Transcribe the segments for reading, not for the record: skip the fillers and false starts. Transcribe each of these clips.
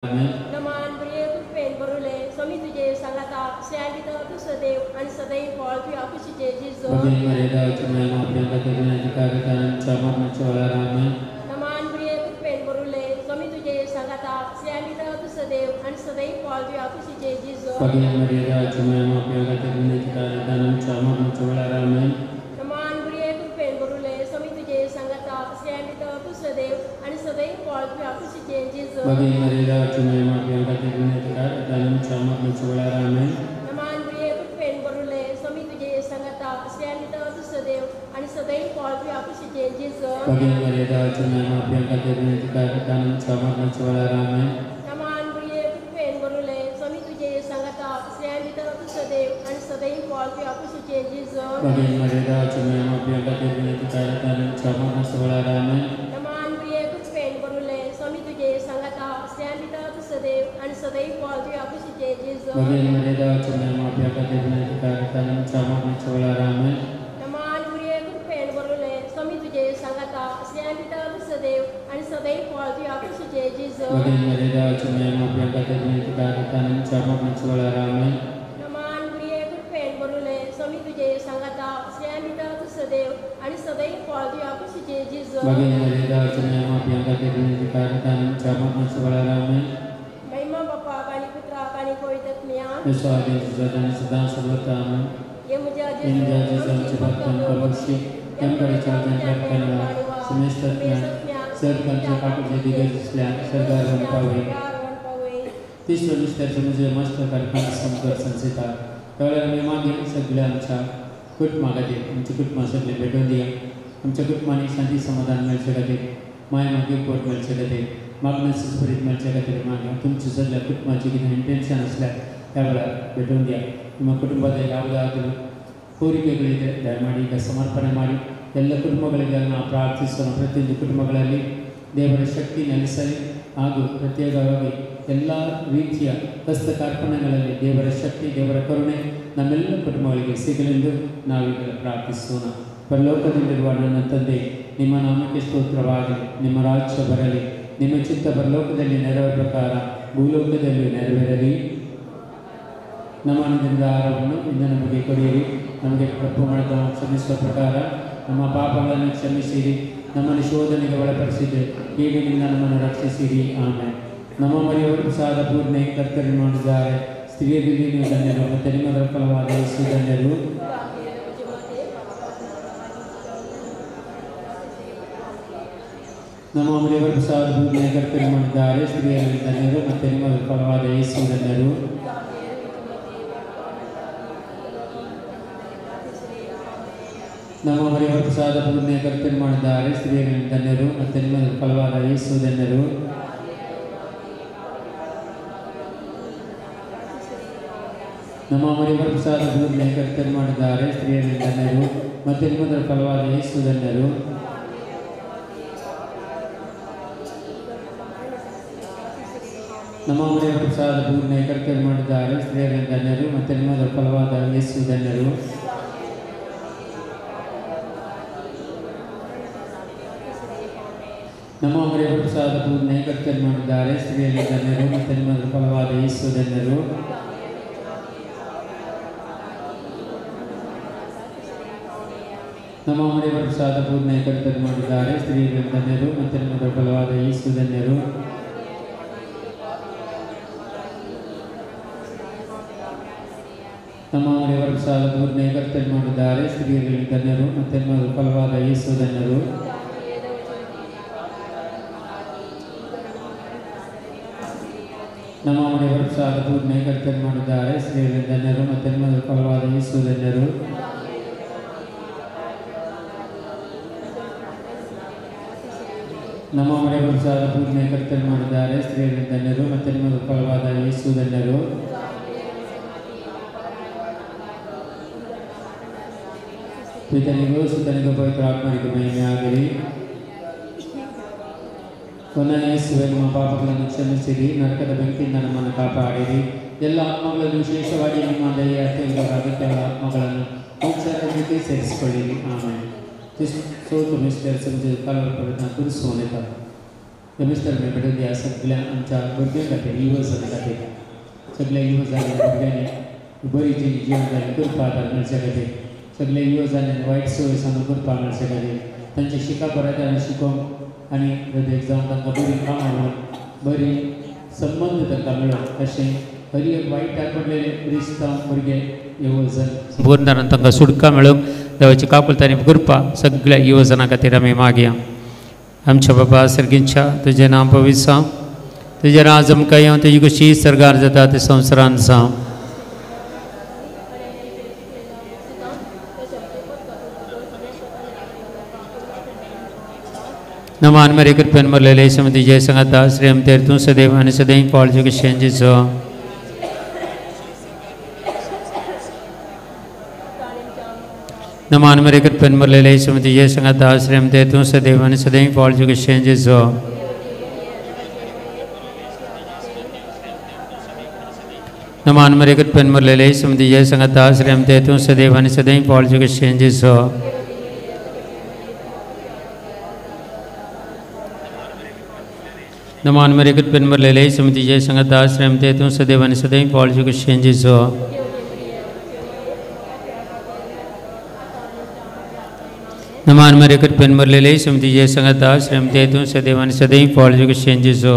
नमान प्रिय कुटुंबेन बरुले स्वामी तुझे सांगाता श्रेयांकित तू सदैव आणि सदैव फळ तू आपुशीचे जिजो बघेन मर्यादा चुनाय माप्यांका तेविनाची कार्यकारांच्या मरणाच्या वळारामे नमान प्रिय कुटुंबेन बरुले स्वामी तुझे सांगाता श्रेयांकित तू सदैव आणि सदैव फळ तू आपुशीचे जिजो बघेन मर्यादा चुनाय माप्यांका तेविनाची कार्यकारांच्या मरणाच्या वळारामे नमान प्रिय कुटुंबेन बरुले स्वामी तुझे सांगाता श्रेयांकित तू सदैव आणि सदैव फळ तू आपुशीचे जिजो बघेन मर्यादा चुनाय माप्यांका तेविनाची कार्यकारांच्या मरणाच्या वळारामे नमान प्रिय कुटुंबेन बरुले स्वामी तुझे सांगाता श्रेयांकित तू सदैव आणि सदैव फळ तू आपुशीचे जिजो बघेन मर्यादा चुनाय माप्यांका तेविनाची कार्यकारांच्या मरणाच्या वळारामे नमान प्रिय कुटुंबेन बरुले स्वामी तुझे सांगाता श्रेयांकित तू सदैव आणि सदैव फळ तू आपुशीचे जिजो बघेन मर्यादा चुनाय माप्यांका तेविनाची कार्यकारांच्या मरणाच्या वळारामे नमान प्रिय कुटुंबेन बरुले स्वामी तुझे सांगाता श्रेयांकित तू सदैव आणि सदैव फळ तू आपुशीचे जिजो बघेन मर्यादा चुनाय माप्यांका तेविनाची कार्यकारांच्या मरणाच्या वळारामे नमान प्रिय कुटुंबेन बरुले स्वामी तुझे सांगाता श्रेयांकित तू सदैव आणि सदैव फळ तू आपुशीचे जिजो बघेन मर्यादा चुनाय माप्यांका तेविनाची कार्यकारांच्या मरणाच्या वळारामे नमान प्रिय कुटुंबेन बरुले स्वामी तुझे सांगाता श्रेयांकित तू सदैव आणि सदैव फळ तू आपुशीचे जिजो बघेन मर्यादा चुनाय माप्यांका तेविनाची कार्यकारांच्या मरणाच्या वळारामे महिमा बाप्पा कानी पुत्रा कानी पवित्रत्म्या विश्वादी सुजातानी सदा सर्वत्र आमेन ये मुझे इन जातीचे भक्तन परमर्षी यांकडे चालतात त्यांना समेस्तज्ञ सरकारच्या काकूचे दिग्गज असल्या सरकार पावे तिसरं निष्ठ्याचं म्हणजे मस्त कार्यक्रम संकर संचिता त्यावेळेला मी मागेल सगळ्या आमच्या कुटुंबाखातीर आमच्या कुटुंबा सगळे भेटून दिया आमच्या कुटुंबाने शांती समाधान मेळचे खातीर माय मागे पोट मेळचे खातीर मागणं सुस्फरीत मेळचे खातीर मागे तुमच्या सगळ्या कुटुंबाची कितें इंटेन्शन असल्यार त्या वेळार भेटून दिया ನಿಮ್ಮ ಕುಟುಂಬದ ಯಾವುದಾದರೂ ಕೋರಿಕೆಗಳಿದೆ ದಯಮಾಡಿ ಈಗ ಸಮರ್ಪಣೆ ಮಾಡಿ ಎಲ್ಲ ಕುಟುಂಬಗಳಿಗೆ ನಾವು ಪ್ರಾರ್ಥಿಸೋಣ ಪ್ರತಿಯೊಂದು ಕುಟುಂಬಗಳಲ್ಲಿ ದೇವರ ಶಕ್ತಿ ನೆಲೆಸಲಿ ಹಾಗೂ ಪ್ರತ್ಯೇಕವಾಗಿ ಎಲ್ಲ ರೀತಿಯ ಹಸ್ತಕಾರ್ಪಣೆಗಳಲ್ಲಿ ದೇವರ ಶಕ್ತಿ ದೇವರ ಕರುಣೆ ನಮ್ಮೆಲ್ಲ ಕುಟುಂಬಗಳಿಗೆ ಸಿಗಲೆಂದು ನಾವೀಗ ಪ್ರಾರ್ಥಿಸೋಣ ಪರಲೋಕದಲ್ಲಿರುವ ನನ್ನ ತಂದೆ ನಿಮ್ಮ ನಾಮಕ್ಕೆ ಸ್ತೋತ್ರವಾಗಲಿ ನಿಮ್ಮ ರಾಜ್ಯ ಬರಲಿ ನಿಮ್ಮ ಚಿತ್ತ ಪರಲೋಕದಲ್ಲಿ ನೆರವೇರ ಪ್ರಕಾರ ಭೂಲೋಕದಲ್ಲಿ ನೆರವೇರಲಿ ನಮ್ಮ ಅನ್ನದಿಂದ ಆಹಾರವನ್ನು ಇಂದು ನಮಗೆ ಕೊಡಿಯಿರಿ ನಮಗೆ ತಪ್ಪು ಮಾಡಿದ ಕ್ಷಮಿಸುವ ಪ್ರಕಾರ ನಮ್ಮ ಪಾಪಗಳನ್ನು ಕ್ಷಮಿಸಿರಿ ನಮ್ಮನ್ನು ಶೋಧನೆಗೆ ಒಳಪಡಿಸಿದೆ ಕೀಡಿನಿಂದ ನಮ್ಮನ್ನು ರಕ್ಷಿಸಿರಿ ಆಮೇಲೆ ನಮ್ಮ ಮನೆಯವರು ಸಾದ ಪೂರ್ಣೆ ಕರ್ತರಿ ಮಾಡಿದ್ದಾರೆ ಸ್ತ್ರೀಯರಲ್ಲಿ ನೀವು ಧನ್ಯರು ಮತ್ತು ನಿಮ್ಮದರ ಫಲವಾದ ಯೇಸು ಧನ್ಯರು ನಮ್ಮ ಮನೆಯವರು ಸಾದ ಪೂರ್ಣೆ ಕರ್ತರಿ ಮಾಡಿದ್ದಾರೆ ಸ್ತ್ರೀಯರಲ್ಲಿ ಧನ್ಯರು ಮತ್ತು ನಿಮ್ಮದರ ಫಲವಾದ ಯೇಸು ಧನ್ಯರು ನಮ್ಮ ಮನೆಯವರು ಪ್ರಸಾದ ಪೂರ್ಣೆ ಕರ್ತನೆ ಮಾಡಿದ್ದಾರೆ ಸ್ತ್ರೀಯರಲ್ಲಿ ಧನ್ಯರು ಮತ್ತು ನಿಮ್ಮ ಫಲವಾದ ಯೇಸು ಧನ್ಯರು ನಮ್ಮ ಮನೆಯವರು ಪ್ರಸಾದ ಪೂರ್ಣೆ ಕರ್ತನೆ ಮಾಡಿದ್ದಾರೆ ಸ್ತ್ರೀಯರಲ್ಲಿ ಧನ್ಯರು ಮತ್ತು ನಿಮ್ಮ ಫಲವಾದ ಯೇಸು ಧನ್ಯರು ನಮ್ಮ ಮನೆಯವರು ಪ್ರಸಾದ ಪೂರ್ಣೆ ಕರ್ತನೆ ಮಾಡಿದ್ದಾರೆ ಸ್ತ್ರೀಯರಲ್ಲಿ ಧನ್ಯರು ಮತ್ತು ನಿಮ್ಮ ಫಲವಾದ ಯೇಸು ಧನ್ಯರು ನಮ್ಮ ಮನೆಯವರು ಪ್ರಸಾದ ಪೂರ್ಣೆ ಕರ್ತನೆ ಮಾಡಿದ್ದಾರೆ ಸ್ತ್ರೀಯರಲ್ಲಿ ಧನ್ಯರು ಮತ್ತು ನಿಮ್ಮ ಫಲವಾದ ಯೇಸು ಧನ್ಯರು ನಮ್ಮ ಮನೆಯವರು ಪ್ರಸಾದ ಪೂರ್ಣೆ ಕರ್ತನೆ ಮಾಡಿದ್ದಾರೆ ಸ್ತ್ರೀಯರಲ್ಲಿ ಧನ್ಯರು ಮತ್ತು ನಿಮ್ಮ ಫಲವಾದ ಯೇಸು ಧನ್ಯರು ನಮ್ಮ ಮನೆಯವರು ಪ್ರಸಾದ ಪೂರ್ಣೆ ಕರ್ತನೆ ಮಾಡಿದ್ದಾರೆ ಸ್ತ್ರೀಯರಲ್ಲಿ ಧನ್ಯರು ಮತ್ತು ನಿಮ್ಮ ಫಲವಾದ ಯೇಸು ಧನ್ಯರು ನಮ್ಮ ಮನೆಯವರು ಪ್ರಸಾದ ಪೂರ್ಣೆ ಕರ್ತನೆ ಮಾಡಿದ್ದಾರೆ ಸ್ತ್ರೀಯರಲ್ಲಿ ಧನ್ಯರು ಮತ್ತು ನಿಮ್ಮ ಫಲವಾದ ಯೇಸು ಧನ್ಯರು ನಮ್ಮ ಮನೆಯವರು ಪ್ರಸಾದ ಪೂರ್ಣೆ ಕರ್ತನೆ ಮಾಡಿದ್ದಾರೆ ಸ್ತ್ರೀಯರಲ್ಲಿ ಧನ್ಯರು ಮತ್ತು ನಿಮ್ಮ ಫಲವಾದ ಯೇಸು ಧನ್ಯರು ಪಿತನಿಗೂ ಸುತನಿಗೂ ಪವಿತ್ರ ಆತ್ಮನಿಗೂ ಮಹಿಮೆಯಾಗಲಿ ಕೊನೆಯ ಯೇಸುವೆ ನಮ್ಮ ಪಾಪಗಳನ್ನು ಕ್ಷಮಿಸಿರಿ ನರಕದ ಬೆಂಕಿಯಿಂದ ನಮ್ಮನ್ನು ಕಾಪಾಡಿರಿ ಎಲ್ಲ ಆತ್ಮಗಳನ್ನು ವಿಶೇಷವಾಗಿ ನಿಮ್ಮ ದಯೆಯ ಅತ್ಯಂತ ಅಗತ್ಯವಾದ ಆತ್ಮಗಳನ್ನು ಮೋಕ್ಷಕ್ಕೆ ಸೇರಿಸಿಕೊಳ್ಳಿರಿ ಆಮೇಲೆ ಸೋತು ಮಿಸ್ಟರ್ ಸಂಜೆ ಕಾಲ ಕುರಿಸೋನೆ मिस्टर मेळटली ह्या सगळ्या आमच्या भुरग्यां खातीर युवजन खातीर सगळ्या युवजांनी भुरग्यांनी बरी जी जीवन जाली करपा मेळचे खातीर सगळ्या युवजांनी वायट संवय सावन करपा मेळचे खातीर तांचे शिकप बरें शिकोवंक आनी हृदय जावन तांकां बरी कामां मेळोवन बरी संबंद तांकां मेळोवन अशें हरी एक वायटाक पडलेले क्रिस्तांव भुरगे युवजन संपूर्णपणान तांकां सुटका मेळोवंक देवाची काकुलतानी करपा सगळ्या युवजनां खातीर आमी मागया. आमच्या बाबा सर्गींच्या तुजें नांव पवित्र जावं, तुजें राज आमकां येवं, तुजी कशी सरकार जाता ते संवसारांत जावं. नमान मेरे कृपेन मरलेले समती जय संगता श्रेम तेर तू सदैव आणि सदैव पाळ जो शेंजीचो नमान मेरे कृपेन मरलेले समती जय संगता श्रेम तेर तू सदैव आणि सदैव पाळ जो शेंजीचो नमान मेरे कृपेन मरलेले समती जय संगता श्रेम तेर तू सदैव आणि सदैव पाळ जो शेंजीचो नमान मेरे कृपेन मरलेले समती जय संगता श्रेम ते तू सदैव आणि सदैव पाळ जो शेंजीचो नमान मेरे कृपेन मरलेले समती जय संगता श्रेम ते तू सदैव आणि सदैव पाळ जो शेंजीचो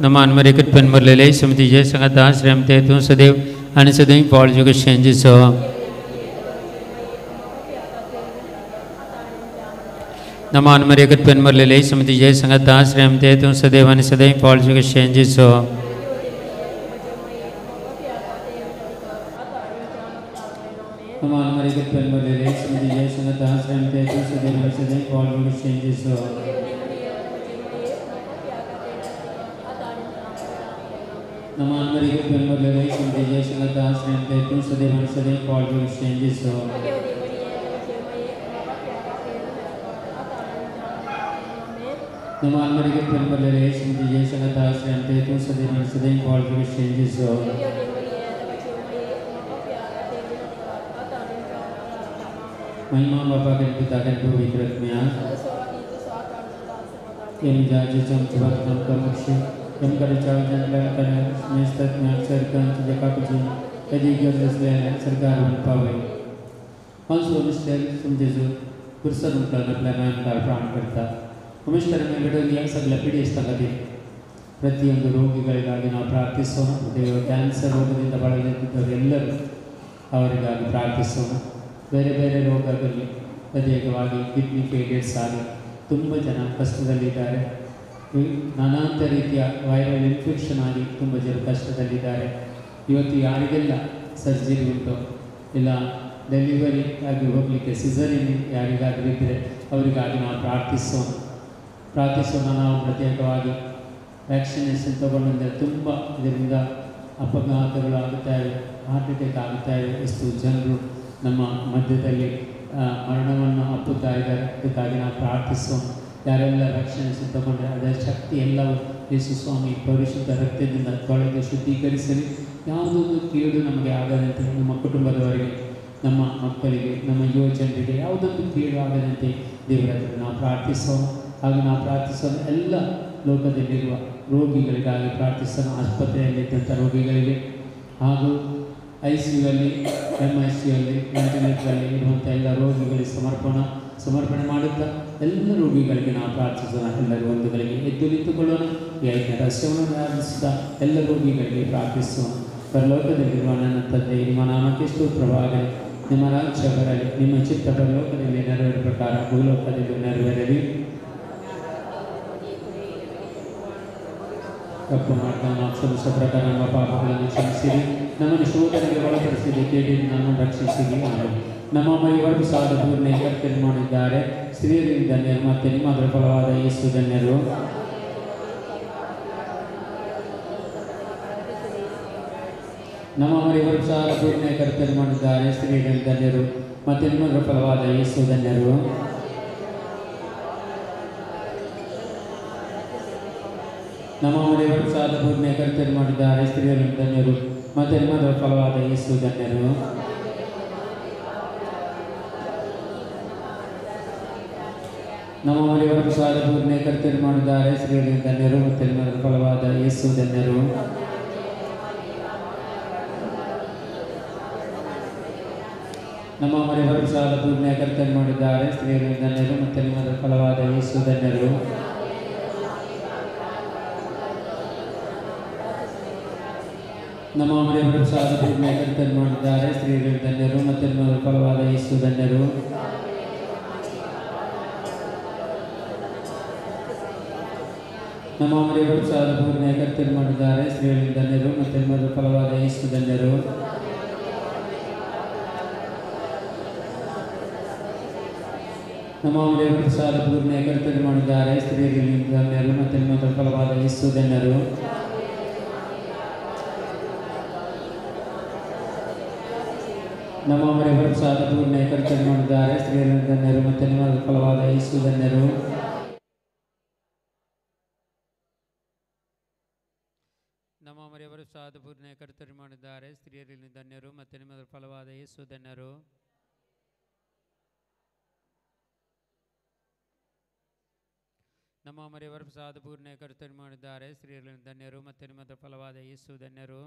नमान मेरे कृपेन मरलेले समती जय संगता श्रेम ते तू सदैव आणि सदैव पाळ जो शेंजीचो नमान मेरे कृपेन मरलेले समती जय संगता श्रेम ते तू सदैव आणि सदैव पाळ जो शेंजीचो नमान मेरे कृपेन मरलेले समती जय संगता श्रेम ते तू सदैव आणि सदैव पाळ जो शेंजीचो नमान मेरे कृपेन मरलेले समती जय संगता श्रेम ते तू सदैव आणि सदैव पाळ जो शेंजीचो नमान मेरे कृपेन मरलेले समती जय संगता श्रेम ते तू सदैव आणि सदैव पाळ जो शेंजीचो महिमा बापा के पिता के पवित्र आत्मा यम जाजे जम चबकम कमक्षे यम करे चाव जनला करे मेस्तक में सरकन जका कुछ कदी गरजले सरकार बन पावे हम सोनिस्टर समझे पुरस्कार उनका प्लान का प्राण करता मिस्टर मेळटली सगळ्या पिढी खातीर ಪ್ರತಿಯೊಂದು ರೋಗಿಗಳಿಗಾಗಿ ನಾವು ಪ್ರಾರ್ಥಿಸೋಣ. ದೇವರು ಕ್ಯಾನ್ಸರ್ ರೋಗದಿಂದ ಬಳಲುತ್ತಿದ್ದವರು ಎಲ್ಲರೂ ಅವರಿಗಾಗಿ ಪ್ರಾರ್ಥಿಸೋಣ. ಬೇರೆ ಬೇರೆ ರೋಗದಲ್ಲಿ ಪ್ರತ್ಯೇಕವಾಗಿ ಕಿಡ್ನಿ ಫೇಲಿಯರ್ಸ್ ಆಗಿ ತುಂಬ ಜನ ಕಷ್ಟದಲ್ಲಿದ್ದಾರೆ. ನಾನಾಂತ ರೀತಿಯ ವೈರಲ್ ಇನ್ಫೆಕ್ಷನ್ ಆಗಿ ತುಂಬ ಜನ ಕಷ್ಟದಲ್ಲಿದ್ದಾರೆ. ಇವತ್ತು ಯಾರಿಗೆಲ್ಲ ಸರ್ಜರಿ ಉಂಟು ಇಲ್ಲ ಡೆಲಿವರಿ ಆಗಿ ಹೋಗಲಿಕ್ಕೆ ಸಿಸರಿನ್ ಯಾರಿಗಾದರೂ ಇದ್ದರೆ ಅವರಿಗಾಗಿ ನಾವು ಪ್ರಾರ್ಥಿಸೋಣ. ನಾವು ಪ್ರತ್ಯೇಕವಾಗಿ ವ್ಯಾಕ್ಸಿನೇಷನ್ ತಗೊಂಡಿದ್ದರೆ ತುಂಬ ಇದರಿಂದ ಅಪಘಾತಗಳು ಆಗುತ್ತವೆ, ಹಾರ್ಟ್ ಅಟ್ಯಾಕ್ ಆಗುತ್ತವೆ. ಎಷ್ಟು ಜನರು ನಮ್ಮ ಮಧ್ಯದಲ್ಲಿ ಮರಣವನ್ನು ಅಪ್ಪುತ್ತಾ ಇದ್ದಾರೆ. ಅದಕ್ಕಾಗಿ ನಾವು ಪ್ರಾರ್ಥಿಸೋಣ. ಯಾರೆಲ್ಲ ವ್ಯಾಕ್ಸಿನೇಷನ್ ತಗೊಂಡ್ರೆ ಅದರ ಶಕ್ತಿ ಎಲ್ಲವೂ ಯೇಸು ಸ್ವಾಮಿ ಪರಿಶುದ್ಧ ರಕ್ತದಿಂದ ತೊಳೆದು ಶುದ್ಧೀಕರಿಸಲಿ. ಯಾವುದೊಂದು ಕೇಡು ನಮಗೆ ಆಗದಂತೆ, ನಮ್ಮ ಕುಟುಂಬದವರಿಗೆ, ನಮ್ಮ ಮಕ್ಕಳಿಗೆ, ನಮ್ಮ ಯುವಜನರಿಗೆ ಯಾವುದೊಂದು ಕೇಡು ಆಗದಂತೆ ದೇವರ ಹತ್ರ ನಾವು ಪ್ರಾರ್ಥಿಸೋಣ. ಹಾಗೆ ನಾವು ಪ್ರಾರ್ಥಿಸೋಣ ಎಲ್ಲ ಲೋಕದಲ್ಲಿರುವ ರೋಗಿಗಳಿಗಾಗಿ ಪ್ರಾರ್ಥಿಸೋಣ. ಆಸ್ಪತ್ರೆಯಲ್ಲಿದ್ದಂಥ ರೋಗಿಗಳಿಗೆ ಹಾಗೂ ICU-ಅಲ್ಲಿ, MIC-ಯಲ್ಲಿ, ವೆಂಟಿಲೇಟರಲ್ಲಿ ಇರುವಂಥ ಎಲ್ಲ ರೋಗಿಗಳಿಗೆ ಸಮರ್ಪಣೆ ಮಾಡುತ್ತಾ ಎಲ್ಲ ರೋಗಿಗಳಿಗೆ ನಾವು ಪ್ರಾರ್ಥಿಸೋಣ. ಎಲ್ಲರೂ ಒಂದುಗಳಿಗೆ ಎದ್ದು ನಿಂತುಕೊಳ್ಳೋಣ. ಈ ಐಕ್ಯ ರಹಸ್ಯವನ್ನು ಪ್ರಾರ್ಥಿಸುತ್ತಾ ಎಲ್ಲ ರೋಗಿಗಳಿಗೆ ಪ್ರಾರ್ಥಿಸೋಣ. ಪರಲೋಕದಲ್ಲಿರುವ ನನ್ನ ತಂದೆ, ನಿಮ್ಮ ನಾಮಕ್ಕೆ ಸ್ತೋತ್ರವಾಗಲಿ. ನಿಮ್ಮ ರಾಜ್ಯ ಬರಲಿ. ನಿಮ್ಮ ಚಿತ್ತ ಪರಲೋಕದಲ್ಲಿ ನೆರವೇರುವ ಪ್ರಕಾರ ಭೂಲೋಕದಲ್ಲಿ ನೆರವೇರಲಿ. ತಪ್ಪು ಮಾಡ್ತಾ ನಾವು ಕ್ಷಮಿಸುವ ಪ್ರಕಾರ ನಮ್ಮ ಪಾಪಗಳನ್ನು ಕ್ಷಮಿಸಿರಿ. ನಮ್ಮನ್ನು ಶೋಧನೆಗೆ ಒಳಪಡಿಸಿದ ಕೇಳಿದ ನಾನು ರಕ್ಷಿಸಿರಿ. ಆಮೇಲೆ ನಮ್ಮ ಮೈವರ್ಗ ಸಾಧ ಪೂರ್ಣ ಕರ್ತವ್ಯ ಮಾಡಿದ್ದಾರೆ. ಸ್ತ್ರೀಯರಿಂದ ಧನ್ಯರು ಮತ್ತು ನಿಮ್ಮದರ ಫಲವಾದ ಯೇಸು ಧನ್ಯರು. ನಮ್ಮ ಮೈವರ್ಗ ಸಾಧ ಪೂರ್ಣ ಕರ್ತವ್ಯ ಮಾಡಿದ್ದಾರೆ. ಸ್ತ್ರೀಯರಿಂದ ಧನ್ಯರು ಮತ್ತು ನಿಮ್ಮದರ ಫಲವಾದ ಯೇಸು ಧನ್ಯರು. ನಮ್ಮ ಮನೆಯವರು ಸಾಧ ಪೂರ್ಣ ಕರ್ತವ್ಯ ಮಾಡಿದ್ದಾರೆ. ಸ್ತ್ರೀಯರಿಂದ ಧನ್ಯರು ಮತ್ತು ನಿಮ್ಮದರ ಫಲವಾದ ಯೇಸು ಧನ್ಯರು. ನಮ್ಮ ಮನೆಯವರ ಪ್ರಸಾದ ಪೂರ್ಣೆ ಕರ್ತರು ಮಾಡಿದ್ದಾರೆ, ಸ್ತ್ರೀಯರಲ್ಲಿ ಧನ್ಯರು ಮತ್ತು ನಿಮ್ಮ ಫಲವಾದ ಯೇಸು ಧನ್ಯರು. ನಮ್ಮ ಮನೆಯವರ ಪ್ರಸಾದ ಪೂರ್ಣೆ ಕರ್ತರು ಮಾಡಿದ್ದಾರೆ, ಸ್ತ್ರೀಯರಲ್ಲಿ ಧನ್ಯರು ಮತ್ತು ನಿಮ್ಮ ಫಲವಾದ ಯೇಸು ಧನ್ಯರು. ನಮ್ಮ ಮನೆಯವರ ಪ್ರಸಾದ ಪೂರ್ಣೆ ಕರ್ತರು ಮಾಡಿದ್ದಾರೆ, ಸ್ತ್ರೀಯರಲ್ಲಿ ಧನ್ಯರು ಮತ್ತು ನಿಮ್ಮ ಫಲವಾದ ಯೇಸು ಧನ್ಯರು. ನಮ್ಮ ಮನೆಯವರ ಪ್ರಸಾದ ಪೂರ್ಣೆ ಕರ್ತರು ಮಾಡಿದ್ದಾರೆ, ಸ್ತ್ರೀಯರಲ್ಲಿ ಧನ್ಯರು ಮತ್ತು ನಿಮ್ಮ ಫಲವಾದ ಯೇಸು ಧನ್ಯರು. ನಮ್ಮ ಮನೆಯವರ ಪ್ರಸಾದ ಪೂರ್ಣೆ ಕರ್ತರು ಮಾಡಿದ್ದಾರೆ, ಸ್ತ್ರೀಯರಲ್ಲಿ ಧನ್ಯರು ಮತ್ತು ನಿಮ್ಮ ಫಲವಾದ ಯೇಸು ಧನ್ಯರು. ನಮ್ಮ ಮನೆಯವರ ಪ್ರಸಾದ ಪೂರ್ಣೆ ಕರ್ತರು ಮಾಡಿದ್ದಾರೆ, ಸ್ತ್ರೀಯರಲ್ಲಿ ಧನ್ಯರು ಮತ್ತು ನಿಮ್ಮ ಫಲವಾದ ಯೇಸು ಧನ್ಯರು. ನಮ್ಮ ಮನೆಯವರ ಪ್ರಸಾದ ಪೂರ್ಣೆ ಕರ್ತರು ಮಾಡಿದ್ದಾರೆ, ಸ್ತ್ರೀಯರಲ್ಲಿ ಧನ್ಯರು ಮತ್ತು ನಿಮ್ಮ ಫಲವಾದ ಯೇಸು ಧನ್ಯರು. ನಮ್ಮ ಮನೆಯವರ ಪ್ರಸಾದ ಪೂರ್ಣೆ ಕರ್ತರು ಮಾಡಿದ್ದಾರೆ, ಸ್ತ್ರೀಯರಲ್ಲಿ ಧನ್ಯರು ಮತ್ತು ನಿಮ್ಮ ಫಲವಾದ ಯೇಸು ಧನ್ಯರು.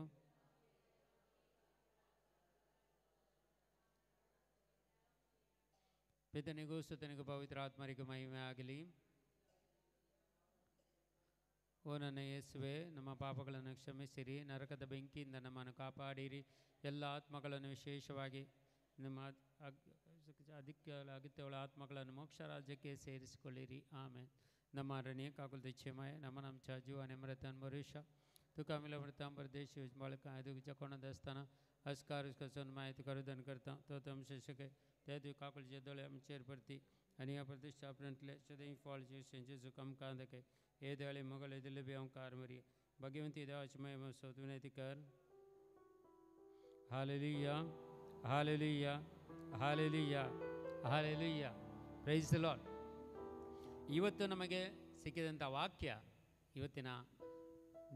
ಪಿತನಿಗೂ ಸುತನಿಗೂ ಪವಿತ್ರ ಆತ್ಮರಿಗೂ ಮಹಿಮೆ ಆಗಲಿ. ಓ ನನ್ನ ಯೇಸುವೆ, ನಮ್ಮ ಪಾಪಗಳನ್ನು ಕ್ಷಮಿಸಿರಿ, ನರಕದ ಬೆಂಕಿಯಿಂದ ನಮ್ಮನ್ನು ಕಾಪಾಡಿರಿ, ಎಲ್ಲ ಆತ್ಮಗಳನ್ನು ವಿಶೇಷವಾಗಿ ನಿಮ್ಮ ಅಗತ್ಯಗಳ ಆತ್ಮಗಳನ್ನು ಮೋಕ್ಷ ರಾಜ್ಯಕ್ಕೆ ಸೇರಿಸಿಕೊಳ್ಳಿರಿ. ಆಮೇಲೆ ನಮ್ಮ ಅರಣ್ಯ ಕಾಕುಲ್ ದಿಚ್ಚಮಯ ನಮ್ಮ ನಮ್ಚ ಜೀವ ನೆಮರತನ್ ಭರುಷ तुका मिला प्रथम प्रदेश बालक आदि चकोण दस्ताना अस्कार उसका सन्माय तो करदन करता तो तम शिक्षक ते दु काकुल जेदले हम चेर प्रति अनिया प्रतिष्ठा प्रणतले सदैव फॉल जी सेंजे कम कांदके ए देले मगल इदले बे ओंकार मरी भगवंती दाचमय म सोतुनेति कर hallelujah hallelujah hallelujah hallelujah praise the Lord. ಇವತ್ತು ನಮಗೆ ಸಿಕ್ಕಿದಂಥ ವಾಕ್ಯ, ಇವತ್ತಿನ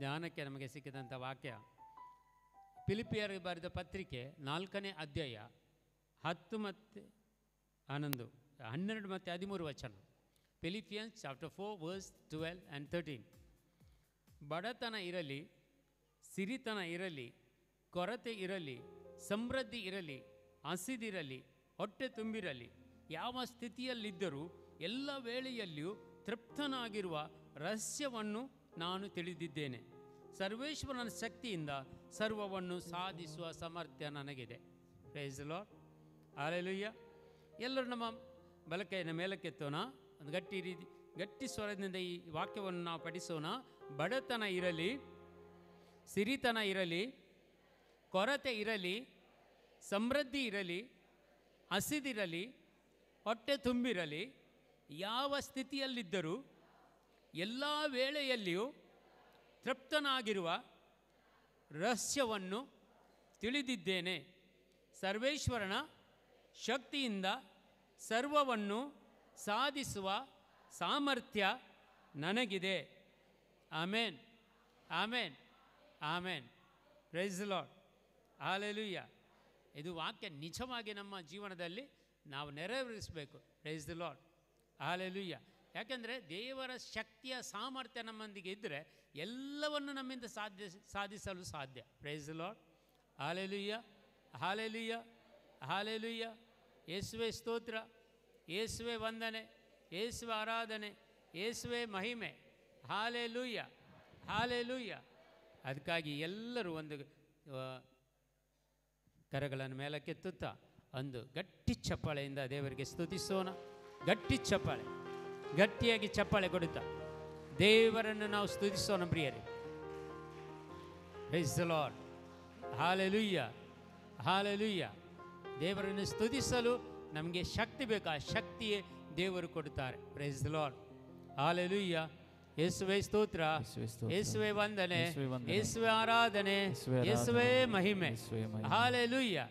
ಜ್ಞಾನಕ್ಕೆ ನಮಗೆ ಸಿಕ್ಕಿದಂಥ ವಾಕ್ಯ ಫಿಲಿಪಿಯರಿಗೆ ಬರೆದ ಪತ್ರಿಕೆ 4ನೇ ಅಧ್ಯಾಯ 10 ಮತ್ತು 11 12 ಮತ್ತು 13 ವಚನ. Philippians chapter 4 verse 12 and 13. ಬಡತನ ಇರಲಿ, ಸಿರಿತನ ಇರಲಿ, ಕೊರತೆ ಇರಲಿ, ಸಮೃದ್ಧಿ ಇರಲಿ, ಹಸಿದಿರಲಿ, ಹೊಟ್ಟೆ ತುಂಬಿರಲಿ, ಯಾವ ಸ್ಥಿತಿಯಲ್ಲಿದ್ದರೂ ಎಲ್ಲ ವೇಳೆಯಲ್ಲಿಯೂ ತೃಪ್ತನಾಗಿರುವ ರಹಸ್ಯವನ್ನು ನಾನು ತಿಳಿದಿದ್ದೇನೆ. ಸರ್ವೇಶ್ವರನ ಶಕ್ತಿಯಿಂದ ಸರ್ವವನ್ನು ಸಾಧಿಸುವ ಸಾಮರ್ಥ್ಯ ನನಗಿದೆ. Praise the lord. ಹಲ್ಲೆಲೂಯಾ. ಎಲ್ಲರೂ ನಮ್ಮ ಬಲಕೈಯನ್ನು ಮೇಲಕ್ಕೆತ್ತೋಣ. ಒಂದು ಗಟ್ಟಿ ಸ್ವರದಿಂದ ಈ ವಾಕ್ಯವನ್ನು ನಾವು ಪಠಿಸೋಣ. ಬಡತನ ಇರಲಿ, ಸಿರಿತನ ಇರಲಿ, ಕೊರತೆ ಇರಲಿ, ಸಮೃದ್ಧಿ ಇರಲಿ, ಹಸಿದಿರಲಿ, ಹೊಟ್ಟೆ ತುಂಬಿರಲಿ, ಯಾವ ಸ್ಥಿತಿಯಲ್ಲಿದ್ದರೂ ಎಲ್ಲ ವೇಳೆಯಲ್ಲಿಯೂ ತೃಪ್ತನಾಗಿರುವ ರಹಸ್ಯವನ್ನು ತಿಳಿದಿದ್ದೇನೆ. ಸರ್ವೇಶ್ವರನ ಶಕ್ತಿಯಿಂದ ಸರ್ವವನ್ನು ಸಾಧಿಸುವ ಸಾಮರ್ಥ್ಯ ನನಗಿದೆ. Amen, amen, amen. Praise the lord. Hallelujah. ಇದು ವಾಕ್ಯ ನಿಜವಾಗಿ ನಮ್ಮ ಜೀವನದಲ್ಲಿ ನಾವು ನೆರವೇರಿಸಬೇಕು. Praise the lord. ಹಲ್ಲೆಲೂಯಾ. ಯಾಕೆಂದರೆ ದೇವರ ಶಕ್ತಿಯ ಸಾಮರ್ಥ್ಯ ನಮ್ಮೊಂದಿಗೆ ಇದ್ದರೆ ಎಲ್ಲವನ್ನು ನಮ್ಮಿಂದ ಸಾಧಿಸಲು ಸಾಧ್ಯ. Praise the lord. Hallelujah, hallelujah, hallelujah. ಯೇಸುವೆ ಸ್ತೋತ್ರ, ಯೇಸುವೆ ವಂದನೆ, ಯೇಸುವೆ ಆರಾಧನೆ, ಯೇಸುವೆ ಮಹಿಮೆ. Hallelujah, hallelujah. ಅದಕ್ಕಾಗಿ ಎಲ್ಲರೂ ಒಂದು ಕರಗಳನ್ನು ಮೇಲಕ್ಕೆತ್ತುತ್ತಾ ಒಂದು ಗಟ್ಟಿ ಚಪ್ಪಾಳೆಯಿಂದ ದೇವರಿಗೆ ಸ್ತುತಿಸೋಣ. ಗಟ್ಟಿ ಚಪ್ಪಾಳೆ, ಗಟ್ಟಿಯಾಗಿ ಚಪ್ಪಾಳೆ ಕೊಡುತ್ತಾ ದೇವರನ್ನು ನಾವು ಸ್ತುತಿಸೋಣ ಪ್ರಿಯರೇ. Praise the lord. Hallelujah, hallelujah. ದೇವರನ್ನು ಸ್ತುತಿಸಲು ನಮಗೆ ಶಕ್ತಿ ಬೇಕು. ಆ ಶಕ್ತಿಯೇ ದೇವರು ಕೊಡುತ್ತಾರೆ. Praise the lord. ಹಲ್ಲೆಲೂಯಾ. ಯೇಸುವೆ ಸ್ತೋತ್ರ, ಯೇಸುವೆ ವಂದನೆ, ಯೇಸುವೆ ಆರಾಧನೆ, ಯೇಸುವೆ ಮಹಿಮೆ. Hallelujah,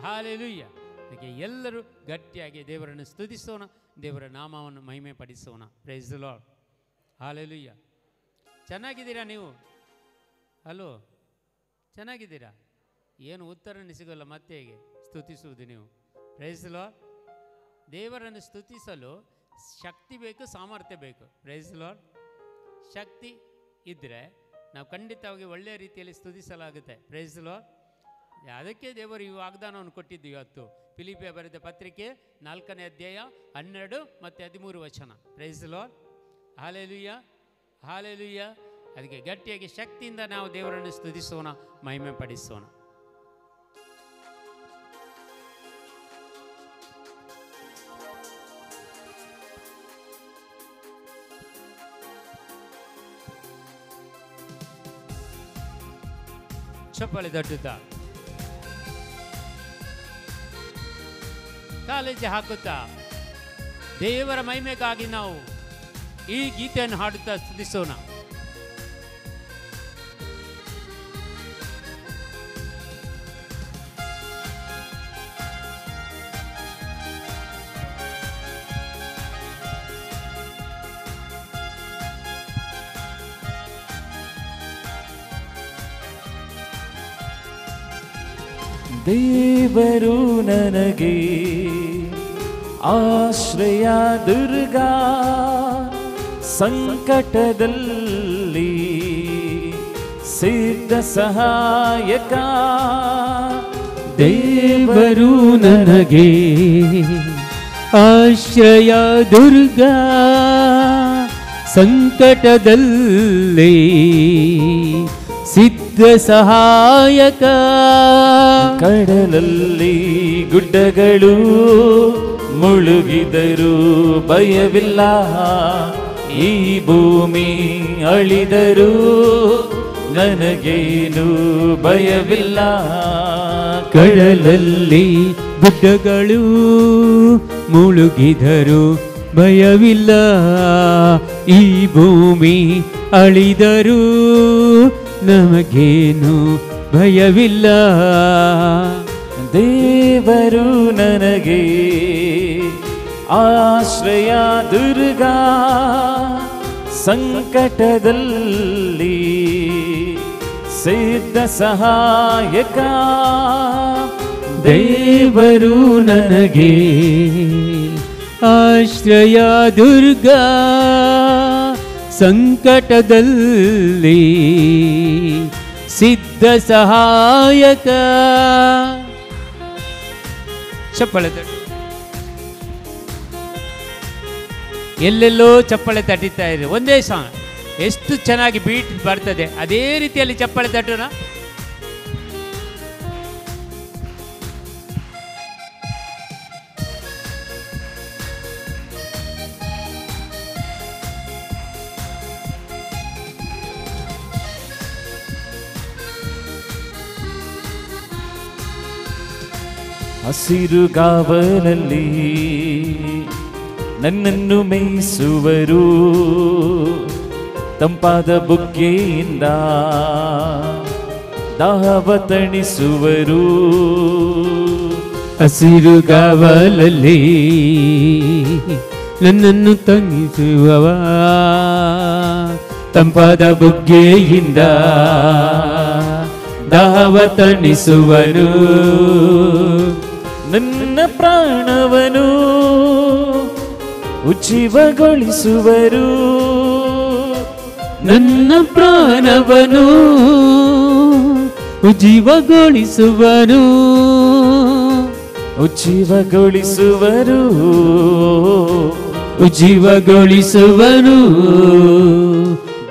hallelujah. ಅದಕ್ಕೆ ಎಲ್ಲರೂ ಗಟ್ಟಿಯಾಗಿ ದೇವರನ್ನು ಸ್ತುತಿಸೋಣ, ದೇವರ ನಾಮವನ್ನು ಮಹಿಮೆ ಪಡಿಸೋಣ. Praise the lord. ಹಲ್ಲೆಲೂಯಾ. ಚೆನ್ನಾಗಿದ್ದೀರಾ ನೀವು? ಹಲೋ, ಚೆನ್ನಾಗಿದ್ದೀರಾ? ಏನು ಉತ್ತರನೇ ಸಿಗೋಲ್ಲ ಮತ್ತೆ ಹೇಗೆ ಸ್ತುತಿಸುವುದು ನೀವು? Praise the Lord. ದೇವರನ್ನು ಸ್ತುತಿಸಲು ಶಕ್ತಿ ಬೇಕು, ಸಾಮರ್ಥ್ಯ ಬೇಕು. Price lord. ಶಕ್ತಿ ಇದ್ದರೆ ನಾವು ಖಂಡಿತವಾಗಿ ಒಳ್ಳೆಯ ರೀತಿಯಲ್ಲಿ ಸ್ತುತಿಸಲಾಗುತ್ತೆ. Price lord. ಅದಕ್ಕೆ ದೇವರು ಈ ವಾಗ್ದಾನವನ್ನು ಕೊಟ್ಟಿದ್ದು ಇವತ್ತು. ಫಿಲಿಪಿಯ ಬರೆದ ಪತ್ರಿಕೆ 4ನೇ ಅಧ್ಯಾಯ 12 ಮತ್ತು 13 ವಚನ. Praise Lord. Hallelujah, hallelujah. ಅದಕ್ಕೆ ಗಟ್ಟಿಯಾಗಿ ಶಕ್ತಿಯಿಂದ ನಾವು ದೇವರನ್ನು ಸ್ತುತಿಸೋಣ, ಮಹಿಮೆ ಪಡಿಸೋಣ. ಚಪ್ಪಾಳೆ ತಟ್ಟುತ್ತಾ ಕಾಲೇಜ್ ಹಾಕುತ್ತಾ ದೇವರ ಮಹಿಮೆಗಾಗಿ ನಾವು ಈ ಗೀತೆಯನ್ನು ಹಾಡುತ್ತಾ ಸ್ತುತಿಸೋಣ. ದೇವರು ನನಗೆ ಆಶ್ರಯ ದುರ್ಗ, ಸಂಕಟದಲ್ಲಿ ಸಿದ್ಧ ಸಹಾಯಕ. ದೇವರು ನನಗೆ ಆಶ್ರಯ ದುರ್ಗ, ಸಂಕಟದಲ್ಲಿ ಸಿದ್ಧ ಸಹಾಯಕ. ಕಡಲಲ್ಲಿ ಗುಡ್ಡಗಳು ಮುಳುಗಿದರೂ ಭಯವಿಲ್ಲ, ಈ ಭೂಮಿ ಅಳಿದರೂ ನನಗೇನು ಭಯವಿಲ್ಲ. ಕಡಲಲ್ಲಿ ಗುಡ್ಡಗಳು ಮುಳುಗಿದರೂ ಭಯವಿಲ್ಲ, ಈ ಭೂಮಿ ಅಳಿದರೂ ನಮಗೇನು ಭಯವಿಲ್ಲ. ದೇವರು ನನಗೆ ಆಶ್ರಯ ದುರ್ಗ, ಸಂಕಟದಲ್ಲಿ ಸಿದ್ಧ ಸಹಾಯಕ. ದೇವರು ನನಗೆ ಆಶ್ರಯ ದುರ್ಗ, ಸಂಕಟದಲ್ಲಿ ಸಿದ್ಧ ಸಹಾಯಕ. ಚಪ್ಪಳೆ ತಟ್ಟಿ. ಎಲ್ಲೆಲ್ಲೋ ಚಪ್ಪಳೆ ತಟ್ಟಿತಾ ಇದೆ. ಒಂದೇ ಸಾಂಗ್ ಎಷ್ಟು ಚೆನ್ನಾಗಿ ಬೀಟ್ ಬರ್ತದೆ, ಅದೇ ರೀತಿಯಲ್ಲಿ ಚಪ್ಪಳೆ ತಟ್ಟೋಣ. ಹಸಿರುಗಾವಲಲ್ಲಿ ನನ್ನನ್ನು ಮೇಯಿಸುವರು, ತಂಪಾದ ಬುಗ್ಗೆಯಿಂದ ದಾಹವ ತಣಿಸುವರು. ಹಸಿರುಗಾವಲಲ್ಲಿ ನನ್ನನ್ನು ತಂಗಿಸುವವ, ತಂಪಾದ ಬುಗ್ಗೆಯಿಂದ ದಾಹವ ತಣಿಸುವನು. ನನ್ನ ಪ್ರಾಣವನು ಉಜ್ಜೀವಗೊಳಿಸುವರು, ನನ್ನ ಪ್ರಾಣವನು ಉಜ್ಜೀವಗೊಳಿಸುವನು, ಉಜ್ಜೀವಗೊಳಿಸುವರು, ಉಜ್ಜೀವಗೊಳಿಸುವನು.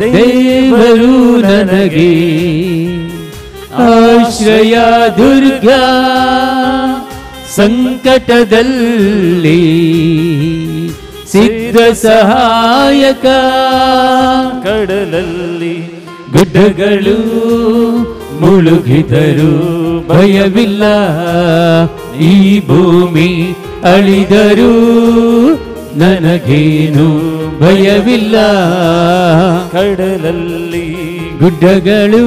ದೇವರು ನನಗೆ ಆಶ್ರಯ ದುರ್ಗ, ಸಂಕಟದಲ್ಲಿ ಸಿದ್ಧ ಸಹಾಯಕ. ಕಡಲಲ್ಲಿ ಗುಡ್ಡಗಳು ಮುಳುಗಿದರು ಭಯವಿಲ್ಲ, ಈ ಭೂಮಿ ಅಳಿದರೂ ನನಗೇನು ಭಯವಿಲ್ಲ. ಕಡಲಲ್ಲಿ ಗುಡ್ಡಗಳು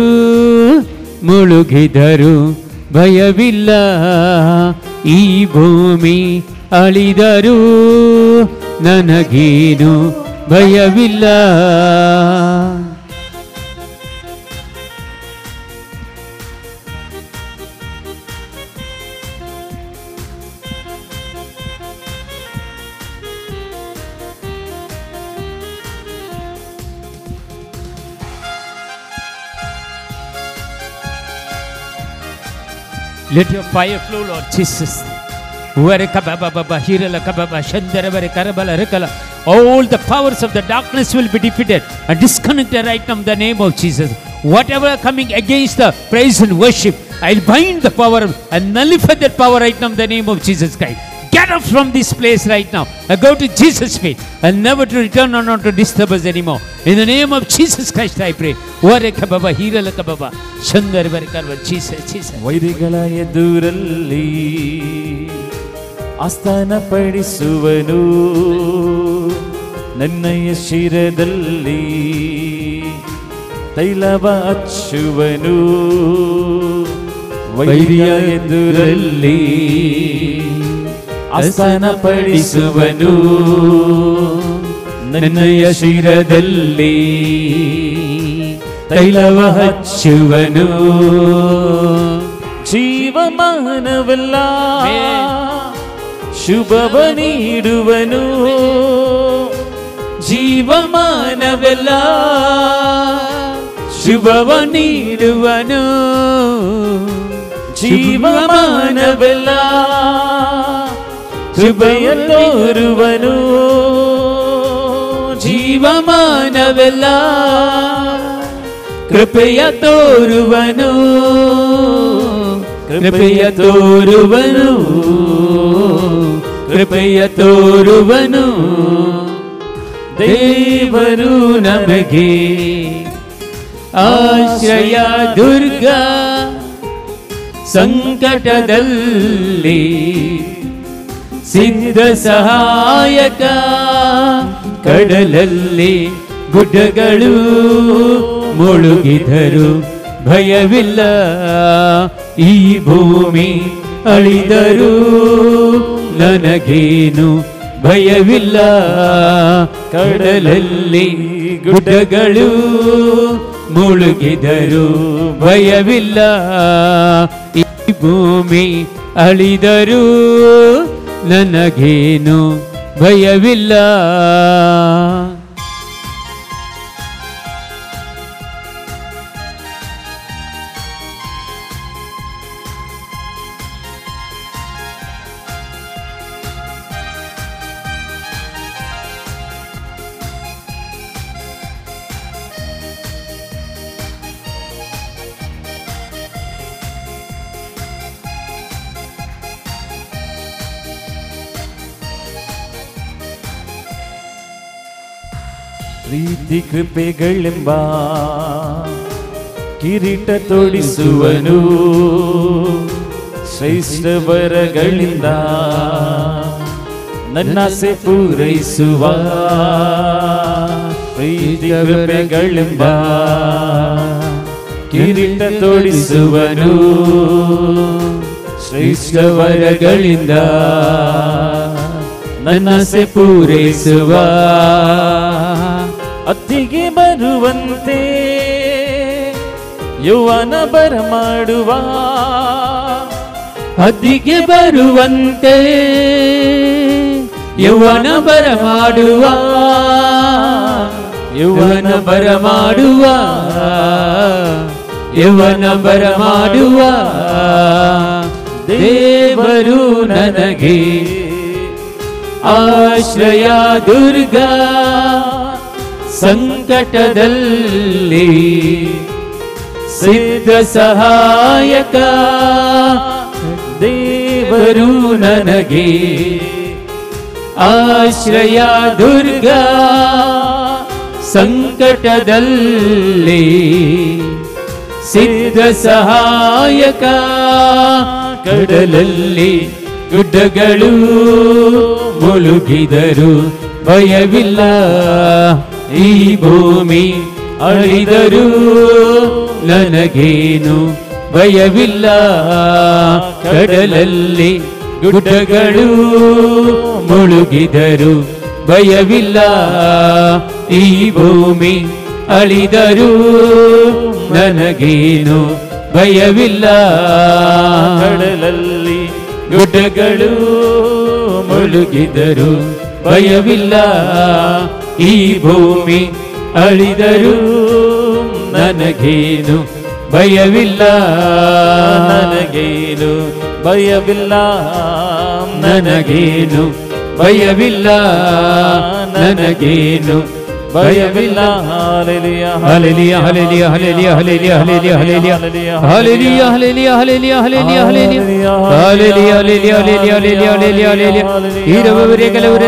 ಮುಳುಗಿದರು ಭಯವಿಲ್ಲ, ಈ ಭೂಮಿ ಅಳಿದರೂ ನನಗೇನು ಭಯವಿಲ್ಲ. Let your fire flow, Lord Jesus. Where kababa, hirala kababa, shandara vare karabala rekala. All the powers of the darkness will be defeated and disconnected right now in the name of Jesus. Whatever coming against the praise and worship, I'll bind the power and nullify that power right now in the name of Jesus Christ. Get up from this place right now and go to Jesus' feet and never to return or not to disturb us anymore. In the name of Jesus Christ I pray. Jesus. ವೈರಿಗಳ ಎದುರಲ್ಲಿ ಆಸ್ಥಾನ ಪಡಿಸುವನು, ನನ್ನಯ ಶಿರದಲ್ಲಿ ತೈಲವ ಹಚ್ಚುವನು. ವೈರಿಯ ಎದುರಲ್ಲಿ ಆಸ್ಥಾನ ಪಡಿಸುವನು, ನನ್ನಯ ಶಿರದಲ್ಲಿ ತೈಲವ ಹಚ್ಚುವನು. ಜೀವಮಾನವೆಲ್ಲ ಶುಭವ ನೀಡುವನು, ಜೀವಮಾನವೆಲ್ಲ ಶುಭವ ನೀಡುವನು, ಜೀವಮಾನವೆಲ್ಲ ಕೃಪೆಯ ತೋರುವನು, ಜೀವಮಾನವೆಲ್ಲ ಕೃಪೆಯ ತೋರುವನು, ಕೃಪೆಯ ತೋರುವನು, ಕೃಪೆಯ ತೋರುವನು. ದೇವರು ನಮಗೆ ಆಶ್ರಯ ದುರ್ಗ, ಸಂಕಟದಲ್ಲಿ ಸಿದ್ಧ ಸಹಾಯಕ. ಕಡಲಲ್ಲಿ ಗುಡ್ಡಗಳು ಮುಳುಗಿದರು ಭಯವಿಲ್ಲ, ಈ ಭೂಮಿ ಅಳಿದರೂ ನನಗೇನು ಭಯವಿಲ್ಲ. ಕಡಲಲ್ಲಿ ಗುಡ್ಡಗಳು ಮುಳುಗಿದರು ಭಯವಿಲ್ಲ, ಈ ಭೂಮಿ ಅಳಿದರೂ ನನಗೇನು ಭಯವಿಲ್ಲ. ಪ್ರೀತಿ ಕೃಪೆಗಳೆಂಬ ಕಿರೀಟ ತೊಡಿಸುವನು, ಶ್ರೇಷ್ಠ ವರಗಳಿಂದ ನನ್ನಾಸೆ ಪೂರೈಸುವ. ಪ್ರೀತಿ ಕೃಪೆಗಳೆಂಬ ಕಿರೀಟ ತೊಡಿಸುವನು, ಶ್ರೇಷ್ಠ ವರಗಳಿಂದ ನನ್ನಾಸೆ ಪೂರೈಸುವ. ಅತ್ತಿಗೆ ಬರುವಂತೆ ಯೌವನ ಬರಮಾಡುವ, ಅತ್ತಿಗೆ ಬರುವಂತೆ ಯೌವನ ಬರಮಾಡುವ, ಯೌವನ ಬರಮಾಡುವ, ಯೌವನ ಬರಮಾಡುವ. ದೇವರು ನನಗೆ ಆಶ್ರಯ ದುರ್ಗ, ಸಂಕಟದಲ್ಲಿ ಸಿದ್ಧ ಸಹಾಯಕ. ದೇವರು ನನಗೆ ಆಶ್ರಯ ದುರ್ಗ, ಸಂಕಟದಲ್ಲಿ ಸಿದ್ಧ ಸಹಾಯಕ. ಕಡಲಲ್ಲಿ ಗುಡ್ಡಗಳು ಮುಳುಗಿದರು ಭಯವಿಲ್ಲ, ಈ ಭೂಮಿ ಅಳಿದರೂ ನನಗೇನು ಭಯವಿಲ್ಲ. ಕಡಲಲ್ಲಿ ಗುಡ್ಡಗಳು ಮುಳುಗಿದರು ಭಯವಿಲ್ಲ, ಈ ಭೂಮಿ ಅಳಿದರೂ ನನಗೇನು ಭಯವಿಲ್ಲ. ಕಡಲಲ್ಲಿ ಗುಡ್ಡಗಳು ಮುಳುಗಿದರು ಭಯವಿಲ್ಲ, ಈ ಭೂಮಿ ಅಳಿದರೂ ನನಗೇನು ಭಯವಿಲ್ಲ ನನಗೇನು ಭಯವಿಲ್ಲ ನನಗೇನು ಭಯವಿಲ್ಲ ನನಗೇನು ಭಯವಿಲ್ಲ hallelujah hallelujah hallelujah hallelujah hallelujah hallelujah hallelujah hallelujah hallelujah hallelujah hallelujah hallelujah hallelujah hallelujah hallelujah hallelujah ಈರವರೆ ಕಲವರೆ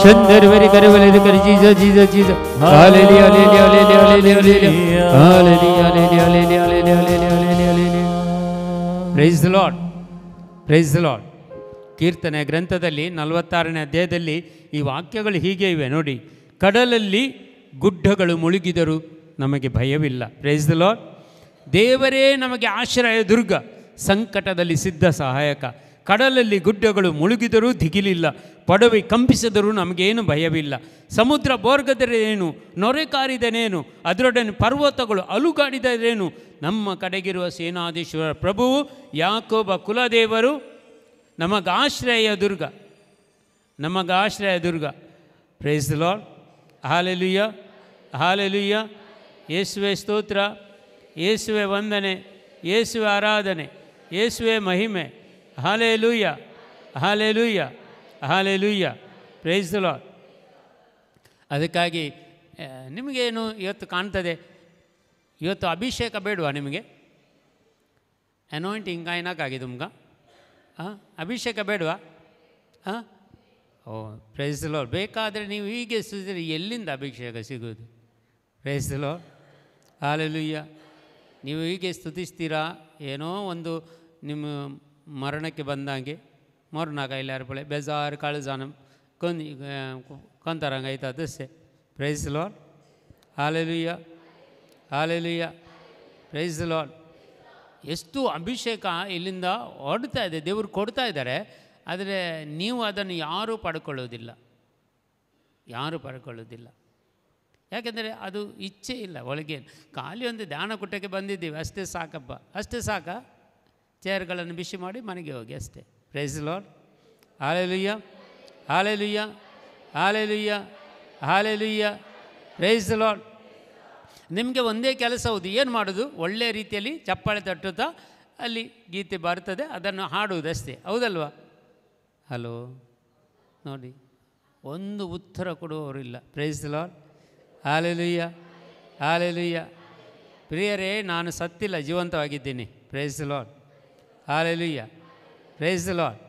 ಶಂದರವರೆ ಕರವರೆ ಕರ Jesus Jesus Jesus hallelujah hallelujah hallelujah hallelujah hallelujah hallelujah hallelujah hallelujah hallelujah praise the lord, praise the lord. ಕೀರ್ತನೆ ಗ್ರಂಥದಲ್ಲಿ 46ನೇ ಅಧ್ಯಾಯದಲ್ಲಿ ಈ ವಾಕ್ಯಗಳು ಹೀಗೆ ಇವೆ ನೋಡಿ. ಕಡಲಲ್ಲಿ ಗುಡ್ಡಗಳು ಮುಳುಗಿದರೂ ನಮಗೆ ಭಯವಿಲ್ಲ. Praise the lord. ದೇವರೇ ನಮಗೆ ಆಶ್ರಯ ದುರ್ಗ, ಸಂಕಟದಲ್ಲಿ ಸಿದ್ಧ ಸಹಾಯಕ. ಕಡಲಲ್ಲಿ ಗುಡ್ಡಗಳು ಮುಳುಗಿದರೂ ದಿಗಿಲಿಲ್ಲ, ಪಡವೆ ಕಂಪಿಸಿದರೂ ನಮಗೇನು ಭಯವಿಲ್ಲ. ಸಮುದ್ರ ಬೋರ್ಗದರೇನು, ನೊರೆ ಕಾರಿದನೇನು, ಅದರೊಡನೆ ಪರ್ವತಗಳು ಅಲುಗಾಡಿದರೇನು, ನಮ್ಮ ಕಡೆಗಿರುವ ಸೇನಾಧೀಶ್ವರ ಪ್ರಭುವು ಯಾಕೋಬ ಕುಲದೇವರು ನಮಗಾಶ್ರಯ ದುರ್ಗ, ನಮಗಾಶ್ರಯ ದುರ್ಗ. Praise the lord. Hallelujah hallelujah. ಯೇಸುವೆ ಸ್ತೋತ್ರ, ಯೇಸುವೆ ವಂದನೆ, ಯೇಸುವೆ ಆರಾಧನೆ, ಯೇಸುವೆ ಮಹಿಮೆ. Hallelujah hallelujah hallelujah. Praise the lord. ಅದಕ್ಕಾಗಿ ನಿಮಗೇನು ಇವತ್ತು ಕಾಣ್ತದೆ, ಇವತ್ತು ಅಭಿಷೇಕ ಬೇಡವಾ ನಿಮಗೆ? ಅನಾಯಿಂಟಿಂಗ್ ಕಾಯ್ನಾಕಾಗಿ ತುಮ್ಗ ಅಭಿಷೇಕ ಬೇಡವಾ? ಹಾಂ, ಓ ಪ್ರೈಸ್ ದಿ ಲಾರ್ಡ್. ಬೇಕಾದರೆ ನೀವು ಹೀಗೆ ಸುತ್ತಿದ್ರೆ ಎಲ್ಲಿಂದ ಅಭಿಷೇಕ ಸಿಗೋದು? Praise the lord. ಹಾಲೆಲೂಯಾ. ನೀವು ಹೀಗೆ ಸ್ತುತಿಸ್ತೀರಾ, ಏನೋ ಒಂದು ನಿಮ್ಮ ಮರಣಕ್ಕೆ ಬಂದಂಗೆ ಮೊರ್ನ ಕೈಲಾರ್ಪಳೆ ಬೇಜಾರು ಕಳ್ಜಾನ ಕೊಂತಾರಂಗ ಆಯ್ತು ಅದಸ್ಸೆ. Praise the lord. Hallelujah hallelujah. Praise the lord. ಎಷ್ಟು ಅಭಿಷೇಕ ಇಲ್ಲಿಂದ ಹೊಡ್ತಾ ಇದೆ, ದೇವರು ಕೊಡ್ತಾ ಇದ್ದಾರೆ. ಆದರೆ ನೀವು ಅದನ್ನು ಯಾರೂ ಪಡ್ಕೊಳ್ಳೋದಿಲ್ಲ, ಯಾರೂ ಪಡ್ಕೊಳ್ಳೋದಿಲ್ಲ. ಯಾಕೆಂದರೆ ಅದು ಇಚ್ಛೆ ಇಲ್ಲ ಒಳಗೆ. ಖಾಲಿ ಒಂದು ಧ್ಯಾನ ಕೂಟಕ್ಕೆ ಬಂದಿದ್ದೀವಿ ಅಷ್ಟೇ ಸಾಕಪ್ಪ, ಅಷ್ಟೇ ಸಾಕ, ಚೇರ್ಗಳನ್ನು ಬಿಸಿ ಮಾಡಿ ಮನೆಗೆ ಹೋಗಿ ಅಷ್ಟೇ. Praise the lord. Hallelujah hallelujah hallelujah hallelujah. Praise the lord. ನಿಮಗೆ ಒಂದೇ ಕೆಲಸ ಹೌದು, ಏನು ಮಾಡೋದು? ಒಳ್ಳೆಯ ರೀತಿಯಲ್ಲಿ ಚಪ್ಪಾಳೆ ತಟ್ಟುತ್ತಾ ಅಲ್ಲಿ ಗೀತೆ ಬರ್ತದೆ, ಅದನ್ನು ಹಾಡುವುದಷ್ಟೇ, ಹೌದಲ್ವಾ? ಹಲೋ ನೋಡಿ, ಒಂದು ಉತ್ತರ ಕೊಡುವವರಿಲ್ಲ. Praise the lord. Hallelujah hallelujah. ಪ್ರಿಯರೇ, ನಾನು ಸತ್ತಿಲ್ಲ, ಜೀವಂತವಾಗಿದ್ದೀನಿ. Praise the lord. Hallelujah. Praise the lord.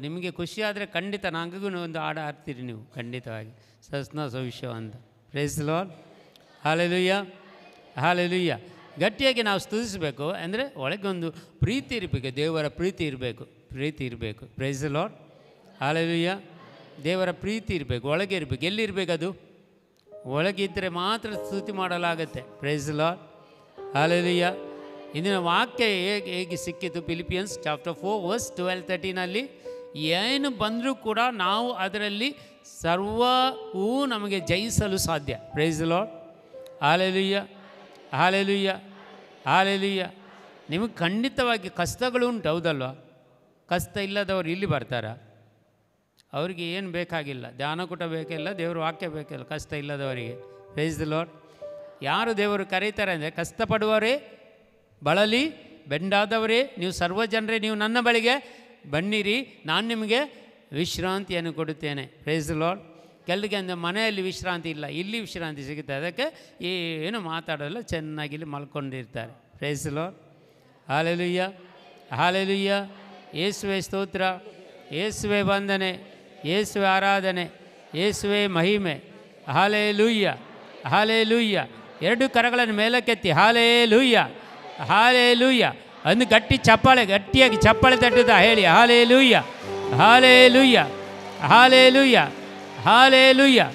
ನಿಮಗೆ ಖುಷಿ ಆದರೆ ಖಂಡಿತ ನನಗೂ ಒಂದು ಹಾಡು ಹಾಡ್ತೀರಿ ನೀವು, ಖಂಡಿತವಾಗಿ. ಸಸ್ನ ಸವಿಶ್ವ ಅಂತ. Praise the lord. Hallelujah hallelujah. ಗಟ್ಟಿಯಾಗಿ ನಾವು ಸ್ತುತಿಸಬೇಕು. ಅಂದರೆ ಒಳಗೆ ಒಂದು ಪ್ರೀತಿ ಇರಬೇಕು, ದೇವರ ಪ್ರೀತಿ ಇರಬೇಕು, ಪ್ರೀತಿ ಇರಬೇಕು. Praise the lord. ಹಾಲೆಲೂಯಾ. ದೇವರ ಪ್ರೀತಿ ಇರಬೇಕು, ಒಳಗೆ ಇರಬೇಕು. ಎಲ್ಲಿರಬೇಕು ಅದು? ಒಳಗಿದ್ದರೆ ಮಾತ್ರ ಸ್ತುತಿ ಮಾಡಲಾಗತ್ತೆ. Praise the lord. ಹಾಲೆಲೂಯಾ. ಇಂದಿನ ವಾಕ್ಯ ಹೇಗೆ ಸಿಕ್ಕಿತು? ಫಿಲಿಪಿಯನ್ಸ್ ಚಾಪ್ಟರ್ 4 ವರ್ಸ್ 12-13 ಏನು ಬಂದರೂ ಕೂಡ ನಾವು ಅದರಲ್ಲಿ ಸರ್ವವೂ ನಮಗೆ ಜಯಿಸಲು ಸಾಧ್ಯ. Praise the lord. Hallelujah hallelujah hallelujah. ನಿಮಗೆ ಖಂಡಿತವಾಗಿ ಕಷ್ಟಗಳು ಉಂಟು, ಹೌದಲ್ವ? ಕಷ್ಟ ಇಲ್ಲದವರು ಇಲ್ಲಿ ಬರ್ತಾರಾ? ಅವರಿಗೆ ಏನು ಬೇಕಾಗಿಲ್ಲ, ಧ್ಯಾನಕೂಟ ಬೇಕಿಲ್ಲ, ದೇವ್ರ ವಾಕ್ಯ ಬೇಕಿಲ್ಲ, ಕಷ್ಟ ಇಲ್ಲದವರಿಗೆ. Praise the Lord. ಯಾರು ದೇವರು ಕರೀತಾರೆ ಅಂದರೆ, ಕಷ್ಟಪಡುವವರೇ, ಬಳಲಿ ಬೆಂಡಾದವರೇ, ನೀವು ಸರ್ವ ಜನರೇ, ನೀವು ನನ್ನ ಬಳಿಗೆ ಬನ್ನಿರಿ, ನಾನು ನಿಮಗೆ ವಿಶ್ರಾಂತಿಯನ್ನು ಕೊಡುತ್ತೇನೆ. Price the lord. ಕೆಲರಿಗೆ ಅಂದರೆ ಮನೆಯಲ್ಲಿ ವಿಶ್ರಾಂತಿ ಇಲ್ಲ, ಇಲ್ಲಿ ವಿಶ್ರಾಂತಿ ಸಿಗುತ್ತೆ. ಅದಕ್ಕೆ ಏನು ಮಾತಾಡೋಲ್ಲ, ಚೆನ್ನಾಗಿ ಇಲ್ಲಿ ಮಲ್ಕೊಂಡಿರ್ತಾರೆ. Praise the lord. Hallelujah hallelujah. ಯೇಸುವೆ ಸ್ತೋತ್ರ, ಯೇಸುವೆ ವಂದನೆ, ಯೇಸುವೆ ಆರಾಧನೆ, ಯೇಸುವೆ ಮಹಿಮೆ. Hallelujah hallelujah. ಎರಡು ಕರಗಳನ್ನು ಮೇಲಕ್ಕೆತ್ತಿ ಹಾಲೆಲೂಯಾ ಹಾಲೆಲೂಯಾ. ಒಂದು ಗಟ್ಟಿ ಚಪ್ಪಾಳೆ, ಗಟ್ಟಿಯಾಗಿ ಚಪ್ಪಾಳೆ ತಟ್ಟುತ್ತಾ ಹೇಳಿ hallelujah hallelujah hallelujah hallelujah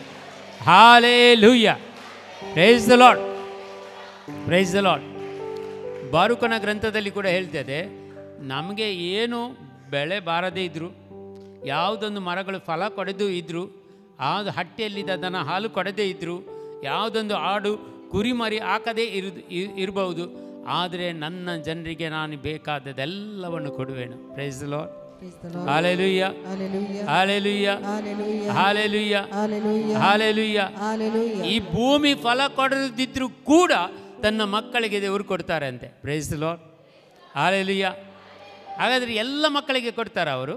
hallelujah. Praise the lord. Praise the lord. ಬಾರೂಕನ ಗ್ರಂಥದಲ್ಲಿ ಕೂಡ ಹೇಳ್ತದೆ, ನಮಗೆ ಏನು ಬೆಳೆ ಬಾರದೇ ಇದ್ದರು, ಯಾವುದೊಂದು ಮರಗಳು ಫಲ ಕೊಡದೇ ಇದ್ದರು, ಯಾವುದು ಹಟ್ಟಿಯಲ್ಲಿದ್ದ ದನ ಹಾಲು ಕೊಡದೇ ಇದ್ದರು, ಯಾವುದೊಂದು ಆಡು ಕುರಿಮರಿ ಹಾಕದೇ ಇರಬಹುದು, ಆದರೆ ನನ್ನ ಜನರಿಗೆ ನಾನು ಬೇಕಾದದೆಲ್ಲವನ್ನು ಕೊಡುವೆನು. Praise the lord. Hallelujah hallelujah hallelujah hallelujah. ಈ ಭೂಮಿ ಫಲ ಕೊಡದಿದ್ದರೂ ಕೂಡ ತನ್ನ ಮಕ್ಕಳಿಗೆ ದೇವರು ಕೊಡ್ತಾರೆ ಅಂತೆ. Praise the lord. ಹಲ್ಲೆಲೂಯ. ಹಾಗಾದರೆ ಎಲ್ಲ ಮಕ್ಕಳಿಗೆ ಕೊಡ್ತಾರೆ ಅವರು?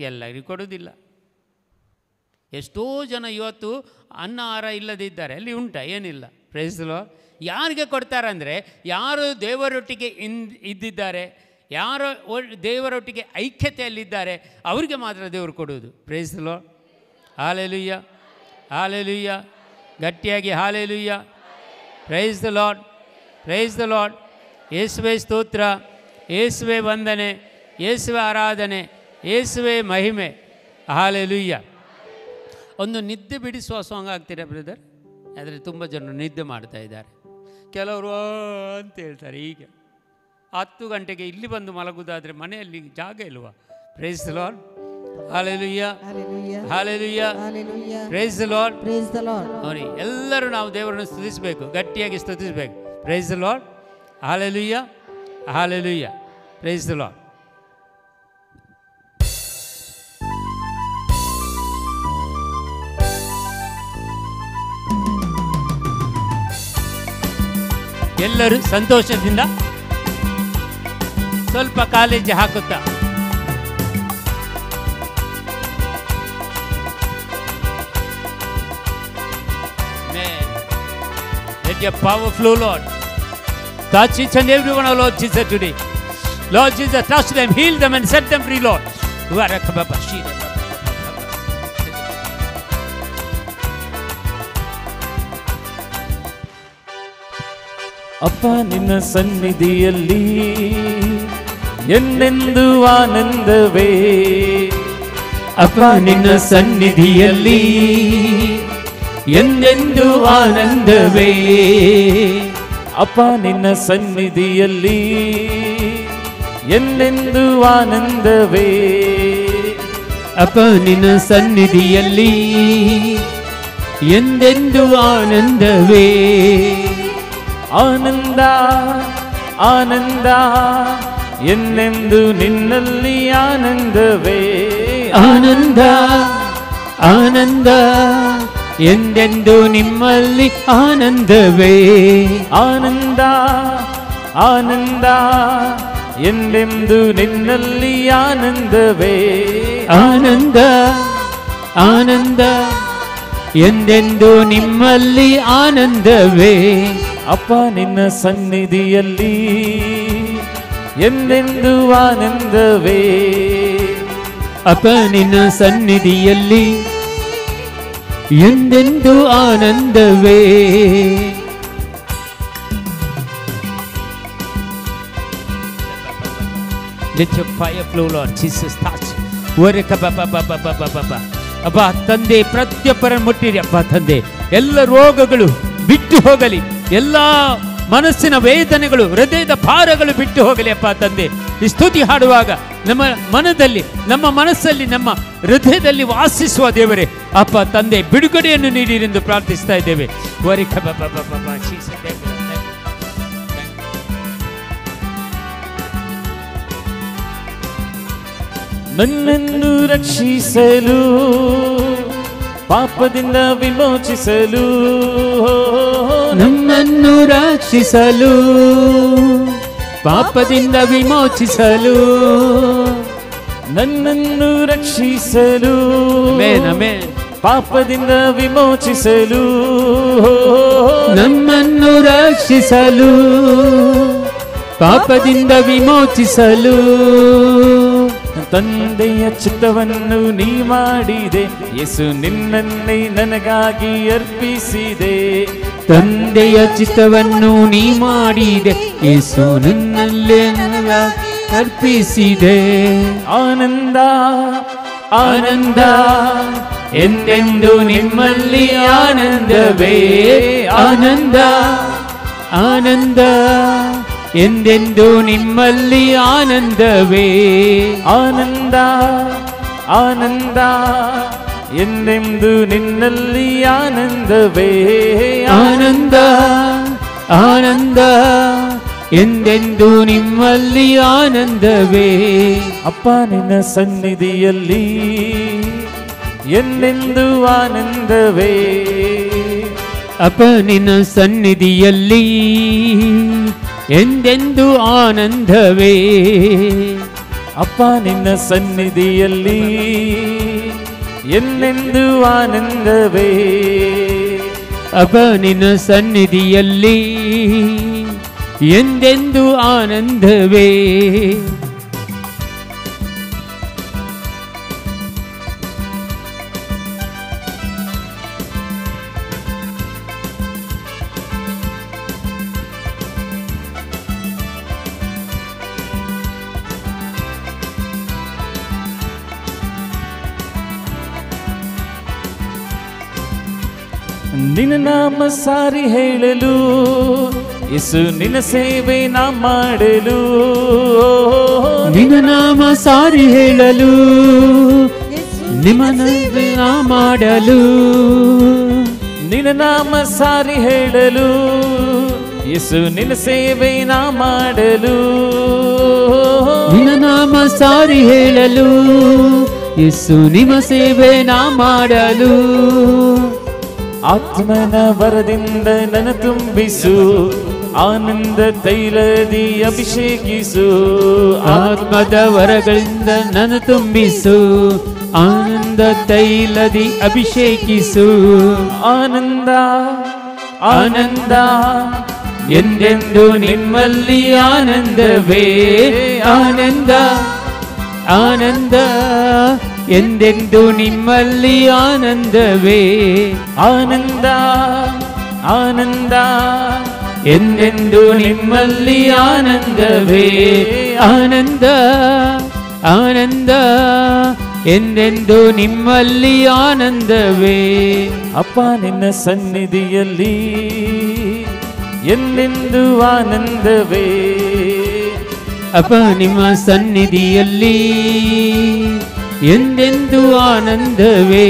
ಎಲ್ಲರಿಗೂ ಕೊಡೋದಿಲ್ಲ. ಎಷ್ಟೋ ಜನ ಇವತ್ತು ಅನ್ನ ಆಹಾರ ಇಲ್ಲದಿದ್ದಾರೆ, ಅಲ್ಲಿ ಉಂಟಾ? ಏನಿಲ್ಲ. Praise the Lord. ಯಾರಿಗೆ ಕೊಡ್ತಾರೆ ಅಂದರೆ, ಯಾರು ದೇವರೊಟ್ಟಿಗೆ ಇದ್ದಿದ್ದಾರೆ, ಯಾರು ದೇವರೊಟ್ಟಿಗೆ ಐಕ್ಯತೆಯಲ್ಲಿದ್ದಾರೆ ಅವರಿಗೆ ಮಾತ್ರ ದೇವರು ಕೊಡುವುದು. Praise the lord. Hallelujah, hallelujah. ಗಟ್ಟಿಯಾಗಿ hallelujah. Praise the lord, praise the lord. ಯೇಸುವೇ ಸ್ತೋತ್ರ, ಯೇಸುವೇ ವಂದನೆ, ಯೇಸುವೇ ಆರಾಧನೆ, ಯೇಸುವೇ ಮಹಿಮೆ. ಹಲ್ಲೆಲೂಯ. ಒಂದು ನಿದ್ದೆ ಬಿಡಿಸುವ ಸಾಂಗ್ ಆಗ್ತೀರಾ ಬ್ರದರ್? ಆದರೆ ತುಂಬ ಜನರು ನಿದ್ದೆ ಮಾಡ್ತಾ ಇದ್ದಾರೆ. ಕೆಲವರು ಅಂತ ಹೇಳ್ತಾರೆ. ಹೀಗೆ 10 ಗಂಟೆಗೆ ಇಲ್ಲಿ ಬಂದು ಮಲಗುವುದಾದರೆ ಮನೆಯಲ್ಲಿ ಜಾಗ ಇಲ್ವಾ? Praise the lord. Hallelujah, hallelujah. Praise the lord. ನೋಡಿ, ಎಲ್ಲರೂ ನಾವು ದೇವರನ್ನು ಸ್ತುತಿಸಬೇಕು, ಗಟ್ಟಿಯಾಗಿ ಸ್ತುತಿಸಬೇಕು. Praise the lord. Hallelujah, hallelujah. Praise the lord. ಎಲ್ಲರೂ ಸಂತೋಷದಿಂದ ಸ್ವಲ್ಪ ಕಾಲೇಜ್ ಹಾಕುತ್ತಾ let your power flow, Lord. Touch each and every one, Lord Jesus, today. Lord Jesus, touch them, heal them and set them free, Lord. ಅಪ್ಪ ನಿನ್ನ ಸನ್ನಿಧಿಯಲ್ಲಿ ಎಂದೆಂದು ಆನಂದವೇ. ಅಪ್ಪ ನಿನ್ನ ಸನ್ನಿಧಿಯಲ್ಲಿ ಎಂದೆಂದು ಆನಂದವೇ. ಅಪ್ಪ ನಿನ್ನ ಸನ್ನಿಧಿಯಲ್ಲಿ ಎಂದೆಂದು ಆನಂದವೇ. ಅಪ್ಪ ನಿನ್ನ ಸನ್ನಿಧಿಯಲ್ಲಿ ಎಂದೆಂದು ಆನಂದವೇ. ಆನಂದ ಆನಂದ ಎಂದೆಂದು ನಿನ್ನಲ್ಲಿ ಆನಂದವೇ. ಆನಂದ ಆನಂದ ಎಂದೆಂದು ನಿಮ್ಮಲ್ಲಿ ಆನಂದವೇ. ಆನಂದ ಆನಂದ ಎಂದೆಂದು ನಿನ್ನಲ್ಲಿ ಆನಂದವೇ. ಆನಂದ ಆನಂದ ಎಂದೆಂದು ನಿಮ್ಮಲ್ಲಿ ಆನಂದವೇ. ಅಪ್ಪ ನಿನ್ನ ಸನ್ನಿಧಿಯಲ್ಲಿ ಎಂದೆಂದು ಆನಂದವೇ. ಅಪ್ಪ ನಿನ್ನ ಸನ್ನಿಧಿಯಲ್ಲಿ ಎಂದೆಂದು ಆನಂದವೇ. Let your fire flow, Lord Jesus. Touch. ಅಪ್ಪ ತಂದೆ, ಪ್ರತಿಯೊಬ್ಬರನ್ನು ಮುಟ್ಟಿರಿ ಅಪ್ಪ ತಂದೆ. ಎಲ್ಲ ರೋಗಗಳು ಬಿಟ್ಟು ಹೋಗಲಿ, ಎಲ್ಲ ಮನಸ್ಸಿನ ವೇದನೆಗಳು, ಹೃದಯದ ಭಾರಗಳು ಬಿಟ್ಟು ಹೋಗಲಿ ಅಪ್ಪ ತಂದೆ. ಈ ಸ್ತುತಿ ಹಾಡುವಾಗ ನಮ್ಮ ಮನದಲ್ಲಿ, ನಮ್ಮ ಮನಸ್ಸಲ್ಲಿ, ನಮ್ಮ ಹೃದಯದಲ್ಲಿ ವಾಸಿಸುವ ದೇವರೇ ಅಪ್ಪ ತಂದೆ, ಬಿಡುಗಡೆಯನ್ನು ನೀಡಿರೆಂದು ಪ್ರಾರ್ಥಿಸ್ತಾ ಇದ್ದೇವೆ. ನನ್ನನ್ನು ರಕ್ಷಿಸಲು, ಪಾಪದಿಂದ ವಿಮೋಚಿಸಲು, ನನ್ನನ್ನು ರಕ್ಷಿಸಲು, ಪಾಪದಿಂದ ವಿಮೋಚಿಸಲು, ನನ್ನನ್ನು ರಕ್ಷಿಸಲು, ಪಾಪದಿಂದ ವಿಮೋಚಿಸಲು, ನನ್ನನ್ನು ರಕ್ಷಿಸಲು, ಪಾಪದಿಂದ ವಿಮೋಚಿಸಲು. ತಂದೆಯ ಚಿತ್ತವನ್ನು ನೀ ಮಾಡಿದೆ, ಯೇಸು ನಿನ್ನನ್ನೇ ನನಗಾಗಿ ಅರ್ಪಿಸಿದೆ. ತಂದೆಯ ಚಿತ್ತವನ್ನು ನೀ ಮಾಡಿದೆ, ಯೇಸು ನನ್ನಲ್ಲೇ ನನಗಾಗಿ ಅರ್ಪಿಸಿದೆ. ಆನಂದ ಆನಂದ ಎಂದೆಂದು ನಿಮ್ಮಲ್ಲಿ ಆನಂದವೇ. ಆನಂದ ಆನಂದ ಎಂದೆಂದು ನಿಮ್ಮಲ್ಲಿ ಆನಂದವೇ. ಆನಂದ ಆನಂದ ಎಂದೆಂದು ನಿನ್ನಲ್ಲಿ ಆನಂದವೇ. ಆನಂದ ಆನಂದ ಎಂದೆಂದು ನಿಮ್ಮಲ್ಲಿ ಆನಂದವೇ. ಅಪ್ಪ ನಿನ್ನ ಸನ್ನಿಧಿಯಲ್ಲಿ ಎಂದೆಂದು ಆನಂದವೇ. ಅಪ್ಪ ನಿನ್ನ ಸನ್ನಿಧಿಯಲ್ಲಿ ಎಂದೆಂದು ಆನಂದವೇ. ಅಪ್ಪ ನಿನ್ನ ಸನ್ನಿಧಿಯಲ್ಲಿ ಎಂದೆಂದು ಆನಂದವೇ. ಅಪ್ಪ ನಿನ್ನ ಸನ್ನಿಧಿಯಲ್ಲಿ ಎಂದೆಂದು ಆನಂದವೇ. ನಿನ್ನ ನಾಮ ಸಾರಿ ಹೇಳಲು ಯೇಸು ನಿನ್ನ ಸೇವೆ ನಾ ಮಾಡಲು. ನಿನ್ನ ನಾಮ ಸಾರಿ ಹೇಳಲು ನಿಮ್ಮ ಸೇವೆ ನಾ ಮಾಡಲು. ನಿನ್ನ ನಾಮ ಸಾರಿ ಹೇಳಲು ಯೇಸು ನಿನ್ನ ಸೇವೆ ನಾ ಮಾಡಲು. ನಿನ್ನ ನಾಮ ಸಾರಿ ಹೇಳಲು ಯೇಸು ನಿಮ್ಮ ಸೇವೆ ನಾ ಮಾಡಲು. ಆತ್ಮನ ವರದಿಂದ ನನ್ನ ತುಂಬಿಸು, ಆನಂದ ತೈಲದಿ ಅಭಿಷೇಕಿಸು. ಆತ್ಮದ ವರಗಳಿಂದ ನನ್ನ ತುಂಬಿಸು, ಆನಂದ ತೈಲದಿ ಅಭಿಷೇಕಿಸು. ಆನಂದ ಆನಂದ ಎಂದೆಂದು ನಿಮ್ಮಲ್ಲಿ ಆನಂದವೇ. ಆನಂದ ಆನಂದ ಎಂದೆಂದು ನಿಮ್ಮಲ್ಲಿ ಆನಂದವೇ. ಆನಂದ ಆನಂದ ಎಂದೆಂದು ನಿಮ್ಮಲ್ಲಿ ಆನಂದವೇ. ಆನಂದ ಆನಂದ ಎಂದೆಂದು ನಿಮ್ಮಲ್ಲಿ ಆನಂದವೇ. ಅಪ್ಪ ನಿನ್ನ ಸನ್ನಿಧಿಯಲ್ಲಿ ಎಂದೆಂದು ಆನಂದವೇ. ಅಪ್ಪ ನಿಮ್ಮ ಸನ್ನಿಧಿಯಲ್ಲಿ ಎಂದೆಂದು ಆನಂದವೇ.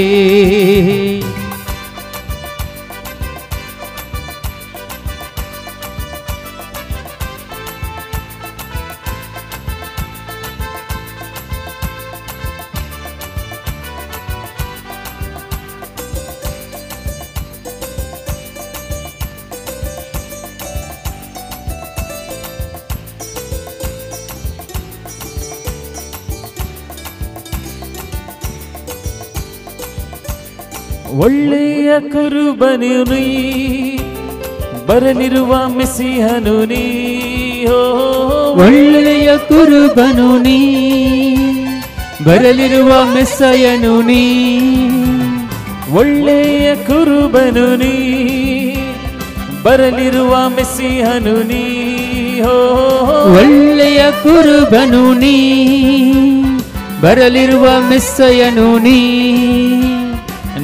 ಒಳ್ಳೆಯ ಕುರುಬನು ನೀ, ಬರಲಿರುವ ಮೆಸ್ಸಿಹನು ನೀ. ಒಳ್ಳೆಯ ಕುರುಬನು ನೀ, ಬರಲಿರುವ ಮೆಸ್ಸಯನು ನೀ. ಒಳ್ಳೆಯ ಕುರುಬನು ನೀ, ಬರಲಿರುವ ಮೆಸ್ಸಿಹನು ನೀ. ಒಳ್ಳೆಯ ಕುರುಬನು ನೀ, ಬರಲಿರುವ ಮೆಸ್ಸಯನು ನೀ.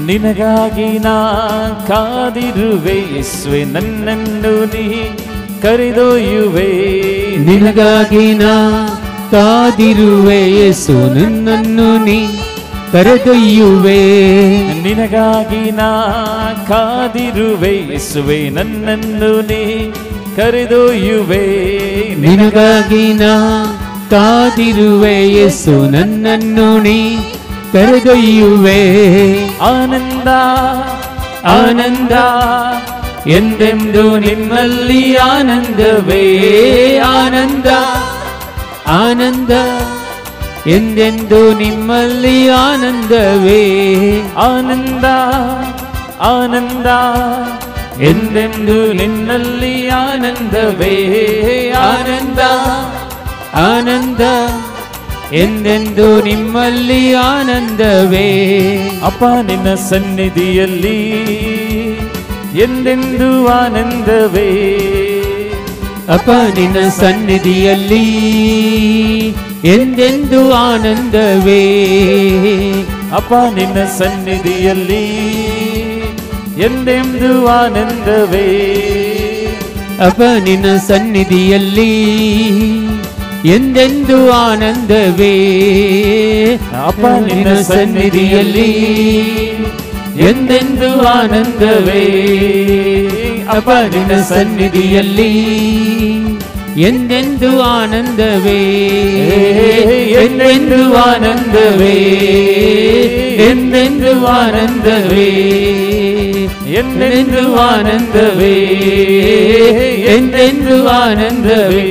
ನಿನಗಾಗಿ ನಾ ಕಾದಿರುವೆ ಯೇಸುವೆ, ನನ್ನನ್ನು ನೀ ಕರೆದೊಯ್ಯುವೆ. ನಿನಗಾಗಿ ನಾ ಕಾದಿರುವೆ ಯೇಸು, ನನ್ನನ್ನು ನೀ ಕರೆದೊಯ್ಯುವೆ. ನಿನಗಾಗಿ ನಾ ಕಾದಿರುವೆ ಯೇಸುವೆ, ನನ್ನನ್ನು ನೀ ಕರೆದೊಯ್ಯುವೆ. ನಿನಗಾಗಿ ನಾ ಕಾದಿರುವೆ ಯೇಸು, ನನ್ನನ್ನು ನೀ ಕರೆದೊಯ್ಯುವೆ. ಆನಂದ ಆನಂದ ಎಂದೆಂದು ನಿಮ್ಮಲ್ಲಿ ಆನಂದವೇ. ಆನಂದ ಆನಂದ ಎಂದೆಂದು ನಿಮ್ಮಲ್ಲಿ ಆನಂದವೇ. ಆನಂದ ಆನಂದ ಎಂದೆಂದು ನಿನ್ನಲ್ಲಿ ಆನಂದವೇ. ಆನಂದ ಆನಂದ ಎಂದೆಂದು ನಿಮ್ಮಲ್ಲಿ ಆನಂದವೇ. ಅಪ್ಪ ನಿನ್ನ ಸನ್ನಿಧಿಯಲ್ಲಿ ಎಂದೆಂದು ಆನಂದವೇ. ಅಪ್ಪ ನಿನ್ನ ಸನ್ನಿಧಿಯಲ್ಲಿ ಎಂದೆಂದು ಆನಂದವೇ. ಅಪ್ಪ ನಿನ್ನ ಸನ್ನಿಧಿಯಲ್ಲಿ ಎಂದೆಂದು ಆನಂದವೇ. ಅಪ್ಪ ನಿನ್ನ ಸನ್ನಿಧಿಯಲ್ಲಿ ಎಂದೆಂದು ಆನಂದವೇ. ಅಪ್ಪ ನಿನ್ನ ಸನ್ನಿಧಿಯಲ್ಲಿ ಎಂದೆಂದು ಆನಂದವೇ. ಅಪ್ಪ ನಿನ್ನ ಸನ್ನಿಧಿಯಲ್ಲಿ ಎಂದೆಂದು ಆನಂದವೇ. ಎಂದೆಂದು ಆನಂದವೇ. ಎಂದೆಂದು ಆನಂದವೇ. ಎಂದೆಂದು ಆನಂದವೇ, ಎಂದೆಂದು ಆನಂದವೇ.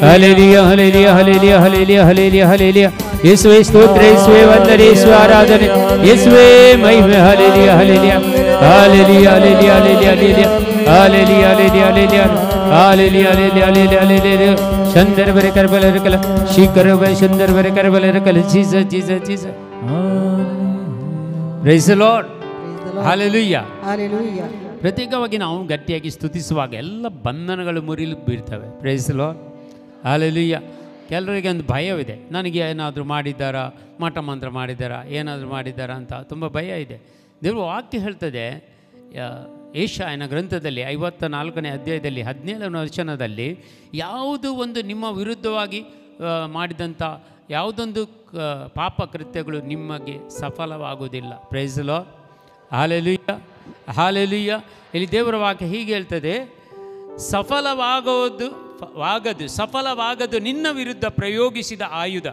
Hallelujah hallelujah hallelujah hallelujah hallelujah hallelujah. ಯೇಸುವೇ ಸ್ತೋತ್ರ, ಯೇಸುವೇ ವಂದನೆ, ಯೇಸುವೇ ಆರಾಧನೆ, ಯೇಸುವೇ ಮಹಿಮೆ. Hallelujah hallelujah hallelujah hallelujah hallelujah hallelujah hallelujah hallelujah hallelujah hallelujah hallelujah hallelujah. ಶಂದರ ಬರೆ ಕರಬಲ ಇರಕಲ, ಶೀಕರ ಬರೆ ಶಂದರ ಬರೆ ಕರಬಲ ಇರಕಲ. Jesus Jesus Jesus. Praise the lord. Hallelujah Hallelujah. ಪ್ರತ್ಯೇಕವಾಗಿ ನಾವು ಗಟ್ಟಿಯಾಗಿ ಸ್ತುತಿಸುವಾಗ ಎಲ್ಲ ಬಂಧನಗಳು ಮುರಿಲು ಬೀರ್ತವೆ. Praise the lord. ಹಲ್ಲೆಲೂಯಾ. ಕೆಲವರಿಗೆ ಒಂದು ಭಯವಿದೆ, ನನಗೆ ಏನಾದರೂ ಮಾಡಿದ್ದಾರಾ, ಮಾಟ ಮಂತ್ರ ಮಾಡಿದ್ದಾರಾ, ಏನಾದರೂ ಮಾಡಿದ್ದಾರಾ ಅಂತ ತುಂಬ ಭಯ ಇದೆ. ದೇವರು ವಾಕ್ಯ ಹೇಳ್ತದೆ, ಯೆಶಾಯನ ಗ್ರಂಥದಲ್ಲಿ 54ನೇ ಅಧ್ಯಾಯದಲ್ಲಿ 17ನೇ ವಚನದಲ್ಲಿ, ಯಾವುದೋ ಒಂದು ನಿಮ್ಮ ವಿರುದ್ಧವಾಗಿ ಮಾಡಿದಂಥ ಯಾವುದೊಂದು ಪಾಪ ಕೃತ್ಯಗಳು ನಿಮಗೆ ಸಫಲವಾಗುವುದಿಲ್ಲ. Praise the lord. Hallelujah hallelujah. ಇಲ್ಲಿ ದೇವರ ವಾಕ್ಯ ಹೀಗೆ ಹೇಳ್ತದೆ, ಸಫಲವಾಗದು ನಿನ್ನ ವಿರುದ್ಧ ಪ್ರಯೋಗಿಸಿದ ಆಯುಧ,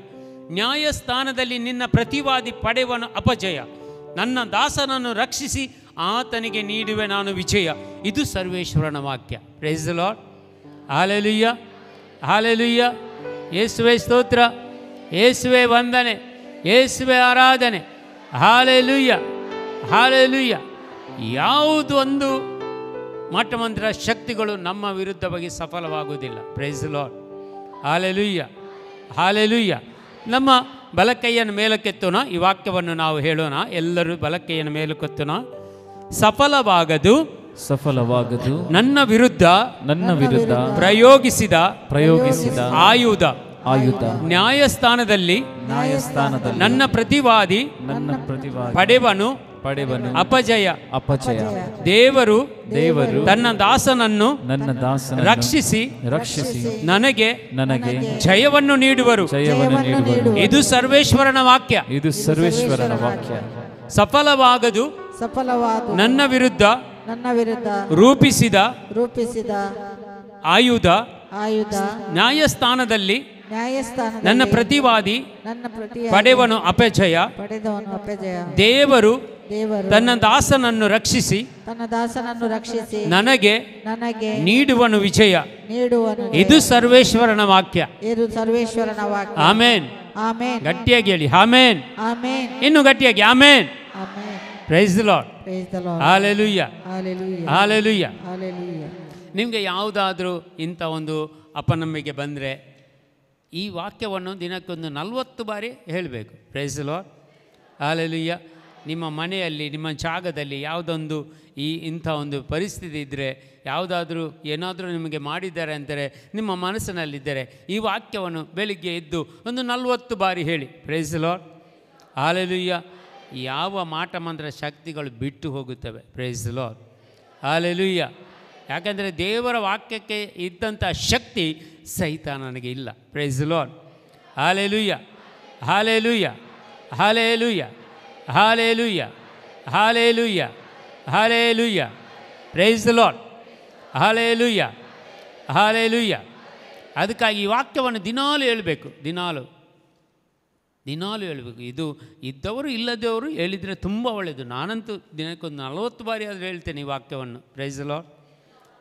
ನ್ಯಾಯಸ್ಥಾನದಲ್ಲಿ ನಿನ್ನ ಪ್ರತಿವಾದಿ ಪಡೆವನು ಅಪಜಯ. ನನ್ನ ದಾಸನನ್ನು ರಕ್ಷಿಸಿ ಆತನಿಗೆ ನೀಡುವೆ ನಾನು ವಿಜಯ. ಇದು ಸರ್ವೇಶ್ವರನ ವಾಕ್ಯ. Praise the lord. Hallelujah hallelujah. ಯೇಸುವೇ ಸ್ತೋತ್ರ, ಯೇಸುವೇ ವಂದನೆ, ಯೇಸುವೇ ಆರಾಧನೆ. Hallelujah hallelujah. ಯಾವುದೋ ಒಂದು ಮಾಟಮಂತ್ರ ಶಕ್ತಿಗಳು ನಮ್ಮ ವಿರುದ್ಧವಾಗಿ ಸಫಲವಾಗುವುದಿಲ್ಲ. Praise the lord. Hallelujah hallelujah. ನಮ್ಮ ಬಲಕೈಯನ್ನು ಮೇಲಕ್ಕೆತ್ತೋಣ, ಈ ವಾಕ್ಯವನ್ನು ನಾವು ಹೇಳೋಣ. ಎಲ್ಲರೂ ಬಲಕೈಯನ್ನು ಮೇಲಕ್ಕೆತ್ತೋಣ. ಸಫಲವಾಗದು ನನ್ನ ವಿರುದ್ಧ ಪ್ರಯೋಗಿಸಿದ ಆಯುಧ, ನ್ಯಾಯಸ್ಥಾನದಲ್ಲಿ ನನ್ನ ಪ್ರತಿವಾದಿ ಪಡೆವನು ಅಪಜಯ. ದೇವರು ತನ್ನ ದಾಸನನ್ನು ರಕ್ಷಿಸಿ ನನಗೆ ಜಯವನ್ನು ನೀಡುವರು. ಇದು ಸರ್ವೇಶ್ವರನ ವಾಕ್ಯ. ಸಫಲವಾಗದು ನನ್ನ ವಿರುದ್ಧ ರೂಪಿಸಿದ ಆಯುಧ, ನ್ಯಾಯಸ್ಥಾನದಲ್ಲಿ ನನ್ನ ಪ್ರತಿವಾದಿ ಪಡೆವನು ಅಪಜಯ. ದೇವರು ತನ್ನ ದಾಸನನ್ನು ರಕ್ಷಿಸಿ ನನಗೆ ನೀಡುವನು ವಿಜಯ. ಇದು ಸರ್ವೇಶ್ವರನ ವಾಕ್ಯ. ಆಮೇನ್. ಗಟ್ಟಿಯಾಗಿ ಹೇಳಿ ಆಮೇನ್. ಇನ್ನು ಗಟ್ಟಿಯಾಗಿ amen. Praise the lord. Hallelujah hallelujah. ನಿಮಗೆ ಯಾವುದಾದ್ರೂ ಇಂಥ ಒಂದು ಅಪನಂಬಿಕೆ ಬಂದರೆ ಈ ವಾಕ್ಯವನ್ನು ದಿನಕ್ಕೊಂದು 40 ಬಾರಿ ಹೇಳಬೇಕು. Praise the lord. ಹಲ್ಲೆಲೂಯಾ. ನಿಮ್ಮ ಮನೆಯಲ್ಲಿ, ನಿಮ್ಮ ಜಾಗದಲ್ಲಿ ಯಾವುದೊಂದು ಇಂಥ ಒಂದು ಪರಿಸ್ಥಿತಿ ಇದ್ದರೆ, ಯಾವುದಾದ್ರೂ ಏನಾದರೂ ನಿಮಗೆ ಮಾಡಿದ್ದಾರೆ ಅಂತಾರೆ, ನಿಮ್ಮ ಮನಸ್ಸಿನಲ್ಲಿದ್ದರೆ ಈ ವಾಕ್ಯವನ್ನು ಬೆಳಿಗ್ಗೆ ಎದ್ದು ಒಂದು 40 ಬಾರಿ ಹೇಳಿ. Praise the lord. ಹಲ್ಲೆಲೂಯಾ. ಯಾವ ಮಾಟಮಂತ್ರ ಶಕ್ತಿಗಳು ಬಿಟ್ಟು ಹೋಗುತ್ತವೆ. Praise the lord. ಹಲ್ಲೆಲೂಯಾ. ಯಾಕಂದರೆ ದೇವರ ವಾಕ್ಯಕ್ಕೆ ಇದ್ದಂಥ ಶಕ್ತಿ ಸೈತಾನನಿಗೆ ಇಲ್ಲ. Praise the lord. Hallelujah hallelujah hallelujah hallelujah hallelujah hallelujah. Praise the lord. Hallelujah hallelujah. ಅದಕ್ಕಾಗಿ ಈ ವಾಕ್ಯವನ್ನು ದಿನಾಲು ಹೇಳಬೇಕು. ದಿನಾಲು ಹೇಳಬೇಕು. ಇದು ಇದ್ದವರು ಇಲ್ಲದವರು ಹೇಳಿದರೆ ತುಂಬ ಒಳ್ಳೆಯದು. ನಾನಂತೂ ದಿನಕ್ಕೊಂದು 40 ಬಾರಿ ಆದರೂ ಹೇಳ್ತೇನೆ ಈ ವಾಕ್ಯವನ್ನು. Praise the Lord.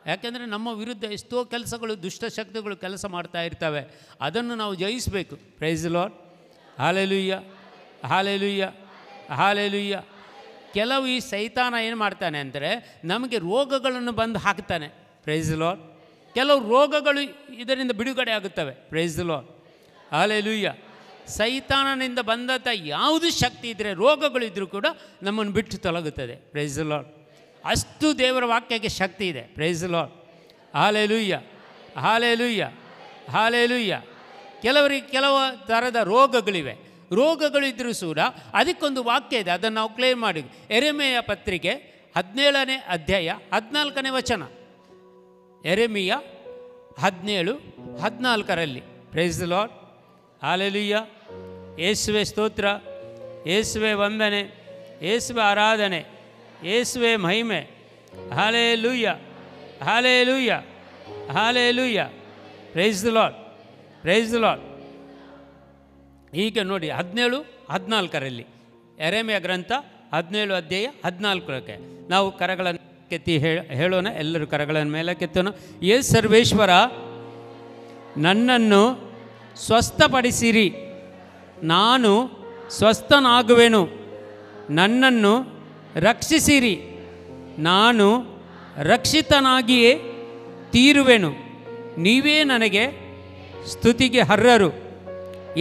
ಯಾಕೆಂದರೆ ನಮ್ಮ ವಿರುದ್ಧ ಎಷ್ಟೋ ಕೆಲಸಗಳು, ದುಷ್ಟಶಕ್ತಿಗಳು ಕೆಲಸ ಮಾಡ್ತಾ ಇರ್ತವೆ. ಅದನ್ನು ನಾವು ಜಯಿಸಬೇಕು. Praise the lord. Hallelujah hallelujah hallelujah. ಕೆಲವು ಈ ಸೈತಾನ ಏನು ಮಾಡ್ತಾನೆ ಅಂದರೆ ನಮಗೆ ರೋಗಗಳನ್ನು ಬಂದು ಹಾಕ್ತಾನೆ. Praise the Lord. ಕೆಲವು ರೋಗಗಳು ಇದರಿಂದ ಬಿಡುಗಡೆ ಆಗುತ್ತವೆ. Praise the lord. ಹಲ್ಲೆಲೂಯಾ. ಸೈತಾನನಿಂದ ಬಂದಂಥ ಯಾವುದು ಶಕ್ತಿ ಇದ್ದರೆ, ರೋಗಗಳಿದ್ದರೂ ಕೂಡ ನಮ್ಮನ್ನು ಬಿಟ್ಟು ತೊಲಗುತ್ತದೆ. Price the lord. ಅಷ್ಟು ದೇವರ ವಾಕ್ಯಕ್ಕೆ ಶಕ್ತಿ ಇದೆ. Praise the lord. Hallelujah hallelujah hallelujah. ಕೆಲವರಿಗೆ ಕೆಲವು ಥರದ ರೋಗಗಳಿವೆ. ರೋಗಗಳಿದ್ದರೂ ಕೂಡ ಅದಕ್ಕೊಂದು ವಾಕ್ಯ ಇದೆ, ಅದನ್ನು ನಾವು ಕ್ಲೇಮ್ ಮಾಡಿ. ಯೆರೆಮೀಯ ಪತ್ರಿಕೆ 17ನೇ ಅಧ್ಯಾಯ 14ನೇ ವಚನ. ಯೆರೆಮೀಯ 17:14. Praise the lord. ಹಲ್ಲೆಲೂಯಾ. ಯೇಸುವೆ ಸ್ತೋತ್ರ, ಯೇಸುವೆ ವಂದನೆ, ಯೇಸುವೆ ಆರಾಧನೆ, ಯೇಸುವೆ ಮಹಿಮೆ. Hallelujah hallelujah hallelujah. Praise the lord. Praise the Lord. ಈಗ ನೋಡಿ 17:14 ಯೆರೆಮೀಯ ಗ್ರಂಥ 17 ಅಧ್ಯಾಯ 14 ನಾವು ಕರಗಳನ್ನು ಕೆತ್ತಿ ಹೇಳೋಣ. ಎಲ್ಲರೂ ಕರಗಳನ್ನು ಮೇಲೆ ಕೆತ್ತೋಣ. ಯೇ ಸರ್ವೇಶ್ವರ, ನನ್ನನ್ನು ಸ್ವಸ್ಥಪಡಿಸಿರಿ, ನಾನು ಸ್ವಸ್ಥನಾಗುವೆನು. ನನ್ನನ್ನು ರಕ್ಷಿಸಿರಿ, ನಾನು ರಕ್ಷಿತನಾಗಿಯೇ ತೀರುವೆನು. ನೀವೇ ನನಗೆ ಸ್ತುತಿಗೆ ಅರ್ಹರು.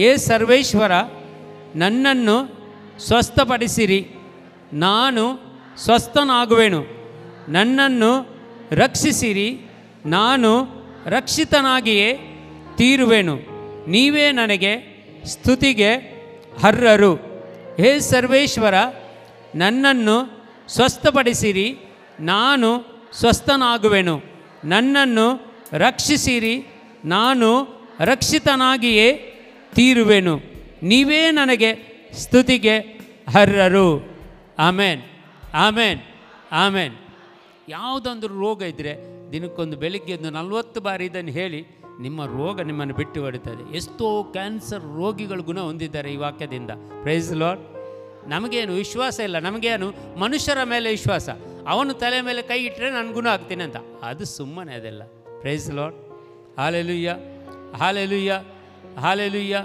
ಯೇ ಸರ್ವೇಶ್ವರ, ನನ್ನನ್ನು ಸ್ವಸ್ಥಪಡಿಸಿರಿ, ನಾನು ಸ್ವಸ್ಥನಾಗುವೆನು. ನನ್ನನ್ನು ರಕ್ಷಿಸಿರಿ, ನಾನು ರಕ್ಷಿತನಾಗಿಯೇ ತೀರುವೆನು. ನೀವೇ ನನಗೆ ಸ್ತುತಿಗೆ ಅರ್ಹರು. ಹೇ ಸರ್ವೇಶ್ವರ, ನನ್ನನ್ನು ಸ್ವಸ್ಥಪಡಿಸಿರಿ, ನಾನು ಸ್ವಸ್ಥನಾಗುವೆನು. ನನ್ನನ್ನು ರಕ್ಷಿಸಿರಿ, ನಾನು ರಕ್ಷಿತನಾಗಿಯೇ ತೀರುವೆನು. ನೀವೇ ನನಗೆ ಸ್ತುತಿಗೆ ಅರ್ಹರು. ಆಮೇನ್, ಆಮೇನ್, ಆಮೇನ್. ಯಾವುದೊಂದು ರೋಗ ಇದ್ದರೆ ದಿನಕ್ಕೊಂದು ಬೆಳಿಗ್ಗೆ ಒಂದು 40 ಬಾರಿ ಇದನ್ನು ಹೇಳಿ, ನಿಮ್ಮ ರೋಗ ನಿಮ್ಮನ್ನು ಬಿಟ್ಟು ಹೊಡುತ್ತದೆ. ಎಷ್ಟೋ ಕ್ಯಾನ್ಸರ್ ರೋಗಿಗಳು ಗುಣ ಹೊಂದಿದ್ದಾರೆ ಈ ವಾಕ್ಯದಿಂದ. Praise lord. ನಮಗೇನು ವಿಶ್ವಾಸ ಇಲ್ಲ, ನಮಗೇನು ಮನುಷ್ಯರ ಮೇಲೆ ವಿಶ್ವಾಸ. ಅವನು ತಲೆ ಮೇಲೆ ಕೈ ಇಟ್ಟರೆ ನಾನು ಗುಣ ಆಗ್ತೀನಿ ಅಂತ, ಅದು ಸುಮ್ಮನೆ ಅದೆಲ್ಲ. Praise lord. Hallelujah, hallelujah, hallelujah.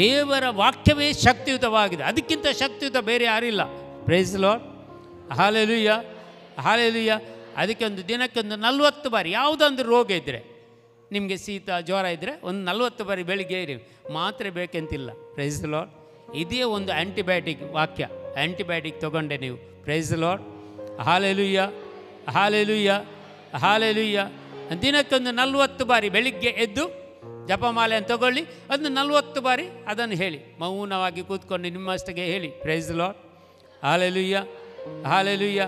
ದೇವರ ವಾಕ್ಯವೇ ಶಕ್ತಿಯುತವಾಗಿದೆ, ಅದಕ್ಕಿಂತ ಶಕ್ತಿಯುತ ಬೇರೆ ಯಾರಿಲ್ಲ. Praise lord. Hallelujah, hallelujah. ಅದಕ್ಕೆ ಒಂದು ದಿನಕ್ಕೊಂದು 40 ಬಾರಿ ಯಾವುದೊಂದು ರೋಗ ಇದ್ದರೆ, ನಿಮಗೆ ಶೀತ ಜ್ವರ ಇದ್ದರೆ ಒಂದು 40 ಬಾರಿ ಬೆಳಿಗ್ಗೆ ಇರಿ, ಮಾತ್ರೆ ಬೇಕೆಂತಿಲ್ಲ. Price lord. ಇದೇ ಒಂದು ಆ್ಯಂಟಿಬಯೋಟಿಕ್ ವಾಕ್ಯ. ಆ್ಯಂಟಿಬಯೋಟಿಕ್ ತೊಗೊಂಡೆ ನೀವು. Praise lord. Hallelujah, hallelujah, hallelujah. ದಿನಕ್ಕೊಂದು 40 ಬಾರಿ ಬೆಳಿಗ್ಗೆ ಎದ್ದು ಜಪಮಾಲೆಯನ್ನು ತಗೊಳ್ಳಿ, ಅದನ್ನು 40 ಬಾರಿ ಅದನ್ನು ಹೇಳಿ, ಮೌನವಾಗಿ ಕೂತ್ಕೊಂಡು ನಿಮ್ಮಷ್ಟಕ್ಕೆ ಹೇಳಿ. Praise lord. Hallelujah, hallelujah.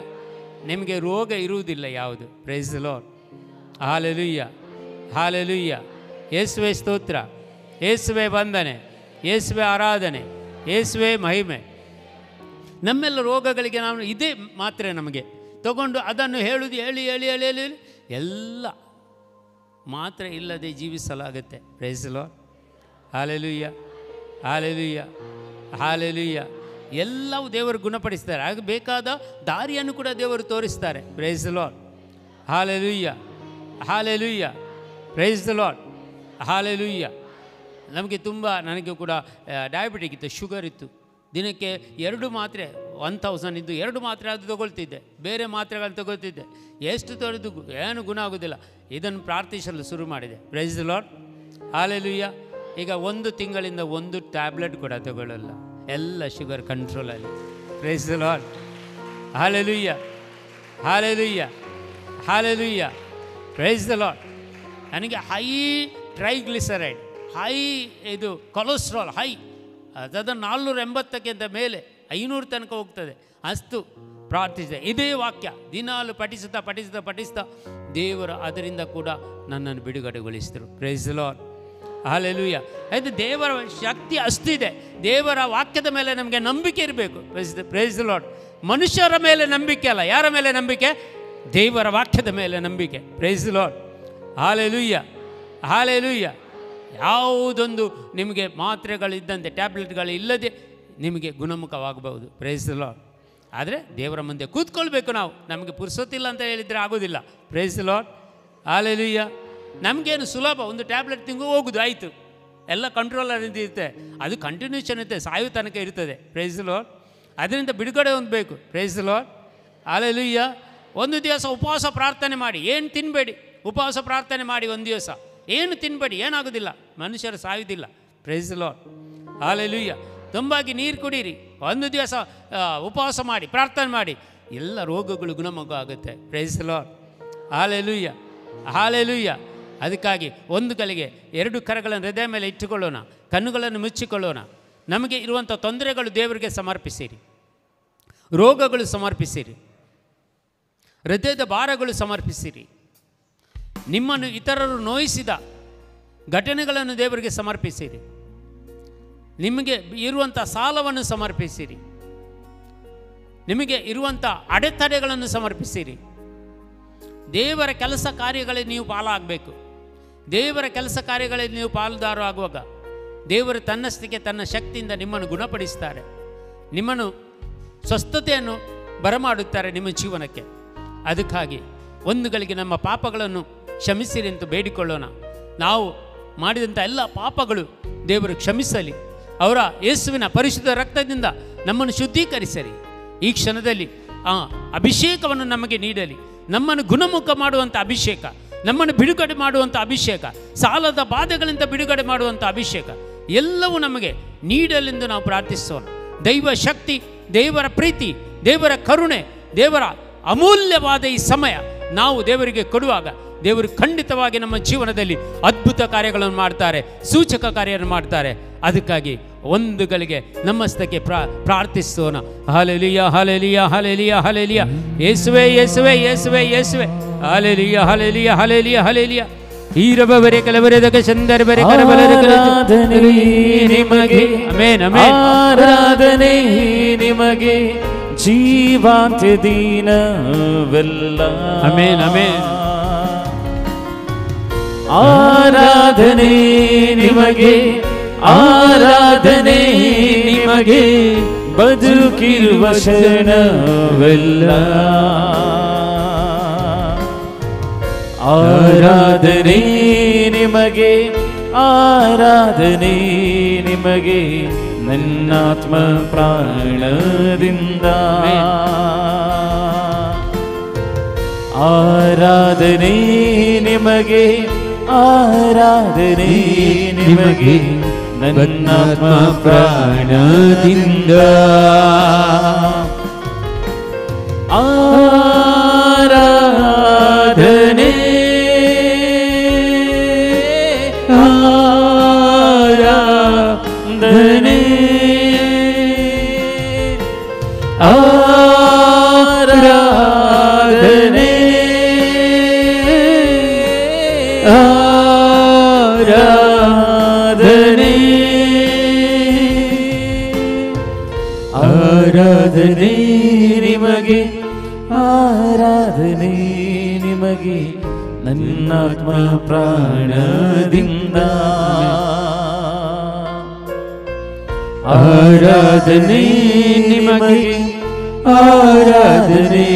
ನಿಮಗೆ ರೋಗ ಇರುವುದಿಲ್ಲ ಯಾವುದು. Praise lord. Hallelujah, hallelujah. ಯೇಸುವೆ ಸ್ತೋತ್ರ, ಯೇಸುವೆ ವಂದನೆ, ಯೇಸುವೆ ಆರಾಧನೆ, ಯೇಸುವೆ ಮಹಿಮೆ. ನಮ್ಮೆಲ್ಲ ರೋಗಗಳಿಗೆ ನಾವು ಇದೇ ಮಾತ್ರೆ ನಮಗೆ ತಗೊಂಡು ಅದನ್ನು ಹೇಳುವುದು, ಹೇಳಿ ಹೇಳಿ ಹೇಳಿ ಹೇಳಿ ಎಲ್ಲ ಮಾತ್ರೆ ಇಲ್ಲದೆ ಜೀವಿಸಲಾಗುತ್ತೆ. Praise lord. Hallelujah, hallelujah, hallelujah. ಎಲ್ಲವೂ ದೇವರು ಗುಣಪಡಿಸ್ತಾರೆ. ಆಗ ಬೇಕಾದ ದಾರಿಯನ್ನು ಕೂಡ ದೇವರು ತೋರಿಸ್ತಾರೆ. Praise lord. Hallelujah, hallelujah. Praise lord. Hallelujah. ನನಗೆ ಕೂಡ ಡಯಾಬಿಟಿಕ್ ಇತ್ತು, ಶುಗರ್ ಇತ್ತು. ದಿನಕ್ಕೆ 2 ಮಾತ್ರೆ 1000 ಇದ್ದು 2 ಮಾತ್ರೆ ಅದು ತಗೊಳ್ತಿದ್ದೆ, ಬೇರೆ ಮಾತ್ರೆಗಳನ್ನು ತಗೊಳ್ತಿದ್ದೆ. ಎಷ್ಟು ತೊಳೆದು ಏನು ಗುಣ ಆಗೋದಿಲ್ಲ. ಇದನ್ನು ಪ್ರಾರ್ಥಿಸಲು ಶುರು ಮಾಡಿದೆ. Praise lord. ಹಾಲೆಲೂಯ್ಯ. ಈಗ 1 ತಿಂಗಳಿಂದ 1 ಟ್ಯಾಬ್ಲೆಟ್ ಕೂಡ ತಗೊಳ್ಳಲ್ಲ, ಎಲ್ಲ ಶುಗರ್ ಕಂಟ್ರೋಲಲ್ಲಿ. Praise lord. Hallelujah, hallelujah, hallelujah. Praise lord. ನನಗೆ ಹೈ ಟ್ರೈಗ್ಲಿಸರೈಡ್, ಹೈ ಇದು ಕೊಲೆಸ್ಟ್ರಾಲ್ ಹೈ, ಅದನ್ನು 480ಕ್ಕಿಂತ ಮೇಲೆ 500 ತನಕ ಹೋಗ್ತದೆ. ಅಷ್ಟು ಪ್ರಾರ್ಥಿಸಿದೆ. ಇದೇ ವಾಕ್ಯ ದಿನಾಲು ಪಠಿಸುತ್ತಾ ಪಠಿಸುತ್ತಾ ಪಠಿಸ್ತಾ ದೇವರು ಅದರಿಂದ ಕೂಡ ನನ್ನನ್ನು ಬಿಡುಗಡೆಗೊಳಿಸಿದರು. Praise lord. ಹಾಲೆಲೂಯ್ಯ. ಅದು ದೇವರ ಶಕ್ತಿ ಅಷ್ಟಿದೆ. ದೇವರ ವಾಕ್ಯದ ಮೇಲೆ ನಮಗೆ ನಂಬಿಕೆ ಇರಬೇಕು. Praise Lord. ಮನುಷ್ಯರ ಮೇಲೆ ನಂಬಿಕೆ ಅಲ್ಲ. ಯಾರ ಮೇಲೆ ನಂಬಿಕೆ? ದೇವರ ವಾಕ್ಯದ ಮೇಲೆ ನಂಬಿಕೆ. Praise lord. Hallelujah, hallelujah. ಯಾವುದೊಂದು ನಿಮಗೆ ಮಾತ್ರೆಗಳಿದ್ದಂತೆ ಟ್ಯಾಬ್ಲೆಟ್ಗಳು ಇಲ್ಲದೆ ನಿಮಗೆ ಗುಣಮುಖವಾಗಬಹುದು. Price lord. ಆದರೆ ದೇವರ ಮುಂದೆ ಕೂತ್ಕೊಳ್ಬೇಕು ನಾವು. ನಮಗೆ ಪುರ್ಸೊತ್ತಿಲ್ಲ ಅಂತ ಹೇಳಿದರೆ ಆಗೋದಿಲ್ಲ. Praise lord. ಹಾಲೆಲೂಯ್ಯ. ನಮಗೇನು ಸುಲಭ, ಒಂದು ಟ್ಯಾಬ್ಲೆಟ್ ತಿಂದು ಹೋಗೋದು ಆಯಿತು, ಎಲ್ಲ ಕಂಟ್ರೋಲರಿಂದ ಇರುತ್ತೆ. ಅದು ಕಂಟಿನ್ಯೂಷನ್ ಇರುತ್ತೆ, ಸಾಯೋ ತನಕ ಇರ್ತದೆ. Praise Lord. ಅದರಿಂದ ಬಿಡುಗಡೆ ಹೊಂದಬೇಕು. Praise lord. ಹಾಲೆಲೂಯ್ಯ. ಒಂದು ದಿವಸ ಉಪವಾಸ ಪ್ರಾರ್ಥನೆ ಮಾಡಿ, ಏನು ತಿನ್ನಬೇಡಿ. ಉಪವಾಸ ಪ್ರಾರ್ಥನೆ ಮಾಡಿ ಒಂದು ದಿವಸ ಏನು ತಿನ್ನಬೇಡಿ, ಏನಾಗೋದಿಲ್ಲ, ಮನುಷ್ಯರು ಸಾಯುವುದಿಲ್ಲ. Price lord. ಹಾಲೆಲೂಯ್ಯ. ತುಂಬಾಗಿ ನೀರು ಕುಡೀರಿ. ಒಂದು ದಿವಸ ಉಪವಾಸ ಮಾಡಿ ಪ್ರಾರ್ಥನೆ ಮಾಡಿ, ಎಲ್ಲ ರೋಗಗಳು ಗುಣಮುಖ ಆಗುತ್ತೆ. Praise lord. Hallelujah, hallelujah. ಅದಕ್ಕಾಗಿ ಒಂದು ಕಲಿಗೆ 2 ಕರಗಳನ್ನು ಹೃದಯ ಮೇಲೆ ಇಟ್ಟುಕೊಳ್ಳೋಣ, ಕಣ್ಣುಗಳನ್ನು ಮುಚ್ಚಿಕೊಳ್ಳೋಣ. ನಮಗೆ ಇರುವಂಥ ತೊಂದರೆಗಳು ದೇವರಿಗೆ ಸಮರ್ಪಿಸಿರಿ, ರೋಗಗಳು ಸಮರ್ಪಿಸಿರಿ, ಹೃದಯದ ಭಾರಗಳು ಸಮರ್ಪಿಸಿರಿ. ನಿಮ್ಮನ್ನು ಇತರರು ನೋಯಿಸಿದ ಘಟನೆಗಳನ್ನು ದೇವರಿಗೆ ಸಮರ್ಪಿಸಿರಿ. ನಿಮಗೆ ಇರುವಂಥ ಸಾಲವನ್ನು ಸಮರ್ಪಿಸಿರಿ, ನಿಮಗೆ ಇರುವಂಥ ಅಡೆತಡೆಗಳನ್ನು ಸಮರ್ಪಿಸಿರಿ. ದೇವರ ಕೆಲಸ ಕಾರ್ಯಗಳಲ್ಲಿ ನೀವು ಪಾಲಾಗಬೇಕು. ದೇವರ ಕೆಲಸ ಕಾರ್ಯಗಳಲ್ಲಿ ನೀವು ಪಾಲುದಾರ ಆಗುವಾಗ ದೇವರು ತನ್ನಷ್ಟಕ್ಕೆ ತನ್ನ ಶಕ್ತಿಯಿಂದ ನಿಮ್ಮನ್ನು ಗುಣಪಡಿಸ್ತಾರೆ, ನಿಮ್ಮನ್ನು ಸ್ವಸ್ಥತೆಯನ್ನು ಬರಮಾಡುತ್ತಾರೆ ನಿಮ್ಮ ಜೀವನಕ್ಕೆ. ಅದಕ್ಕಾಗಿ ಒಂದು ಗಳಿಗೆ ನಮ್ಮ ಪಾಪಗಳನ್ನು ಕ್ಷಮಿಸಿರಿ ಎಂದು ಬೇಡಿಕೊಳ್ಳೋಣ. ನಾವು ಮಾಡಿದಂಥ ಎಲ್ಲ ಪಾಪಗಳು ದೇವರು ಕ್ಷಮಿಸಲಿ. ಅವರ ಯೇಸುವಿನ ಪರಿಶುದ್ಧ ರಕ್ತದಿಂದ ನಮ್ಮನ್ನು ಶುದ್ಧೀಕರಿಸಲಿ. ಈ ಕ್ಷಣದಲ್ಲಿ ಆ ಅಭಿಷೇಕವನ್ನು ನಮಗೆ ನೀಡಲಿ. ನಮ್ಮನ್ನು ಗುಣಮುಖ ಮಾಡುವಂಥ ಅಭಿಷೇಕ, ನಮ್ಮನ್ನು ಬಿಡುಗಡೆ ಮಾಡುವಂಥ ಅಭಿಷೇಕ, ಸಾಲದ ಬಾಧೆಗಳಿಂದ ಬಿಡುಗಡೆ ಮಾಡುವಂಥ ಅಭಿಷೇಕ ಎಲ್ಲವೂ ನಮಗೆ ನೀಡಲೆಂದು ನಾವು ಪ್ರಾರ್ಥಿಸೋಣ. ದೈವ ಶಕ್ತಿ, ದೇವರ ಪ್ರೀತಿ, ದೇವರ ಕರುಣೆ, ದೇವರ ಅಮೂಲ್ಯವಾದ ಈ ಸಮಯ ನಾವು ದೇವರಿಗೆ ಕೊಡುವಾಗ ದೇವರು ಖಂಡಿತವಾಗಿ ನಮ್ಮ ಜೀವನದಲ್ಲಿ ಅದ್ಭುತ ಕಾರ್ಯಗಳನ್ನು ಮಾಡ್ತಾರೆ, ಸೂಚಕ ಕಾರ್ಯವನ್ನು ಮಾಡ್ತಾರೆ. ಅದಕ್ಕಾಗಿ ಒಂದು ಗಳಿಗೆ ನಮ್ಮಸ್ತಕ್ಕೆ ಪ್ರಾರ್ಥಿಸೋಣ. Hallelujah, hallelujah, hallelujah, hallelujah. ಯೇಸುವೇ, ಯೇಸುವೇ, ಯೇಸುವೇ, ಯೇಸುವೇ. Hallelujah, hallelujah, hallelujah, hallelujah. ಈರಬವರೆ ಕಲವರೆದಕ ಚಂದರಬರೆ ಕರಬಲರೆ ಆರಾಧನೆ ನಿಮಗೆ, ಆಮೆನ್, ಆಮೆನ್. ಆರಾಧನೆ ನಿಮಗೆ ಜೀವಾಂತ್ಯ ದಿನವೆಲ್ಲ. Amen, amen. ಆರಾಧನೆ ನಿಮಗೆ, ಆರಾಧನೆ ನಿಮಗೆ ಬದುಕಿರುವ ಕ್ಷಣವೆಲ್ಲ. ಆರಾಧನೆ ನಿಮಗೆ, ಆರಾಧನೆ ನಿಮಗೆ ನನ್ನಾತ್ಮ ಪ್ರಾಣದಿಂದ. ಆರಾಧನೆ ನಿಮಗೆ, ಆರಾಧನೆ ನಿಮಗೆ ನನ್ನಾತ್ಮ ಪ್ರಾಣದಿಂದ. ಆರಾಧನೆ, ಆರಾಧನೆ, ಆರಾಧನೆ, ಆರಾಧನೆ, ಆರಾಧನೆ ನಿಮಗೆ, ಆರಾಧನೆ ನಿಮಗೆ ನನ್ನಾತ್ಮ ಪ್ರಾಣದಿಂದ. ಆರಾಧನೆ ನಿಮಗೆ, ಆರಾಧನೆ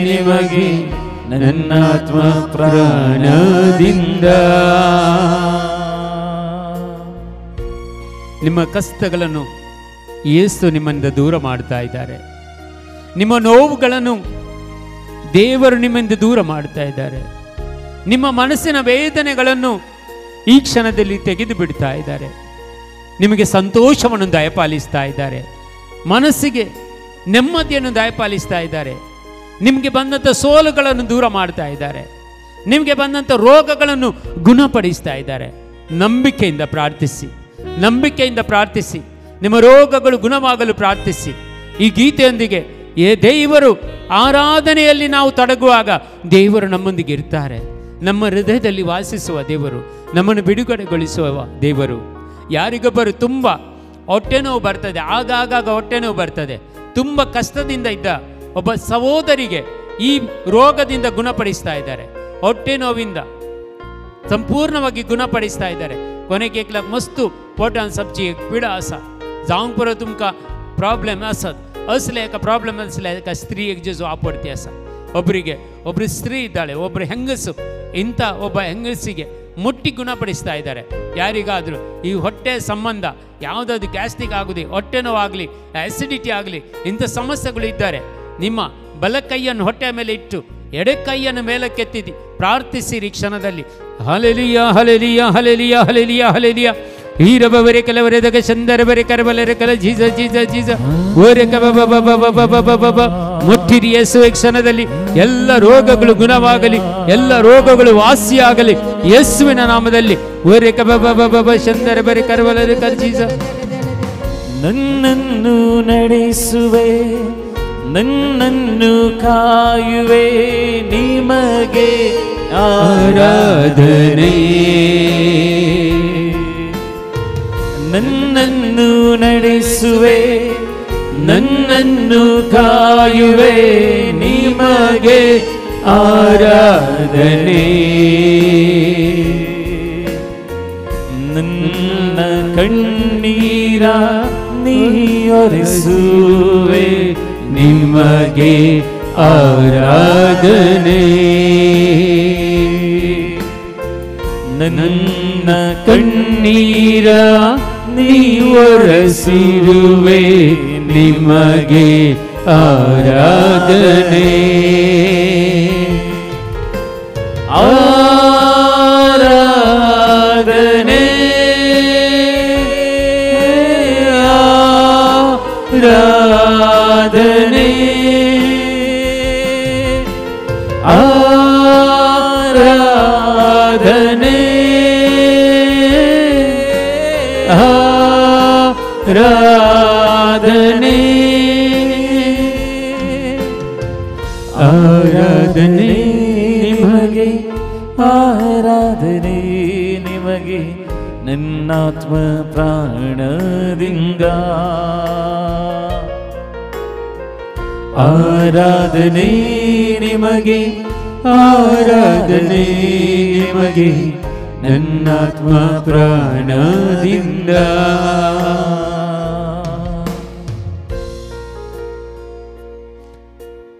ನಿಮಗೆ ನನ್ನಾತ್ಮ ಪ್ರಾಣದಿಂದ. ನಿಮ್ಮ ಕಷ್ಟಗಳನ್ನು ಯೇಸು ನಿಮ್ಮಿಂದ ದೂರ ಮಾಡ್ತಾ ಇದ್ದಾರೆ. ನಿಮ್ಮ ನೋವುಗಳನ್ನು ದೇವರು ನಿಮ್ಮಿಂದ ದೂರ ಮಾಡ್ತಾ ಇದ್ದಾರೆ. ನಿಮ್ಮ ಮನಸ್ಸಿನ ವೇದನೆಗಳನ್ನು ಈ ಕ್ಷಣದಲ್ಲಿ ತೆಗೆದು ಬಿಡ್ತಾ ಇದ್ದಾರೆ. ನಿಮಗೆ ಸಂತೋಷವನ್ನು ದಯಪಾಲಿಸ್ತಾ ಇದ್ದಾರೆ. ಮನಸ್ಸಿಗೆ ನೆಮ್ಮದಿಯನ್ನು ದಯಪಾಲಿಸ್ತಾ ಇದ್ದಾರೆ. ನಿಮಗೆ ಬಂದಂಥ ಸೋಲುಗಳನ್ನು ದೂರ ಮಾಡ್ತಾ ಇದ್ದಾರೆ. ನಿಮಗೆ ಬಂದಂಥ ರೋಗಗಳನ್ನು ಗುಣಪಡಿಸ್ತಾ ಇದ್ದಾರೆ. ನಂಬಿಕೆಯಿಂದ ಪ್ರಾರ್ಥಿಸಿ, ನಂಬಿಕೆಯಿಂದ ಪ್ರಾರ್ಥಿಸಿ. ನಿಮ್ಮ ರೋಗಗಳು ಗುಣವಾಗಲು ಪ್ರಾರ್ಥಿಸಿ. ಈ ಗೀತೆಯೊಂದಿಗೆ ದೇವರು ಆರಾಧನೆಯಲ್ಲಿ ನಾವು ತೊಡಗುವಾಗ ದೇವರು ನಮ್ಮೊಂದಿಗೆ ಇರ್ತಾರೆ. ನಮ್ಮ ಹೃದಯದಲ್ಲಿ ವಾಸಿಸುವ ದೇವರು, ನಮ್ಮನ್ನು ಬಿಡುಗಡೆಗೊಳಿಸುವ ದೇವರು. ಯಾರಿಗೊಬ್ಬರು ತುಂಬ ಹೊಟ್ಟೆ ನೋವು ಬರ್ತದೆ, ಆಗಾಗ ಹೊಟ್ಟೆ ನೋವು ಬರ್ತದೆ, ತುಂಬ ಕಷ್ಟದಿಂದ ಇದ್ದ ಒಬ್ಬ ಸಹೋದರಿಗೆ ಈ ರೋಗದಿಂದ ಗುಣಪಡಿಸ್ತಾ ಇದ್ದಾರೆ. ಹೊಟ್ಟೆ ನೋವಿಂದ ಸಂಪೂರ್ಣವಾಗಿ ಗುಣಪಡಿಸ್ತಾ ಇದ್ದಾರೆ. ಕೊನೆಗೆ ಮಸ್ತು पोटान सब्जी पीड़ा असा जावंक पुरो तुमकां प्रॉब्लम आसत असले एका प्रॉब्लम असले एका स्त्री एक जेजो आपडती आसा ಒಬ್ಬರಿಗೆ ಒಬ್ಬರು ಸ್ತ್ರೀ ಇದ್ದಾಳೆ ಒಬ್ಬರು ಹೆಂಗಸು ಇಂಥ ಒಬ್ಬ ಹೆಂಗಸಿಗೆ ಮುಟ್ಟಿ ಗುಣಪಡಿಸ್ತಾ ಇದ್ದಾರೆ. ಯಾರಿಗಾದರೂ ಈ ಹೊಟ್ಟೆ ಸಂಬಂಧ ಯಾವುದಾದ್ರು ಗ್ಯಾಸ್ಟ್ರಿಕ್ ಆಗುದಿ ಹೊಟ್ಟೆ ನೋವಾಗಲಿ ಆಸಿಡಿಟಿ ಆಗಲಿ ಇಂಥ ಸಮಸ್ಯೆಗಳು ಇದ್ದಾರೆ ನಿಮ್ಮ ಬಲ ಕೈಯನ್ನು ಹೊಟ್ಟೆ ಮೇಲೆ ಇಟ್ಟು ಎಡೆ ಕೈಯನ್ನು ಮೇಲಕ್ಕೆತ್ತಿದಿ ಪ್ರಾರ್ಥಿಸಿರಿ ಕ್ಷಣದಲ್ಲಿ. Hallelujah hallelujah hallelujah hallelujah hallelujah ಹೀರಬವರೆ ಕೆಲವರೆದಗ ಚಂದರಬರೆ ಕರಬಲರೆ ಕಲ ಜೀಸ ಜೀಸ ಜೀಸ ಓರೆ ಕಬಬಬಬಬಬಬಬಬ ಮುಟ್ಟಿರಿ ಯೇಸುವ ಕ್ಷಣದಲ್ಲಿ ಎಲ್ಲ ರೋಗಗಳು ಗುಣವಾಗಲಿ, ಎಲ್ಲ ರೋಗಗಳು ವಾಸಿಯಾಗಲಿ ಯೇಸುವಿನ ನಾಮದಲ್ಲಿ. ಓರೆ ಕಬಬಬಬಬ ಚಂದರಬರೆ ಕರಬಲರೆ ಕಲ ಜೀಸ. ನನ್ನನ್ನು ನಡೆಸುವೆ ನನ್ನನ್ನು ಕಾಯುವೆ ನಿಮಗೆ ಆರಾಧನೆ. ನನ್ನನ್ನು ನಡೆಸುವೆ ನನ್ನನ್ನು ಕಾಯುವೆ ನಿಮಗೆ ಆರಾಧನೆ. ನನ್ನ ಕಣ್ಣೀರ ನೀ ಒರೆಸುವೆ ನಿಮಗೆ ಆರಾಧನೆ. ನನ್ನ ಕಣ್ಣೀರ ನೀವೊರೆಸಿರುವೆ, ನಿಮಗೆ ಆರಾಧನೆ. ಆರಾಧನೆ ಆರಾಧನೆ ಆರಾಧನೆ ಆರಾಧನೆ ಆರಾಧನೆ ನಿಮಗೆ ಆರಾಧನೆ ನಿಮಗೆ ನನ್ನಾತ್ಮ ಪ್ರಾಣದಿಂದ ಆರಾಧನೆ ನಿಮಗೆ ಆರಾಧನೆ ನಿಮಗೆ ನನ್ನಾತ್ಮ ಪ್ರಾಣದಿಂದ.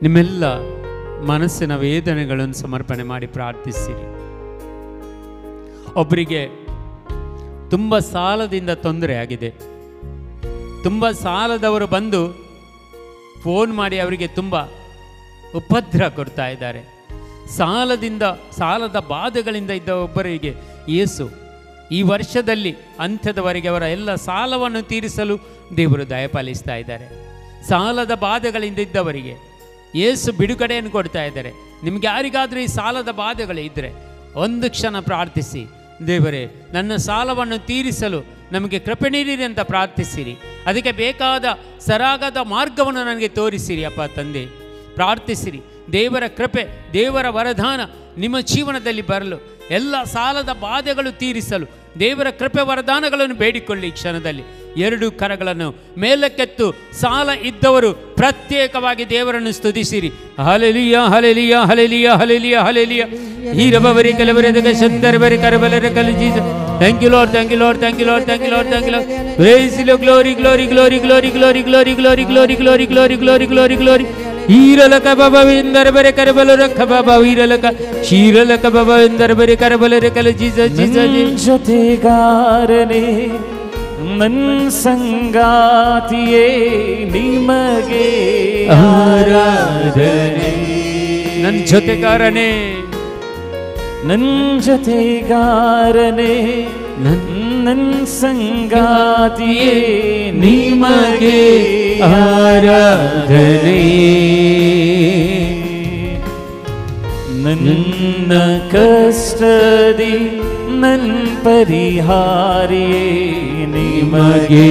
ನಿಮ್ಮೆಲ್ಲ ಮನಸ್ಸಿನ ವೇದನೆಗಳನ್ನು ಸಮರ್ಪಣೆ ಮಾಡಿ ಪ್ರಾರ್ಥಿಸಿರಿ. ಒಬ್ಬರಿಗೆ ತುಂಬ ಸಾಲದಿಂದ ತೊಂದರೆ ಆಗಿದೆ. ತುಂಬ ಸಾಲದವರು ಬಂದು ಫೋನ್ ಮಾಡಿ ಅವರಿಗೆ ತುಂಬ ಉಪದ್ರ ಕೊಡ್ತಾ ಇದ್ದಾರೆ. ಸಾಲದ ಬಾಧೆಗಳಿಂದ ಇದ್ದ ಒಬ್ಬರಿಗೆ ಯೇಸು ಈ ವರ್ಷದಲ್ಲಿ ಅಂತ್ಯದವರೆಗೆ ಅವರ ಎಲ್ಲ ಸಾಲವನ್ನು ತೀರಿಸಲು ದೇವರು ದಯಪಾಲಿಸ್ತಾ ಇದ್ದಾರೆ. ಸಾಲದ ಬಾಧೆಗಳಿಂದ ಇದ್ದವರಿಗೆ ಯೇಸು ಬಿಡುಗಡೆಯನ್ನು ಕೊಡ್ತಾ ಇದ್ದಾರೆ. ನಿಮ್ಗೆ ಯಾರಿಗಾದರೂ ಈ ಸಾಲದ ಬಾಧೆಗಳು ಇದ್ದರೆ ಒಂದು ಕ್ಷಣ ಪ್ರಾರ್ಥಿಸಿ, ದೇವರೇ ನನ್ನ ಸಾಲವನ್ನು ತೀರಿಸಲು ನಮಗೆ ಕೃಪೆ ನೀಡಿರಿ ಅಂತ ಪ್ರಾರ್ಥಿಸಿರಿ. ಅದಕ್ಕೆ ಬೇಕಾದ ಸರಾಗದ ಮಾರ್ಗವನ್ನು ನನಗೆ ತೋರಿಸಿರಿ ಅಪ್ಪ ತಂದೆ. ಪ್ರಾರ್ಥಿಸಿರಿ, ದೇವರ ಕೃಪೆ, ದೇವರ ವರದಾನ ನಿಮ್ಮ ಜೀವನದಲ್ಲಿ ಬರಲು, ಎಲ್ಲ ಸಾಲದ ಬಾಧೆಗಳು ತೀರಿಸಲು ದೇವರ ಕೃಪೆ ವರದಾನಗಳನ್ನು ಬೇಡಿಕೊಳ್ಳಿ. ಈ ಕ್ಷಣದಲ್ಲಿ ಎರಡು ಕರಗಳನ್ನು ಮೇಲಕ್ಕೆತ್ತು ಸಾಲ ಇದ್ದವರು ಪ್ರತ್ಯೇಕವಾಗಿ ದೇವರನ್ನು ಸ್ತುತಿಸಿರಿ. Hallelujah hallelujah hallelujah hallelujah hallelujah. ಹೀರಬವರಿ ಕೆಲವರೆದಗೆ ಶಂದರಬರಿ ಕರಬಲರೆ ಕಲಿಜಿ. Thank you lord, thank you lord, thank you lord, thank you lord, thank you lord. Praise you, glory glory glory glory glory glory glory glory glory glory glory glory glory. ಹೀರಲಕ ಬಾಬಾವಿಂದರ ಬರೆ ಕರಬಲರ ಖಬಾಬಾ ಹೀರಲಕ ಶೀರಲಕ ಬಾಬಾವಿಂದರ ಬರೆ ಕರಬಲರೆ ಕಲಿ ಜೀಸ ಜೀಸ ಜೊತೆಗಾರನೇ ನನ್ನ ಸಂಗಾತಿಯೇ ನಿಮಗೆ ಆರಾಧನೆ. ನನ್ನ ಜೊತೆಗಾರನೇ, ನನ್ನ ಜೊತೆಗಾರನೇ, ನನ್ನ ಸಂಗಾತಿಯೇ ನಿಮಗೆ ಆರಾಧನೆ. ನನ್ನ ಕಷ್ಟದಿ ನನ್ನ ಪರಿಹಾರಿಯೇ ನಿಮಗೆ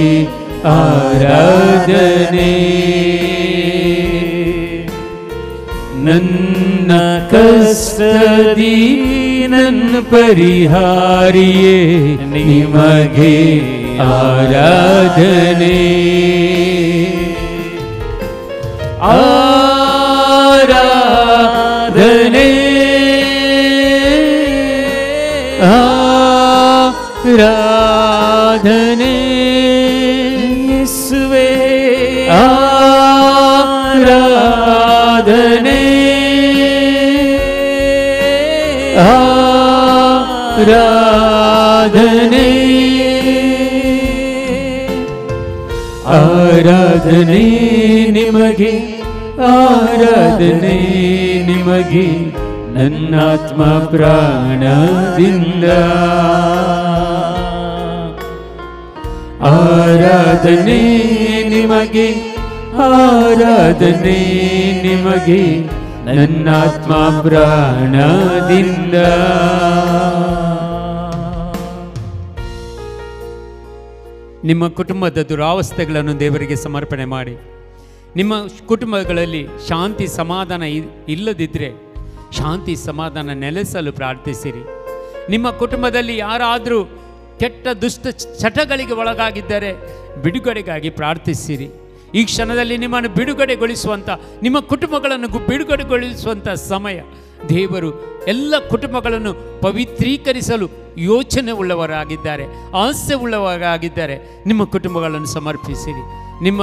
ಆರಾಧನೆ. ನನ್ನ ಕಷ್ಟದಿ ನನ್ನ ಪರಿಹಾರಿಯೇ ನಿಮಗೆ ಆರಾಧನೆ. ಆರಾಧನೆ ಆರಾಧನೆ ಯೇಸುವೇ ಆರಾಧನೆ ಆರಾಧನೆ ಆರಾಧನೆ ನಿಮಗೆ ಆರಾಧನೆ ನಿಮಗೆ ನನ್ನಾತ್ಮ ಪ್ರಾಣದಿಂದ. ಆರಾಧನೆ ನಿಮಗೆ ಆರಾಧನೆ ನಿಮಗೆ ನನ್ನಾತ್ಮ ಪ್ರಾಣದಿಂದ. ನಿಮ್ಮ ಕುಟುಂಬದ ದುರಾವಸ್ಥೆಗಳನ್ನು ದೇವರಿಗೆ ಸಮರ್ಪಣೆ ಮಾಡಿ. ನಿಮ್ಮ ಕುಟುಂಬಗಳಲ್ಲಿ ಶಾಂತಿ ಸಮಾಧಾನ ಇಲ್ಲದಿದ್ದರೆ ಶಾಂತಿ ಸಮಾಧಾನ ನೆಲೆಸಲು ಪ್ರಾರ್ಥಿಸಿರಿ. ನಿಮ್ಮ ಕುಟುಂಬದಲ್ಲಿ ಯಾರಾದರೂ ಕೆಟ್ಟ ದುಷ್ಟ ಚಟಗಳಿಗೆ ಒಳಗಾಗಿದ್ದರೆ ಬಿಡುಗಡೆಗಾಗಿ ಪ್ರಾರ್ಥಿಸಿರಿ. ಈ ಕ್ಷಣದಲ್ಲಿ ನಿಮ್ಮನ್ನು ಬಿಡುಗಡೆಗೊಳಿಸುವಂಥ, ನಿಮ್ಮ ಕುಟುಂಬಗಳನ್ನು ಬಿಡುಗಡೆಗೊಳಿಸುವಂಥ ಸಮಯ. ದೇವರು ಎಲ್ಲ ಕುಟುಂಬಗಳನ್ನು ಪವಿತ್ರೀಕರಿಸಲು ಯೋಚನೆ ಉಳ್ಳವರಾಗಿದ್ದಾರೆ, ಆಸೆ ಉಳ್ಳವರಾಗಿದ್ದಾರೆ. ನಿಮ್ಮ ಕುಟುಂಬಗಳನ್ನು ಸಮರ್ಪಿಸಿರಿ. ನಿಮ್ಮ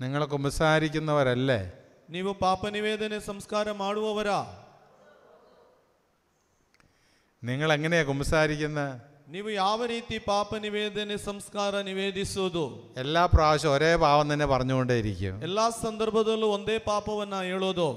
നിങ്ങൾ കുമ്പസാരിക്കുന്നവരല്ലേ? ನೀವು ಪಾಪ ನಿವೇದನೆ ಸಂಸ್ಕಾರ ಮಾಡುವವರಾ? നിങ്ങൾ എങ്ങനെയാ കുമ്പസാരിക്കുന്നത്? ನೀವು ಯಾವ ರೀತಿ ಪಾಪ ನಿವೇದನೆ ಸಂಸ್ಕಾರ ನಿವೇದಿಸುವುದು? എല്ലാ പ്രാവശ്യം ഒരേ പാവം തന്നെ പറഞ്ഞുകൊണ്ടേയിരിക്കും. ಎಲ್ಲಾ ಸಂದರ್ಭದಲ್ಲೂ ಒಂದೇ ಪಾಪವನ್ನ ಹೇಳೋದು.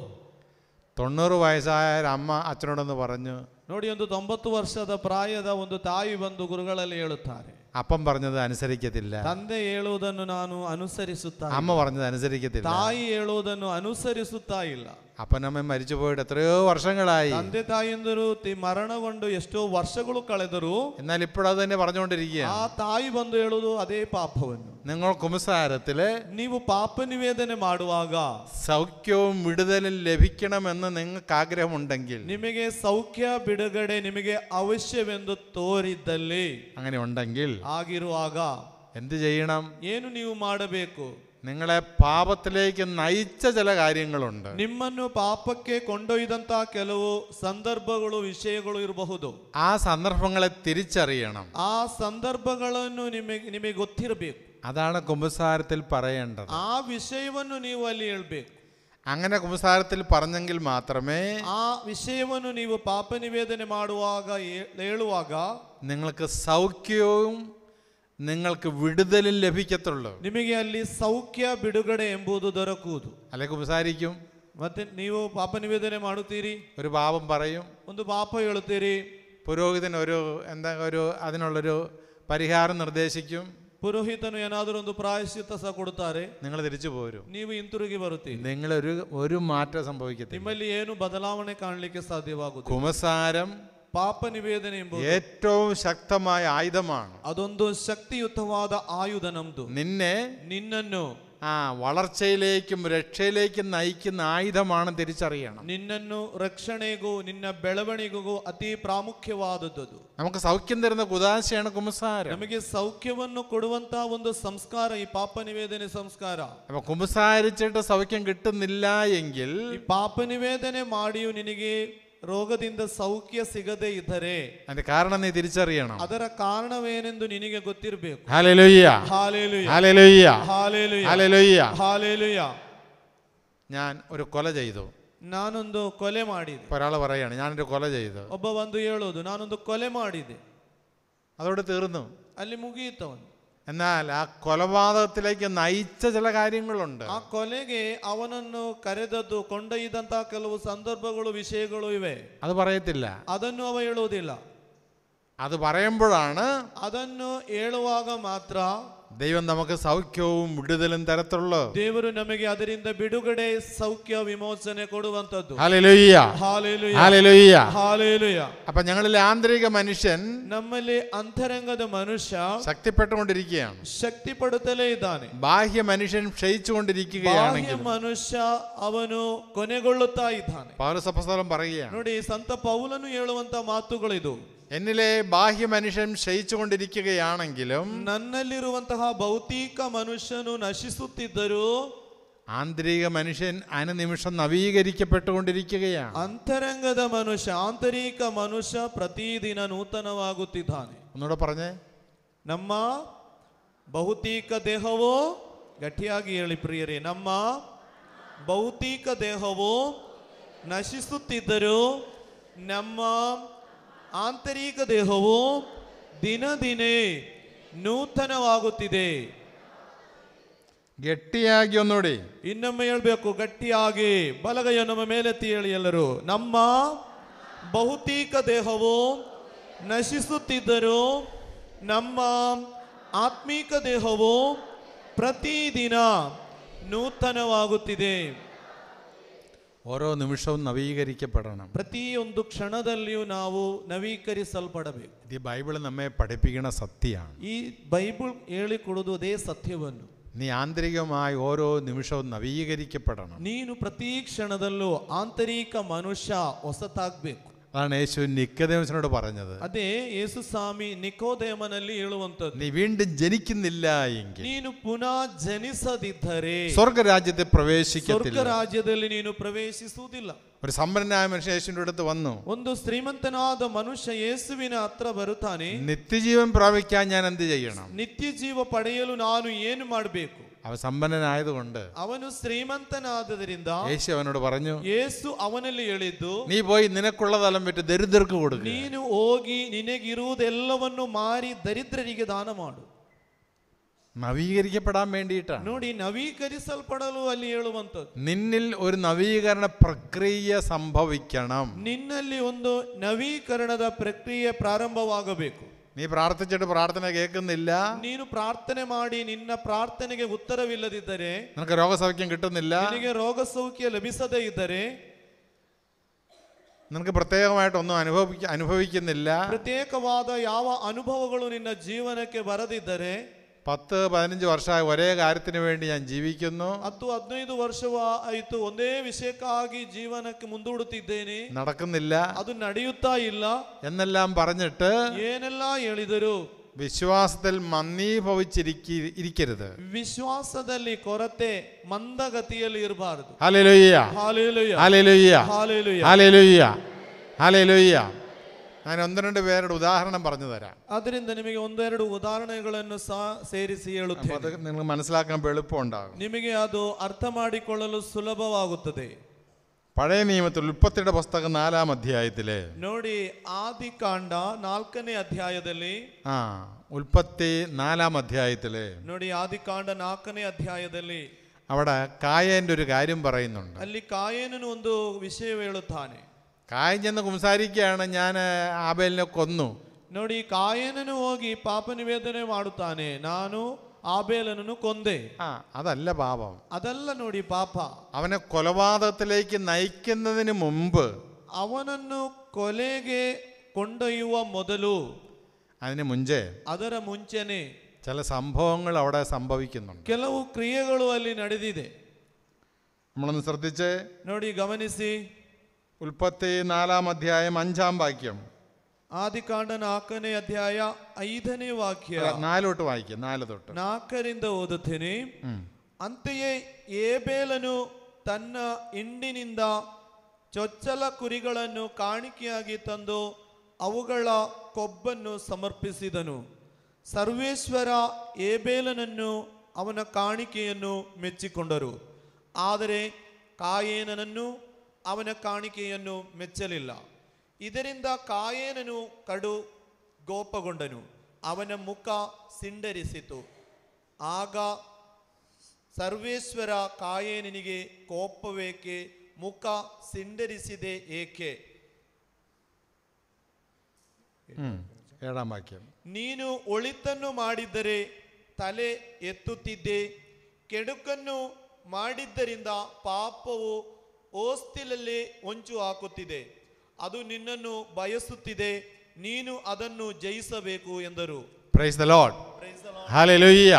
90 വയസ്സായ അമ്മ അച്ഛനോടൊന്ന് പറഞ്ഞു. ನೋಡಿ, ಒಂದು 90 ವರ್ಷದ ಪ್ರಾಯದ ಒಂದು ತಾಯಿ ಬಂದು ಗುರುಗಳಲ್ಲಿ ಹೇಳುತ್ತಾರೆ, അപ്പം പറഞ്ഞത് അനുസരിക്കത്തില്ല. ತಂದೆ ಹೇಳುವುದನ್ನು ನಾನು ಅನುಸರಿಸುತ್ತಾ, അമ്മ പറഞ്ഞത് അനുസരിക്കത്തില്ല. ತಾಯಿ ಹೇಳುವುದನ್ನು ಅನುಸರಿಸುತ್ತಾ ಇಲ್ಲ. അപ്പനമ്മ മരിച്ചു പോയിട്ട് എത്രയോ വർഷങ്ങളായി. ತಂದೆ ತಾಯಿಯಂದರು ಮರಣಗೊಂಡು ಎಷ್ಟೋ ವರ್ಷಗಳು ಕಳೆದರು. എന്നാൽ ഇപ്പോഴത് തന്നെ പറഞ്ഞുകൊണ്ടിരിക്കുക. ಆ ತಾಯಿ ಬಂದು ಹೇಳುವುದು ಅದೇ ಪಾಪವನ್ನು. നിങ്ങൾ കുമ്പസാരത്തില് ನೀವು ಪಾಪ ನಿವೇದನೆ ಮಾಡುವಾಗ സൗഖ്യവും വിടുതലും ലഭിക്കണമെന്ന് നിങ്ങൾക്ക് ആഗ്രഹമുണ്ടെങ്കിൽ, ನಿಮಗೆ ಸೌಖ್ಯ ಬಿಡುಗಡೆ ನಿಮಗೆ ಅವಶ್ಯವೆಂದು ತೋರಿದ್ದಲ್ಲಿ, അങ്ങനെ ഉണ്ടെങ്കിൽ ಆಗಿರುವಾಗ എന്ത് ചെയ്യണം? ಏನು ನೀವು ಮಾಡಬೇಕು? നിങ്ങളെ പാപത്തിലേക്ക് നയിച്ച ചില കാര്യങ്ങളുണ്ട്. ನಿಮ್ಮನ್ನು ಪಾಪಕ್ಕೆ ಕೊಂಡೊಯ್ದಂತ ಕೆಲವು ಸಂದರ್ಭಗಳು ವಿಷಯಗಳು ಇರಬಹುದು. ആ സന്ദർഭങ്ങളെ തിരിച്ചറിയണം. ಆ ಸಂದರ್ಭಗಳನ್ನು ನಿಮಗೆ ಗೊತ್ತಿರಬೇಕು. അതാണ് കുമ്പസാരത്തിൽ പറയേണ്ടത്. ಆ ವಿಷಯವನ್ನು ನೀವು ಅಲ್ಲಿ ಹೇಳ್ಬೇಕು. അങ്ങനെ കുമ്പസാരത്തിൽ പറഞ്ഞെങ്കിൽ മാത്രമേ ಆ ವಿಷಯವನ್ನು ನೀವು ಪಾಪ ನಿವೇದನೆ ಮಾಡುವಾಗ ಹೇಳುವಾಗ നിങ്ങൾക്ക് സൗഖ്യവും നിങ്ങൾക്ക് വിടുതലും ലഭിക്കത്തുള്ളൂ. ನಿಮಗೆ ಅಲ್ಲಿ ಸೌಖ್ಯ ಬಿಡುಗಡೆ ಎಂಬುದು ದೊರಕುವುದು. അല്ലെ കുമ്പസാരിക്കും, ಮತ್ತೆ ನೀವು ಪಾಪ ನಿವೇದನೆ ಮಾಡುತ್ತೀರಿ, ഒരു പാപം പറയും, ಒಂದು ಪಾಪ ಹೇಳುತ್ತೀರಿ, പുരോഹിതൻ ഒരു അതിനുള്ളൊരു പരിഹാരം നിർദ്ദേശിക്കും, ಪುರೋಹಿತನು ಏನಾದರೂ ಒಂದು ಪ್ರಾಯಶ್ಚಿತ್ತ ಸಹ ಕೊಡುತ್ತಾರೆ, നിങ്ങൾ തിരിച്ചു പോരും, ನೀವು ಹಿಂತಿರುಗಿ ಬರುತ್ತೀರಿ. ഒരു മാറ്റം സംഭവിക്കത്തില്ല. ನಿಮ್ಮಲ್ಲಿ ಏನು ಬದಲಾವಣೆ ಕಾಣಲಿಕ್ಕೆ ಸಾಧ್ಯವಾಗುತ್ತದೆ. കുമ്പസാരം ಪಾಪ ನಿವೇದನೆ ಎಂಬುದು ഏറ്റവും ശക്തമായ ആയുധമാണ്. ಅದೊಂದು ಶಕ್ತಿಯುತವಾದ ಆಯುಧ. ನಮ್ದು ನಿನ್ನನ್ನು വളർച്ചയിലേക്കും രക്ഷയിലേക്കും നയിക്കുന്ന ആയുധമാണ്, തിരിച്ചറിയണം. ನಿನ್ನನ್ನು ರಕ್ಷಣೆಗೂ ನಿನ್ನ ಬೆಳವಣಿಗೆಗೂ ಅತಿ ಪ್ರಾಮುಖ್ಯವಾದದ್ದು. നമുക്ക് സൗഖ്യം തരുന്ന കുദാശയാണ് കുമ്പസാരം. ನಮಗೆ ಸೌಖ್ಯವನ್ನು ಕೊಡುವಂತಹ ಒಂದು ಸಂಸ್ಕಾರ ಈ ಪಾಪ ನಿವೇದನೆ ಸಂಸ್ಕಾರ. അപ്പൊ കുമ്പസാരിച്ചിട്ട് സൗഖ്യം കിട്ടുന്നില്ല എങ്കിൽ, ಈ ಪಾಪ ನಿವೇದನೆ ಮಾಡಿಯೂ ನಿನಗೆ ರೋಗದಿಂದ ಸೌಖ್ಯ ಸಿಗದೇ ಇದ್ದರೆ അതിന്റെ കാരണം നീ തിരിച്ചറിയണം. ಅದರ ಕಾರಣವೇನೆಂದು ನಿನಗೆ ಗೊತ್ತಿರಬೇಕು. Hallelujah, hallelujah, hallelujah, hallelujah, hallelujah. Hallelujah. ഞാൻ ഒരു കൊല ചെയ്തു. ನಾನೊಂದು ಕೊಲೆ ಮಾಡಿದೆ. ഒരാൾ പറയാണ് ഞാനൊരു കൊല ചെയ്തു. ಒಬ್ಬ ಬಂದು ಹೇಳೋದು ನಾನೊಂದು ಕೊಲೆ ಮಾಡಿದೆ. അതോടെ തീർന്നു. ಅಲ್ಲಿ ಮುಗಿಯಿತವನು. എന്നാൽ ആ കൊലപാതകത്തിലേക്ക് നയിച്ച ചില കാര്യങ്ങളുണ്ട്. ಆ ಕೊಲೆಗೆ ಅವನನ್ನು ಕರೆದದ್ದು ಕೊಂಡೊಯ್ದಂತಹ ಕೆಲವು ಸಂದರ್ಭಗಳು ವಿಷಯಗಳು ಇವೆ. അത് പറയത്തില്ല. ಅದನ್ನು ಅವ ಹೇಳುವುದಿಲ್ಲ. അത് പറയുമ്പോഴാണ്, ಅದನ್ನು ಹೇಳುವಾಗ ಮಾತ್ರ ദൈവം നമുക്ക് സൗഖ്യവും വിടുതലും തരത്തുള്ളൂ. ದೇವರು ನಮಗೆ ಅದರಿಂದ ಬಿಡುಗಡೆ ಸೌಖ್ಯ ವಿಮೋಚನೆ ಕೊಡುವಂತದ್ದು. Hallelujah, hallelujah, hallelujah, hallelujah. അപ്പൊ ഞങ്ങളിലെ ആന്തരിക മനുഷ്യൻ ನಮ್ಮಲ್ಲಿ ಅಂತರಂಗದ ಮನುಷ್ಯ ശക്തിപ്പെട്ടുകൊണ്ടിരിക്കുകയാണ്. ಶಕ್ತಿ ಪಡುತ್ತಲೇ ಇದ್ದಾನೆ. ബാഹ്യ മനുഷ്യൻ ക്ഷയിച്ചുകൊണ്ടിരിക്കുകയാണെങ്കിൽ ಬಾಹ್ಯ ಮನುಷ್ಯ ಅವನು ಕೊನೆಗೊಳ್ಳುತ್ತಾ ಇದ್ದಾನೆ. പൗലോസ് അപ്പോസ്തലൻ പറയുകയാണ്, ನೋಡಿ, ಸಂತ ಪೌಲನು ಹೇಳುವಂತ ಮಾತುಗಳಿದು. എന്നിലെ ബാഹ്യ മനുഷ്യൻ ക്ഷയിച്ചുകൊണ്ടിരിക്കുകയാണെങ്കിലും ನನ್ನಲ್ಲಿರುವಂತಹ ಭೌತಿಕ ಮನುಷ್ಯನು ನಶಿಸುತ್ತಿದ್ದರೂ ആന്തരിക മനുഷ്യൻ അനുനിമിഷം നവീകരിക്കപ്പെട്ടുകൊണ്ടിരിക്കുകയാണ്. ಅಂತರಂಗದ ಮನುಷ್ಯ, ಆಂತರಿಕ ಮನುಷ್ಯ ಪ್ರತಿದಿನ ನೂತನವಾಗುತ್ತಿದ್ದಾನೆ. ഒന്നുകൂടെ പറഞ്ഞേ. ನಮ್ಮ ಭೌತಿಕ ದೇಹವು, ಗಟ್ಟಿಯಾಗಿ ಹೇಳಿ ಪ್ರಿಯರೇ, ನಮ್ಮ ಭೌತಿಕ ದೇಹವು ನಶಿಸುತ್ತಿದ್ದರೂ ನಮ್ಮ ಆಂತರಿಕ ದೇಹವು ದಿನ ದಿನೇ ನೂತನವಾಗುತ್ತಿದೆ. ഗട്ടിയാಗಿ ഒന്നുകൂടി ಇನ್ನೊಮ್ಮೆ ಹೇಳ್ಬೇಕು, ಗಟ್ಟಿಯಾಗಿ. ಬಲಗೈಯನ್ನು ನಮ್ಮ ಮೇಲೆತ್ತಿ ಹೇಳಿ ಎಲ್ಲರೂ. ನಮ್ಮ ಭೌತಿಕ ದೇಹವು ನಶಿಸುತ್ತಿದ್ದರೂ ನಮ್ಮ ಆತ್ಮಿಕ ದೇಹವು ಪ್ರತಿದಿನ ನೂತನವಾಗುತ್ತಿದೆ. ഓരോ നിമിഷവും നവീകരിക്കപ്പെടണം. ಪ್ರತಿಯೊಂದು ಕ್ಷಣದಲ್ಲಿಯೂ ನಾವು ನವೀಕರಿಸಲ್ಪಡಬೇಕು. ഇത് ബൈബിൾ നമ്മെ പഠിപ്പിക്കുന്ന സത്യമാണ്. ಈ ಬೈಬಲ್ ಹೇಳಿಕೊಡುವುದು ಅದೇ ಸತ್ಯವನ್ನು. നീ ആന്തരികമായി ഓരോ നിമിഷവും നവീകരിക്കപ്പെടണം. ನೀನು ಪ್ರತಿ ಕ್ಷಣದಲ್ಲೂ ಆಂತರಿಕ ಮನುಷ್ಯ ಹೊಸತಾಗಬೇಕು. അതാണ് യേശു നിക്കോദേമസിനോട് പറഞ്ഞത്. ಅದೇ ಯೇಸು ಸ್ವಾಮಿ ನಿಕೋದೇಮನಲ್ಲಿ ಹೇಳುವಂತದ್ದು. നീ വീണ്ടും ജനിക്കുന്നില്ല എങ്കിൽ ನೀನು ಪುನಃ ಜನಿಸದಿದ್ದರೆ സ്വർഗരാജ്യത്തെ പ്രവേശിക്കത്തില്ല. ಸ್ವರ್ಗ ರಾಜ್ಯದಲ್ಲಿ ನೀನು ಪ್ರವೇಶಿಸುವುದಿಲ್ಲ. ഒരു സമ്പന്നനായ മനുഷ്യൻ യേശുവിന്റെ അടുത്ത് വന്നു. ಒಂದು ಶ್ರೀಮಂತನಾದ ಮನುಷ್ಯ ಯೇಸುವಿನ ಹತ್ರ ಬರುತ್ತಾನೆ. നിത്യജീവൻ പ്രാപിക്കാൻ ഞാൻ എന്ത് ചെയ്യണം? ನಿತ್ಯ ಜೀವ ಪಡೆಯಲು ನಾನು ಏನು ಮಾಡಬೇಕು? അവൻ സമ്പന്നനായതുകൊണ്ട്, ಅವನು ಶ್ರೀಮಂತನಾದದರಿಂದ യേശു അവനോട് പറഞ്ഞു, ಯೇಸು ಅವನಲ್ಲಿ ಹೇಳಿದ್ದು, നീ പോയി നിനക്കുള്ളതെല്ലാം വിറ്റ് ദരിദ്രർക്ക് കൊടുക്കുക. ನೀನು ಹೋಗಿ ನಿನಗಿರುವುದೆಲ್ಲವನ್ನು ಮಾರಿ ದರಿದ್ರರಿಗೆ ದಾನ ಮಾಡು. നവീകരിക്കപ്പെടാൻ വേണ്ടിയിട്ടാണ്. ನೋಡಿ, ನವೀಕರಿಸಲ್ಪಡಲು ಅಲ್ಲಿ ಹೇಳುವಂಥದ್ದು. നിന്നിൽ ഒരു നവീകരണ പ്രക്രിയ സംഭവിക്കണം. ನಿನ್ನಲ್ಲಿ ಒಂದು ನವೀಕರಣದ ಪ್ರಕ್ರಿಯೆ ಪ್ರಾರಂಭವಾಗಬೇಕು. നീ പ്രാർത്ഥിച്ചിട്ട് പ്രാർത്ഥന കേൾക്കുന്നില്ല, ನೀನು ಪ್ರಾರ್ಥನೆ ಮಾಡಿ ನಿನ್ನ ಪ್ರಾರ್ಥನೆಗೆ ಉತ್ತರವಿಲ್ಲದಿದ್ದರೆ, നിനക്ക് രോഗസൗഖ്യം കിട്ടുന്നില്ല, ನಿನಗೆ ರೋಗ ಸೌಖ್ಯ ಲಭಿಸದೇ ಇದ್ದರೆ, നിനക്ക് പ്രത്യേകമായിട്ടൊന്നും അനുഭവിക്കുന്നില്ല, ಪ್ರತ್ಯೇಕವಾದ ಯಾವ ಅನುಭವಗಳು ನಿನ್ನ ಜೀವನಕ್ಕೆ ಬರದಿದ್ದರೆ, 10-15 ವರ್ಷമായി ഒരേ കാര്യത്തിന് വേണ്ടി ഞാൻ ജീവിക്കുന്നു, 10-15 ವರ್ಷವಾಯಿತು ಒಂದೇ ವಿಷಯಕ್ಕಾಗಿ ಜೀವನಕ್ಕೆ ಮುಂದೂಡುತ್ತಿದ್ದೇನೆ, നടക്കുന്നില്ല, ಅದು ನಡೆಯುತ್ತಾ ಇಲ್ಲ എന്നെല്ലാം പറഞ്ഞിട്ട് ಏನೆಲ್ಲ ಹೇಳಿದರು വിശ്വാസത്തിൽ മന്ദീഭവിച്ചിരിക്കരുത്. ವಿಶ್ವಾಸದಲ್ಲಿ ಕೊರತೆ, ಮಂದಗತಿಯಲ್ಲಿ ಇರಬಾರದು. Hallelujah, hallelujah, hallelujah, hallelujah, hallelujah, hallelujah. ഞാൻ 1-2 പേരുടെ ഉദാഹരണം പറഞ്ഞു തരാം. ಅದರಿಂದ ನಿಮಗೆ ಒಂದೆರಡು ಉದಾಹರಣೆಗಳನ್ನು ಸಹ ಸೇರಿಸಿ അത് ಹೇಳುತ್ತೇನೆ. നിങ്ങൾക്ക് മനസ്സിലാക്കാൻ എളുപ്പമുണ്ടാകും. ನಿಮಗೆ ಅದು ಅರ್ಥ ಮಾಡಿಕೊಳ್ಳಲು ಸುಲಭವಾಗುತ್ತದೆ. പഴയ നിയമത്തിൽ ഉൽപ്പത്തിയുടെ പുസ്തകം 4-ാം അധ്യായത്തില്, ನೋಡಿ, ആദിಕಾಂಡ 4ನೇ ಅಧ್ಯಾಯದಲ್ಲಿ, ഉൽപ്പത്തി 4-ാം അധ്യായത്തില് ನೋಡಿ ಆದಿಕಾಂಡ 4ನೇ ಅಧ್ಯಾಯದಲ್ಲಿ അവിടെ കായേന്റെ ഒരു കാര്യം പറയുന്നുണ്ട്. ಅಲ್ಲಿ ಕಾಯೇನನು ಒಂದು ವಿಷಯ ಹೇಳುತ್ತಾನೆ. കായൻ ചെന്ന് കുംസാരിക്കുകയാണ്, ഞാൻ ആബേലിനെ കൊന്നു. ನೋಡಿ, ಕಾಯೇನನು ಹೋಗಿ ಪಾಪ ನಿವೇದನೆ ಮಾಡುತ್ತಾನೆ, ನಾನು ആബേലനನ್ನು ಕೊಂದೆ. അതല്ല പാപം, ಅದಲ್ಲ ನೋಡಿ ಪಾಪ. അവനെ കൊലപാതകത്തിലേക്ക് നയിക്കുന്നതിന് മുമ്പ്, ಅವನನ್ನು ಕೊಲೆಗೆ ಕೊಂಡೊಯ್ಯುವ ಮೊದಲು, അതിന് മുഞ്ചേ, ಅದರ ಮುಂಚೆನೆ ചില സംഭവങ്ങൾ അവിടെ സംഭവിക്കുന്നുണ്ട്. ಕೆಲವು ಕ್ರಿಯೆಗಳು ಅಲ್ಲಿ ನಡೆದಿದೆ. നമ്മളൊന്ന് ശ്രദ്ധിച്ച് ನೋಡಿ, ಗಮನಿಸಿ. ഉൽപ്പത്തി 4-ാം അധ്യായം 5-ാം വാക്യം, ಆದಿಕಾಂಡ 4ನೇ ಅಧ್ಯಾಯ 5ನೇ ವಾಕ್ಯ, 4 തൊട്ട് വായിക്കുക, 4 തൊട്ട്. 4ರಿಂದ ಓದುತ್ತೇನೆ. ಅಂತೆಯೇ ಏಬೇಲನು ತನ್ನ ಹಿಂಡಿನಿಂದ ಚೊಚ್ಚಲ ಕುರಿಗಳನ್ನು ಕಾಣಿಕೆಯಾಗಿ ತಂದು ಅವುಗಳ ಕೊಬ್ಬನ್ನು ಸಮರ್ಪಿಸಿದನು. ಸರ್ವೇಶ್ವರ ಏಬೇಲನನ್ನು ಅವನ ಕಾಣಿಕೆಯನ್ನು ಮೆಚ್ಚಿಕೊಂಡರು, ಆದರೆ ಕಾಯೇನನನ್ನು ಅವನ ಕಾಣಿಕೆಯನ್ನು ಮೆಚ್ಚಲಿಲ್ಲ. ಇದರಿಂದ ಕಾಯೇನನು ಕಡು ಗೋಪಗೊಂಡನು, ಅವನ ಮುಖ ಸಿಂಡರಿಸಿತು. ಆಗ ಸರ್ವೇಶ್ವರ ಕಾಯೇನನಿಗೆ ಕೋಪವೇಕೆ, ಮುಖ ಸಿಂಡರಿಸಿದೆ ಏಕೆ? 7-ാം വാക്യം, ನೀನು ಒಳಿತನ್ನು ಮಾಡಿದ್ದರೆ ತಲೆ ಎತ್ತುತ್ತಿದ್ದೆ, ಕೆಡುಕನ್ನು ಮಾಡಿದ್ದರಿಂದ ಪಾಪವು ಓಸ್ತಿಲಲ್ಲಿ ಹೊಂಚು ಹಾಕುತ್ತಿದೆ, ಅದು ನಿನ್ನನ್ನು ಬಯಸುತ್ತಿದೆ, ನೀನು ಅದನ್ನು ಜಯಿಸಬೇಕು ಎಂದರು. Praise the lord, hallelujah,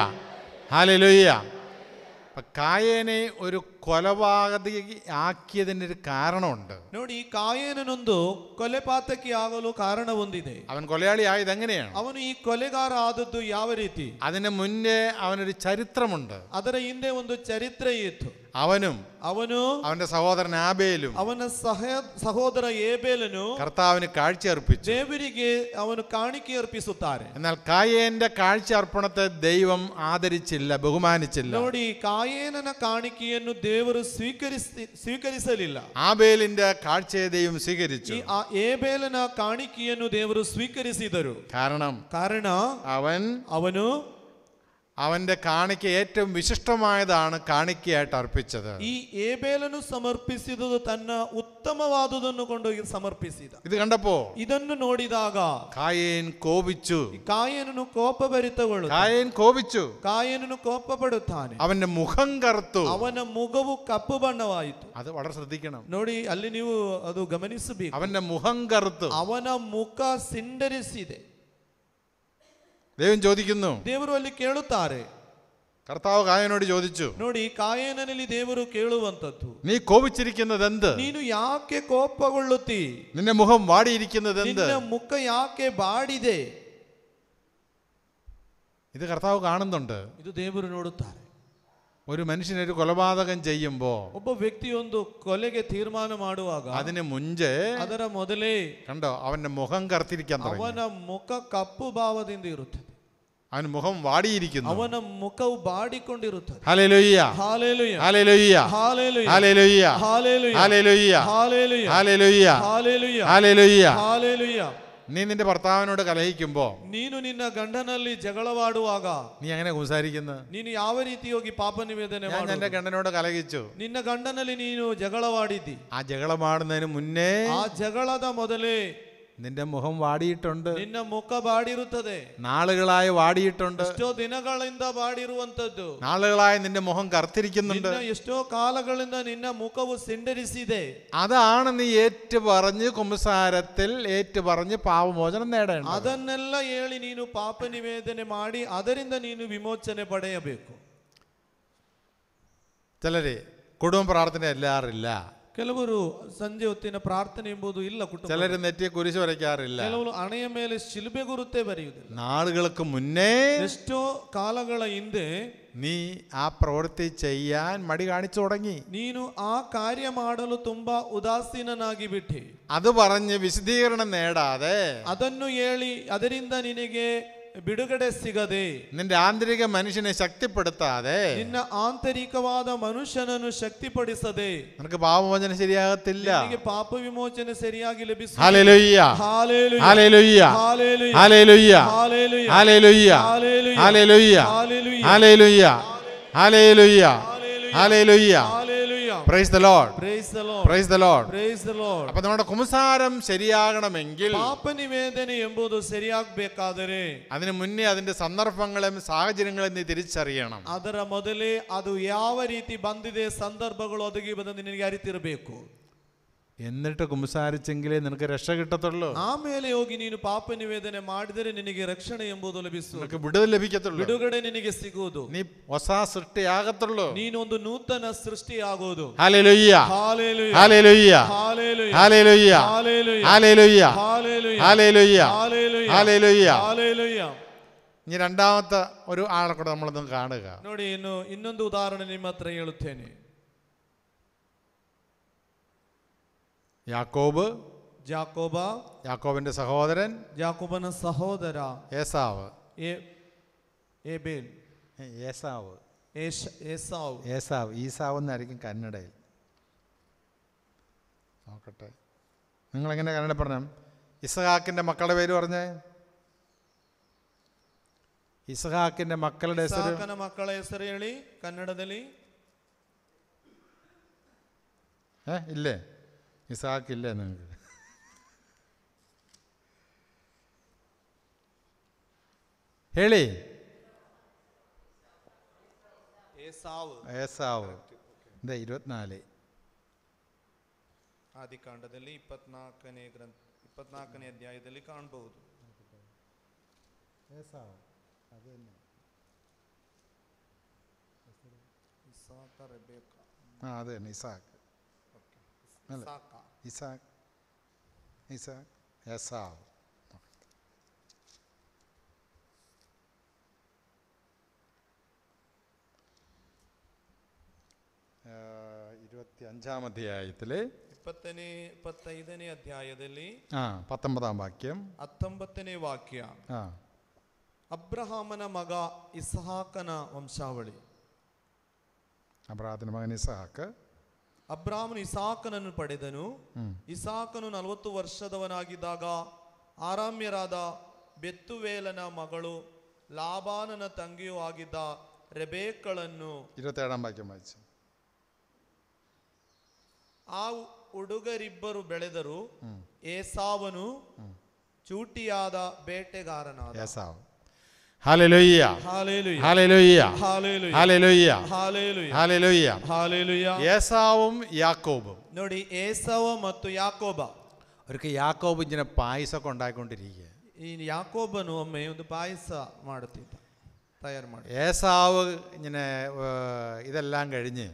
hallelujah. കായേനെ ഒരു കൊലപാതകി ആക്കിയതിന് ഒരു കാരണമുണ്ട്. ನೋಡಿ, ಕಾಯೇನನೊಂದು ಕೊಲೆಪಾತಕಿ ಆಗಲು ಕಾರಣ ಹೊಂದಿದೆ. അവൻ കൊലയാളി ആയത് എങ്ങനെയാണ്? ಅವನು ಈ ಕೊಲೆಗಾರ ಆದದ್ದು ಯಾವ ರೀತಿ? അതിന് മുന്നേ അവനൊരു ചരിത്രമുണ്ട്. ಅದರ ಹಿಂದೆ ಒಂದು ಚರಿತ್ರೆ ಇತ್ತು. അവനും അവന്റെ സഹോദരൻ ആബേലും ಅವನ ಸಹೋದರ ಏಬೇಲನು കർത്താവിന് കാഴ്ച അർപ്പിച്ചു. ದೇವರಿಗೆ ಅವನು ಕಾಣಿಕೆ ಅರ್ಪಿಸುತ್ತಾರೆ. എന്നാൽ കായേന്റെ കാഴ്ച അർപ്പണത്തെ ദൈവം ആദരിച്ചില്ല, ബഹുമാനിച്ചില്ല. ನೋಡಿ, ಕಾಯೇನನ ಕಾಣಿಕೆಯನ್ನು ದೇವರು ಸ್ವೀಕರಿಸಲಿಲ್ಲ. ആബേലിന്റെ കാഴ്ചയെ ദൈവം സ്വീകരിച്ചു. ಆ ಏಬೇಲನ ಕಾಣಿಕೆಯನ್ನು ದೇವರು ಸ್ವೀಕರಿಸಿದರು. കാരണം ಅವನು അവന്റെ കാണിക്ക ഏറ്റവും വിശിഷ്ടമായതാണ് കാണിക്കയായിട്ട് അർപ്പിച്ചത്. ഈ ഏബേലನು സമർപ്പിಸಿದುದು ತನ್ನ ಉತ್ತಮವಾದುದನ್ನು ಕೊಂಡೋಗಿ ಸಮರ್ಪಿಸಿದ. ഇത് കണ്ടപ്പോ ಇದನ್ನು ನೋಡಿದಾಗ കായേൻ കോപിച്ചു. ಕಾಯೇನನು ಕೋಪಭರಿತಗೊಳ್ಳುತ್ತಾನೆ. കായേനನು ಕೋಪಪಡುತ್ತಾನೆ. അവന്റെ മുഖം കറുത്തു. ಅವನ ಮುಖವು ಕಪ್ಪು ಬಣ್ಣವಾಯಿತು. അത് വളരെ ശ്രദ്ധിക്കണം. ನೋಡಿ, ಅಲ್ಲಿ ನೀವು ಅದು ಗಮನಿಸಬೇಕು. അവന്റെ മുഖം കറുത്തു. ಅವನ ಮುಖ ಸಿಂಡರಿಸಿದೆ. ദൈവം ചോദിക്കുന്നു, ದೇವರು ಅಲ್ಲಿ ಕೇಳುತ್ತಾರೆ. കർത്താവ് കായനോട് ചോദിച്ചു, ನೋಡಿ, ಕಾಯೇನನಲ್ಲಿ ದೇವರು ಕೇಳುವಂತದ್ದು, നീ കോപിച്ചിരിക്കുന്നത് എന്ത്? ನೀನು ಯಾಕೆ ಕೋಪಗೊಳ್ಳುತ್ತಿ? നിന്റെ മുഖം വാടിയിരിക്കുന്നത് എന്ത്? ನಿನ್ನ ಮುಖ ಯಾಕೆ ಬಾಡಿದೆ? ഇത് കർത്താവ് കാണുന്നുണ്ട്. ಇದು ದೇವರು ನೋಡುತ್ತಾರೆ. ഒരു മനുഷ്യനൊരു കൊലപാതകം ചെയ്യുമ്പോ, ಒಬ್ಬ ವ್ಯಕ್ತಿಯೊಂದು ಕೊಲೆಗೆ ತೀರ್ಮಾನ ಮಾಡುವಾಗ അതിന് മുഞ്ചേ ಅದರ ಮೊದಲೇ കണ്ടോ അവന്റെ മുഖം കറുത്തിരിക്കാൻ തുടങ്ങി. ಅವನ ಮುಖ ಕಪ್ಪು ಭಾವದಿಂದ ಇರುತ್ತದೆ. അവൻ മുഖം വാടിയിരിക്കുന്നു. ಅವನ ಮುಖವು ಬಾಡಿಕೊಂಡಿರುತ್ತದೆ. Hallelujah hallelujah hallelujah hallelujah hallelujah hallelujah hallelujah hallelujah hallelujah hallelujah hallelujah. Hallelujah. നീ നിന്റെ ഭർത്താവിനോട് കലഹിക്കുമ്പോ, ನೀನು ನಿನ್ನ ಗಂಡನಲ್ಲಿ ಜಗಳವಾಡುವಾಗ നീ അങ്ങനെ സംസാരിക്കുന്നു? ನೀನು ಯಾವ ರೀತಿ ಹೋಗಿ ಪಾಪ ನಿವೇದನೆ ഞാൻ എന്റെ ಮಾಡುವುದು? ഗണ്ടനോട് കലഹിച്ചു. ನಿನ್ನ ಗಂಡನಲ್ಲಿ ನೀನು ಜಗಳವಾಡಿದ್ದಿ. ആ ജകളമാടുന്നതിന് മുന്നേ ಆ ಜಗಳದ ಮೊದಲೇ നിന്റെ മുഖം വാടിയിട്ടുണ്ട്. ನಿನ್ನ ಮುಖ ಬಾಡಿರುತ್ತದೆ. നാളുകളായി വാടിയിട്ടുണ്ട്. ಎಷ್ಟೋ ದಿನಗಳಿಂದ ಬಾಡಿರುವಂತದ್ದು. നാളുകളായി നിന്റെ മുഖം കറുത്തിരിക്കുന്നുണ്ട്. ಎಷ್ಟೋ ಕಾಲಗಳಿಂದ ನಿನ್ನ ಮುಖವು ಸಿಂಡರಿಸಿದೆ. അതാണ് നീ ഏറ്റു പറഞ്ഞ് കുമ്പസാരത്തിൽ ഏറ്റു പറഞ്ഞ് പാപമോചനം നേടേണ്ടത്. ಅದನ್ನೆಲ್ಲ ಹೇಳಿ ನೀನು ಪಾಪ ನಿವೇದನೆ ಮಾಡಿ ಅದರಿಂದ ನೀನು ವಿಮೋಚನೆ ಪಡೆಯಬೇಕು. ചിലര് കുടുംബ പ്രാർത്ഥന എല്ലാറില്ല. ಕೆಲವರು ಸಂಜೆ ಹೊತ್ತಿನ ಪ್ರಾರ್ಥನೆ ಎಂಬುದು ಇಲ್ಲ ಕುಟುಂಬ. ചിലര് നെറ്റിയെ കുരിശ് വരയ്ക്കാറില്ല. ಕೆಲವರು ಹಣೆಯ ಮೇಲೆ ಶಿಲ್ಬೆ ಗುರುತೆ ಬರೆಯುವುದಿಲ್ಲ. നാളുകൾക്ക് മുന്നേ ಎಷ್ಟೋ ಕಾಲಗಳ ಹಿಂದೆ നീ ആ പ്രവൃത്തി ചെയ്യാൻ മടി കാണിച്ചു തുടങ്ങി. ನೀನು ಆ ಕಾರ್ಯ ಮಾಡಲು ತುಂಬಾ ಉದಾಸೀನನಾಗಿ ಬಿಟ್ಟೆ. അത് പറഞ്ഞ് വിശദീകരണം നേടാതെ, ಅದನ್ನು ಹೇಳಿ ಅದರಿಂದ ನಿನಗೆ ಬಿಡುಗಡೆ ಸಿಗದೆ, നിന്റെ ആന്തരിക മനുഷ്യനെ ശക്തിപ്പെടുത്താതെ, ನಿನ್ನ ಆಂತರಿಕವಾದ ಮನುಷ್ಯನನ್ನು ಶಕ್ತಿಪಡಿಸದೆ നിനക്ക് പാപമോചനം ശരിയാകത്തില്ല. ನಿನಗೆ ಪಾಪ ವಿಮೋಚನೆ ಸರಿಯಾಗಿ ಲಭಿಸುತ್ತದೆ. Hallelujah hallelujah hallelujah hallelujah hallelujah hallelujah hallelujah hallelujah hallelujah hallelujah hallelujah hallelujah hallelujah. Hallelujah. Price the Lord Praise the Lord. Price the Lord. Praise the Lord. അപ്പോൾ നമ്മുടെ കുമ്പസാരം ശരിയാകണമെങ്കിൽ, ಪಾಪ ನಿವೇದನೆ ಎಂಬುದು ಸರಿಯಾಗಬೇಕಾದರೆ അതിനു മുന്നേ അതിന്റെ സന്ദർഭങ്ങളും സാഹചര്യങ്ങളും നീ തിരിച്ചറിയണം. ಅದರ ಮೊದಲೇ ಅದು ಯಾವ ರೀತಿ ಬಂದಿದೆ, ಸಂದರ್ಭಗಳು ಒದಗಿ ಬಂದು ನಿನಗೆ ಅರಿತಿರಬೇಕು. എന്നിട്ട് കുമ്പസാരിച്ചെങ്കിലേ നിനക്ക് രക്ഷ കിട്ടത്തുള്ളൂ. ಆಮೇಲೆ ಹೋಗಿ ನೀನು ಪಾಪ ನಿವೇದನೆ ಮಾಡಿದರೆ ನಿನಗೆ ರಕ್ಷಣೆ ಎಂಬುದು ಲಭಿಸುವುದು. നിനക്ക് വിടുതൽ ലഭിക്കത്തുള്ളൂ. ಬಿಡುಗಡೆ ನಿನಗೆ ಸಿಗುವುದು. നീ ಹೊಸ ಸೃಷ್ಟಿಯಾಗത്തുള്ളൂ. ನೀನೊಂದು ನೂತನ ಸೃಷ್ಟಿಯಾಗುವುದು. Hallelujah hallelujah hallelujah hallelujah hallelujah hallelujah hallelujah hallelujah hallelujah hallelujah hallelujah. Hallelujah. ഇനി രണ്ടാമത്തെ ഒരു ആളെ കൂടെ നമ്മളൊന്ന് കാണുക. ನೋಡಿ, ಇನ್ನೊಂದು ಉದಾಹರಣೆ ನಿಮ್ಮ ಹತ್ರ ಹೇಳುತ್ತೇನೆ. യാക്കോബ്, ಜಾಕೋಬ, യാക്കോബിന്റെ സഹോദരൻ ಜಾಕೋಬನ ಸಹೋದರ ഏസാവ്. ಏಬೇಲ್, ഏസാവ് ಏಸಾವ್. ഏസാവ് ഈസാവ് എന്നായിരിക്കും കന്നഡയിൽ. നോക്കട്ടെ, നിങ്ങളെങ്ങനെ കന്നഡ പറഞ്ഞ ഇസഹാക്കിന്റെ മക്കളുടെ പേര് പറഞ്ഞേ. ഇസഹാക്കിന്റെ മക്കളുടെ ಇಸಾಕನ ಮಕ್ಕಳ ಹೆಸರು ಹೇಳಿ ಕನ್ನಡದಲ್ಲಿ. ഇല്ലേ? ഇസഹാക്കില്ലേ നിങ്ങൾക്ക്? ಹೇಳಿ. ഏസാവ് 24 ಆದಿಕಾಂಡದಲ್ಲಿ 24ನೇ ಅಧ್ಯಾಯದಲ್ಲಿ ಕಾಣಬಹುದು. അതെ ഇസാക്ക് ഇസാക്ക് ഇസാക്ക് ഏസാവ്. 25-ാം അധ്യായത്തിലെ 25ನೇ ಅಧ್ಯಾಯದಲ್ಲಿ 19-ാം വാക്യം 19ನೇ ವಾಕ್ಯ. ಅಬ್ರಹಾಮನ ಮಗ ಇಸಹಾಕನ ವಂಶಾವಳಿ. അബ്രാഹാമിന്റെ മകൻ ഇസഹാക്ക്. ಅಬ್ರಾಹ್ಮನು ಇಸಾಕನನ್ನು ಪಡೆದನು. ಇಸಾಕನು 40 ವರ್ಷದವನಾಗಿದ್ದಾಗ ಆರಾಮ್ಯರಾದ ಬೆತ್ತುವೇಲನ ಮಗಳು ಲಾಬಾನನ ತಂಗಿಯೂ ಆಗಿದ್ದ ರೆಬೇಕ್ಕಳನ್ನು 27-ാം വാക്യം വായിച്ചു. ಆ ಹುಡುಗರಿಬ್ಬರು ಬೆಳೆದರು. ಏಸಾವನು ಚೂಟಿಯಾದ ಬೇಟೆಗಾರನಾದ. ഏസാവ്. Hallelujah hallelujah hallelujah hallelujah hallelujah hallelujah hallelujah hallelujah. ഏസാവും യാക്കോബും. ನೋಡಿ, ಏಸಾವ ಮತ್ತು ಯಾಕೋಬ. ഒരിക്കൽ യാക്കോബ് ഇങ്ങനെ പായസമൊക്കെ ഉണ്ടാക്കിക്കൊണ്ടിരിക്കുക. ಈ ಯಾಕೋಬನು ಒಮ್ಮೆ ಒಂದು ಪಾಯಸ ಮಾಡುತ್ತಿದ್ದ, ತಯಾರು ಮಾಡಿ. ഏസാവ് ഇങ്ങനെ ഇതെല്ലാം കഴിഞ്ഞ്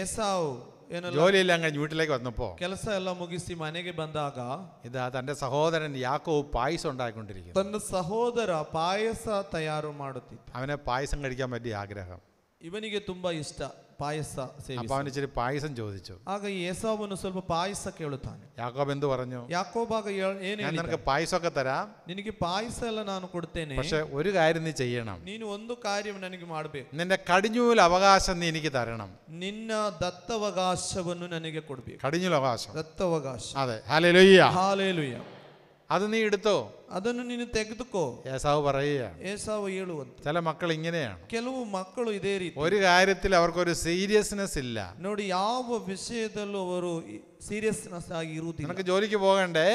ಏಸಾವ್ ജോലിയെല്ലാം കഴിഞ്ഞ് വീട്ടിലേക്ക് വന്നപ്പോ ಕೆಲಸ ಎಲ್ಲ ಮುಗಿಸಿ ಮನೆಗೆ ಬಂದಾಗ ഇതാ തന്റെ സഹോദരൻ യാക്കോബ് പായസം ഉണ്ടാക്കിക്കൊണ്ടിരിക്കുന്നു. ತನ್ನ ಸಹೋದರ ಪಾಯಸ ತಯಾರು ಮಾಡುತ್ತಿದ್ದ. അവനെ പായസം കഴിക്കാൻ പറ്റിയ ആഗ്രഹം. ಇವನಿಗೆ ತುಂಬಾ ಇಷ್ಟ ಪಾಯಸ അപ്പൊ അവൻ ഇച്ചിരി പായസം ചോദിച്ചു. ಆಗ ಏಸಾವನು ಸ್ವಲ್ಪ ಪಾಯಸ ಕೇಳುತ್ತಾನೆ. യാക്കോബ് എന്ത് പറഞ്ഞു? ಯಾಕೋಬಾಗ ಏನು ഞാൻ നിനക്ക് പായസമൊക്കെ തരാം, ನಿನಗೆ ಪಾಯಸ ಎಲ್ಲ ನಾನು ಕೊಡ್ತೇನೆ, പക്ഷെ ഒരു കാര്യം നീ ചെയ്യണം, ನೀನು ಒಂದು ಕಾರ್ಯ ನನಗೆ ಮಾಡಬೇಕು, നിന്റെ കടിഞ്ഞൂൽ അവകാശം നീ എനിക്ക് തരണം. ನಿನ್ನ ದತ್ತವಕಾಶವನ್ನು ನನಗೆ ಕೊಡಬೇಕು. കടിഞ്ഞൂൽ അവകാശം, ದತ್ತವಕಾಶ. അതെ. ഹല്ലേലൂയ. ಹಾಲೆಲೂಯ. അത് നീ എടുത്തോ, ಅದನ್ನು ನೀನು ತೆಗೆದುಕೋ. ഏസാവ് പറയുകയാണ്. ಏಸಾವು ಹೇಳುವಂತ ചില മക്കൾ ഇങ്ങനെയാണ്. ಕೆಲವು ಮಕ್ಕಳು ಇದೇ ರೀತಿ, ഒരു കാര്യത്തിൽ അവർക്കൊരു സീരിയസ്നെസ് ഇല്ല. ನೋಡಿ ಯಾವ ವಿಷಯದಲ್ಲೂ ಅವರು ಸೀರಿಯಸ್ನೆಸ್ ಆಗಿ ಇರುವುದಿಲ್ಲ. നിനക്ക് ജോലിക്ക് പോകണ്ടേ,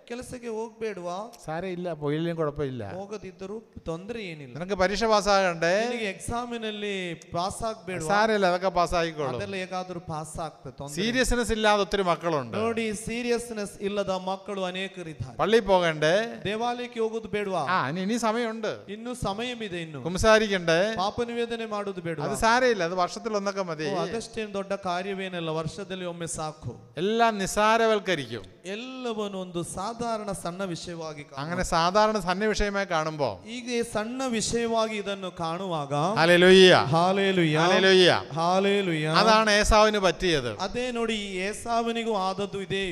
ಕೆಲಸಕ್ಕೆ ಹೋಗ್ಬೇಡ್ವಾ, സാരമില്ല, പോയില്ലേലും കുഴപ്പമില്ല. ಹೋಗದಿದ್ದರೂ ತೊಂದರೆ ಏನಿಲ್ಲ. നിനക്ക് പരീക്ഷ പാസ്സാകണ്ടേ, ನಿನಗೆ ಎಕ್ಸಾಮಿನಲ್ಲಿ ಪಾಸ್ ಆಗ್ಬೇಡ್ವಾ, സാരമില്ല, അതൊക്കെ പാസ്സായിക്കോളും. ಅದೆಲ್ಲ ಹೇಗಾದ್ರೂ ಪಾಸ್ ಆಗ್ತದೆ. സീരിയസ്നെസ് ഇല്ലാതെ ഒത്തിരി മക്കളുണ്ട്. ನೋಡಿ ಸೀರಿಯಸ್ನೆಸ್ ಇಲ್ಲದ ಮಕ್ಕಳು ಅನೇಕರಿದ್ದಾರೆ. പള്ളിയിൽ പോകണ്ടേ, ದೇವಾಲಯಕ್ಕೆ ಹೋಗೋದು ಬೇಡವಾ, ഇനി സമയമുണ്ട്. ಇನ್ನು ಸಮಯವಿದೆ, ಇನ್ನು കുമ്പസാരിക്കണ്ടേ, ಪಾಪ ನಿವೇದನೆ ಮಾಡೋದು ಬೇಡವಾ, അത് സാരമില്ല, അത് വർഷത്തിൽ ഒന്നൊക്കെ മതി. ಅದಷ್ಟೇನು ದೊಡ್ಡ ಕಾರ್ಯವೇನಲ್ಲ, ವರ್ಷದಲ್ಲಿ ಒಮ್ಮೆ ಸಾಕು. എല്ലാം നിസാരവൽക്കരിക്കും. ಎಲ್ಲವನ್ನು ಒಂದು ಸಾಧಾರಣ ಸಣ್ಣ ವಿಷಯವಾಗಿ അങ്ങനെ സാധാരണ സന്നിവിഷയമായി കാണുമ്പോ ಈಗ ಸಣ್ಣ ವಿಷಯವಾಗಿ ಇದನ್ನು ಕಾಣುವಾಗ ഹല്ലേലൂയ, ಹಾಲೆಲೂಯ, ഹല്ലേലൂയ, ಹಾಲೆಲೂಯ, അതാണ് ഏസാവിന് പറ്റിയത്. ಅದೇ ನೋಡಿ ಏಸಾವನಿಗೂ ಆದದ್ದು ಇದೆ.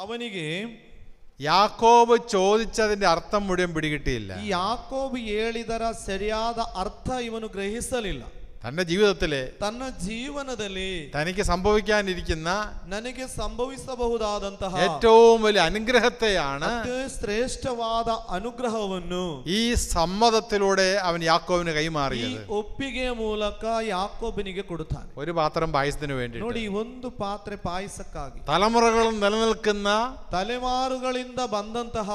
ಅವನಿಗೆ യാക്കോബ് ചോദിച്ചതിന്റെ അർത്ഥം മുഴുവൻ പിടികിട്ടിയില്ല. ಈ ಯಾಕೋಬು ಹೇಳಿದರ ಸರಿಯಾದ ಅರ್ಥ ಇವನು ಗ್ರಹಿಸಲಿಲ್ಲ. തന്റെ ജീവിതത്തിലെ ತನ್ನ ಜೀವನದಲ್ಲಿ തനിക്ക് സംഭവിക്കാനിരിക്കുന്ന ನನಗೆ ಸಂಭವಿಸಬಹುದಾದಂತಹ ഏറ്റവും വലിയ അനുഗ്രഹത്തെയാണ്, ಶ್ರೇಷ್ಠವಾದ ಅನುಗ್ರಹವನ್ನು ഈ സമ്മതത്തിലൂടെ അവൻ യാക്കോബിന് ಈ കൈമാറിയത്. ಒಪ್ಪಿಗೆಯ ಮೂಲಕ ಯಾಕೋಬನಿಗೆ ಕೊಡುತ್ತಾನೆ. ഒരു പാത്രം പായസത്തിന് വേണ്ടി, ನೋಡಿ, ಒಂದು ಪಾತ್ರೆ ಪಾಯಸಕ್ಕಾಗಿ തലമുറകളും നിലനിൽക്കുന്ന ತಲೆಮಾರುಗಳಿಂದ ಬಂದಂತಹ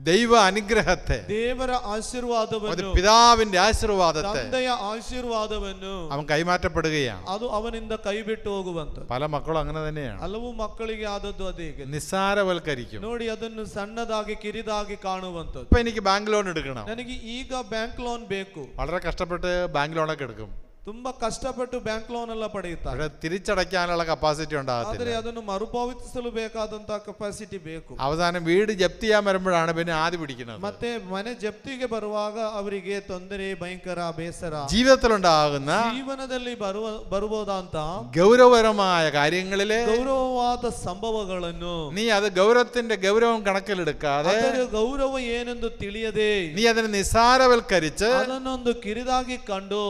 ദൈവ അനുഗ്രഹത്തെ, ದೇವರ ಆಶೀರ್ವಾದವನ್ನು, പിതാവിന്റെ ആശീർവാദത്തെ ತಂದೆಯ ಆಶೀರ್ವಾದವನ್ನು അവൻ കൈമാറ്റപ്പെടുകയാണ്. ಅದು ಅವನಿಂದ ಕೈಬಿಟ್ಟು ಹೋಗುವಂತ പല മക്കളും അങ്ങനെ തന്നെയാണ്. ಹಲವು ಮಕ್ಕಳಿಗೆ ಆದದ್ದು ಅದೇ. നിസ്സാരവൽക്കരിക്കും. ನೋಡಿ, ಅದನ್ನು ಸಣ್ಣದಾಗಿ ಕಿರಿದಾಗಿ ಕಾಣುವಂಥದ್ದು. ഇപ്പൊ എനിക്ക് ബാങ്ക് ലോൺ എടുക്കണം, ನನಗೆ ಈಗ ಬ್ಯಾಂಕ್ ಲೋನ್ ಬೇಕು, വളരെ കഷ്ടപ്പെട്ട് ബാങ്ക് ലോണൊക്കെ എടുക്കും, ತುಂಬಾ ಕಷ್ಟಪಟ್ಟು ಬ್ಯಾಂಕ್ ಲೋನ್ ಎಲ್ಲ ಪಡೆಯುತ್ತಾರೆ. പക്ഷെ തിരിച്ചടയ്ക്കാനുള്ള കപ്പാസിറ്റി ಆದರೆ ഉണ്ടാകത്തില്ല. ಅದನ್ನು ಮರುಪಾವತಿಸಲು ಬೇಕಾದಂತಹ ಕೆಪಾಸಿಟಿ ಬೇಕು. അവസാനം വീട് ജപ്തി ചെയ്യാൻ വരുമ്പോഴാണ് പിന്നെ ആദ്യം പിടിക്കുന്നത്. ಮತ್ತೆ ಮನೆ ಜಪ್ತಿಗೆ ಬರುವಾಗ ಅವರಿಗೆ ತೊಂದರೆ, ಭಯಂಕರ ಬೇಸರ, ജീവിതത്തിലുണ്ടാകുന്ന ಜೀವನದಲ್ಲಿ ಬರಬಹುದಂತ ഗൗരവപരമായ കാര്യങ്ങളിലെ ಗೌರವವಾದ ಸಂಭವಗಳನ್ನು നീ അത് ഗൗരവത്തിന്റെ ഗൗരവം കണക്കിലെടുക്കാതെ ಅದರ ಗೌರವ ಏನೆಂದು ತಿಳಿಯದೆ നീ അതിനെ നിസ്സാരവൽക്കരിച്ച് ಅದನ್ನೊಂದು ಕಿರಿದಾಗಿ ಕಂಡು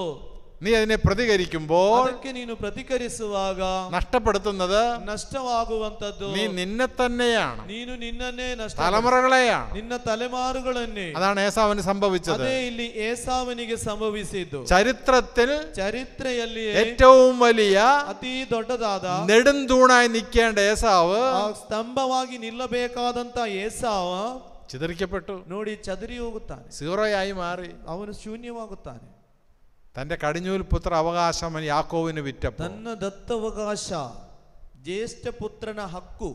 നീ അതിനെ പ്രതികരിക്കുമ്പോൾ ಅದಕ್ಕೆ ನೀನು ಪ್ರತಿಕರಿಸುವಾಗ നഷ്ടപ്പെടുത്തുന്നത് ನಷ್ಟವಾಗುವಂತದ್ದು നീ നിന്നെ തന്നെയാണ്, ನೀನು ನಿನ್ನನ್ನೇ ನಷ್ಟ, തലമുറകളെയാണ്. ನಿನ್ನ ತಲೆಮಾರುಗಳನ್ನೇ. അതാണ് ഏസാവിന് സംഭവിച്ചത്. ಅದೇ ಇಲ್ಲಿ ಏಸಾವನಿಗೆ ಸಂಭವಿಸಿದ್ದು. ചരിത്രത്തിൽ ಚರಿತ್ರೆಯಲ್ಲಿ ഏറ്റവും വലിയ ಅತಿ ದೊಡ್ಡದಾದ നെടുന്തൂണായി നിൽക്കേണ്ട ഏസാവ് ಸ್ತಂಭವಾಗಿ ನಿಲ್ಲಬೇಕಾದಂತ ಏಸಾವ ചിതറിക്കപ്പെട്ടു. ನೋಡಿ ಚದರಿ ಹೋಗುತ್ತಾನೆ, സീറോയായി മാറി. ಅವನು ಶೂನ್ಯವಾಗುತ್ತಾನೆ. തന്റെ കടിഞ്ഞൂൽ പുത്ര അവകാശം യാക്കോവിന് വിറ്റപ്പോൾ ತನ್ನ ದತ್ತವಕಾಶ, ಜ್ಯೇಷ್ಠ ಪುತ್ರನ ಹಕ್ಕು,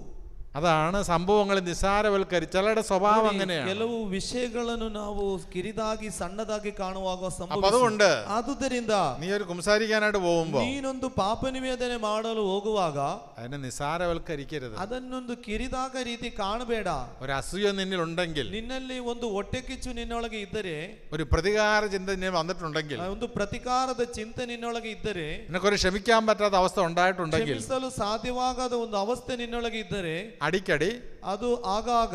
അതാണ് സംഭവങ്ങൾ നിസ്സാരവൽക്കരിച്ച് ചിലരുടെ സ്വഭാവം അങ്ങനെയാണ്. ಕೆಲವು ವಿಷಯಗಳನ್ನು ನಾವು ಕಿರಿದಾಗಿ ಸಣ್ಣದಾಗಿ ಕಾಣುವಾಗ അതുകൊണ്ട് ಆದುದರಿಂದ നീ ഒരു കുംസാരിക്കാനായിട്ട് പോകുമ്പോ ನೀನೊಂದು ಪಾಪ ನಿವೇದನೆ ಮಾಡಲು ಹೋಗುವಾಗ അതിനെ നിസ്സാരവൽക്കരിക്കരുത്. ಅದನ್ನೊಂದು ಕಿರಿದಾದ ರೀತಿ ಕಾಣಬೇಡ. ഒരു അസൂയ നിന്നിൽ ഉണ്ടെങ്കിൽ, ನಿನ್ನಲ್ಲಿ ಒಂದು ಹೊಟ್ಟೆ ಕಿಚ್ಚು ನಿನ್ನೊಳಗೆ ಇದ್ದರೆ, ഒരു പ്രതികാര ചിന്ത നിന്നിൽ വന്നിട്ടുണ്ടെങ്കിൽ, ಒಂದು ಪ್ರತಿಕಾರದ ಚಿಂತೆ ನಿನ್ನೊಳಗೆ ಇದ್ದರೆ, നിനക്കൊരു ക്ഷമിക്കാൻ പറ്റാത്ത അവസ്ഥ ഉണ്ടായിട്ടുണ്ടെങ്കിൽ, ಕ್ಷಮಿಸಲು ಸಾಧ್ಯವಾಗದ ಒಂದು ಅವಸ್ಥೆ ನಿನ್ನೊಳಗೆ ಇದ್ದರೆ, അടിക്കടി ಅದು ಆಗಾಗ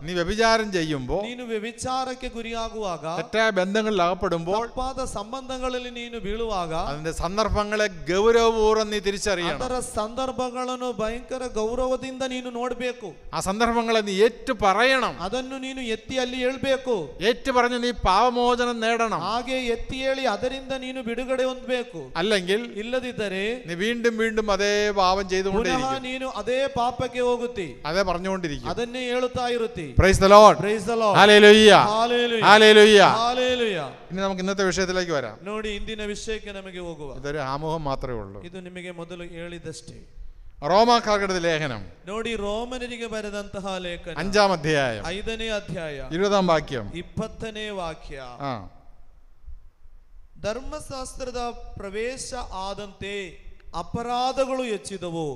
നീ വ്യഭിചാരം ചെയ്യുമ്പോൾ, ನೀನು ವ್ಯಭಿಚಾರಕ್ಕೆ ಗುರಿಯಾಗುವಾಗ, തെറ്റായ ബന്ധങ്ങളിൽ അകപ്പെടുമ്പോൾ, ತಪ್ಪಾದ ಸಂಬಂಧಗಳಲ್ಲಿ ನೀನು ಬೀಳುವಾಗ, അതിന്റെ സന്ദർഭങ്ങളെ ഗൗരവപൂർവ്വം നീ തിരിച്ചറിയണം. ಅದರ ಸಂದರ್ಭಗಳನ್ನು ಭಯಂಕರ ಗೌರವದಿಂದ ನೀನು ನೋಡಬೇಕು. ആ സന്ദർഭങ്ങളെ നീ ഏറ്റു പറയണം. ಅದನ್ನು ನೀನು ಎತ್ತಿ ಅಲ್ಲಿ ಹೇಳ್ಬೇಕು. ഏറ്റു പറഞ്ഞ് നീ പാപമോചനം നേടണം. ಹಾಗೆ ಎತ್ತಿ ಹೇಳಿ ಅದರಿಂದ ನೀನು ಬಿಡುಗಡೆ ಹೊಂದಬೇಕು. അല്ലെങ്കിൽ ಇಲ್ಲದಿದ್ದರೆ നീ വീണ്ടും വീണ്ടും അതേ പാപം ചെയ്തുകൊണ്ടേയിരിക്കും, ನೀನು ಅದೇ ಪಾಪಕ್ಕೆ ಹೋಗುತ್ತಿ, അതേ പറഞ്ഞുകൊണ്ടിരിക്കും. ಅದನ್ನೇ ಹೇಳುತ್ತಾ ಇರುತ್ತಿ. Praise the lord, praise the lord, hallelujah, hallelujah, hallelujah, hallelujah. ഇനി നമുക്ക് ഇന്നത്തെ വിഷയത്തിലേക്ക് വരാം. ನೋಡಿ, ಇಂದಿನ ವಿಷಯಕ್ಕೆ ನಮಗೆ ಹೋಗುವ. ഇതൊരു ആമുഖം മാത്രമേ ഉള്ളൂ. ಇದು ನಿಮಗೆ ಮೊದಲು ಹೇಳಿದಷ್ಟೇ. റോമാക്കാരുടെ ലേഖനം ನೋಡಿ, ರೋಮನರಿಗೆ ಬರೆದಂತಹ ಲೇಖನ 5-ാം അധ്യായം 5ನೇ ಅಧ್ಯಾಯ 20-ാം വാക്യം 20ನೇ ವಾಕ್ಯ. ಧರ್ಮಶಾಸ್ತ್ರದ ಪ್ರವೇಶ ಆದಂತೆ ಅಪರಾಧಗಳು ಹೆಚ್ಚಿದವು,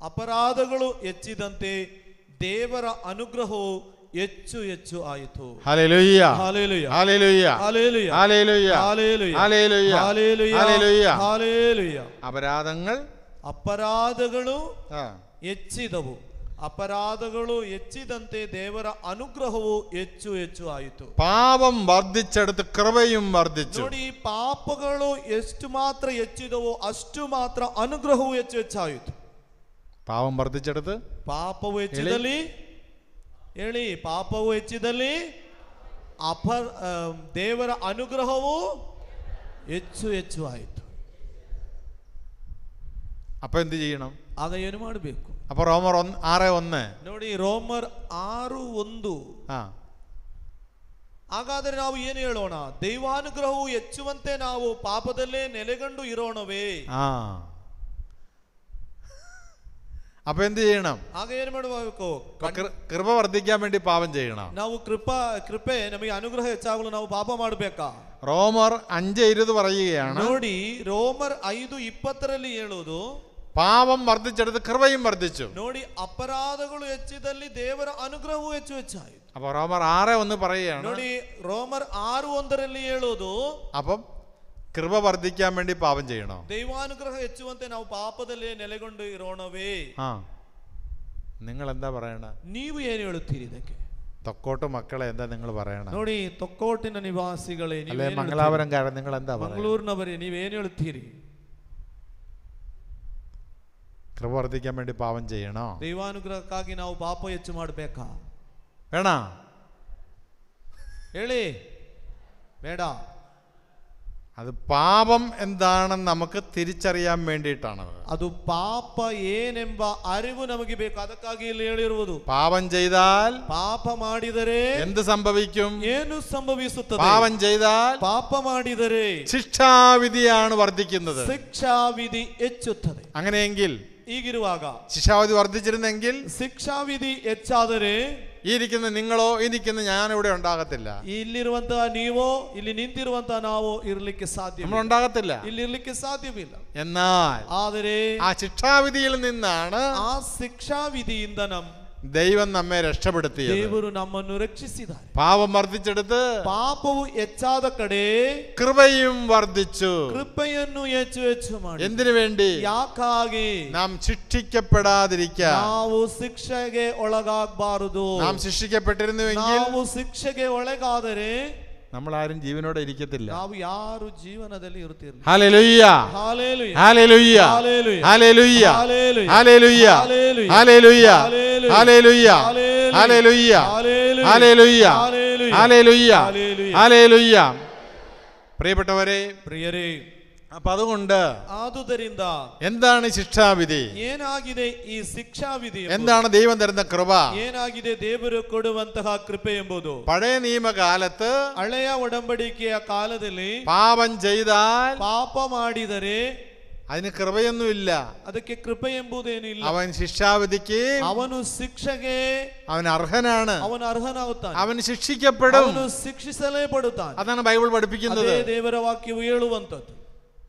ಅಪರಾಧಗಳು ಹೆಚ್ಚಿದಂತೆ ದೇವರ ಅನುಗ್ರಹವು ಹೆಚ್ಚು ಹೆಚ್ಚು ಆಯಿತು. Hallelujah hallelujah hallelujah hallelujah hallelujah hallelujah hallelujah hallelujah hallelujah. Hallelujah. അപരാധങ്ങൾ ಹೆಚ್ಚಿದವು. ಅಪರಾಧಗಳು ಹೆಚ್ಚಿದಂತೆ ದೇವರ ಅನುಗ್ರಹವು ಹೆಚ್ಚು ಹೆಚ್ಚು ಆಯಿತು. പാപം വർദ്ധിച്ചെടുത്ത് കൃപയും വർദ്ധിച്ചു. ನೋಡಿ, ಪಾಪಗಳು ಎಷ್ಟು ಮಾತ್ರ ಹೆಚ್ಚಿದವೋ ಅಷ್ಟು ಮಾತ್ರ ಅನುಗ್ರಹವು ಹೆಚ್ಚು ಹೆಚ್ಚಾಯಿತು. പാപം വർദ്ധിച്ചെടുത്ത് ಪಾಪವು ಹೆಚ್ಚಿದಲ್ಲಿ ಹೇಳಿ, ಪಾಪವು ಹೆಚ್ಚಿದಲ್ಲಿ ದೇವರ ಅನುಗ್ರಹವು ಹೆಚ್ಚು ಹೆಚ್ಚು ಆಯಿತು. അപ്പൊ എന്ത് ചെയ്യണം? ಆಗ ಏನು ಮಾಡಬೇಕು? അപ്പൊ റോമർ 6:1 ನೋಡಿ, ರೋಮರ್ 6:1. ಹಾಗಾದರೆ ನಾವು ಏನು ಹೇಳೋಣ? ದೈವಾನುಗ್ರಹವು ಹೆಚ್ಚುವಂತೆ ನಾವು ಪಾಪದಲ್ಲೇ ನೆಲೆಗೊಂಡು ಇರೋಣವೇ? അപ്പൊ എന്ത് ചെയ്യണം? ಆಗ ಏನು ಮಾಡಬೇಕು? കൃപ വർദ്ധിക്കാൻ വേണ്ടി പാപം ചെയ്യണം. ನಾವು ಕೃಪೆ ನಮಗೆ ಅನುಗ್ರಹ ಹೆಚ್ಚಾಗಲು ನಾವು ಪಾಪ ಮಾಡಬೇಕಾ? റോമർ 5:20 പറയുകയാണ്. ನೋಡಿ, ರೋಮರ್ 5:20 ಹೇಳುವುದು, പാപം വർദ്ധിച്ചെടുത്ത് കൃപയും വർദ്ധിച്ചു. ನೋಡಿ, ಅಪರಾಧಗಳು ಹೆಚ್ಚಿದಲ್ಲಿ ದೇವರ ಅನುಗ್ರಹವು ಹೆಚ್ಚು ಹೆಚ್ಚಾಯಿತು. അപ്പൊ റോമർ 6:1 പറയുകയാണ്. ನೋಡಿ, ರೋಮರ್ 6:1 ಹೇಳುವುದು, അപ്പം കൃപ വർദ്ധിക്കാൻ വേണ്ടി പാപം ചെയ്യണോ? ദൈവാനുഗ്രഹം ಹೆಚ್ಚುವಂತೆ ನಾವು ಪಾಪದಲ್ಲಿ ನೆಲೆಗೊಂಡು ಇರೋಣವೇ? നിങ്ങൾ എന്താ പറയണ? ನೀವು ಏನು ಹೇಳುತ್ತೀರಿ ಇದಕ್ಕೆ? തൊക്കോട്ട് മക്കളെ എന്താ നിങ്ങൾ പറയണ? ನೋಡಿ, ತೊಕ್ಕೋಟಿನ ನಿವಾಸಿಗಳೇ, അല്ലെ മംഗലാപുരംകാരൻ നിങ്ങൾ എന്താ പറയണ? ಮಂಗಳೂರಿನವರೇ, ನೀವೇನು ಹೇಳುತ್ತೀರಿ? കൃപ വർദ്ധിക്കാൻ വേണ്ടി പാപം ചെയ്യണോ? ದೈವಾನುಗ್ರಹಕ್ಕಾಗಿ ನಾವು ಪಾಪ ಹೆಚ್ಚು ಮಾಡಬೇಕಾ? വേണ ಹೇಳಿ, ಬೇಡ. അത് പാപം എന്താണെന്ന് നമുക്ക് തിരിച്ചറിയാൻ വേണ്ടിയിട്ടാണ്. ಅದು ಪಾಪ ಏನೆಂಬ ಅರಿವು ನಮಗೆ ಬೇಕು. ಅದಕ್ಕಾಗಿ ಇಲ್ಲಿ ಹೇಳಿರುವುದು, പാപം ചെയ്താൽ, ಪಾಪ ಮಾಡಿದರೆ എന്ത് സംഭവിക്കും? ಏನು ಸಂಭವಿಸುತ್ತದೆ? പാപം ചെയ്താൽ, ಪಾಪ ಮಾಡಿದರೆ ശിക്ഷാവിധിയാണ് വർദ്ധിക്കുന്നത്. ಶಿಕ್ಷಾವಿಧಿ ಹೆಚ್ಚುತ್ತದೆ. അങ്ങനെയെങ്കിൽ, ಈಗಿರುವಾಗ ശിക്ഷാവിധി വർദ്ധിച്ചിരുന്നെങ്കിൽ, ಶಿಕ್ಷಾವಿಧಿ ಹೆಚ್ಚಾದರೆ ഈ ഇരിക്കുന്ന നിങ്ങളോ ഈ നിൽക്കുന്ന ഞാനിവിടെ ഉണ്ടാകത്തില്ല. ಇಲ್ಲಿರುವಂತಹ ನೀವೋ, ಇಲ್ಲಿ ನಿಂತಿರುವಂತಹ ನಾವು ಇರಲಿಕ್ಕೆ ಸಾಧ್ಯ, നമ്മൾ ഉണ്ടാകത്തില്ല, ಇಲ್ಲಿ ಇರಲಿಕ್ಕೆ ಸಾಧ್ಯವಿಲ್ಲ. എന്നാൽ ಆದರೆ ആ ശിക്ഷാവിധിയിൽ നിന്നാണ്, ಆ ಶಿಕ್ಷಾವಿಧಿಯಿಂದ ദൈവം നമ്മെ രക്ഷപ്പെടുത്തിയത്. ದೇವರು ನಮ್ಮನ್ನು ರಕ್ಷಿಸಿದ್ದಾರೆ. പാപം വർദ്ധിച്ചെടുത്ത് ಪಾಪವು ಹೆಚ್ಚಾದ ಕಡೆ കൃപയും വർദ്ധിച്ചു. ಕೃಪೆಯನ್ನು ಹೆಚ್ಚು ಹೆಚ್ಚು ಮಾಡಿ. എന്തിനു വേണ്ടി? ಯಾಕಾಗಿ? നാം ശിക്ഷിക്കപ്പെടാതിരിക്കാൻ. ನಾವು ಶಿಕ್ಷೆಗೆ ಒಳಗಾಗಬಾರದು. നാം ശിക്ഷിക്കപ്പെട്ടിരുന്നുവെങ്കിൽ, ನಾವು ಶಿಕ್ಷೆಗೆ ಒಳಗಾದರೆ നമ്മൾ ആരും ജീവനോടെ ഇരിക്കത്തില്ല. ನಾವು ಯಾರು ಜೀವನದಲ್ಲಿ ಇರುತ್ತಿರಲಿಲ್ಲ. Hallelujah hallelujah hallelujah hallelujah hallelujah hallelujah hallelujah hallelujah hallelujah hallelujah hallelujah hallelujah hallelujah hallelujah hallelujah. പ്രിയപ്പെട്ടവരെ, പ്രിയരേ, അപ്പൊ അതുകൊണ്ട് ആದುದರಿಂದ എന്താണ് ശിക്ഷാവിധി? ಏನಾಗಿದೆ ಈ ಶಿಕ್ಷಾವಿಧಿ? എന്താണ് ദൈവം തരുന്ന കൃപ? ಏನಾಗಿದೆ ದೇವರು ಕೊಡುವಂತಹ ಕೃಪೆ ಎಂಬುದು? പഴയ നിയമകാലത്ത് ಹಳೆಯ ಒಡಂಬಡಿಕೆಯ ಕಾಲದಲ್ಲಿ പാപം ചെയ്താൽ, ಪಾಪ ಮಾಡಿದರೆ അതിന് കൃപയൊന്നുമില്ല. ಅದಕ್ಕೆ ಕೃಪೆ ಎಂಬುದೇನು ಇಲ್ಲ. അവൻ ശിക്ഷാവിധിക്ക്, ಅವನು ಶಿಕ್ಷೆಗೆ അവൻ അർഹനാണ്. ಅವನು ಅರ್ಹನಾಗುತ್ತಾನೆ. അവൻ ശിക്ഷിക്കപ്പെടും. ಅವನು ಶಿಕ್ಷಿಸಲೇಪಡುತ್ತಾನೆ. അതാണ് ബൈബിൾ പഠിപ്പിക്കുന്നത്. ಅದೇ ದೇವರ ವಾಕ್ಯವು ಹೇಳುವಂತದ್ದು.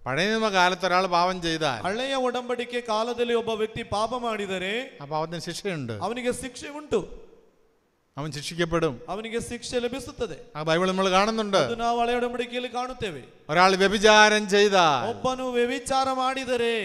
പഴയ നിയമകാലത്ത് ഒരാൾ പാപം ചെയ്താൽ, ಹಳೆಯ ಒಡಂಬಡಿಕೆ ಕಾಲದಲ್ಲಿ ಒಬ್ಬ ವ್ಯಕ್ತಿ ಪಾಪ ಮಾಡಿದರೆ ആ പാപത്തിന് ശിക്ഷയുണ്ട്. ಅವನಿಗೆ ಶಿಕ್ಷೆ ಉಂಟು. അവൻ ശിക്ഷിക്കപ്പെടും. ಅವನಿಗೆ ಶಿಕ್ಷೆ ಲಭಿಸುತ್ತದೆ. ആ ബൈബിൾ നമ്മൾ കാണുന്നുണ്ട്. ಅದು ನಾವು ಹಳೆಯ ಒಡಂಬಡಿಕೆಯಲ್ಲಿ ಕಾಣುತ್ತೇವೆ. ഒരാൾ വ്യഭിചാരം ചെയ്താൽ, ಒಬ್ಬನು ವ್ಯಭಿಚಾರ ಮಾಡಿದರೆ,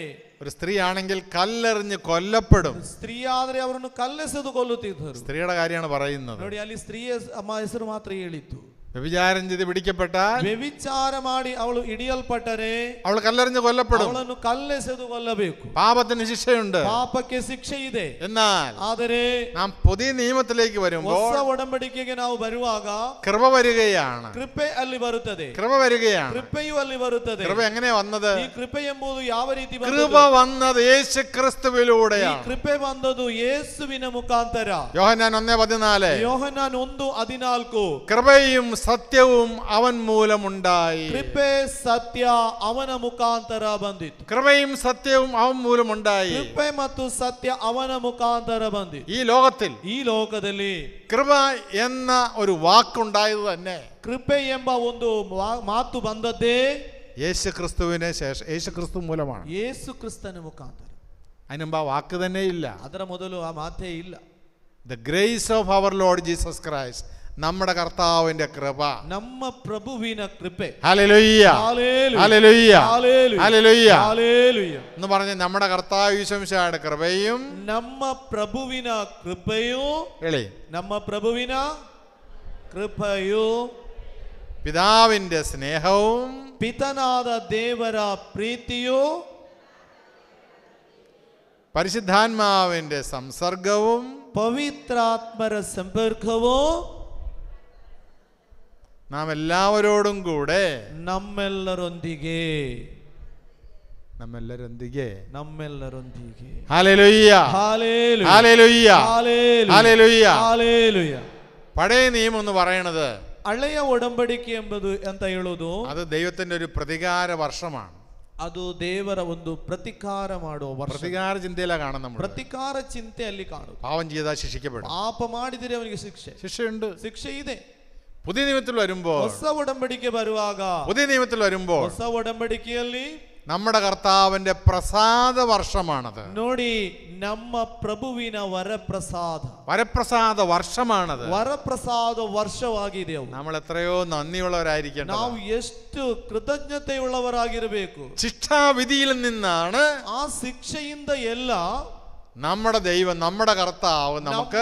ഒരു സ്ത്രീ ആണെങ്കിൽ കല്ലെറിഞ്ഞ് കൊല്ലപ്പെടും. ಸ್ತ್ರೀ ಆದರೆ ಅವರನ್ನು ಕಲ್ಲೆಸೆದು ಕೊಲ್ಲುತ್ತಿದ್ದರು. സ്ത്രീയുടെ കാര്യമാണ് പറയുന്നത്. ನೋಡಿ, ಅಲ್ಲಿ ಸ್ತ್ರೀಯ ಅಮ್ಮ ಹೆಸರು ಮಾತ್ರ ಹೇಳಿತ್ತು. വ്യഭിചാരം ചെയ്ത് പിടിക്കപ്പെട്ടാൽ, ವ್ಯಭಿಚಾರ ಮಾಡಿ ಅವಳು ಹಿಡಿಯಲ್ಪಟ್ಟರೆ അവൾ കല്ലെറിഞ്ഞ് കൊല്ലപ്പെടും. ಅವಳನ್ನು ಕಲ್ಲೆಸೆದು ಕೊಲ್ಲಬೇಕು. പാപത്തിന് ശിക്ഷയുണ്ട്. ಪಾಪಕ್ಕೆ ಶಿಕ್ಷೆ ಇದೆ. എന്നാൽ ಆದರೆ നാം പുതിയ നിയമത്തിലേക്ക് വരുമ്പോൾ ಹೊಸ ಒಡಂಬಡಿಕೆಗೆ ನಾವು ಬರುವಾಗ കൃപ വരികയാണ്. ಕೃಪೆ ಅಲ್ಲಿ ಬರುತ್ತದೆ. കൃപ വരികയാണ്. ಕೃಪೆಯು ಅಲ್ಲಿ ಬರುತ್ತದೆ. കൃപ എങ്ങനെ വന്നത്? ಈ ಕೃಪೆ ಎಂಬುದು ಯಾವ ರೀತಿ കൃപ വന്നത് യേശു ക്രിസ്തുവിലൂടെയാണ്. ಕೃಪೆ ಬಂದದು ಯೇಸುವಿನ ಮುಖಾಂತರ. യോഹന്നാൻ 1:14. ಯೋಹನ್ನಾನ್ 1:14. കൃപയും സത്യവും അവൻ മൂലമുണ്ടായി. ಕೃಪೆ ಸತ್ಯ ಅವನ ಮುಖಾಂತರ ಬಂದಿತು. കൃപയും സത്യവും അവൻ മൂലമുണ്ടായി. ಕೃಪೆ ಮತ್ತು ಸತ್ಯ ಅವನ ಮುಖಾಂತರ ಬಂದಿತು. ഈ ലോകത്തിൽ, ಈ ಲೋಕದಲ್ಲಿ കൃപ എന്ന ഒരു വാക്കുണ്ടായത് തന്നെ ಕೃಪೆ ಎಂಬ ಒಂದು ಮಾತು ಬಂದದ್ದೇ യേശു ക്രിസ്തുവിന് ശേഷം, യേശു ക്രിസ്തു മൂലമാണ്. ಯೇಸು ಕ್ರಿಸ್ತನ ಮುಖಾಂತರ. അതിനുമ്പ് ആ വാക്ക് തന്നെ ഇല്ല. ಅದರ ಮೊದಲು ಆ ಮಾತೇ ಇಲ್ಲ. The grace of our Lord Jesus Christ, നമ്മുടെ കർത്താവിന്റെ കൃപ, ನಮ್ಮ ಪ್ರಭುವಿನ ಕೃಪೆ. Hallelujah hallelujah hallelujah hallelujah hallelujah hallelujah എന്ന് പറഞ്ഞ് നമ്മുടെ കർത്താവ് യേശുമിശിഹായുടെ കൃപയും ನಮ್ಮ ಪ್ರಭುವಿನ ಕೃಪೆಯು എളി ನಮ್ಮ ಪ್ರಭುವಿನ ಕೃಪೆಯು പിതാവിന്റെ സ്നേഹവും ಪಿತನಾದ ದೇವರ ಪ್ರೀತಿಯು പരിശുദ്ധാത്മാവിന്റെ സംസർഗവും ಪವಿತ್ರಾತ್ಮರ ಸಂಪರ್ಕವು നാം എല്ലാവരോടും കൂടെ ನಮ್ಮೆಲ್ಲರೊಂದಿಗೆ നമ്മെല്ലരൊന്തിಗೆ hallelujah hallelujah hallelujah hallelujah hallelujah hallelujah. പഴയ നിയമം എന്ന് പറയുന്നത് ಹಳೆಯ ಒಡಂಬಡಿಕೆ ಎಂಬುದು ಅಂತ ಹೇಳೋದು അത് ദൈവത്തിന്റെ ഒരു പ്രതികാര വർഷമാണ്. ಅದು ದೇವರ ಒಂದು ಪ್ರತಿಕಾರ ಮಾಡುವ ವರ್ಷ. പ്രതികാര ചിന്തയിലാണ് കാണുന്നത് നമ്മൾ. ಪ್ರತಿಕಾರ ಚಿಂತೆ ಅಲ್ಲಿ ಕಾಣುದು. പാവം ചെയ്താൽ ശിക്ഷിക്കപ്പെടും. ಪಾಪ ಮಾಡಿದರೆ ಅವನಿಗೆ ശിക്ഷയുണ്ട്. ಶಿಕ್ಷೆ ಇದೆ. പുതിയ നിയമത്തിൽ വരുമ്പോൾ, ಹೊಸ ಒಡಂಬಡಿಕೆ ಬರುವಾಗ, പുതിയ നിയമത്തിൽ വരുമ്പോൾ ಹೊಸ ಒಡಂಬಡಿಕೆಯಲ್ಲಿ നമ്മുടെ കർത്താവിന്റെ പ്രസാദ വർഷമാണത്. ನೋಡಿ, ನಮ್ಮ ಪ್ರಭುವಿನ വരപ്രസാദ വർഷമാണത്. ವರಪ್ರಸಾದ ವರ್ಷವಾಗಿದೆ. നമ്മൾ എത്രയോ നന്ദിയുള്ളവരായിരിക്കണം. ನಾವು ಎಷ್ಟು ಕೃತಜ್ಞತೆಯುಳ್ಳವರಾಗಿರಬೇಕು. ശിക്ഷാവിധിയിൽ നിന്നാണ്, ಆ ಶಿಕ್ಷೆಯಿಂದ ಎಲ್ಲ നമ്മുടെ ദൈവം, നമ്മുടെ കർത്താവ് നമുക്ക്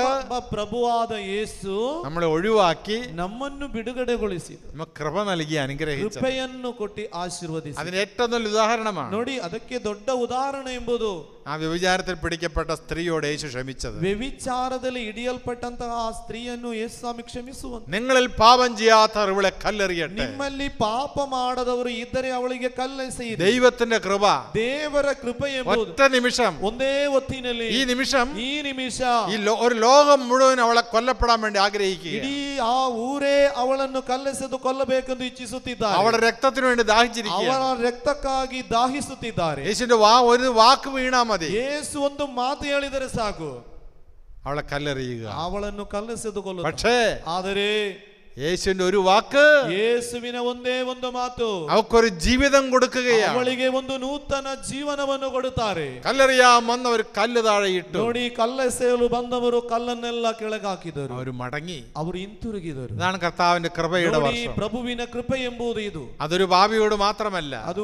ಪ್ರಭುವಾದ ಯೇಸು നമ്മളെ ഒഴിവാക്കി ನಮ್ಮನ್ನು ಬಿಡುಗಡೆಗೊಳಿಸಿ നമുക്ക് കൃപ നൽകി അനുഗ്രഹിച്ചു. ಕೃಪೆಯನ್ನು ಕೊಟ್ಟು ಆಶೀರ್ವದಿಸಿ. അതിന് ഏറ്റവും നല്ല ഉദാഹരണമാണ്. ನೋಡಿ, ಅದಕ್ಕೆ ದೊಡ್ಡ ಉದಾಹರಣೆ ಎಂಬುದು ആ വ്യഭിചാരത്തിൽ പിടിക്കപ്പെട്ട സ്ത്രീയോട് യേശു ക്ഷമിച്ചത്. ವ್ಯಭಿಚಾರದಲ್ಲಿ ಹಿಡಿಯಲ್ಪಟ್ಟಂತಹ ಆ ಸ್ತ್ರೀಯನ್ನು ಯೇಸು ಸ್ವಾಮಿ ಕ್ಷಮಿಸುವಂತ. നിങ്ങളിൽ പാപം ചെയ്യാത്തവർ ಇವಳೆ കല്ലെറിയട്ടെ. ನಿಮ್ಮಲ್ಲಿ ಪಾಪ ಮಾಡದವರು ಇದ್ದರೆ ಅವಳಿಗೆ ಕಲ್ಲೆಸೆಯಿರಿ. ദൈവത്തിന്റെ കൃപ, ದೇವರ ಕೃಪೆ ಎಂಬುದು ഒറ്റ നിമിഷം, ಒಂದೇ ಹೊತ್ತಿನಲ್ಲಿ, ഈ നിമിഷം ഒരു ലോകം മുഴുവൻ അവളെ കൊല്ലപ്പെടാൻ വേണ്ടി ആഗ്രഹിക്കുക. ಇಡೀ ಆ ಊರೇ ಅವಳನ್ನು ಕಲ್ಲೆಸೆದು ಕೊಲ್ಲಬೇಕೆಂದು ಇಚ್ಛಿಸುತ್ತಿದ್ದಾರೆ. അവളുടെ രക്തത്തിന് വേണ്ടി ദാഹിച്ചിരിക്കുക. ಅವರ ರಕ್ತಕ್ಕಾಗಿ ದಾಹಿಸುತ್ತಿದ್ದಾರೆ. യേശുവിന്റെ ഒരു വാക്ക് വീണാ മതി, ಯೇಸು ಒಂದು ಮಾತು ಹೇಳಿದರೆ ಸಾಕು, അവളെ കല്ലെറിയുക, ಅವಳನ್ನು ಕಲ್ಲೆಸೆದು ಕೊಲ್ಲುತ್ತಾರೆ. പക്ഷേ ಆದರೆ യേശുവിന്റെ ഒരു വാക്ക് ಯೇಸುವಿನ ಒಂದೇ ಒಂದು ಮಾತು അവക്കൊരു ജീവിതം കൊടുക്കുകയാണ്. ಅವಳಿಗೆ ಒಂದು ನೂತನ ಜೀವನವನ್ನು ಕೊಡುತ್ತಾರೆ. കല്ലെറിയാൻ വന്നവർ കല്ല് താഴെ ഇട്ടു. ನೋಡಿ, ಕಲ್ಲೆಸೆಯಲು ಬಂದವರು ಕಲ್ಲನ್ನೆಲ್ಲ ಕೆಳಗಾಕಿದರು. അവർ മടങ്ങി, ಅವರು ಹಿಂತಿರುಗಿದರು. ഇതാണ് കർത്താവിന്റെ കൃപയുടെ വർഷം. ಪ್ರಭುವಿನ ಕೃಪೆ ಎಂಬುದು ಇದು. അതൊരു പാപിയോട് മാത്രമല്ല, ಅದು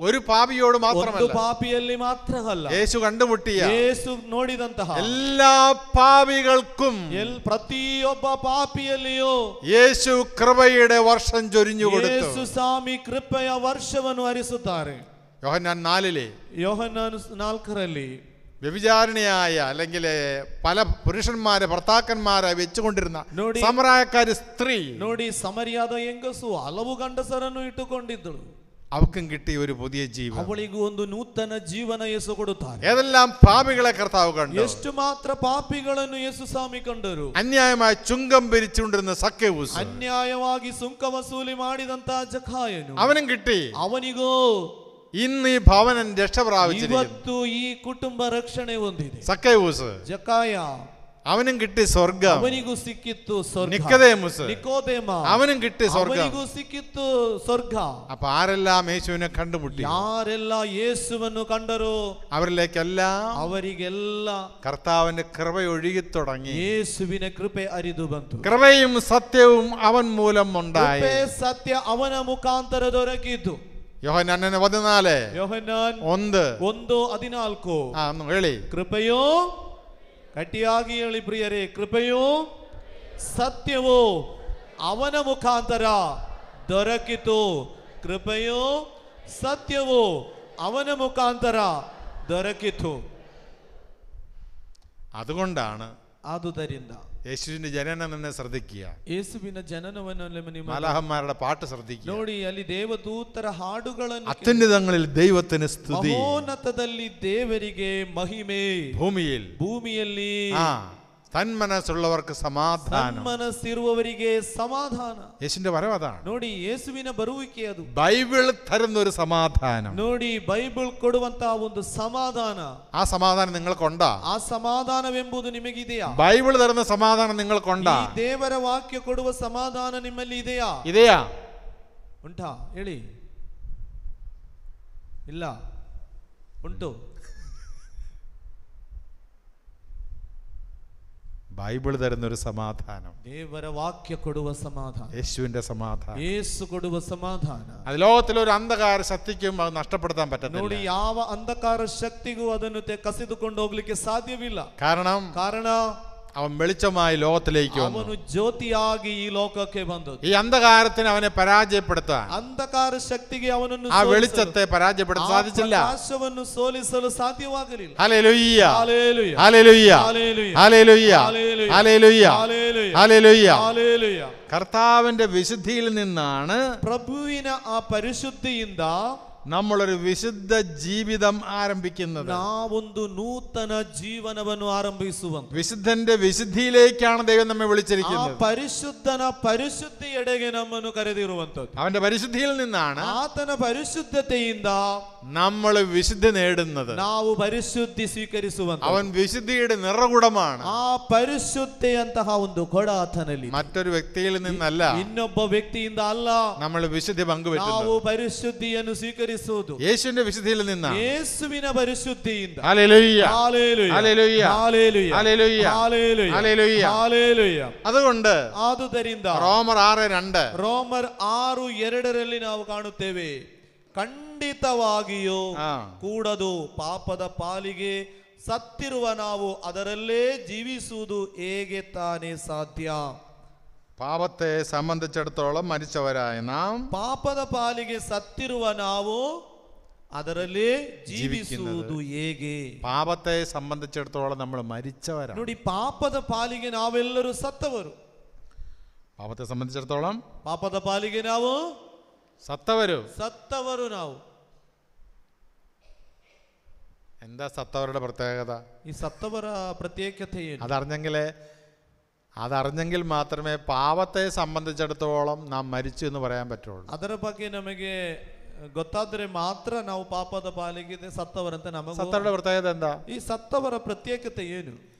ഒരു പാപിയോട് ಒಂದು മാത്രമല്ല, ಪಾಪಿಯಲ್ಲಿ ಮಾತ್ರ ಅಲ್ಲ, യേശു കണ്ടുമുട്ടിയ ಯೇಸು ನೋಡಿದಂತಹ എല്ലാ പാപികൾക്കും ಪ್ರತಿಯೊಬ್ಬ ಪಾಪಿಯಲ್ಲಿಯೂ യേശു കൃപയുടെ വർഷം ചൊരിഞ്ഞു കൊടുത്തു. ಯೇಸು ಸ್ವಾಮಿ ಕೃಪೆಯ ವರ್ಷವನ್ನು ಹರಿಸುತ್ತಾರೆ. യോഹന്നാൻ 4 ಯೋಹന്നാನ 4 വ്യഭിചാരിണിയായ അല്ലെങ്കിൽ പല പുരുഷന്മാരെ ഭർത്താക്കന്മാരെ വെച്ചുകൊണ്ടിരുന്ന ನೋಡಿ, സമറായക്കാരി സ്ത്രീ, ನೋಡಿ, ಸಮರಿಯಾದ ಹೆಂಗಸು ಹಲವು ಗಂಡಸರನ್ನು ಇಟ್ಟುಕೊಂಡಿದ್ದಳು. അവൾക്കും കിട്ടിയ ഒരു പുതിയ ജീവൻ. ಅವಳಿಗೂ ಒಂದು ನೂತನ ಜೀವನ ಯೇಸು ಕೊಡುತ್ತಾರೆ. ഏതെല്ലാം പാപികളെ കർത്താവ് കണ്ടു. ಎಷ್ಟು ಮಾತ್ರ ಪಾಪಿಗಳನ್ನು ಯೇಸು ಸ್ವಾಮಿ ಕಂಡರು. അന്യായമായ ചുങ്കം പിരിച്ചുകൊണ്ടിരുന്ന സക്കേവൂസ്, ಅನ್ಯಾಯವಾಗಿ ಸುಂಕ ವಸೂಲಿ ಮಾಡಿದಂತಹ ಜಕಾಯನು, അവനും കിട്ടി. ಅವನಿಗೂ ഇന്ന് ഈ ഭവനം രക്ഷ പ്രാപിച്ചിരിക്കുന്നു. ಇವತ್ತು ಈ ಕುಟುಂಬ ರಕ್ಷಣೆ ಹೊಂದಿದೆ. സക്കേവൂസ്, ಜಕಾಯ, അവനും കിട്ടി സ്വർഗം. ಅವನಿಗೂ ಸಿಕ್ಕಿತ್ತು ಸ್ವರ್ಗ. നിക്കോദേമുസ്, ನಿಕೋದೇಮ, അവനും കിട്ടി സ്വർഗം. ಅವನಿಗೂ ಸಿಕ್ಕಿತ್ತು ಸ್ವರ್ಗ. അപ്പൊ ആരെല്ലാം യേശുവിനെ കണ്ടുമുട്ടി, ಯಾರೆಲ್ಲ ಯೇಸುವನ್ನು ಕಂಡರೋ അവരിലേക്കെല്ലാം ಅವರಿಗೆಲ್ಲ കർത്താവിന്റെ കൃപ ഒഴുകി തുടങ്ങി. ಯೇಸುವಿನ ಕೃಪೆ ಹರಿದು ಬಂತು. കൃപയും സത്യവും അവൻ മൂലം ഉണ്ടായി. ಕೃಪೆ ಸತ್ಯ ಅವನ ಮುಖಾಂತರ ದೊರಕಿತು. യോഹന്നാൻ 14 ಯೋಹನ್ನಾನ್ 1:14 ഒന്ന് ಹೇಳಿ. ಕೃಪೆಯೋ, ಗಟ್ಟಿಯಾಗಿ ಹೇಳಿ ಪ್ರಿಯರೇ, ಕೃಪೆಯೋ ಸತ್ಯವೋ ಅವನ ಮುಖಾಂತರ ದೊರಕಿತು. ಕೃಪೆಯೋ ಸತ್ಯವೋ ಅವನ ಮುಖಾಂತರ ದೊರಕಿತು. അതുകൊണ്ടാണ് ಆದುದರಿಂದ യേശുവിന്റെ ജനനം തന്നെ ശ്രദ്ധിക്കുക. ಯೇಸುವಿನ ಜನನವನ್ನು മാലാഖമാരുടെ പാട്ട് ശ്രദ്ധിക്കുക. ನೋಡಿ, ಅಲ್ಲಿ ದೇವದೂತರ ಹಾಡುಗಳನ್ನು, അത്യുന്നതങ്ങളിൽ ദൈവത്തിന് സ്തുതി, ಮಹೋನ್ನತದಲ್ಲಿ ದೇವರಿಗೆ ಮಹಿಮೆ, ಭೂಮಿಯಲ್ಲಿ തന്മനസ്സുള്ളവർക്ക് സമാധാനം, ಮನಸ್ಸಿರುವವರಿಗೆ ಸಮಾಧಾನ. യേശുവിന്റെ വരവ് അതാണ്. ನೋಡಿ, ಯೇಸುವಿನ ಬರುವಿಕೆ ಅದು. ബൈബിൾ തരുന്ന ഒരു സമാധാനം. ನೋಡಿ, ಬೈಬಲ್ ಕೊಡುವಂತಹ ಒಂದು ಸಮಾಧಾನ. ആ സമാധാനം നിങ്ങൾക്കുണ്ടാ? ಆ ಸಮಾಧಾನವೆಂಬುದು ನಿಮಗಿದೆಯಾ? ബൈബിൾ തരുന്ന സമാധാനം നിങ്ങൾക്കുണ്ടാ? ಈ ದೇವರ ವಾಕ್ಯ ಕೊಡುವ ಸಮಾಧಾನ ನಿಮ್ಮಲ್ಲಿ ಇದೆಯಾ? ಇದೆಯಾ? ಉಂಟಾ ಹೇಳಿ. ಇಲ್ಲ, ಉಂಟು. ബൈബിൾ തരുന്നൊരു സമാധാനം, ದೇವರ ವಾಕ್ಯ ಕೊಡುವ ಸಮಾಧಾನ, യേശുവിന്റെ സമാധാനം, ಯೇಸು ಕೊಡುವ ಸಮಾಧಾನ. അത് ലോകത്തിലൊരു അന്ധകാര ശക്തിക്കും അത് നഷ്ടപ്പെടുത്താൻ ನೋಡಿ, പറ്റത്തില്ല. ಯಾವ ಅಂಧಕಾರ ಶಕ್ತಿಗೂ ಅದನ್ನು ಕಸಿದುಕೊಂಡು ಹೋಗ್ಲಿಕ್ಕೆ ಸಾಧ್ಯವಿಲ್ಲ. ಕಾರಣ അവൻ വെളിച്ചമായി ലോകത്തിലേക്ക് വന്നു. ಅವನು ಜ್ಯೋತಿಯಾಗಿ ಈ ಲೋಕಕ್ಕೆ ಬಂದದ್ದು. ഈ അന്ധകാരത്തിന് അവനെ പരാജയപ്പെടുത്താൻ, ಅಂಧಕಾರ ಶಕ್ತಿಗೆ ಅವನನ್ನು ആ വെളിച്ചത്തെ പരാജയപ്പെടുത്താൻ സാധിച്ചില്ല. ಪ್ರಕಾಶವನ್ನು ಸೋಲಿಸಲು ಸಾಧ್ಯವಾಗಲಿಲ್ಲ. Hallelujah, hallelujah, hallelujah, hallelujah, hallelujah, hallelujah, hallelujah, hallelujah. Hallelujah. കർത്താവിന്റെ വിശുദ്ധിയിൽ നിന്നാണ്, ಪ್ರಭುವಿನ ಆ ಪರಿಶುದ್ಧಿಯಿಂದ നമ്മളൊരു വിശുദ്ധ ജീവിതം ആരംഭിക്കുന്നത്. ನಾವೊಂದು ನೂತನ ಜೀವನವನ್ನು ಆರಂಭಿಸುವಂತ, വിശുദ്ധന്റെ വിശുദ്ധിയിലേക്കാണ് ദൈവം നമ്മെ വിളിച്ചിരിക്കുന്നത്. ಪರಿಶುದ್ಧನ ಪರಿಶುದ್ಧಿಯೆಡೆಗೆ ನಮ್ಮನ್ನು ಕರೆದಿರುವಂತದ್ದು. അവന്റെ പരിശുദ്ധിയിൽ നിന്നാണ് ಆತನ ಪರಿಶುದ್ಧತೆಯಿಂದ നമ്മൾ വിശുദ്ധി നേടുന്നത്. ನಾವು ಪರಿಶುದ್ಧಿ ಸ್ವೀಕರಿಸುವಂತ, അവൻ വിശുദ്ധിയുടെ നിറകുടമാണ്. ಆ ಪರಿಶುದ್ಧೆಯಂತಹ ಒಂದು ಕೊಡ ಆತನಲ್ಲಿ, മറ്റൊരു വ്യക്തിയിൽ നിന്നല്ല, ಇನ್ನೊಬ್ಬ ವ್ಯಕ್ತಿಯಿಂದ ಅಲ್ಲ. നമ്മൾ വിശുദ്ധി പങ്കുവെക്കുന്നത് ನಾವು ಪರಿಶುದ್ಧಿಯನ್ನು ಸ್ವೀಕರಿಸುವುದು യേശുവിന്റെ വിശുദ്ധിയിൽ നിന്നാണ്. ಯೇಸುವಿನ ಪರಿಶುದ್ಧಿಯಿಂದ. Hallelujah, hallelujah, hallelujah, hallelujah, hallelujah, hallelujah, hallelujah. Hallelujah. അതുകൊണ്ട് ಆದುದರಿಂದ റോമർ 6:2 ರೋಮರ್ 6:2 ನಾವು ಕಾಣುತ್ತೇವೆ, ಖಂಡಿತವಾಗಿಯೂ ಕೂಡದು ಪಾಪದ ಪಾಲಿಗೆ ಸತ್ತಿರುವ ನಾವು ಅದರಲ್ಲೇ ಜೀವಿಸುವುದು ಹೇಗೆ ತಾನೇ ಸಾಧ್ಯ? പാപത്തെ സംബന്ധിച്ചിടത്തോളം മരിച്ചവരായ നാം, ಪಾಪದ ಪಾಲಿಗೆ ಸತ್ತಿರುವ ನಾವು ಅದರಲ್ಲೇ ಜೀವಿಸುವುದು ಹೇಗೆ? പാപത്തെ സംബന്ധിച്ചിടത്തോളം നമ്മൾ മരിച്ചവരാണ്. ನೋಡಿ, ಪಾಪದ ಪಾಲಿಗೆ ನಾವೆಲ್ಲರೂ ಸತ್ತವರು. പാപത്തെ സംബന്ധിച്ചിടത്തോളം ಪಾಪದ ಪಾಲಿಗೆ ನಾವು ಸತ್ತವರು ನಾವು. എന്താ സത്തവരുടെ പ്രത്യേകത? ಈ ಸತ್ತವರ ಪ್ರತ್ಯೇಕತೆ ಏನು? അതറിഞ്ഞെങ്കിൽ മാത്രമേ പാപത്തെ സംബന്ധിച്ചിടത്തോളം നാം മരിച്ചു എന്ന് പറയാൻ പറ്റുള്ളൂ. ಅದರ ಬಗ್ಗೆ ನಮಗೆ ಗೊತ್ತಾದ್ರೆ ಮಾತ್ರ ನಾವು ಪಾಪದ ಪಾಲಿಗೆ ಸತ್ತವರಂತ ನಮಗೆ. സത്തവരുടെ പ്രത്യേകത എന്താ? ಈ ಸತ್ತವರ ಪ್ರತ್ಯೇಕತೆ ಏನು?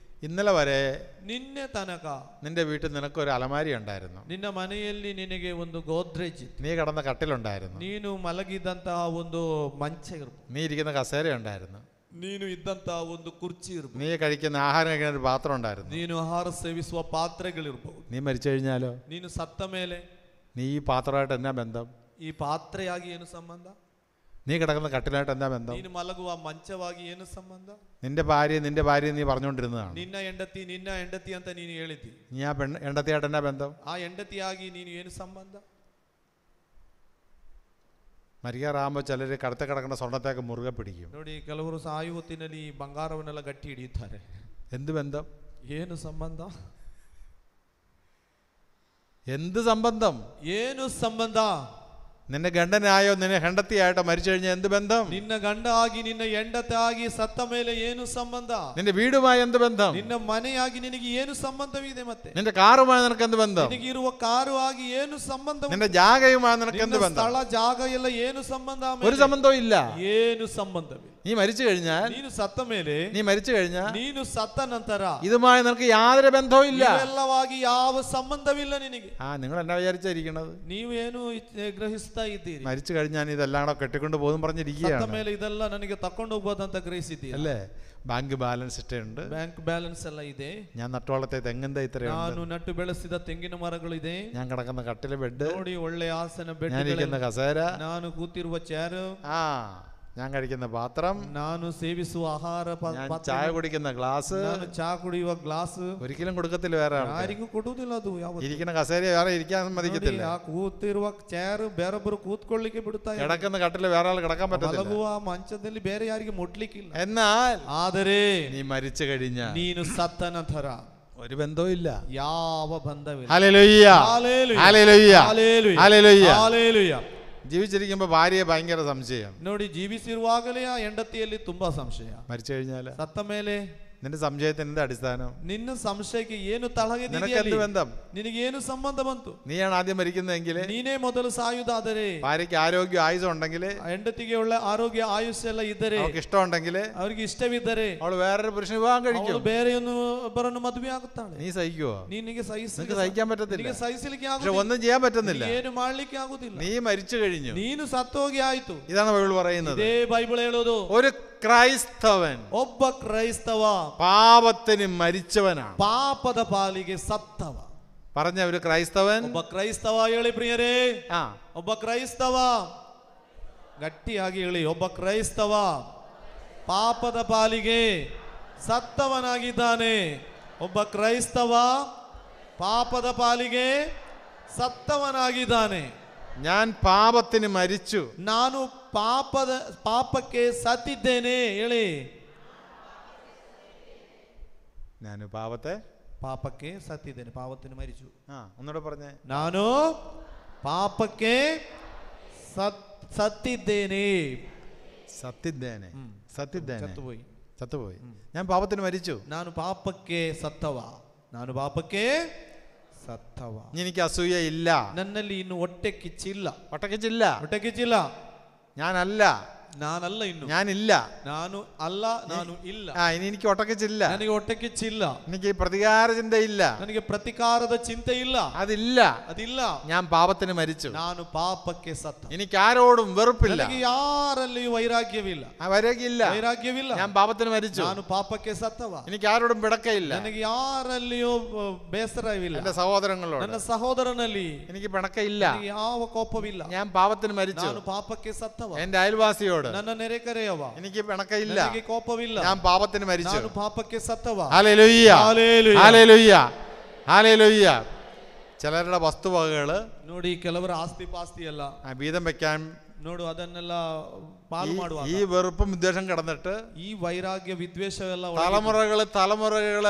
ഇന്നലെ വരെ ನಿನ್ನೆ ತನಕ നിന്റെ വീട്ടിൽ നിനക്കൊരു അലമാരി ഉണ്ടായിരുന്നു, ನಿನ್ನ ಮನೆಯಲ್ಲಿ ನಿನಗೆ ಒಂದು ಗೋದ್ರೇಜ್ ಇತ್ತು, നീ കിടന്ന കട്ടിലുണ്ടായിരുന്നു, ನೀನು ಮಲಗಿದಂತಹ ಒಂದು ಮಂಚ ಇರ್ಬೋದು, നീ ഇരിക്കുന്ന കസേര ഉണ്ടായിരുന്നു, ನೀನು ಇದ್ದಂತಹ ಒಂದು ಕುರ್ಚಿ ಇರ್ಬೋದು, നീ കഴിക്കുന്ന ആഹാരം കഴിക്കുന്ന ഒരു പാത്രം ഉണ്ടായിരുന്നു. ನೀನು ಆಹಾರ ಸೇವಿಸುವ ಪಾತ್ರೆಗಳಿರ್ಬಹುದು. നീ മരിച്ചു കഴിഞ്ഞാലോ? ನೀನು ಸತ್ತ ಮೇಲೆ നീ ഈ പാത്രമായിട്ട് എന്നാ ബന്ധം? ಈ ಪಾತ್ರೆಯಾಗಿ ಏನು ಸಂಬಂಧ? നീ കിടക്കുന്ന കട്ടിലായിട്ട് എന്താ ബന്ധം? ನೀನು ಮಲಗುವ ಮಂಚವಾಗಿ ಏನು ಸಂಬಂಧ? നിന്റെ ഭാര്യ നീ പറഞ്ഞുകൊണ്ടിരുന്നതാണ്. ನಿನ್ನ ಹೆಂಡತಿ ಅಂತ ನೀನು ಹೇಳಿದ್ದಿ. നീ ആ ಹೆಂಡತಿയായിട്ട് എന്നാ ബന്ധം? ಆ ಹೆಂಡತಿಯಾಗಿ ನೀನು ಏನು ಸಂಬಂಧ? മരിക്കാറാകുമ്പോൾ ചിലർ കടത്തെ കിടക്കുന്ന സ്വർണ്ണത്തേക്ക് മുറുകെ പിടിക്കും. ನೋಡಿ, ಕೆಲವರು ಸಾಯು ಹೊತ್ತಿನಲ್ಲಿ ಬಂಗಾರವನ್ನೆಲ್ಲ ಗಟ್ಟಿ ಹಿಡಿಯುತ್ತಾರೆ. എന്ത് ബന്ധം? ಏನು ಸಂಬಂಧ? എന്ത് സംബന്ധം? ಏನು ಸಂಬಂಧ? നിന്റെ ഗണ്ഡനായോ നിന്നെ ಹೆಂಡತಿയായിട്ടോ മരിച്ചു കഴിഞ്ഞാൽ എന്ത് ബന്ധം? ನಿನ್ನ ಗಂಡ ಆಗಿ ನಿನ್ನ ಹೆಂಡತಿ ಆಗಿ ಸತ್ತ ಮೇಲೆ ಏನು ಸಂಬಂಧ? നിന്റെ വീടുമായി എന്ത് ബന്ധം? ನಿನ್ನ ಮನೆಯಾಗಿ ನಿನಗೆ ಏನು ಸಂಬಂಧವಿದೆ? ಮತ್ತೆ നിന്റെ കാറുമായി നിനക്ക് എന്ത് ബന്ധം? ನಿನಗೆ ಇರುವ ಕಾರು ಆಗಿ ಏನು ಸಂಬಂಧ? നിന്റെ ജാഗയുമായി നിനക്ക് എന്ത് ബന്ധം? ಸ್ಥಳ ಜಾಗ ಎಲ್ಲ ಏನು ಸಂಬಂಧ? ഒരു സംബന്ധവും ഇല്ല. ಏನು ಸಂಬಂಧವಿಲ್ಲ. നീ മരിച്ചു കഴിഞ്ഞാൽ, ನೀನು ಸತ್ತ ಮೇಲೆ, ನೀನು ಸತ್ತ ನಂತರ ഇതുമായി നിനക്ക് യാതൊരു ബന്ധവും ഇല്ല. ಇವೆಲ್ಲವಾಗಿ ಯಾವ ಸಂಬಂಧವಿಲ್ಲ ನಿನಗೆ. നിങ്ങൾ എന്നാ വിചാരിച്ചിരിക്കണത്? ನೀವೇನು ಗ್ರಹಿಸ್ತಾ ಇದ್ದೀರಿ? മരിച്ചു കഴിഞ്ഞാൽ ഇതെല്ലാം കെട്ടിക്കൊണ്ട് പോകും പറഞ്ഞിരിക്കുകയാണ്. ಸತ್ತ ಮೇಲೆ ಇದೆಲ್ಲ ನನಗೆ ತಕೊಂಡು ಹೋಗ್ಬೋದಂತ ಗ್ರಹಿಸಿದ್ದೀರಿ അല്ലേ? ബാങ്ക് ബാലൻസ് ഇട്ടുണ്ട്, ಬ್ಯಾಂಕ್ ಬ್ಯಾಲೆನ್ಸ್ ಎಲ್ಲ ಇದೆ, ഞാൻ നട്ടുവളത്തെ തെങ്ങിന്റെ ഇത്രയുണ്ട്, ನಾನು ನಟ್ಟು ಬೆಳೆಸಿದ ತೆಂಗಿನ ಮರಗಳಿದೆ, ഞാൻ കിടക്കുന്ന കട്ടിലെ ബെഡ്, ನೋಡಿ ಒಳ್ಳೆ ಆಸನ ಬೆಡ್, ഞാൻ ഇരിക്കുന്ന കസേര, ನಾನು ಕೂತಿರುವ ಚೇರ್, ഞാൻ കഴിക്കുന്ന പാത്രം, ನಾನು ಸೇವಿಸುವ ಆಹಾರ, ചായ കുടിക്കുന്ന ഗ്ലാസ്, ನಾನು ಚಾ ಕುಡಿಯುವ ಗ್ಲಾಸ್ ഒരിക്കലും കൊടുക്കത്തില്ല വേറെ ಯಾರಿಗೂ ಕೊಡುವುದಿಲ್ಲ. ಅದು ഇരിക്കുന്ന കസേര വേറെ ഇരിക്കാൻ സമ്മതിക്കത്തില്ല, ಕೂತಿರುವ ಚೇರ್ ಬೇರೊಬ್ಬರು ಕೂತ್ಕೊಳ್ಳಿಕ್ಕೆ ಬಿಡುತ್ತಾ, കിടക്കുന്ന കട്ടില് വേറെ ആൾ കിടക്കാൻ പറ്റത്തില്ല, ಮಲಗುವ ಮಂಚದಲ್ಲಿ ಬೇರೆ ಯಾರಿಗೆ ಮುಟ್ಲಿಕ್ಕಿಲ್ಲ. എന്നാൽ ಆದರೆ നീ മരിച്ചു കഴിഞ്ഞാൽ ನೀನು ಸತ್ತ ನಂತರ ഒരു ബന്ധവും ഇല്ല, ಯಾವ ಬಂಧವಿಲ್ಲ. Hallelujah, hallelujah, hallelujah, hallelujah. ജീവിച്ചിരിക്കുമ്പോ ഭാര്യയെ ഭയങ്കര സംശയം. ನೋಡಿ, ಜೀವಿಸಿರುವಾಗಲೇ ಆ ಹೆಂಡತಿಯಲ್ಲಿ ತುಂಬಾ ಸಂಶಯ. മരിച്ചു കഴിഞ്ഞാല് ಸತ್ತ ಮೇಲೆ നിന്റെ സംശയത്തിന് എന്ത് അടിസ്ഥാനം? ನಿನ್ನ ಸಂಶಯಕ್ಕೆ ಏನು ತಳಹದಿ? നിനക്കെന്ത് ബന്ധം? ನಿನಗೇನು ಸಂಬಂಧ ಬಂತು? നീയാണ് ആദ്യം മരിക്കുന്നതെങ്കിൽ, ನೀನೇ ಮೊದಲು ಸಾಯುವುದಾದರೆ, ഭാര്യയ്ക്ക് ആരോഗ്യ ആയുസം ഉണ്ടെങ്കിൽ, ಹೆಂಡತಿಗೆ ಒಳ್ಳೆ ಆರೋಗ್ಯ ಆಯುಷ್ಯ ಎಲ್ಲ ಇದ್ದರೆ, അവൾക്ക് ഇഷ്ടമുണ്ടെങ്കിൽ, ಅವರಿಗೆ ಇಷ್ಟವಿದ್ದರೆ അവൾ വേറൊരു പുരുഷന് വിവാഹം കഴിക്കും. ಬೇರೆಯೊಬ್ಬರನ್ನು ಮದುವೆ ಆಗುತ್ತಾಳೆ. നീ സഹിക്കുവോ? ನಿನಗೆ സഹിക്കാൻ പറ്റത്തില്ല. ಸಹಿಸಲಿಕ್ಕೆ പക്ഷെ ಆಗುದಿಲ್ಲ, ഒന്നും ചെയ്യാൻ പറ്റുന്നില്ല. ಏನು ಮಾಡ್ಲಿಕ್ಕೆ ಆಗುದಿಲ್ಲ. നീ മരിച്ചു കഴിഞ്ഞു. ನೀನು ಸತ್ತೋಗಿ ಆಯ್ತು. ഇതാണ് ബൈബിൾ പറയുന്നത്. ಇದೇ ಬೈಬಲ್ ಹೇಳೋದು. ഒരു ക്രൈസ്തവൻ ಒಬ್ಬ ಕ್ರೈಸ್ತವ പാപത്തിന് മരിച്ചവനാണ്. ಪಾಪದ ಪಾಲಿಗೆ ಸತ್ತವ. പറഞ്ഞ ഒരു ക്രൈസ്തവൻ, ಒಬ್ಬ ಕ್ರೈಸ್ತವ ಹೇಳಿ ಪ್ರಿಯರೇ, ആ ಒಬ್ಬ ಕ್ರೈಸ್ತವ, ಗಟ್ಟಿಯಾಗಿ ಹೇಳಿ, ಒಬ್ಬ ಕ್ರೈಸ್ತವ ಪಾಪದ ಪಾಲಿಗೆ ಸತ್ತವನಾಗಿದ್ದಾನೆ. ಒಬ್ಬ ಕ್ರೈಸ್ತವ ಪಾಪದ ಪಾಲಿಗೆ ಸತ್ತವನಾಗಿದ್ದಾನೆ. ഞാൻ പാപത്തിന് മരിച്ചു, ನಾನು ಪಾಪಕ್ಕೆ ಸತ್ತಿದ್ದೇನೆ ಹೇಳಿ. ഞാൻ പാപಕ್ಕೆ ಸತ್ತಿದ್ದೇನೆ, ಪಾಪത്തിന് ಮರಿച്ചു. ഒന്നുകൂടെ പറഞ്ഞേ, ನಾನು ಪಾಪಕ್ಕೆ ಸತ್ತಿದ್ದೇನೆ. ചത്തുപോയി. ഞാൻ പാപത്തിന് മരിച്ചു. ನಾನು ಪಾಪಕ್ಕೆ ಸತ್ತವ. എനിക്ക് അസൂയ ഇല്ല. ನನ್ನಲ್ಲಿ ಇನ್ನು ಹೊಟ್ಟೆ ಕಿಚ್ಚಿಲ್ಲ. ನಾನಲ್ಲ ಇನ್ನು. ഞാനില്ല. ನಾನು ಅಲ್ಲ, ನಾನು ಇಲ್ಲ. ഇനി എനിക്ക് ഒട്ടക്കിച്ചില്ല. ನನಗೆ ಹೊಟ್ಟೆ ಕಿಚ್ಚಿಲ್ಲ. എനിക്ക് പ്രതികാര ചിന്തയില്ല. ನನಗೆ ಪ್ರತಿಕಾರದ ಚಿಂತೆ ಇಲ್ಲ. അതില്ല. ഞാൻ പാപത്തിന് മരിച്ചു. ನಾನು ಪಾಪಕ್ಕೆ ಸತ್ತ. എനിക്ക് ആരോടും വെറുപ്പില്ല. ನನಗೆ ಯಾರಲ್ಲಿಯೂ ವೈರಾಗ್ಯವಿಲ್ಲ. ഞാൻ പാപത്തിന് മരിച്ചു. ನಾನು ಪಾಪಕ್ಕೆ ಸತ್ತವ. എനിക്ക് ആരോടും പിണക്കമില്ല. ನನಗೆ ಯಾರಲ್ಲಿಯೂ ಬೇಸರವಿಲ್ಲ. എന്റെ സഹോദരങ്ങളോട്, ನನ್ನ ಸಹೋದರನಲ್ಲಿ എനിക്ക് പിണക്കമില്ല. ನನಗೆ ಯಾವ ಕೋಪವಿಲ್ಲ. ഞാൻ പാപത്തിന് മരിച്ചു. ನಾನು ಪಾಪಕ್ಕೆ ಸತ್ತವ. എന്റെ അയൽവാസിയോട് ನನ್ನ ನೆರೆಕರೆಯವ, എനിക്ക് പിണക്കമില്ല. ನನಗೆ ಕೋಪವಿಲ್ಲ. ഞാൻ പാപത്തിന് മരിച്ചു. ನಾನು ಪಾಪಕ್ಕೆ ಸತ್ತವ. Hallelujah, hallelujah, hallelujah. ചിലരുടെ വസ്തുവകകള് ನೋಡಿ, ಕೆಲವರ ಆಸ್ತಿ ಪಾಸ್ತಿ ಎಲ್ಲ വീതം വെക്കാൻ ನೋಡು, ಅದನ್ನೆಲ್ಲ ಪಾಲು ಮಾಡುವ. ഈ വെറുപ്പും വിദ്വേഷം കിടന്നിട്ട് ಈ ವೈರಾಗ್ಯ ವಿದ್ವೇಷವೆಲ್ಲ തലമുറകള്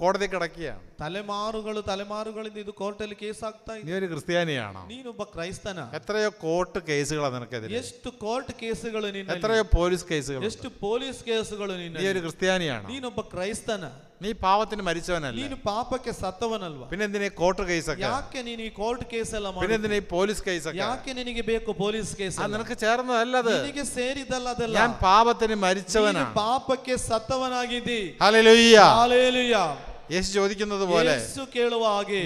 കോടതി കിടക്കുകയാണ്. തലമാറുകളിಂದ ಇದು ಕೋರ್ಟಲ್ಲಿ ಕೇಸ್ ಆಗ್ತಾ ಇದೆ. നീ ഒരു ക്രിസ്ത്യാനിയാണോ? ನೀನೊಬ್ಬ ಕ್ರೈಸ್ತನ. എത്രയോ കോർട്ട് കേസുകളാണ് നിനക്കെതിരെ. ಎಷ್ಟು ಕೋರ್ಟ್ ಕೇಸುಗಳು ನಿನ್ನ. എത്രയോ പോലീസ് കേസുകൾ. ಎಷ್ಟು ಪೊಲೀಸ್ ಕೇಸುಗಳು ನಿನ್ನ. നീ ഒരു ക്രിസ്ത്യാനിയാണോ? ನೀನೊಬ್ಬ ಕ್ರೈಸ್ತನ. നീ പാപത്തിന് മരിച്ചവനല്ല. ನೀನು ಪಾಪಕ್ಕೆ ಸತ್ತವನಲ್ವಾ? പിന്നെ എന്തിനാ കോർട്ട് കേസൊക്കെ? ಯಾಕೆ ನೀನು ಈ ಕೋರ್ಟ್ ಕೇಸ್ ಎಲ್ಲ ಮಾಡಿ? പിന്നെ എന്തിനാ ഈ പോലീസ് കേസൊക്കെ? ಯಾಕೆ ನಿನಗೆ ಬೇಕು ಪೊಲೀಸ್ ಕೇಸ್? നിനക്ക് ചേർന്നതല്ല അത്. ನಿನಗೆ ಸೇರಿದಲ್ಲ ಅದಲ್ಲ. ഞാൻ പാപത്തിന് മരിച്ചവനാണ്. ಪಾಪಕ್ಕೆ ಸತ್ತವನಾಗಿದ್ದಿ. Hallelujah, hallelujah. യേശു ചോദിക്കുന്നത് പോലെ, യേശു ಕೇಳುವ ಹಾಗೆ,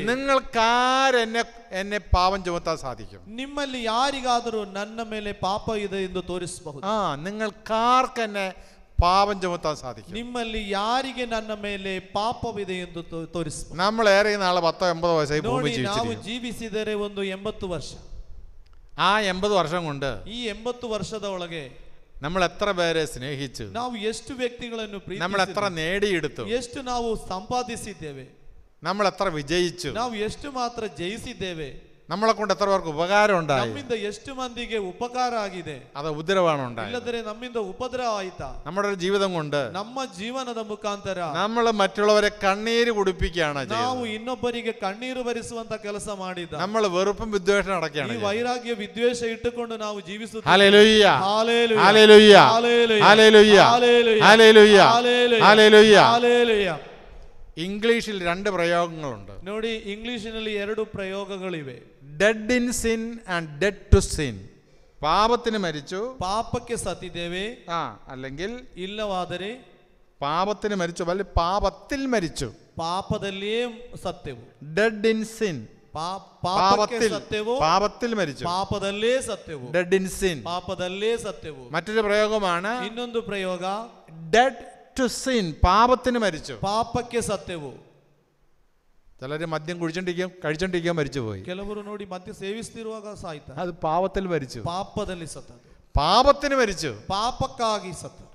എന്നെ പാപം ചുമത്താൻ സാധിക്കും? ನಿಮ್ಮಲ್ಲಿ ಯಾರಿಗಾದರೂ ನನ್ನ ಮೇಲೆ ಪಾಪ ಇದೆ ಎಂದು ತೋರಿಸಬಹುದು. നിങ്ങൾക്കാർക്ക് എന്നെ പാപം ചുമത്താൻ സാധിക്കും? ನಿಮ್ಮಲ್ಲಿ ಯಾರಿಗೆ ನನ್ನ ಮೇಲೆ ಪಾಪವಿದೆ ಎಂದು ತೋರಿಸಬಹುದು. നമ്മൾ ഏറെ നാളെ 10-80 വയസ്സായി ഭൂമി ನಾವು ಜೀವಿಸಿದರೆ ಒಂದು 80 ವರ್ಷ. ആ 80 വർഷം കൊണ്ട് ಈ 80 ವರ್ಷದ ಒಳಗೆ നമ്മൾ എത്ര പേരെ സ്നേഹിച്ചു? ನಾವು ಎಷ್ಟು ವ್ಯಕ್ತಿಗಳನ್ನು ಪ್ರೀತಿಸಿದ್ದೇವೆ? നമ്മൾ എത്ര നേടിയെടുത്തു? ಎಷ್ಟು ನಾವು ಸಂಪಾದಿಸಿದ್ದೇವೆ? നമ്മൾ എത്ര വിജയിച്ചു? ನಾವು ಎಷ್ಟು ಮಾತ್ರ ಜಯಿಸಿದ್ದೇವೆ? നമ്മളെ കൊണ്ട് എത്ര പേർക്ക് ഉപകാരം ഉണ്ടായി? ನಮ್ಮಿಂದ ಎಷ್ಟು ಮಂದಿಗೆ ಉಪಕಾರ ಆಗಿದೆ? അത് ഉപദ്രവമാണ് ഉണ്ടായത്. ಇಲ್ಲದ್ರೆ ನಮ್ಮಿಂದ ಉಪದ್ರವ ಆಯ್ತಾ? നമ്മുടെ ജീവിതം കൊണ്ട്, ನಮ್ಮ ಜೀವನದ ಮುಖಾಂತರ നമ്മൾ മറ്റുള്ളവരെ കണ്ണീര് കുടിപ്പിക്കുകയാണ് ചെയ്യുന്നത്. ನಾವು ಇನ್ನೊಬ್ಬರಿಗೆ ಕಣ್ಣೀರು ಬರಿಸುವಂತ ಕೆಲಸ ಮಾಡಿದ. നമ്മൾ വെറുപ്പും വിദ്വേഷം അടക്കുകയാണ്. ಈ ವೈರಾಗ್ಯ ವಿದ್ವೇಷ ಇಟ್ಟುಕೊಂಡು ನಾವು ಜೀವಿಸುತ್ತೇವೆ. Hallelujah, hallelujah, hallelujah, hallelujah, hallelujah, hallelujah. Hallelujah. ഇംഗ്ലീഷിൽ 2 പ്രയോഗങ്ങളുണ്ട്. ನೋಡಿ, ಇಂಗ್ಲಿಷಿನಲ್ಲಿ 2 ಪ್ರಯೋಗಗಳಿವೆ. Dead in sin and dead to sin. പാപത്തിന് മരിച്ചു, ಪಾಪಕ್ಕೆ ಸತ್ತಿದ್ದೇವೆ. അല്ലെങ്കിൽ ಇಲ್ಲವಾದರೆ പാപത്തിന് മരിച്ചു, അല്ലെങ്കിൽ പാപത്തിൽ മരിച്ചു. ಪಾಪದಲ್ಲಿಯೇ ಸತ್ತೆವು. ഡെഡ് ഇൻ സിൻ, പാപത്തിൽ മരിച്ചു. ಪಾಪದಲ್ಲೇ ಸತ್ತೆವು. ഡെഡ് ഇൻ സിൻ, ಪಾಪದಲ್ಲೇ ಸತ್ತೆವು. മറ്റൊരു പ്രയോഗമാണ് ಇನ್ನೊಂದು ಪ್ರಯೋಗ ഡെഡ് ടു സിൻ, പാപത്തിന് മരിച്ചു. ಪಾಪಕ್ಕೆ ಸತ್ತೆವು. ചിലര് മദ്യം കഴിച്ചോണ്ടിരിക്കാൻ മരിച്ചുപോയി. ಕೆಲವರು ನೋಡಿ ಮದ್ಯ ಸೇವಿಸ್ತಿರುವಾಗ ಸಾಯ್ತಾರೆ. അത് പാപത്തിൽ മരിച്ചു. ಪಾಪದಲ್ಲಿ ಸತ್ತದ್ದು. പാപത്തിന് മരിച്ചു, ಪಾಪಕ್ಕಾಗಿ ಸತ್ತದ್ದು.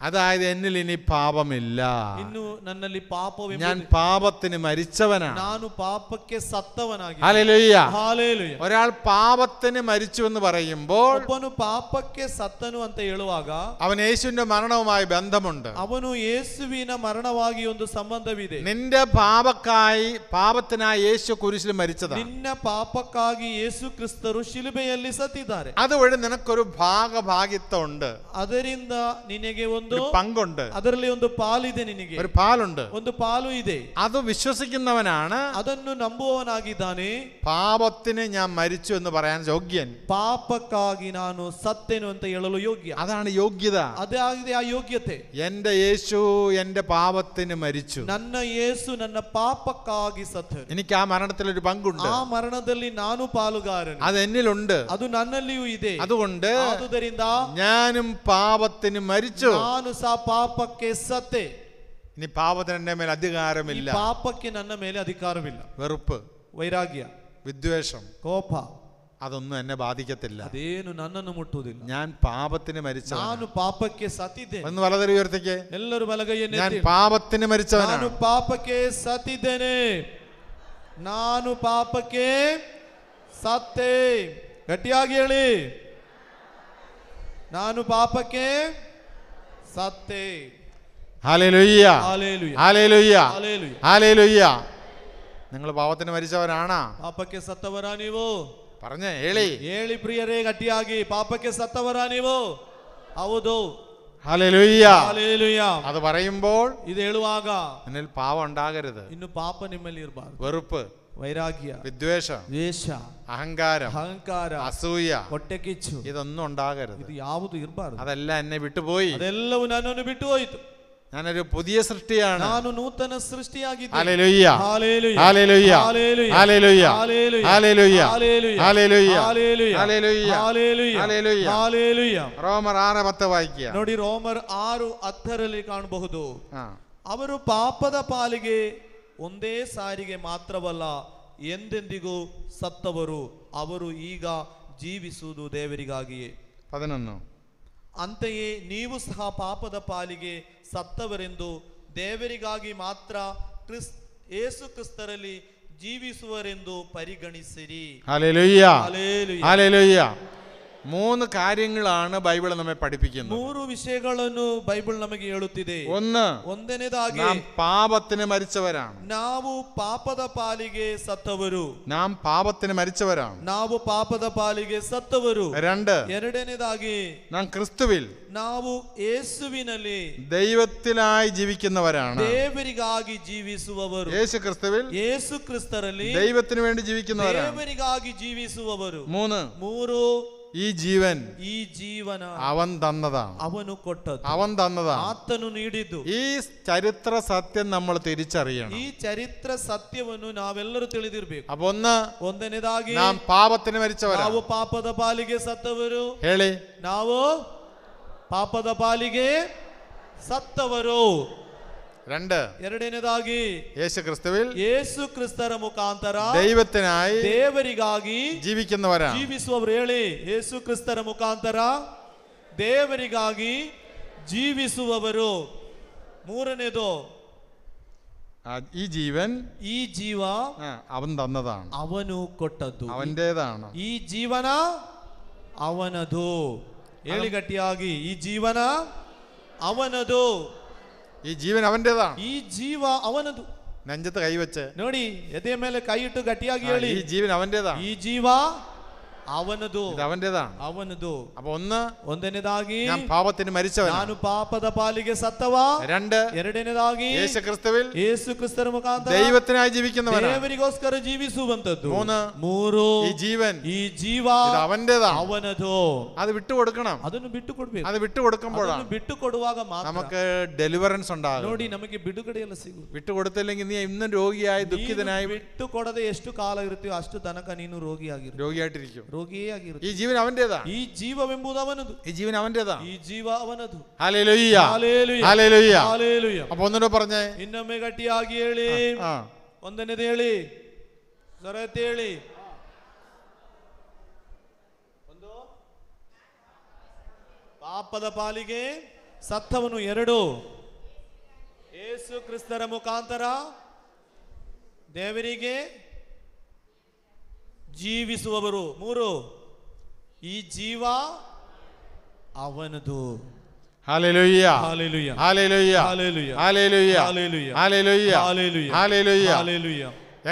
അതായത് എന്നിൽ ഇനി പാപമില്ല, ಇನ್ನು ನನ್ನಲ್ಲಿ ಪಾಪವಿಲ್ಲ, ഞാൻ പാപത്തിന് മരിച്ചവനാണ്. ನಾನು ಪಾಪಕ್ಕೆ ಸತ್ತವನಾಗಿ. Hallelujah, hallelujah. ഒരാൾ പാപത്തിന് മരിച്ചു എന്ന് പറയുമ്പോൾ ಒಬ್ಬನು ಪಾಪಕ್ಕೆ ಸತ್ತನು ಅಂತ ಹೇಳುವಾಗ അവൻ യേശുവിന്റെ മരണവുമായി ബന്ധമുണ്ട്. ಅವನು ಯೇಸುವಿನ ಮರಣವಾಗಿ ಒಂದು ಸಂಬಂಧವಿದೆ. നിന്റെ പാപത്തിനായി യേശു കുരിശിൽ മരിച്ചതാണ്. ನಿನ್ನ ಪಾಪಕ್ಕಾಗಿ ಯೇಸು ಕ್ರಿಸ್ತರು ಶಿಲುಬೆಯಲ್ಲಿ ಸತ್ತಿದ್ದಾರೆ. അതുവഴി നിനക്കൊരു ഭാഗഭാഗിത്വമുണ്ട്. ಅದರಿಂದ ನಿನಗೆ ಒಂದು പങ്കുണ്ട്, ಅದರಲ್ಲಿ ಒಂದು ಪಾಲಿದೆ ನಿನಗೆ, ഒരു പാലുണ്ട്, ಒಂದು ಪಾಲು ಇದೆ. അത് വിശ്വസിക്കുന്നവനാണ് ಅದನ್ನು ನಂಬುವವನಾಗಿದ್ದಾನೆ. പാപത്തിന് ഞാൻ മരിച്ചു എന്ന് പറയാൻ യോഗ്യൻ. ಪಾಪಕ್ಕಾಗಿ ನಾನು ಸತ್ತೆನು ಅಂತ ಹೇಳಲು ಯೋಗ್ಯ. അതാണ് യോഗ്യത. ಅದೇ ಆಗಿದೆ ಆ ಯೋಗ್ಯತೆ. എന്റെ യേശു എന്റെ പാപത്തിന് മരിച്ചു, ನನ್ನ ಯೇಸು ನನ್ನ ಪಾಪಕ್ಕಾಗಿ ಸತ್ತನು, എനിക്ക് ആ മരണത്തിൽ ഒരു പങ്കുണ്ട്, ಆ ಮರಣದಲ್ಲಿ ನಾನು ಪಾಲುಗಾರನು, അത് എന്നിലുണ്ട്, ಅದು ನನ್ನಲ್ಲಿಯೂ ಇದೆ. അതുകൊണ്ട് ಆದುದರಿಂದ ഞാനും പാപത്തിന് മരിച്ചു. ನಾನು ಸಹ ಪಾಪಕ್ಕೆ ಸತ್ತೆ. ഇനി പാപത്തിന് എന്റെ മേൽ അധികാരമില്ല. ಪಾಪಕ್ಕೆ ನನ್ನ ಮೇಲೆ ಅಧಿಕಾರವಿಲ್ಲ. വെറുപ്പ്, ವೈರಾಗ್ಯ, വിദ്വേഷം, ಕೋಪ അതൊന്നും എന്നെ ബാധിക്കത്തില്ല. ಅದೇನು ನನ್ನನ್ನು ಮುಟ್ಟುವುದಿಲ್ಲ. ഞാൻ പാപത്തിന് മരിച്ചവൻ. ನಾನು ಪಾಪಕ್ಕೆ ಸತ್ತಿದ್ದೇನೆ. ഒന്ന് വലതൊരു ഉയർത്തിക്ക്. ಎಲ್ಲರೂ ಬಲಗೈಯನ್ನು ഞാൻ ಎತ್ತಿ. പാപത്തിന് മരിച്ചവനാണ്. ನಾನು ಪಾಪಕ್ಕೆ ಸತ್ತಿದ್ದೇನೆ. ನಾನು ಪಾಪಕ್ಕೆ ಸತ್ತೆ. ಗಟ್ಟಿಯಾಗಿ ಹೇಳಿ, ನಾನು ಪಾಪಕ್ಕೆ ಸತ್ತೆ. Hallelujah, hallelujah, hallelujah, hallelujah. Hallelujah. നിങ്ങൾ പാപത്തിന് മരിച്ചവരാണോ? ಪಾಪಕ್ಕೆ ಸತ್ತವರ ನೀವು? പറഞ്ഞേ, ಹೇಳಿ ಹೇಳಿ ಪ್ರಿಯರೇ ಗಟ್ಟಿಯಾಗಿ, ಪಾಪಕ್ಕೆ ಸತ್ತವರ ನೀವು? ಹೌದು. ഹല്ലേലൂയ. ಹಲ್ಲೆಲೂಯ. അത് പറയുമ്പോൾ ಇದು ಹೇಳುವಾಗ നിന്നിൽ പാപം ഉണ്ടാകരുത്. ಇನ್ನು ಪಾಪ ನಿಮ್ಮಲ್ಲಿ ಇರಬಾರದು. വെറുപ്പ്, ವೈರಾಗ್ಯ, വിദ്വേഷം, ದ್ವೇಷ, അഹങ്കാരം, ಅಹಂಕಾರ, അസൂയ, ಹೊಟ್ಟೆ ಕಿಚ್ಚು, ഇതൊന്നും ഉണ്ടാകരുത്. ಇದು ಯಾವುದು ಇರಬಾರದು. അതെല്ലാം എന്നെ വിട്ടുപോയി. ಅದೆಲ್ಲವೂ ನನ್ನನ್ನು ಬಿಟ್ಟು ಹೋಯಿತು. ഞാനൊരു പുതിയ സൃഷ്ടിയാണ്. ನಾನು ನೂತನ ಸೃಷ್ಟಿಯಾಗಿದ್ದೇನೆ. Hallelujah, hallelujah, hallelujah, hallelujah, hallelujah, hallelujah, hallelujah, hallelujah, hallelujah, hallelujah, hallelujah, hallelujah, hallelujah. Hallelujah. റോമർ 6:10 വായിക്കുക. ನೋಡಿ, ರೋಮರ್ 6:10 ಕಾಣಬಹುದು. ആ, ಅವರು ಪಾಪದ ಪಾಲಿಗೆ ಒಂದೇ ಸಾರಿಗೆ ಮಾತ್ರವಲ್ಲ, ಎಂದೆಂದಿಗೂ ಸತ್ತವರು. ಅವರು ಈಗ ಜೀವಿಸುವುದು ದೇವರಿಗಾಗಿಯೇ. 11. ಅಂತೆಯೇ ನೀವು ಸಹ ಪಾಪದ ಪಾಲಿಗೆ ಸತ್ತವರೆಂದು ದೇವರಿಗಾಗಿ ಮಾತ್ರ ಯೇಸು ಕ್ರಿಸ್ತರಲ್ಲಿ ಜೀವಿಸುವರೆಂದು ಪರಿಗಣಿಸಿರಿ. Hallelujah, hallelujah. ഹല്ലേലൂയ. 3 കാര്യങ്ങളാണ് ബൈബിൾ നമ്മെ പഠിപ്പിക്കുന്നത്. 3 വിഷಯಗಳನ್ನು ಬೈಬಲ್ ನಮಗೆ ಹೇಳುತ್ತಿದೆ. ഒന്ന്, ಒಂದನೇದಾಗಿ നാം പാപത്തിന് മരിച്ചവരാണ്. ನಾವು ಪಾಪದ ಪಾಲಿಗೆ ಸತ್ತವರು. നാം പാപത്തിന് മരിച്ചവരാണ്. ನಾವು ಪಾಪದ ಪಾಲಿಗೆ ಸತ್ತವರು. 2, ಎರಡನೇದಾಗಿ നാം ക്രിസ്തുവിൽ ನಾವು ಯೇಸುವಿನಲ್ಲಿ ദൈവത്തിലായി ജീവിക്കുന്നവരാണ്. ದೇವರಿಗಾಗಿ ಜೀವಿಸುವವರು. യേശു ക്രിസ്തുവിൽ ಯೇಸು ಕ್ರಿಸ್ತರಲ್ಲಿ ദൈവത്തിന് വേണ്ടി ജീവിക്കുന്നവരാണ്. ದೇವರಿಗಾಗಿ ಜೀವಿಸುವವರು. 3, 3 ഈ ജീവൻ ಈ ಜೀವನ അവൻ തന്നതാണ്. ಅವನು ಕೊಟ್ಟದ್ದು, അവൻ തന്നതാണ്. ಆತನು ನೀಡಿದ್ದು. ഈ ചരിത്ര സത്യം നമ്മൾ തിരിച്ചറിയണം. ಈ ചರಿತ್ರ ಸತ್ಯವನ್ನು ನಾವೆಲ್ಲರೂ ತಿಳಿದಿರಬೇಕು. അപ്പൊ ഒന്ന്, ಒಂದನೇದಾಗಿ നാം പാപത്തിന് മരിച്ചവരാണ്. ನಾವು ಪಾಪದ ಪಾಲಿಗೆ ಸತ್ತವರು. ಹೇಳಿ, ನಾವು ಪಾಪದ ಪಾಲಿಗೆ ಸತ್ತವರು. 2, ಎರಡನೇದಾಗಿ യേശു ക്രിസ്തുവിൽ ಯೇಸು ಕ್ರಿಸ್ತರ ಮುಖಾಂತರ ദൈവത്തിനായി ದೇವರಿಗಾಗಿ ജീവിക്കുന്നവരാണ്. ಜೀವಿಸುವವರು. ಹೇಳಿ, ಯೇಸು ಕ್ರಿಸ್ತರ ಮುಖಾಂತರ ದೇವರಿಗಾಗಿ ಜೀವಿಸುವವರು. ಮೂರನೇದು, ഈ ജീവൻ ಈ ಜೀವ അവൻ തന്നതാണ്, ಅವನು ಕೊಟ್ಟದ್ದು, അവന്റേതാണ്. ಈ ಜೀವನ ಅವನದು. ಹೇಳಿ ಗಟ್ಟಿಯಾಗಿ, ಈ ಜೀವನ ಅವನದು. ഈ ജീവൻ അവന്റേതാണ്. ಈ ಜೀವ ಅವನದು. നെഞ്ചത്ത് കൈവച്ച് ನೋಡಿ, ಎದೆಯ ಮೇಲೆ ಕೈ ಇಟ್ಟು ಗಟ್ಟಿಯಾಗಿ ಹೇಳಿ, ഈ ജീവൻ അവന്റേതാണ്. ಈ ಜೀವ ಅವನದು, ഇത് അവന്റേതാണ്. ಅವನದು. അപ്പൊ ഒന്ന്, ಒಂದನೇದಾಗಿ ഞാൻ പാപത്തിന് മരിച്ചവനാണ്. ನಾನು ಪಾಪದ ಪಾಲಿಗೆ ಸತ್ತವ. 2, ಎರಡನೇದಾಗಿ യേശു ക്രിസ്തുവിൽ ಯೇಸು ಕ್ರಿಸ್ತರ ಮುಖಾಂತರ ദൈവത്തിനായി ജീവിക്കുന്നവനാണ്. ದೇವರಿಗೋಸ್ಕರ ಜೀವಿಸುವಂತದ್ದು. 3, 3 ഈ ജീവൻ ಈ ಜೀವ ഇത് അവന്റേതാണ്. ಅವನದು. അത് വിട്ടുകൊടുക്കണം. ಅದನ್ನು ಬಿಟ್ಟು ಕೊಡ್ಬೇಕು. അത് വിട്ടുകൊടുക്കുമ്പോഴാണ് ಬಿಟ್ಟು ಕೊಡುವಾಗ ಮಾತ್ರ നമുക്ക് ഡെലിവറൻസ് ഉണ്ടാകും. ನೋಡಿ, ನಮಗೆ ಬಿಡುಗಡೆ ಎಲ್ಲ ಸಿಗುವುದು. വിട്ടുകൊടുത്തില്ലെങ്കിൽ നീ ഇന്നും രോഗിയായി ദുഃഖിതനായി ಬಿಟ್ಟು ಕೊಡದೆ ಎಷ್ಟು ಕಾಲ ಇರ್ತೀಯೋ ಅಷ್ಟು ತನಕ ನೀನು ರೋಗಿಯಾಗಿರು, രോഗിയായിട്ടിരിക്കും. ರೋಗಿಯೇ ಆಗಿರು. ഈ ജീവൻ അവന്റേതാണ്. ಈ ಜೀವವೆಂಬುದು ಅವನದು. ഈ ജീവൻ അവന്റേതാണ്. ಈ ಜೀವ ಅವನದು. Hallelujah, hallelujah, hallelujah. ഹല്ലേലൂയ. അപ്പൊ ഒന്നുകൂടെ പറഞ്ഞേ, ಇನ್ನೊಮ್ಮೆ ಗಟ್ಟಿಯಾಗಿ ಹೇಳಿ. ആ, ಒಂದನೇದು ಹೇಳಿ, ಸ್ವರತೆ ಹೇಳಿ. ಒಂದು, ಪಾಪದ ಪಾಲಿಗೆ ಸತ್ತವನು. 2, ಯೇಸು ಕ್ರಿಸ್ತರ ಮುಖಾಂತರ ದೇವರಿಗೆ ಜೀವಿಸುವವರು. 3, ಈ ಜೀವ ಅವನದು. Hallelujah, hallelujah, hallelujah, hallelujah, hallelujah, hallelujah, hallelujah, hallelujah, hallelujah. Hallelujah.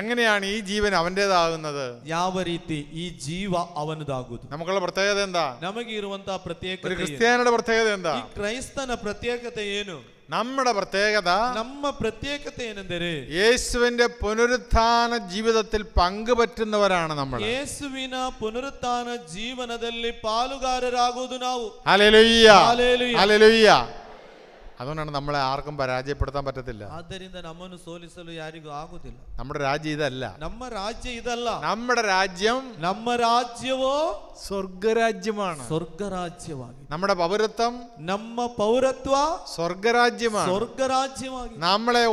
എങ്ങനെയാണ് ഈ ജീവൻ അവൻ്റെതാകുന്നത്? ಯಾವ ರೀತಿ ಈ ಜೀವ ಅವನದಾಗುವುದು? നമുക്കുള്ള പ്രത്യേകത എന്താ? ನಮಗೆ ಇರುವಂತಹ ಪ್ರತ್ಯೇಕತೆ, ഒരു ക്രിസ്ത്യാനിയുടെ പ്രത്യേകത എന്താ? ಈ ಕ್ರೈಸ್ತನ ಪ್ರತ್ಯೇಕತೆ ಏನು? നമ്മുടെ പ്രത്യേകത, ನಮ್ಮ ಪ್ರತ್ಯೇಕತೆ ಏನೆಂದರೆ യേശുവിന്റെ പുനരുത്ഥാന ജീവിതത്തിൽ പങ്കുപറ്റുന്നവരാണ് നമ്മൾ. ಯೇಸುವಿನ ಪುನರುತ್ಥಾನ ಜೀವನದಲ್ಲಿ ಪಾಲುಗಾರರಾಗುವುದು ನಾವು. Hallelujah, hallelujah, hallelujah. അതുകൊണ്ടാണ് നമ്മളെ ആർക്കും പരാജയപ്പെടുത്താൻ പറ്റത്തില്ല. ಆದ್ದರಿಂದ ನಮ್ಮನ್ನು ಸೋಲಿಸಲು ಯಾರಿಗೂ ಆಗುವುದಿಲ್ಲ. നമ്മുടെ രാജ്യം ഇതല്ല. ನಮ್ಮ ರಾಜ್ಯ ಇದಲ್ಲ. നമ്മുടെ രാജ്യം, ನಮ್ಮ ರಾಜ್ಯವೋ സ്വർഗരാജ്യമാണ്. ಸ್ವರ್ಗರಾಜ್ಯವಾಗಿ. നമ്മുടെ പൗരത്വം, ನಮ್ಮ ಪೌರತ್ವ സ്വർഗരാജ്യമാണ്. ಸ್ವರ್ಗರಾಜ್ಯವಾಗಿ. നമ്മളെ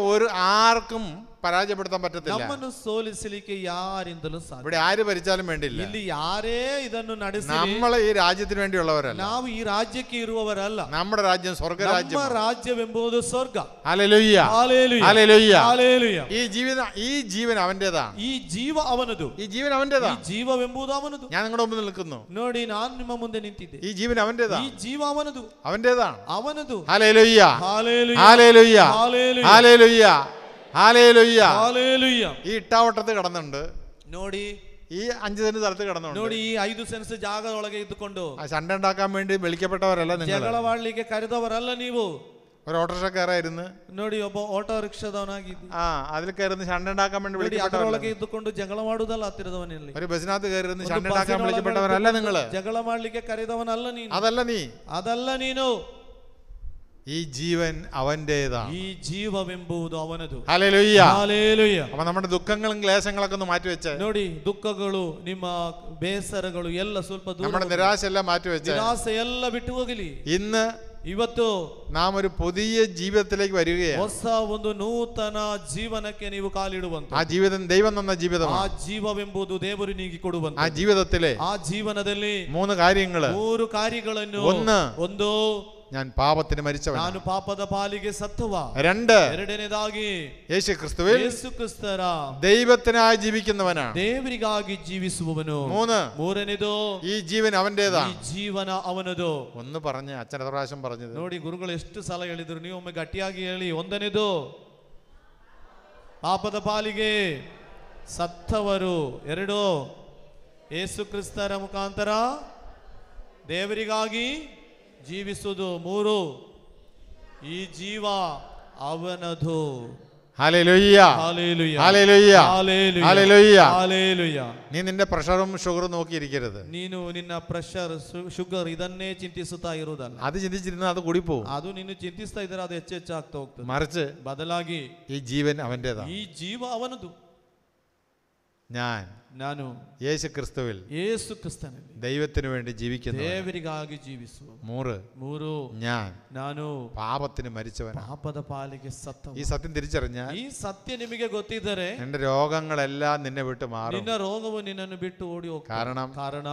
ആർക്കും പരാജയപ്പെടുത്താൻ പറ്റത്തില്ല. ನಮ್ಮನ್ನು ಸೋಲಿಸಲಿಕ್ಕೆ ಯಾರಿಂದಲೂ ಸಾಧ್ಯ. ഇവിടെ ആര് ഭരിച്ചാലും വേണ്ടില്ല. ಇಲ್ಲಿ ಯಾರೇ ಇದನ್ನು ನಡೆಸಲಿ, നമ്മൾ ಈ ರಾಜ್യത്തിന് വേണ്ടിയുള്ളവരല്ല. ನಾವು ಈ ರಾಜ್ಯಕ್ಕೆ ಇರುವವರಲ್ಲ. നമ്മുടെ ರಾಜ್യം സ്വർഗരാജ്യം. ನಮ್ಮ ರಾಜ್ಯವೆಂಬುದು ಸ್ವರ್ಗ. Hallelujah, hallelujah, hallelujah, hallelujah. ഈ ജീവൻ അവന്റേതാണ്. ಈ ಜೀವ ಅವನದು. ഈ ജീവൻ അവന്റേതാണ്. ಈ ಜೀವವೆಂಬುದು ಅವನದು. ഞാൻ നിങ്ങളുടെ മുമ്പിൽ നിൽക്കുന്നു. ನೋಡಿ, ನಾನು ನಿಮ್ಮ ಮುಂದೆ ನಿಂತಿದ್ದೆ. ഈ ജീവൻ അവന്റേതാണ്. ಈ ಜೀವ ಅವನದು. അവന്റേതാണ്. ಅವನದು. Hallelujah, hallelujah, hallelujah, hallelujah, hallelujah, hallelujah. Hallelujah. ഈ ഇട്ടാവട്ടത്ത് കിടന്നുണ്ട്. ನೋಡಿ, ഈ 5 സെന്റ് സ്ഥലത്ത് കിടന്നുണ്ട്. ನೋಡಿ, ಈ 5 ಸೆನ್ಸ್ ಜಾಗದೊಳಗೆ ಇದ್ದುಕೊಂಡು ആ ശണ്ട ഉണ്ടാക്കാൻ വേണ്ടി വിളിക്കപ്പെട്ടവരല്ല നിങ്ങൾ. ಜಗಳವಾಡ್ಲಿಕ್ಕೆ ಕರೆದವರಲ್ಲ ನೀವು. ഒരു ഓട്ടോറിക്ഷക്കാരായിരുന്നു. ನೋಡಿ, ಒಬ್ಬ ಆಟೋ ರಿಕ್ಷಾದವನಾಗಿದ್ದಿ. അതിൽ കയറുന്ന ശണ്ട ഉണ്ടാക്കാൻ വേണ്ടി ಅದರೊಳಗೆ ಇದ್ದುಕೊಂಡು ಜಗಳ ಮಾಡುವುದಲ್ಲ ಹತ್ತಿರದವನಲ್ಲಿ. ഒരു ബസ്സിനകത്ത് കയറുന്ന ശണ്ട ഉണ്ടാക്കാൻ വിളിക്കപ്പെട്ടവരല്ല നിങ്ങള്. ಜಗಳ ಮಾಡ್ಲಿಕ್ಕೆ ಕರೆದವನಲ್ಲ ನೀನು. അതല്ല നീ. ಅದಲ್ಲ ನೀನು. ഈ ജീവൻ അവന്റേതാണ്. ഈ ജീവವೆಂಬುದು ಅವನದು. Hallelujah, hallelujah. അപ്പൊ നമ്മുടെ ദുഃഖങ്ങളും ക്ലേശങ്ങളൊക്കെ ഒന്ന് മാറ്റിവെച്ച്, ನೋಡಿ, ದುಃಖಗಳು, ನಿಮ್ಮ ಬೇಸರಗಳು ಎಲ್ಲ ಸ್ವಲ್ಪ ದೂರ, നമ്മുടെ നിരാശ എല്ലാം മാറ്റിവെച്ച് ನಿರಾಸೆ ಎಲ್ಲ ಬಿಟ್ಟು ಹೋಗಲಿ. ഇന്ന് ಇವತ್ತು നാം ഒരു പുതിയ ജീവിതത്തിലേക്ക് വരികയാണ്. ಹೊಸ ಒಂದು ನೂತನ ಜೀವನಕ್ಕೆ ನೀವು ಕಾಲಿಡುವಂತ. ആ ജീവിതം ദൈവം തന്ന ജീവിതമാണ്. ಆ ಜೀವವೆಂಬುದು ದೇವರು ನೀಗಿ ಕೊಡುವಂತ. ആ ജീവിതത്തിലെ ಆ ಜೀವನದಲ್ಲಿ 3 കാര്യങ്ങള്. 3 ಕಾರ್ಯಗಳನ್ನು. ಒಂದು, ഞാൻ പാപത്തിന് മരിച്ചവൻ. ನಾನು ಪಾಪದ ಪಾಲಿಗೆ ಸತ್ತವ. 2, ಎರಡನೇದಾಗಿ യേശു ക്രിസ്തുവിൽ ಯೇಸು ಕ್ರಿಸ್ತರ ദൈവത്തിനായി ജീവിക്കുന്നവനാണ്. ದೇವರಿಗಾಗಿ ಜೀವಿಸುವವನು. 3, ಮೂರನೇದು, ഈ ജീവൻ അവന്റേതാണ്. ಈ ಜೀವನ ಅವನದು. ഒന്ന് പറഞ്ഞ് അച്ഛൻ എത്ര പ്രാവശ്യം പറഞ്ഞത്? ನೋಡಿ, ಗುರುಗಳು ಎಷ್ಟು ಸಲ ಹೇಳಿದ್ರು, ನೀವು ಒಮ್ಮೆ ಗಟ್ಟಿಯಾಗಿ ಹೇಳಿ. ಒಂದನೇದು, ಪಾಪದ ಪಾಲಿಗೆ ಸತ್ತವರು. 2, ಯೇಸು ಕ್ರಿಸ್ತರ ಮುಖಾಂತರ ದೇವರಿಗಾಗಿ ಜೀವಿಸುವುದು. 3, ಈ ಜೀವ ಅವನದು. Hallelujah, hallelujah, hallelujah, hallelujah, hallelujah. Hallelujah. നീ നിന്റെ പ്രഷറും ഷുഗറും നോക്കിയിരിക്കരുത്. ನೀನು ನಿನ್ನ ಪ್ರೆಷರ್, ಶುಗರ್ ಇದನ್ನೇ ಚಿಂತಿಸುತ್ತಾ ಇರುವುದಲ್ಲ. അത് ചിന്തിച്ചിരുന്നാൽ അത് കൂടി പോകും. ಅದು ನೀನು ಚಿಂತಿಸ್ತಾ ಇದ್ರೆ ಅದು ಹೆಚ್ಚೆಚ್ಚಾಗ್ತಾ ಹೋಗ್ತದೆ. മറിച്ച് ಬದಲಾಗಿ ഈ ജീവൻ അവന്റേതാണ്. ಈ ಜೀವ ಅವನದು. ನಾನು യേശു ക്രിസ്തുവിൽ ಯೇಸು ಕ್ರಿಸ್ತನಲ್ಲಿ ദൈവത്തിന് വേണ്ടി ജീവിക്കുന്നു. ದೇವರಿಗಾಗಿ ಜೀವಿಸುವ. 3, ನಾನು പാപത്തിന് മരിച്ചവനാണ്. ಪಾಪದ ಪಾಲಿಗೆ ಸತ್ತವ. ഈ സത്യം തിരിച്ചറിഞ്ഞാൽ, ಈ ಸತ್ಯ ನಿಮಗೆ ಗೊತ್ತಿದ್ದರೆ, നിന്റെ രോഗങ്ങളെല്ലാം നിന്നെ വിട്ട് മാറും. ನಿನ್ನ ರೋಗವು ನಿನ್ನನ್ನು ಬಿಟ್ಟು ಓಡಿ ಹೋಗ್ತದೆ. ಕಾರಣ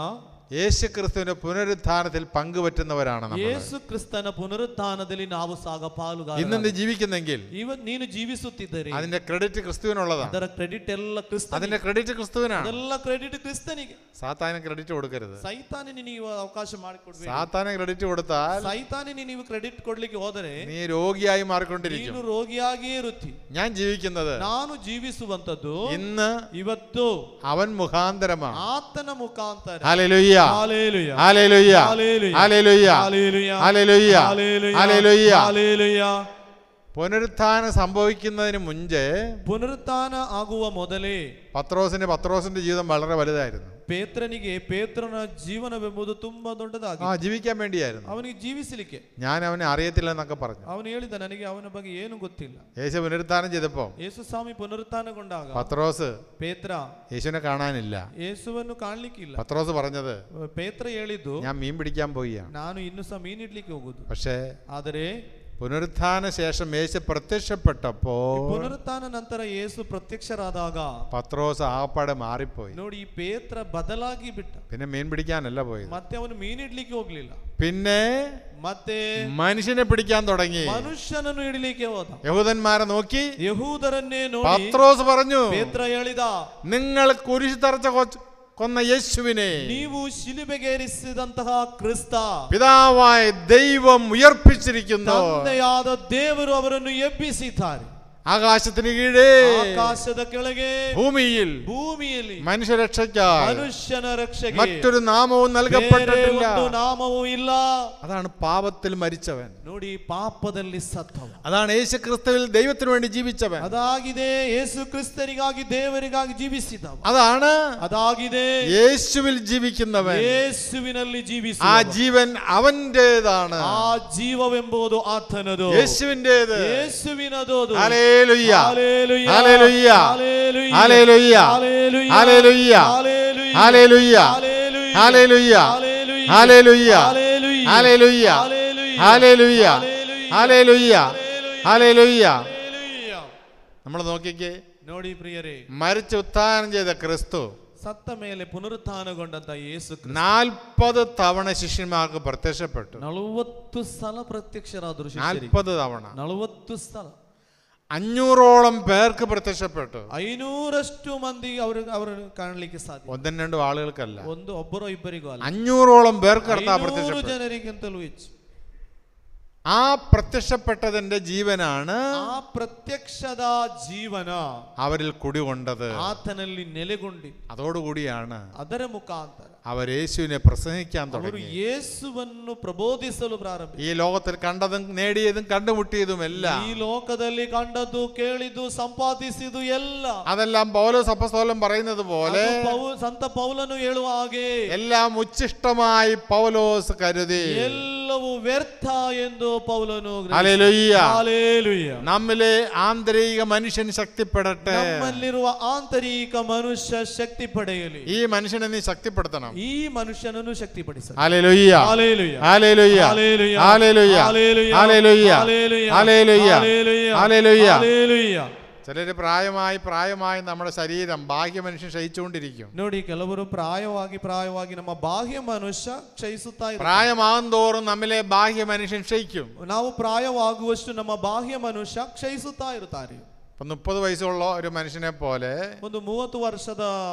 യേശു ക്രിസ്തുവിന്റെ പുനരുത്ഥാനത്തിൽ പങ്കുപറ്റുന്നവരാണ് നമ്മൾ. ಯೇಸು ಕ್ರಿಸ್ತನ ಪುನರುತ್ಥಾನದಲ್ಲಿ ನಾವು ಪಾಲುಗಾರರು. ഇന്ന് നീ ജീവിക്കുന്നെങ്കിൽ ನೀನು ಜೀವಿಸುತ್ತಿದ್ದರೆ അതിന്റെ ಕ್ರೆಡಿಟ್ ക്രിസ്തുവിനുള്ളതാണ്. ಅದರ ಕ್ರೆಡಿಟ್ ಎಲ್ಲ ಕ್ರಿಸ್ತ. അതിന്റെ ಕ್ರೆಡಿಟ್ ಕ್ರಿസ്തുവിനാണ്. ಎಲ್ಲ ಕ್ರೆಡಿಟ್ ಕ್ರಿಸ್ತನಿಗೆ. സാത്താന് ക്രെഡിറ്റ് കൊടുക്കരുത്. ಸೈತಾನಿಗೆ ನೀವು ಅವಕಾಶ ಮಾಡಿಕೊಡ್ಬೇಕು. സാത്താന് ക്രെഡിറ്റ് കൊടുത്താൽ, ಸೈತಾನಿಗೆ ನೀವು ಕ್ರೆಡಿಟ್ ಕೊಡ್ಲಿಕ್ಕೆ ಹೋದರೆ നീ രോഗിയായി മാറിക്കൊണ്ടിരിക്കും. ನೀನು ರೋಗಿಯಾಗಿಯೇ ಇರುತ್ತಿ. ഞാൻ ജീവിക്കുന്നത്, ನಾನು ಜೀವಿಸುವಂತದ್ದು ഇന്ന് ಇವತ್ತು അവൻ മുഖാന്തരമാണ്. ಆತನ ಮುಖಾಂತರ. Hallelujah, hallelujah, hallelujah, hallelujah, hallelujah, hallelujah, hallelujah, hallelujah, hallelujah. പുനരുത്ഥാനം സംഭവിക്കുന്നതിന് മുൻപ്, പുനരുത്ഥാന ആകുವ ಮೊದಲೇ പത്രോസിന്റെ ജീവിതം വളരെ വലുതായിരുന്നു. ಪೇತ್ರನಿಗೆ ಪೇತ್ರನ ಜೀವನವೆಂಬುದು ತುಂಬಾ ದೊಡ್ಡದಾಗಿ ജീവിക്കാൻ വേണ്ടിയായിരുന്നു. ಅವನಿಗೆ ಜೀವಿಸಲಿಕ್ಕೆ. ഞാൻ അവനെ അറിയത്തില്ല എന്നൊക്കെ പറഞ്ഞു. ಅವನು ಹೇಳಿದ, ನನಗೆ ಅವನ ಬಗ್ಗೆ ಏನು ಗೊತ್ತಿಲ್ಲ. യേശു പുനരുത്ഥാനം ചെയ്തപ്പോ, ಯೇಸು ಸ್ವಾಮಿ ಪುನರುತ್ಥಾನಗೊಂಡಾಗ പത്രോസ് ಪೇತ್ರ യേശുവിനെ കാണാനില്ല. ಯೇಸುವನ್ನು ಕಾಣಲಿಕ್ಕಿಲ್ಲ. പത്രോസ് പറഞ്ഞത്, ಪೇತ್ರ ಹೇಳಿದ್ದು, ഞാൻ മീൻ പിടിക്കാൻ പോവുകയാണ്. ನಾನು ಇನ್ನೂ ಸಹ ಮೀನಿಡ್ಲಿಕ್ಕೆ ಹೋಗುದು. പക്ഷേ ಆದರೆ പുനരുത്ഥാന ശേഷം യേശു പ്രത്യക്ഷപ്പെട്ടപ്പോൾ, ಪುನರುತ್ಥಾನ ನಂತರ ಯೇಸು ಪ್ರತ್ಯಕ್ಷರಾದಾಗ പത്രോസ് ആപ്പാടെ മാറിപ്പോയി. ನೋಡಿ, ಈ ಪೇತ್ರ ಬದಲಾಗಿ ಬಿಟ್ಟ. പിന്നെ മീൻ പിടിക്കാനല്ല പോയത്. ಮತ್ತೆ ಅವನು ಮೀನಿಡ್ಲಿಕ್ಕೆ ಹೋಗ್ಲಿಲ್ಲ. പിന്നെ ಮತ್ತೆ മനുഷ്യനെ പിടിക്കാൻ തുടങ്ങി. ಮನುಷ್ಯನನ್ನು ಹಿಡಿಲಿಕ್ಕೆ ಹೋದ. യഹൂദന്മാരെ നോക്കി, ಯಹೂದರನ್ನೇ ನೋಡಿ പത്രോസ് പറഞ്ഞു, ಪೇತ್ರ ಹೇಳಿದ, നിങ്ങൾ കുരിശ് തറച്ച കൊന്ന യേശുവിനെ, ನೀವು ಶಿಲುಬೆಗೇರಿಸಿದಂತಹ ಕ್ರಿಸ್ತ, പിതാവായ ദൈവം ഉയർപ്പിച്ചിരിക്കുന്നു. ತಂದೆಯಾದ ದೇವರು ಅವರನ್ನು ಎಬ್ಬಿಸಿದ್ದಾರೆ. ആകാശത്തിന് കീഴേ ಆಕಾಶದ ಕೆಳಗೆ ഭൂമിയിൽ മനുഷ്യരക്ഷയ്ക്കായി ಮನುಷ್ಯನ ರಕ್ಷೆಗೆ മറ്റൊരു നാമവും നൽകപ്പെട്ടിട്ടില്ല. ಒಂದು ನಾಮವೂ ಇಲ್ಲ. അതാണ് പാപത്തിൽ മരിച്ചവൻ. ನೋಡಿ, ಪಾಪದಲ್ಲಿ ಸತ್ತವ. അതാണ് യേശു ക്രിസ്തുവിൽ ദൈവത്തിന് വേണ്ടി ജീവിച്ചവൻ. ಅದಾಗಿದೆ യേಸು ಕ್ರಿಸ್ತನಿಗಾಗಿ ದೇವರಿಗಾಗಿ ಜೀವಿಸಿದವ. അതാಗಿದೆ യേശുവിൽ ജീവിക്കുന്നവൻ. ಯೇಸುವಿನಲ್ಲಿ ಜೀವಿಸುವ ആ ജീവൻ അവന്റേതാണ്. ಆ ಜೀವವೆಂಬುದು ಆತನದು, യേശുവിന്റേത്. ಯೇಸುವಿನದು. Hallelujah, hallelujah, hallelujah, hallelujah, hallelujah, hallelujah, hallelujah, hallelujah, hallelujah, hallelujah, hallelujah, hallelujah, hallelujah. നമ്മൾ നോക്കിക്കേ, ನೋಡಿ ಪ್ರಿಯರೇ, മരിച്ച് ഉത്ഥാനം ചെയ്ത ക്രിസ്തു ಸತ್ತ ಮೇಲೆ ಪುನರುತ್ಥಾನಗೊಂಡಂತ ಯೇಸು 40 തവണ ശിഷ്യന്മാർക്ക് പ്രത്യക്ഷപ്പെട്ടു. 40 ಸಲ ಪ್ರತ್ಯಕ್ಷರಾದರು ಶಿಷ್ಯರಿಗೆ. 40 ತವಣ 40 ಸಲ 500ഓളം പേർക്ക് പ്രത്യക്ഷപ്പെട്ടു. 500 ಮಂದಿ ಅವರು ಕಾಣಲಿಕ್ಕೆ ಸಾಧ್ಯ. ഒന്നും രണ്ടും ആളുകൾക്കല്ല, ಒಬ್ಬರೋ ಇಬ್ಬರಿಗೂ ಅಲ್ಲ, 500ഓളം പേർക്ക് കർത്താവ് പ്രത്യക്ഷപ്പെട്ടു. ಜನರಿಗಿಂತಲೂ ಹೆಚ್ಚು. ആ പ്രത്യക്ഷപ്പെട്ടതിന്റെ ജീവനാണ്, ಆ ಪ್ರತ್ಯಕ್ಷದ ಜೀವನ അവരിൽ കുടികൊണ്ടത്. ಆತನಲ್ಲಿ ನೆಲೆಗೊಂಡಿ, അതോടുകൂടിയാണ് ಅದರ ಮುಖಾಂತರ അവർ യേശുവിനെ പ്രസംഗിക്കാൻ ಅವರು തുടങ്ങി. ಯೇಸುವನ್ನು ಪ್ರಬೋಧಿಸಲು ಪ್ರಾರಂಭಿಸಿದರು. ഈ ലോകത്തിൽ കണ്ടതും നേടിയതും കണ്ടുമുട്ടിയതും എല്ലാം, ಈ ಲೋಕದಲ್ಲಿ ಕಂಡದ್ದು, ಕೇಳಿದ್ದು, ಸಂಪಾದಿಸಿದ್ದು ಎಲ್ಲ, അതെല്ലാം പൗലോസ് അപ്പോസ്തലൻ പറയുന്നത് പോലെ ಸಂತ ಪೌಲನು ಹೇಳುವ ಹಾಗೆ എല്ലാം ഉച്ഛിഷ്ടമായി പൗലോസ് കരുതി. ಎಲ್ಲವೂ ವ್ಯರ್ಥ ಎಂದು ಪೌಲನು. Hallelujah, hallelujah. നമ്മിലെ ആന്തരിക മനുഷ്യൻ ശക്തിപ്പെടട്ടെ. ನಮ್ಮಲ್ಲಿರುವ ಆಂತರಿಕ ಮನುಷ್ಯ ಶಕ್ತಿ ಪಡೆಯಲಿ. ഈ മനുഷ്യനെ നീ ശക്തിപ്പെടുത്തണം. ಈ ಮನುಷ್ಯನನ್ನು ಶಕ್ತಿಪಡಿಸಲಿ. Hallelujah, hallelujah, hallelujah, hallelujah, hallelujah, hallelujah, hallelujah, hallelujah, hallelujah, hallelujah. Hallelujah. ചിലര് പ്രായമായി നമ്മുടെ ശരീരം ബാഹ്യ മനുഷ്യൻ ക്ഷയിച്ചുകൊണ്ടിരിക്കും. ನೋಡಿ, ಕೆಲವರು ಪ್ರಾಯವಾಗಿ ನಮ್ಮ ಬಾಹ್ಯ ಮನುಷ್ಯ ಕ್ಷಯಿಸುತ್ತಾ ಇದ್ದಾರೆ. പ്രായമാകും തോറും നമ്മിലെ ബാഹ്യ മനുഷ്യൻ ക്ഷയിക്കും. ನಾವು ಪ್ರಾಯವಾಗುವಷ್ಟು ನಮ್ಮ ಬಾಹ್ಯ ಮನುಷ್ಯ ಕ್ಷಯಿಸುತ್ತಾ ಇರುತ್ತಾರೆ. 30 വയസ്സുള്ള ഒരു മനുഷ്യനെ പോലെ ಒಂದು 30 ವರ್ಷದ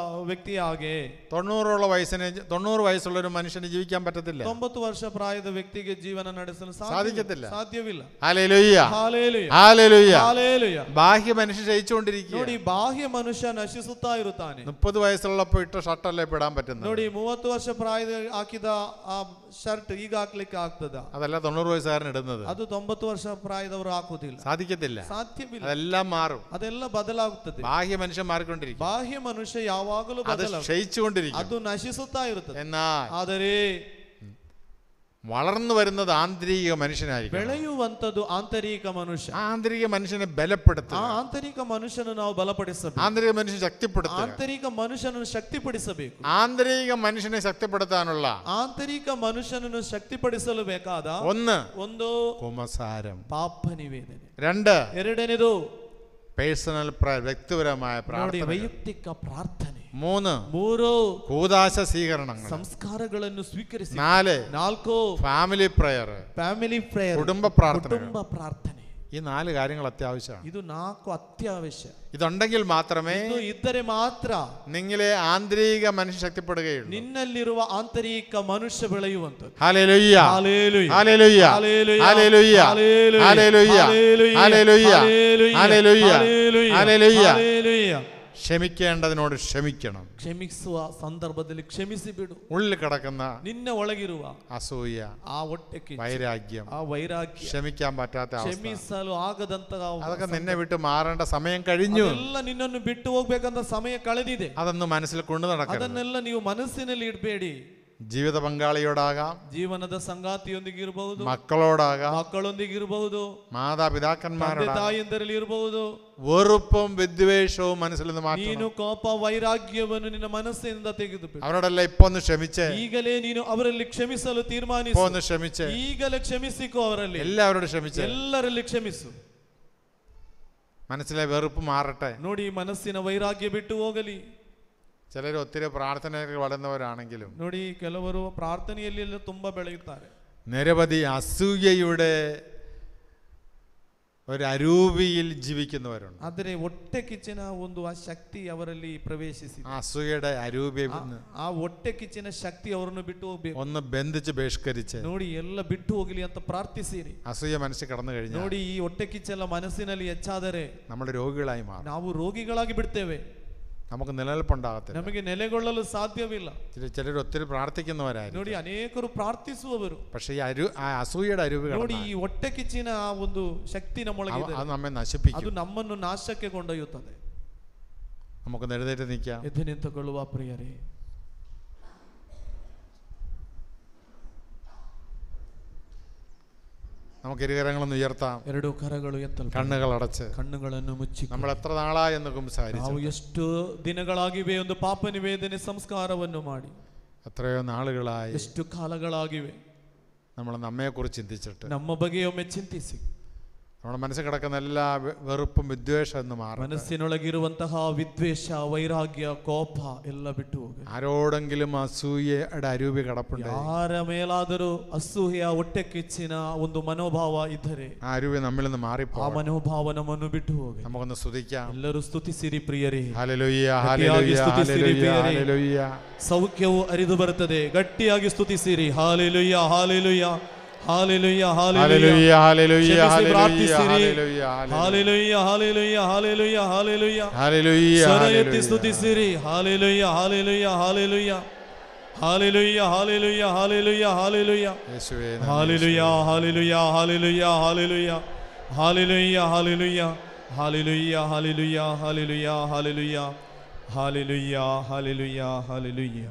ವ್ಯಕ್ತಿ ಹಾಗೆ 90 വയസ്സുള്ള ഒരു മനുഷ്യന് ജീവിക്കാൻ പറ്റത്തില്ല. 90 ವರ್ಷ ಪ್ರಾಯದ ವ್ಯಕ್ತಿಗೆ ಜೀವನ ನಡೆಸಲು സാധിക്കത്തില്ല. ಸಾಧ್ಯವಿಲ್ಲ. Hallelujah, hallelujah, hallelujah. ಹಲ್ಲೇಲೂಯ. ബാഹ്യ മനുഷ്യൻ ക്ഷയിച്ചുകൊണ്ടിരിക്കുക. ನೋಡಿ, ಬಾಹ್ಯ ಮನುಷ್ಯ ನಶಿಸುತ್ತಾ ಇರುತ್ತಾನೆ. 30 വയസ്സുള്ളപ്പോൾ ഇട്ട ഷർട്ടല്ലേ ഇടാൻ പറ്റുന്നത്. ನೋಡಿ, 30 ವರ್ಷ ಪ್ರಾಯದ ಹಾಕಿದ ಆ ಶರ್ಟ್ ಈಗ ಹಾಕ್ಲಿಕ್ಕೆ ಆಗ್ತದ? അതല്ല 90 വയസ്സുകാരൻ ഇടുന്നത്. ಅದು 90 ವರ್ಷ ಪ್ರಾಯದವರು ಹಾಕುವುದಿಲ್ಲ. സാധിക്കത്തില്ല, ಸಾಧ್ಯವಿಲ್ಲ. അതെല്ലാം മാറും. ಅದೆಲ್ಲ ಬದಲಾಗುತ್ತದೆ. ബാഹ്യ മനുഷ്യൻ മാറിക്കൊണ്ടിരിക്കും. ಬಾಹ್ಯ ಮನುಷ್ಯ ಯಾವಾಗಲೂ അത് ಬದಲಾಗುತ್ತದೆ, ക്ഷയിച്ചുകൊണ്ടിരിക്കും. ಅದು ನಶಿಸುತ್ತಾ ಇರುತ್ತದೆ. എന്നാൽ ಆದರೆ വളർന്നു വരുന്നത് ആന്തരിക മനുഷ്യനായിരിക്കും. ಬೆಳೆಯುವಂತದ್ದು ಆಂತರಿಕ ಮನುಷ್ಯ. ആന്തരിക മനുഷ്യനെ ബലപ്പെടുത്തുക, ಆ ಆಂತರಿಕ ಮನುಷ್ಯನನ್ನು ನಾವು ಬಲಪಡಿಸಬೇಕು. ആന്തരിക മനുഷ്യനെ ശക്തിപ്പെടുത്തുക. ಆಂತರಿಕ ಮನುಷ್ಯನನ್ನು ಶಕ್ತಿಪಡಿಸಬೇಕು. ആന്തരിക മനുഷ്യനെ ശക്തിപ്പെടുത്താനുള്ള ಆಂತರಿಕ ಮನುಷ್ಯನನ್ನು ಶಕ್ತಿಪಡಿಸಲು ಬೇಕಾದ ಒಂದು കുമ്പസാരം, ಪಾಪ ನಿವೇದನೆ. ಎರಡನೇದು പേഴ്സണൽ പ്രയർ, വ്യക്തിപരമായ പ്രാർത്ഥന. ವೈಯಕ್ತಿಕ ಪ್ರಾರ್ಥನೆ. 3 കൂദാശ സ്വീകരണങ്ങൾ, സംസ്കാരಗಳನ್ನು ಸ್ವೀಕರಿಸಿ. 4 ഫാമിലി പ്രയർ, കുടുംബ പ്രാർത്ഥന. ഈ 4 കാര്യങ്ങൾ അത്യാവശ്യമാണ്. ಇದು 4 അത്യാവശ്യ. ഇതുണ്ടെങ്കിൽ മാത്രമേ ഇതരെ മാത്ര നിങ്ങളെ ആന്തരിക മനുഷ്യ ശക്തിപ്പെടുകയുള്ളൂ. നിന്നಲ್ಲಿರುವ ആന്തരിക മനുഷ്യ ಬೆಳೆಯುವಂತದ್ದು. Hallelujah, hallelujah, hallelujah, hallelujah, hallelujah, hallelujah, hallelujah, hallelujah. ക്ഷമിക്കേണ്ടതിനോട് ക്ഷമിക്കണം. ക്ഷമിಸುವ ಸಂದರ್ಭದಲ್ಲಿ ಕ್ಷಮಿಸಿ ಬಿಡು. ഉള്ളിൽ കിടക്കുന്ന നിന്നെ ಒಳಗಿರುವ അസൂയ, ആ ಒಟ್ಟಕ್ಕೆ വൈരാഗ്യം, ആ ವೈರಾಗ್ಯ, ക്ഷമിക്കാൻ പറ്റാത്ത അവസ്ഥ, ಕ್ಷಮಿಸಲು ಆಗದಂತಹ അതൊക്കെ നിന്നെ വിട്ട് മാറേണ്ട സമയം കഴിഞ്ഞു. ಎಲ್ಲ ನಿನ್ನನ್ನು ಬಿಟ್ಟು ಹೋಗ್ಬೇಕಂತ ಸಮಯ ಕಳೆದಿದೆ. അതൊന്നും മനസ്സിൽ കൊണ്ടു നടക്കരുത്. ಅದನ್ನೆಲ್ಲ ನೀವು ಮನಸ್ಸಿನಲ್ಲಿ ಇಡಬೇಡಿ. ജീവിത പങ്കാളിയോടാകാം, ಜೀವನದ ಸಂಗಾತಿಯೊಂದಿಗೆ ಇರಬಹುದು, മക്കളോടാകാം, ಮಕ್ಕಳೊಂದಿಗೆ ಇರಬಹುದು, മാതാപിതാക്കന്മാരോടാകാം. ತಾಯಿಯಂದರಲ್ಲಿ ಇರಬಹುದು. വെറുപ്പും വിദ്വേഷവും മനസ്സിൽ നിന്ന് മാറ്റണം. ನೀನು ಕೋಪ ವೈರಾಗ್ಯವನ್ನು ನಿನ್ನ ಮನಸ್ಸಿನಿಂದ ತೆಗೆದುಬಿಡು. അവരോടെല്ലാം ഇപ്പൊ ഒന്ന് ക്ഷമിച്ചേ. ಈಗಲೇ ನೀನು ಅವರಲ್ಲಿ ಕ್ಷಮಿಸಲು ತೀರ್ಮಾನಿಸು. ഒന്ന് ക്ഷമിച്ചേ. ಈಗಲೇ ಕ್ಷಮಿಸಿಕೋ. ಅವರಲ್ಲಿ എല്ലാവരോടും ക്ഷമിച്ചേ. ಎಲ್ಲರಲ್ಲಿ ಕ್ಷಮಿಸು. മനസ്സിലെ വെറുപ്പ് മാറട്ടെ. ನೋಡಿ, ಮನಸ್ಸಿನ ವೈರಾಗ್ಯ ಬಿಟ್ಟು ಹೋಗಲಿ. ചിലർ ഒത്തിരി പ്രാർത്ഥനയിൽ വളർന്നവരാണെങ്കിലും ನೋಡಿ, ಕೆಲವರು ಪ್ರಾರ್ಥನೆಯಲ್ಲಿ ತುಂಬಾ ಬೆಳೆಯುತ್ತಾರೆ. നിരവധി അസൂയയുടെ ഒരു അരൂപിയിൽ ജീവിക്കുന്നവരുണ്ട്. ಆದರೆ ಹೊಟ್ಟೆ ಕಿಚ್ಚಿನ ಒಂದು ಆ ಶಕ್ತಿ ಅವರಲ್ಲಿ ಪ್ರವೇಶಿಸಿದೆ. അസൂയയുടെ അരൂപി ಆ ಹೊಟ್ಟೆ ಕಿಚ್ಚಿನ ಶಕ್ತಿ ಅವರನ್ನು ಬಿಟ್ಟು ಹೋಗಬೇಕು. ഒന്ന് ബന്ധിച്ച് ബഹിഷ്കരിച്ച് ನೋಡಿ ಎಲ್ಲ ಬಿಟ್ಟು ಹೋಗಲಿ ಅಂತ ಪ್ರಾರ್ಥಿಸಿರಿ. അസൂയ മനസ്സിൽ കടന്നു കഴിഞ്ഞാൽ ನೋಡಿ ಈ ಹೊಟ್ಟೆ ಕಿಚ್ಚೆಲ್ಲ ಮನಸ್ಸಿನಲ್ಲಿ ಹೆಚ್ಚಾದರೆ നമ്മുടെ രോഗികളായി മാറും. ನಾವು ರೋಗಿಗಳಾಗಿ ಬಿಡ್ತೇವೆ. നമുക്ക് നിലനിൽപ്പുണ്ടാകത്തില്ല. ನಮಗೆ ನೆಲೆಗೊಳ್ಳಲು ಸಾಧ್ಯವಿಲ್ಲ. ചിലർ ഒത്തിരി പ്രാർത്ഥിക്കുന്നവരായിരിക്കും. ನೋಡಿ ಅನೇಕರು ಪ್ರಾರ್ಥಿಸುವವರು. പക്ഷേ ಆ ಅಸೂಯയുടെ ಅರಿವು ನೋಡಿ ಈ ಹೊಟ್ಟೆ ಕಿಚ್ಚಿನ ಆ ಒಂದು ಶಕ್ತಿ ನಮ್ಮೊಳಗಿದೆ. ಅದು നമ്മെ നശിപ്പിക്കും. ಅದು ನಮ್ಮನ್ನು ನಾಶಕ್ಕೆ ಕೊಂಡೊಯ್ಯುತ್ತದೆ. നമുക്ക് എഴുന്നേറ്റ് നിൽക്കാം. ಎದ್ದು ನಿಂತುಕೊಳ್ಳುವ ಪ್ರಿಯರೇ, നമുക്ക് ഇരുകരങ്ങളൊന്ന് ഉയർത്താം. ಎರಡು ಕರಗಳು ಎತ್ತಲ್ಪಡಲಿ. കണ്ണുകൾ അടച്ച് ಕಣ್ಣುಗಳನ್ನು ಮುಚ್ಚಿ നമ്മൾ എത്ര നാളായി എന്ന് സംസാരിച്ചു. ನಾವು ಎಷ್ಟು ದಿನಗಳಾಗಿವೆ ಒಂದು ಪಾಪ ನಿವೇದನೆ ಸಂಸ್ಕಾರವನ್ನು ಮಾಡಿ. എത്രയോ നാളുകളായി, ಎಷ್ಟು ಕಾಲಗಳಾಗಿವೆ നമ്മൾ നമ്മെക്കുറിച്ച് ചിന്തിച്ചിട്ട്. ನಮ್ಮ ಬಗ್ಗೆ ಒಮ್ಮೆ ಚಿಂತಿಸಿ. നമ്മുടെ മനസ്സിൽ കിടക്കുന്ന എല്ലാ വെറുപ്പും വിദ്വേഷം എന്ന് മാറും. ಮನಸ್ಸಿನೊಳಗಿರುವಂತಹ ವಿದ್ವೇಷ, ವೈರಾಗ್ಯ, ಕೋಪ ಎಲ್ಲ ಬಿಟ್ಟು ಹೋಗಿ. ആരോടെങ്കിലും അസൂയയുടെ അരൂപി കിടപ്പുണ്ട്, ಯಾರ ಮೇಲಾದರೂ ಅಸೂಯೆ, ಹೊಟ್ಟೆ ಕಿಚ್ಚಿನ ಒಂದು ಮನೋಭಾವ ಇದ್ದರೆ ആ അരൂപി നമ്മിൽ നിന്ന് മാറിപ്പോ. ಆ ಮನೋಭಾವ ನಮ್ಮನ್ನು ಬಿಟ್ಟು ಹೋಗಿ. നമുക്കൊന്ന് സ്തുതിക്കാം. ಎಲ್ಲರೂ ಸ್ತುತಿಸಿರಿ ಪ್ರಿಯರೇ. Hallelujah, hallelujah, hallelujah, hallelujah. ಸೌಖ್ಯವು ಹರಿದು ಬರುತ್ತದೆ. ಗಟ್ಟಿಯಾಗಿ ಸ್ತುತಿಸಿರಿ. Hallelujah, hallelujah, hallelujah, hallelujah, hallelujah, ಪ್ರಾರ್ಥಿಸಿರಿ. Hallelujah, hallelujah, hallelujah, hallelujah, hallelujah. Hallelujah. ಸ್ವರ ಎತ್ತಿ ಸ್ತುತಿಸಿರಿ. Hallelujah, hallelujah, hallelujah, hallelujah, hallelujah, hallelujah, hallelujah, യേശുവേ, hallelujah, hallelujah, hallelujah, hallelujah, hallelujah, hallelujah, hallelujah, hallelujah, hallelujah, hallelujah, hallelujah, hallelujah, hallelujah.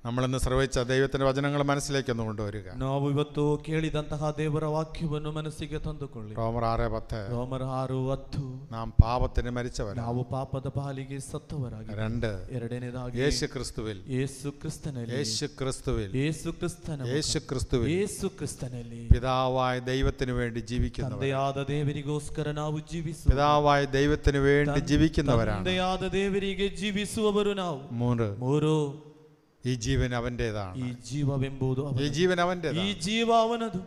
നമ്മളിന്ന് ശ്രവിച്ച ദൈവത്തിന്റെ വചനങ്ങൾ മനസ്സിലേക്ക് ഒന്ന് കൊണ്ടുവരിക. ನಾವು ಇವತ್ತು ಕೇಳಿದಂತಹ ದೇವರ ವಾಕ್ಯವನ್ನು ಮನಸ್ಸಿಗೆ ತಂದುಕೊಳ್ಳಿ. റോമർ 6:10. ರೋಮರ್ 6:10. നാം പാപത്തിന് മരിച്ചവരാണ്. ನಾವು ಪಾಪದ ಪಾಲಿಗೆ ಸತ್ತವರಾಗಿ. 2. ಎರಡನೇದಾಗಿ യേശു ക്രിസ്തുവിൽ, ಯೇಸು ಕ್ರಿಸ್ತನಲ್ಲಿ, യേശു ക്രിസ്തുവിൽ, ಯೇಸು ಕ್ರಿಸ್ತನ, യേശു ക്രിസ്തുവിൽ, ಯೇಸು ಕ್ರಿಸ್ತನಲ್ಲಿ പിതാവായ ദൈവത്തിന് വേണ്ടി ജീവിക്കുന്നവർ. ತಂದೆಯಾದ ದೇವರಿಗೋಸ್ಕರ ನಾವು ಜೀವಿಸುವ, പിതാവായ ദൈവത്തിന് വേണ്ടി ജീവിക്കുന്നവരാണ്. ತಂದೆಯಾದ ದೇವರಿಗೆ ಜೀವಿಸುವವರು ನಾವು. 3. ഈ ജീവൻ അവന്റേതാണ്. ಈ ಜೀವವೆಂಬುದು ഈ ജീവൻ അവന്റേതാണ്. ಈ ಜೀವ ಅವನದು.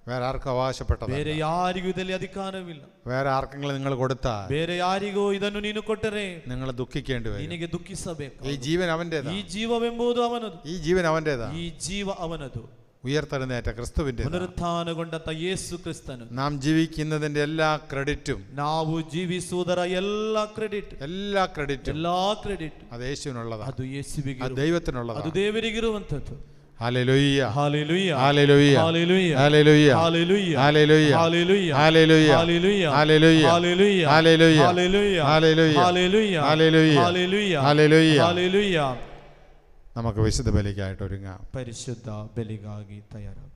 വേറെ ആർക്കും അവകാശപ്പെട്ടത്. ಬೇರೆ ಯಾರಿಗೂ ಇದರಲ್ಲಿ ಅಧಿಕಾರವಿಲ್ಲ. വേറെ ആർക്കെങ്കിലും നിങ്ങൾ കൊടുത്താൽ, ಬೇರೆ ಯಾರಿಗೂ ಇದನ್ನು ನೀನು ಕೊಟ್ಟರೆ നിങ്ങൾ ദുഃഖിക്കേണ്ടി വരും. ನಿನಗೆ ದುಃಖಿಸಬೇಕು. ഈ ജീവൻ അവന്റേതാണ്. ಈ ಜೀವವೆಂಬುದು ಅವನದು. ഈ ജീവൻ അവന്റേതാണ്. ಈ ಜೀವ ಅವನದು. ഉയർത്തെഴുന്നേറ്റ ക്രിസ്തുവിന്റെ, ಪುನರುತ್ಥಾನಗೊಂಡಂತ ಯೇಸು ಕ್ರಿಸ್ತನು. നാം ജീവിക്കുന്നതിന്റെ എല്ലാ ക്രെഡിറ്റും, ನಾವು ಜೀವಿಸುವುದರ ಎಲ್ಲ ಕ್ರೆಡಿಟ್, എല്ലാ ക്രെഡിറ്റും, ಎಲ್ಲಾ ಕ್ರೆಡಿಟ್ അത് യേശുവിനുള്ളതാണ്. ಅದು ಯೇಸುವಿಗೆ, അത് ദൈവത്തിനുള്ളതാണ്. ಅದು ದೇವರಿಗಿರುವಂತದ್ದು. Hallelujah, hallelujah, hallelujah, hallelujah, hallelujah, hallelujah, hallelujah, hallelujah, hallelujah, hallelujah, hallelujah, hallelujah, hallelujah, hallelujah, hallelujah, hallelujah, hallelujah, hallelujah, hallelujah. Hallelujah. നമുക്ക് വിശുദ്ധ ബലിക്കായിട്ട് ഒരുങ്ങാം. ಪರಿಶುದ್ಧ ಬಲಿಗಾಗಿ ತಯಾರಾಗು.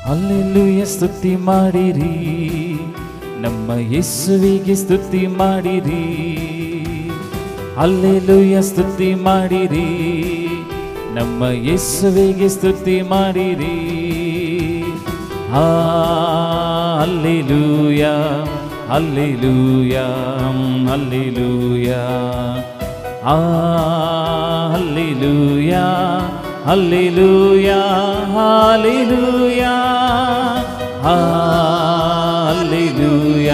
ಹಲ್ಲೆಲೂಯ ಸ್ತುತಿ ಮಾಡಿರಿ, ನಮ್ಮ ಯೇಸುವಿಗೆ ಸ್ತುತಿ ಮಾಡಿರಿ. ಹಲ್ಲೆಲೂಯ ಸ್ತುತಿ ಮಾಡಿರಿ, ನಮ್ಮ ಯೇಸುವಿಗೆ ಸ್ತುತಿ ಮಾಡಿರಿ. Hallelujah hallelujah hallelujah hallelujah hallelujah hallelujah hallelujah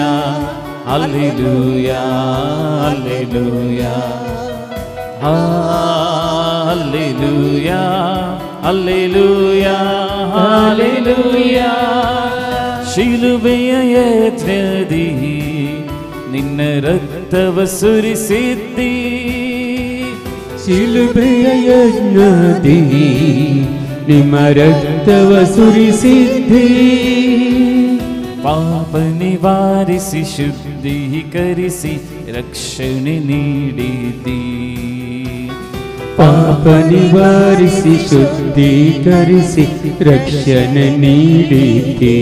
hallelujah hallelujah hallelujah hallelujah hallelujah. ಶಿಲುಬೆಯ ಎತ್ತರದಿ ನಿನ್ನ ರಕ್ತವ ಸುರಿಸಿದ್ದಿ, ಶಿಲುಬೆಯ ಯಜ್ಞದಿ ನಿಮ್ಮ ರಕ್ತವ ಸುರಿಸಿದ್ದಿ. ಪಾಪ ನಿವಾರಿಸಿ ಶುದ್ಧೀಕರಿಸಿ ರಕ್ಷಣೆ ನೀಡಿದ್ದಿ. ಪಾಪ ನಿವಾರಿಸಿ ಶುದ್ಧೀಕರಿಸಿ ರಕ್ಷಣೆ ನೀಡಿದ್ದಿ.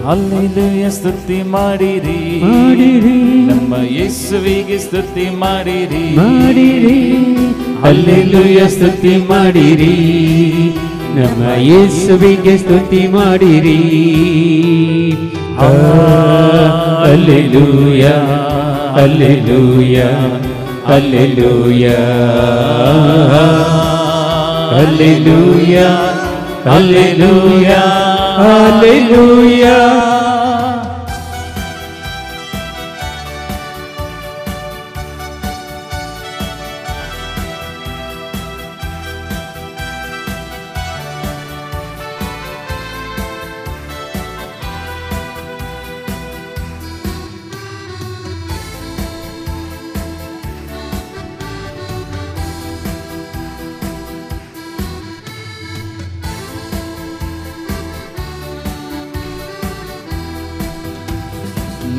ಹಲ್ಲೆಲೂಯ ಸ್ತುತಿ ಮಾಡಿರಿ, ಮಾಡಿರಿ, ನಮ್ಮ ಯೇಸುವಿಗೆ ಸ್ತುತಿ ಮಾಡಿರಿ, ಮಾಡಿರಿ. ಹಲ್ಲೆಲೂಯ ಸ್ತುತಿ ಮಾಡಿರಿ, ನಮ್ಮ ಯೇಸುವಿಗೆ ಸ್ತುತಿ ಮಾಡಿರಿ. Hallelujah hallelujah hallelujah hallelujah hallelujah hallelujah.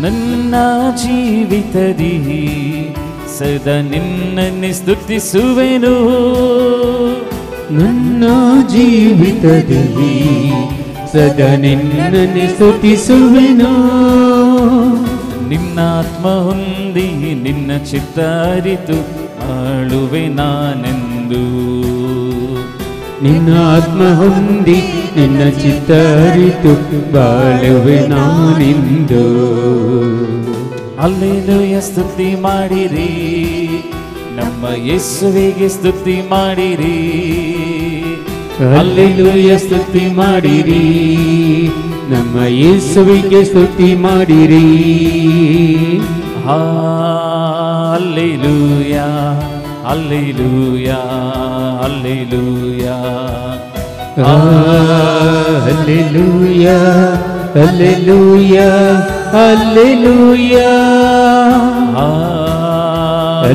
ನನ್ನ ಜೀವಿತದಿ ಸದಾ ನಿನ್ನನ್ನೇ ಸ್ತುತಿಸುವೆನು. ನನ್ನ ಜೀವಿತದಲ್ಲಿ ಸದಾ ನಿನ್ನನ್ನೇ ಸ್ತುತಿಸುವೆನು. ನಿನ್ನ ಆತ್ಮ ಹೊಂದಿ ನಿನ್ನ ಚಿತ್ತ ಅರಿತು ಆಳುವೆ ನಾನೆಂದು. ನಿನ್ನ ಆತ್ಮ ಹೊಂದಿ ನಿನ್ನ ಚಿತ್ತ ಅರಿತು ಬಾಳುವೆ ನಾನೆಂದು. ಹಲ್ಲೆಲೂಯ ಸ್ತುತಿ ಮಾಡಿರಿ, ನಮ್ಮ ಯೇಸುವಿಗೆ ಸ್ತುತಿ ಮಾಡಿರಿ. ಹಲ್ಲೆಲೂಯ ಸ್ತುತಿ ಮಾಡಿರಿ, ನಮ್ಮ ಯೇಸುವಿಗೆ ಸ್ತುತಿ ಮಾಡಿರಿ. Hallelujah hallelujah hallelujah hallelujah hallelujah hallelujah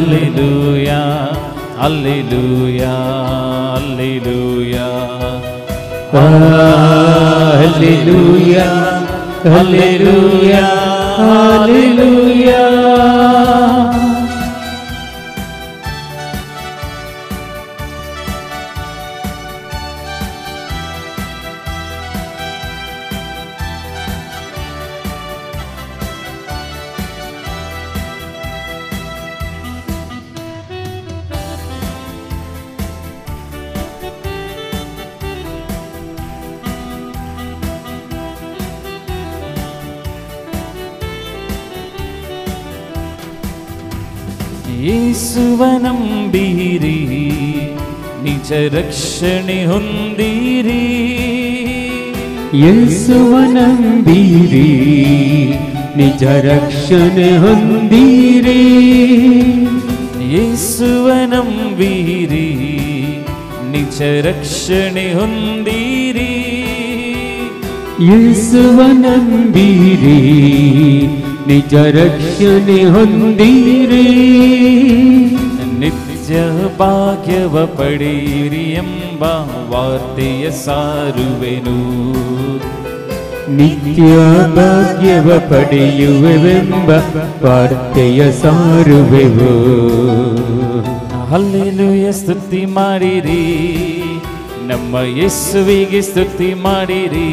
hallelujah hallelujah hallelujah hallelujah hallelujah hallelujah. ಯೇಸುವ ನಂಬಿರಿ, ನಿಜ ರಕ್ಷಣೆ ಹೊಂದಿರಿ. ಯೇಸುವ ನಂಬಿರಿ, ನಿಜ ರಕ್ಷಣೆ ಹೊಂದಿರಿ. ಯೇಸುವ ನಂಬಿರಿ, ನಿಜ ರಕ್ಷಣೆ ಹೊಂದಿರಿ. ಯೇಸುವ ನಂಬಿರಿ, ನಿಜ ರಕ್ಷಣೆ ಹೊಂದಿರಿ. ನಿತ್ಯ ಭಾಗ್ಯವ ಪಡೆಯಿರಿ ಎಂಬ ವಾರ್ತೆಯ ಸಾರುವೆನು. ನಿತ್ಯ ಭಾಗ್ಯವ ಪಡೆಯುವೆವೆಂಬ ವಾರ್ತೆಯ ಸಾರುವೆವು. ಹಲ್ಲೆಲೂಯ ಸ್ತುತಿ ಮಾಡಿರಿ, ನಮ್ಮ ಯೇಸುವಿಗೆ ಸ್ತುತಿ ಮಾಡಿರಿ.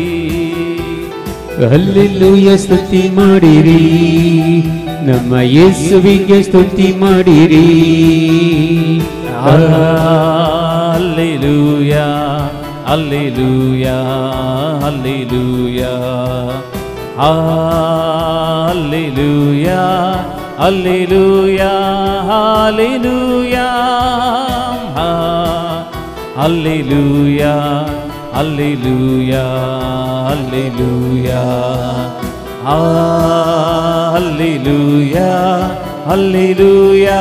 ಹಲ್ಲೆಲೂಯಾ ಸ್ತುತಿ ಮಾಡಿರಿ, ನಮ್ಮ ಯೇಸುವಿಗೆ ಸ್ತುತಿ ಮಾಡಿರಿ. Hallelujah hallelujah hallelujah hallelujah hallelujah hallelujah hallelujah hallelujah hallelujah hallelujah hallelujah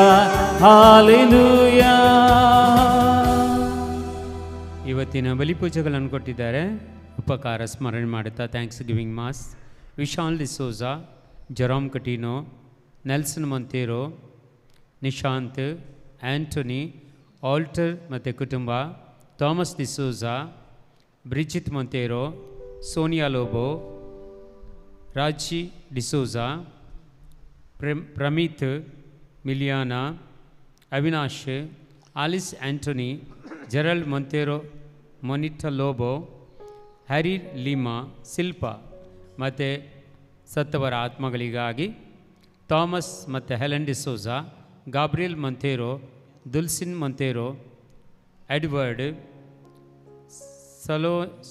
hallelujah. ಇವತ್ತಿನ ಬಲಿಪೂಜೆಗಳನ್ನು ಕೊಟ್ಟಿದ್ದಾರೆ. ಉಪಕಾರ ಸ್ಮರಣೆ ಮಾಡುತ್ತಾ thanksgiving mass. Vishal D'Souza, Jerome Coutinho, Nelson Monteiro, Nishant, Antony, ಆಲ್ಟರ್ ಮತ್ತು ಕುಟುಂಬ, Thomas D'Souza, Bridget Monteiro, Sonia Lobo, Raji D'Souza, Pramit, Miliana, Avinash, Alice Antony, Gerald Monteiro, Monita Lobo, Harry Lima, Shilpa ಮತ್ತು ಸತ್ತವರ ಆತ್ಮಗಳಿಗಾಗಿ ಥಾಮಸ್ ಮತ್ತು Helen D'Souza, Gabriel Monteiro, Dulcine Monteiro, Edward,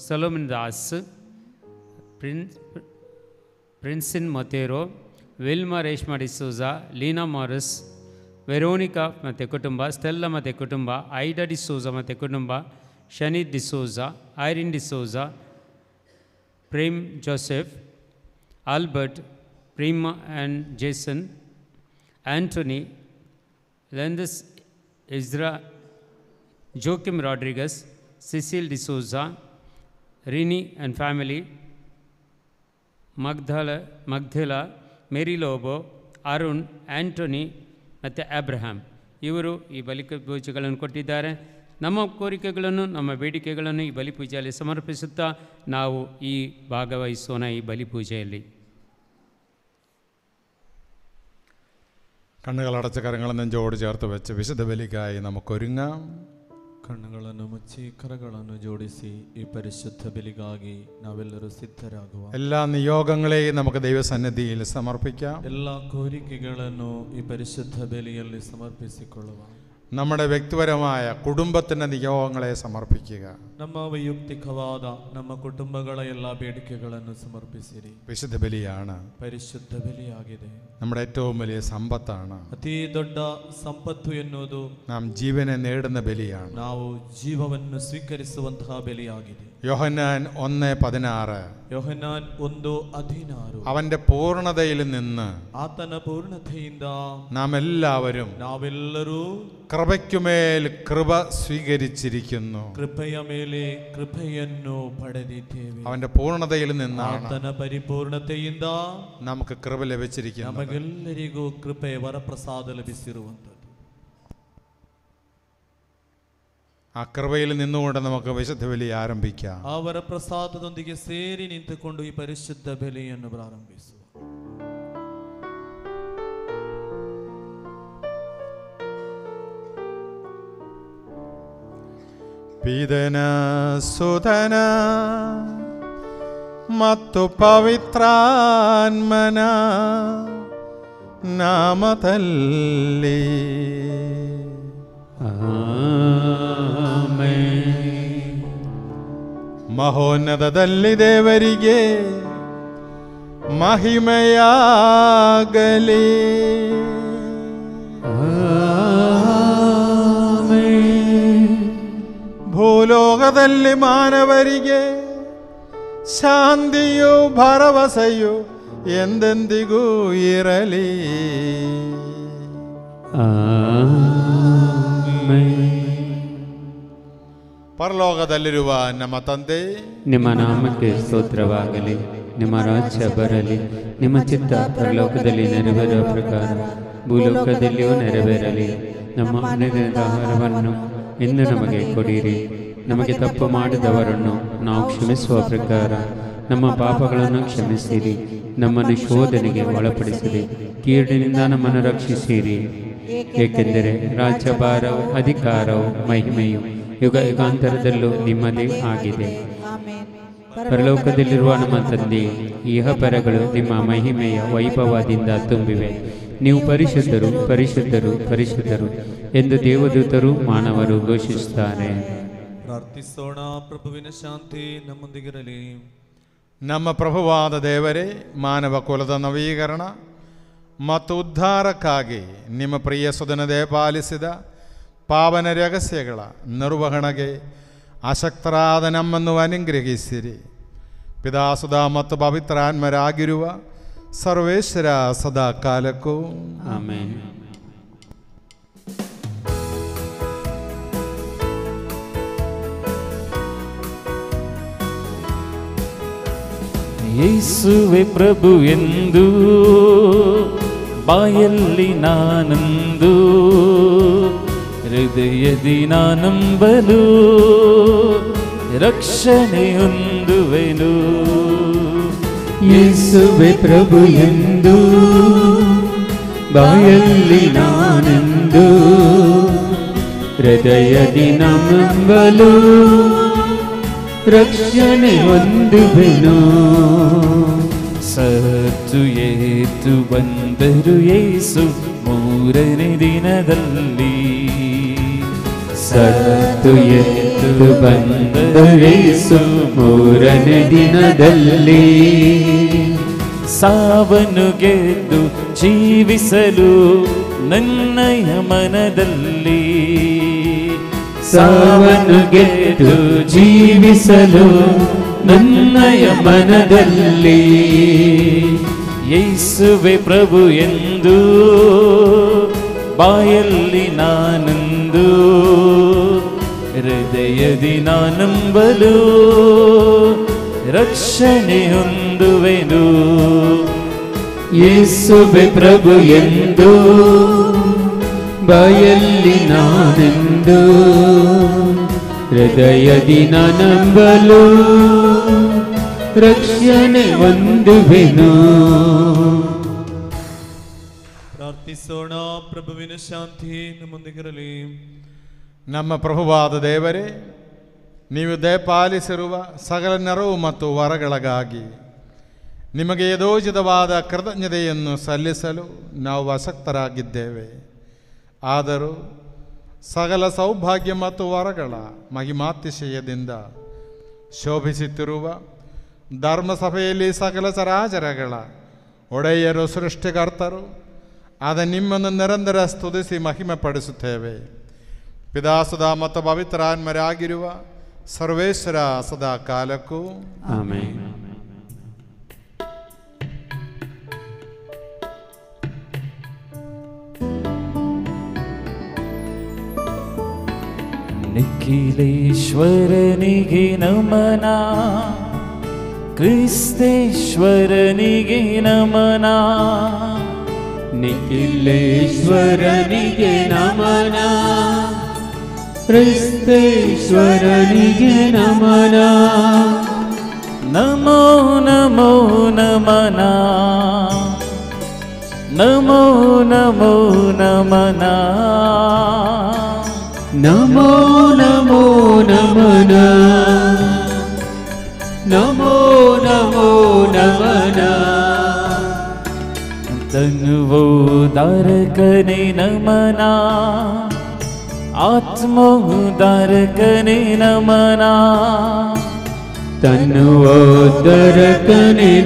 ಸಲೋಮಿನ್ Das, ಪ್ರಿನ್ಸಿನ್ Monteiro, Wilma Reshma D'Souza, Leena Maurice, Veronica ಮತ್ತು ಕುಟುಂಬ, ಸ್ಟೆಲ್ಲಾ ಮತ್ತು ಕುಟುಂಬ, ಐಡಾ ಡಿಸೋಜಾ ಮತ್ತು ಕುಟುಂಬ, Shani D'Souza, Irene D'Souza, Prem Joseph, Albert, Preema and Jason, Antony, ಲೆಂದಸ್ Ezra, Joachim Rodrigues, Cecil D'Souza, Rini and family, ಮಗ್ಧೆಲಾ, ಮೇರಿ ಲೋಬೋ, ಅರುಣ್, ಆ್ಯಂಟೋನಿ ಮತ್ತು ಅಬ್ರಹಾಂ ಇವರು ಈ ಬಲಿಪೂಜೆಗಳನ್ನು ಕೊಟ್ಟಿದ್ದಾರೆ. ನಮ್ಮ ಕೋರಿಕೆಗಳನ್ನು, ನಮ್ಮ ಬೇಡಿಕೆಗಳನ್ನು ಈ ಬಲಿಪೂಜೆಯಲ್ಲಿ ಸಮರ್ಪಿಸುತ್ತಾ ನಾವು ಈ ಭಾಗವಹಿಸೋಣ ಈ ಬಲಿಪೂಜೆಯಲ್ಲಿ. കണ്ണുകളടച്ച കരങ്ങൾ നെഞ്ചോട് ചേർത്ത് വെച്ച് വിശുദ്ധ ബലിക്കായി നമുക്കൊരുങ്ങാം. ಕಣ್ಣುಗಳನ್ನು ಮುಚ್ಚಿ ಕರಗಳನ್ನು ಜೋಡಿಸಿ ಈ ಪರಿಶುದ್ಧ ಬಲಿಗಾಗಿ ನಾವೆಲ್ಲರೂ ಸಿದ್ಧರಾಗುವ. എല്ലാ നിയോഗങ്ങളെയും നമുക്ക് ദൈവസന്നിധിയിൽ സമർപ്പിക്കാം. ಎಲ್ಲ ಕೋರಿಕೆಗಳನ್ನು ಈ ಪರಿಶುದ್ಧ ಬಲಿಯಲ್ಲಿ ಸಮರ್ಪಿಸಿಕೊಳ್ಳುವ. നമ്മുടെ വ്യക്തിപരമായ കുടുംബത്തിൻ്റെ നിയോഗങ്ങളെ സമർപ്പിക്കുക. ನಮ್ಮ ವೈಯಕ್ತಿಕವಾದ ನಮ್ಮ ಕುಟುಂಬಗಳ ಎಲ್ಲ ಬೇಡಿಕೆಗಳನ್ನು ಸಮರ್ಪಿಸಿರಿ. വിശുദ്ധ ബലിയാണ്, ಪರಿಶುದ್ಧ ಬಲಿಯಾಗಿದೆ. നമ്മുടെ ഏറ്റവും വലിയ സമ്പത്താണ്. ಅತಿ ದೊಡ್ಡ ಸಂಪತ್ತು ಎನ್ನುವುದು നാം ജീവനെ നേടുന്ന ബലിയാണ്. ನಾವು ಜೀವವನ್ನು ಸ್ವೀಕರಿಸುವಂತಹ ಬಲಿಯಾಗಿದೆ. യോഹന്നാൻ 1:16 ಯೋಹನ್ನಾನ್ 1:16 അവന്റെ പൂർണ്ണതയിൽ നിന്ന് ಆತನ ಪೂರ್ಣತೆಯಿಂದ നാമെല്ലാവരും കൃപയ്ക്കുമേൽ കൃപ സ്വീകരിച്ചിരിക്കുന്നു. ಕೃಪೆಯ ಮೇಲೆ ಕೃಪೆಯನ್ನು ಪಡೆದಿದ್ದೇವೆ. അവന്റെ പൂർണ്ണതയിൽ നിന്നാണ് ಆತನ ಪರಿಪೂರ್ಣತೆಯಿಂದ നമുക്ക് ಕೃപ ലഭിച്ചിരിക്കുന്നത്. ನಮಗೆಲ್ಲರಿಗೂ ಕೃಪೆ ವರಪ್ರಸಾದ ಲಭಿಸಿರುವಂಥದ್ದು. ആ കൃപയിൽ നിന്നുകൊണ്ട് നമുക്ക് വിശുദ്ധ ബലി ആരംഭിക്കാം. ಆ ವರಪ್ರಸಾದದೊಂದಿಗೆ ಸೇರಿ ನಿಂತುಕೊಂಡು ಈ ಪರಿಶುದ್ಧ ಬಲಿಯನ್ನು ಪ್ರಾರಂಭಿಸುವ. ಪಿತನ ಸುತನ ಮತ್ತು ಪವಿತ್ರಾತ್ಮನ ನಾಮದಲ್ಲಿ ಮಹೋನ್ನತದಲ್ಲಿ ದೇವರಿಗೆ ಮಹಿಮೆಯಾಗಲಿ. ಭೂಲೋಕದಲ್ಲಿ ಮಾನವರಿಗೆ ಶಾಂತಿಯು ಭರವಸೆಯು ಎಂದೆಂದಿಗೂ ಇರಲಿ. ಪರಲೋಕದಲ್ಲಿರುವ ನಮ್ಮ ತಂದೆ, ನಿಮ್ಮ ನಾಮಕ್ಕೆ ಸ್ತೋತ್ರವಾಗಲಿ. ನಿಮ್ಮ ರಾಜ್ಯ ಬರಲಿ. ನಿಮ್ಮ ಚಿತ್ತ ಪರಲೋಕದಲ್ಲಿ ನೆರವೇರುವ ಪ್ರಕಾರ ಭೂಲೋಕದಲ್ಲಿಯೂ ನೆರವೇರಲಿ. ನಮ್ಮ ಅನುದಿನದ ಆಹಾರವನ್ನು ಇಂದು ನಮಗೆ ಕೊಡಿರಿ. ನಮಗೆ ತಪ್ಪು ಮಾಡಿದವರನ್ನು ನಾವು ಕ್ಷಮಿಸುವ ಪ್ರಕಾರ ನಮ್ಮ ಪಾಪಗಳನ್ನು ಕ್ಷಮಿಸಿರಿ. ನಮ್ಮನ್ನು ಶೋಧನೆಗೆ ಒಳಪಡಿಸಿರಿ, ಕೀಡಿನಿಂದ ನಮ್ಮನ್ನು ರಕ್ಷಿಸಿರಿ. ಏಕೆಂದರೆ ರಾಜ್ಯಭಾರವು, ಅಧಿಕಾರವು, ಮಹಿಮೆಯು ಯುಗ ಯುಗಾಂತರದಲ್ಲೂ ನಿಮ್ಮದೇ ಆಗಿದೆ. ಪರಲೋಕದಲ್ಲಿರುವ ನಮ್ಮ ತಂದೆ, ಇಹಪರಗಳು ನಿಮ್ಮ ಮಹಿಮೆಯ ವೈಭವದಿಂದ ತುಂಬಿವೆ. ನೀವು ಪರಿಶುದ್ಧರು, ಪರಿಶುದ್ಧರು, ಪರಿಶುದ್ಧರು ಎಂದು ದೇವದೂತರು ಮಾನವರು ಘೋಷಿಸುತ್ತಾರೆ. ಪ್ರಾರ್ಥಿಸೋಣ. ಪ್ರಭುವಿನ ಶಾಂತಿ ನಮ್ಮೊಂದಿಗಿರಲಿ. ನಮ್ಮ ಪ್ರಭುವಾದ ದೇವರೇ, ಮಾನವ ಕುಲದ ನವೀಕರಣ ಮತ್ತು ಉದ್ಧಾರಕ್ಕಾಗಿ ನಿಮ್ಮ ಪ್ರಿಯ ಸುಧನದೇ ಪಾಲಿಸಿದ ಪಾವನ ರಹಸ್ಯಗಳ ನಿರ್ವಹಣೆಗೆ ಅಶಕ್ತರಾದ ನಮ್ಮನ್ನು ಅನುಗ್ರಹಿಸಿರಿ. ಪಿತಾಸುಧ ಮತ್ತು ಪವಿತ್ರಾತ್ಮರಾಗಿರುವ ಸರ್ವೇಶ್ವರ ಸದಾ ಕಾಲಕ್ಕೂ ಆಮೆನ್. ಯೇಸುವೆ ಪ್ರಭು ಎಂದು ಬಾಯಲ್ಲಿ ನಾನಂದು, ಹೃದಯದಿ ನಾನಂಬಲು ರಕ್ಷಣೆ ಹೊಂದುವೆನು. ಯೇಸುವೆ ಪ್ರಭು ಎಂದು ಬಾಯಲ್ಲಿ ನಾನೆಂದು, ಹೃದಯದಿ ನಂಬಲು ರಕ್ಷಣೆ ಹೊಂದುವೆನು. ಸತ್ತು ಏತು ಬಂದರು ಯೇಸು ಮೂರನೇ ದಿನದಲ್ಲಿ, ಸತ್ತು ಎದ್ದು ಬಂದರು ಯೇಸು ಮೂರನೇ ದಿನದಲ್ಲಿ. ಸಾವನ್ನು ಗೆದ್ದು ಜೀವಿಸಲು ನನ್ನಯ ಮನದಲ್ಲಿ, ಸಾವನ್ನು ಗೆದ್ದು ಜೀವಿಸಲು ನನ್ನಯ ಮನದಲ್ಲಿ. ಯೇಸುವೆ ಪ್ರಭು ಎಂದು ಬಾಯಲ್ಲಿ ನಾನಂದು, ಹೃದಯದಿ ನಾನಂಬಲು ರಕ್ಷಣೆ ಹೊಂದುವೆನು. ಯೇಸುವೆ ಪ್ರಭು ಎಂದು ಬಾಯಲ್ಲಿ ನಾನೆಂದು, ಹೃದಯದಿ ನಾನಂಬಲು ರಕ್ಷಣೆ ಹೊಂದುವೆನು. ಪ್ರಾರ್ಥಿಸೋಣ. ಪ್ರಭುವಿನ ಶಾಂತಿ ನಮ್ಮೊಂದಿಗಿರಲಿ. ನಮ್ಮ ಪ್ರಭುವಾದ ದೇವರೇ, ನೀವು ದಯಪಾಲಿಸಿರುವ ಸಕಲ ನೆರವು ಮತ್ತು ವರಗಳಿಗಾಗಿ ನಿಮಗೆ ಯಥೋಚಿತವಾದ ಕೃತಜ್ಞತೆಯನ್ನು ಸಲ್ಲಿಸಲು ನಾವು ಆಸಕ್ತರಾಗಿದ್ದೇವೆ. ಆದರೂ ಸಕಲ ಸೌಭಾಗ್ಯ ಮತ್ತು ವರಗಳ ಮಹಿಮಾತಿಶಯದಿಂದ ಶೋಭಿಸುತ್ತಿರುವ ಧರ್ಮಸಭೆಯಲ್ಲಿ ಸಕಲ ಚರಾಚರಗಳ ಒಡೆಯರು, ಸೃಷ್ಟಿಕರ್ತರು ಆದ ನಿಮ್ಮನ್ನು ನಿರಂತರ ಸ್ತುತಿಸಿ ಮಹಿಮೆಪಡಿಸುತ್ತೇವೆ. ಪಿತಾಸುಧ ಮತ್ತು ಪವಿತ್ರಾತ್ಮರಾಗಿರುವ ಸರ್ವೇಶ್ವರ ಸದಾ ಕಾಲಕ್ಕೂ ಆಮೆನ್. ನಿಖಿಲೇಶ್ವರನಿಗೆ ನಮನ, ಕ್ರಿಸ್ತೇಶ್ವರನಿಗೆ ನಮನ. ನಿಖಿಲೇಶ್ವರನಿಗೆ ನಮನ, ಕ್ರಿಸ್ತೇಶ್ವರನಿಗೆ ನಮನ. ನಮೋ ನಮೋ ನಮನ, ನಮೋ ನಮೋ ನಮನ. ನಮೋ ನಮೋ ನಮನ, ನಮೋ ನಮೋ ನಮನ. ತನುವೋದಾರಕನೇ ನಮನ, ಆತ್ಮೋದಾರಕನೇ ನಮನ. ತನುವೋದ್ಧಾರಕನೇ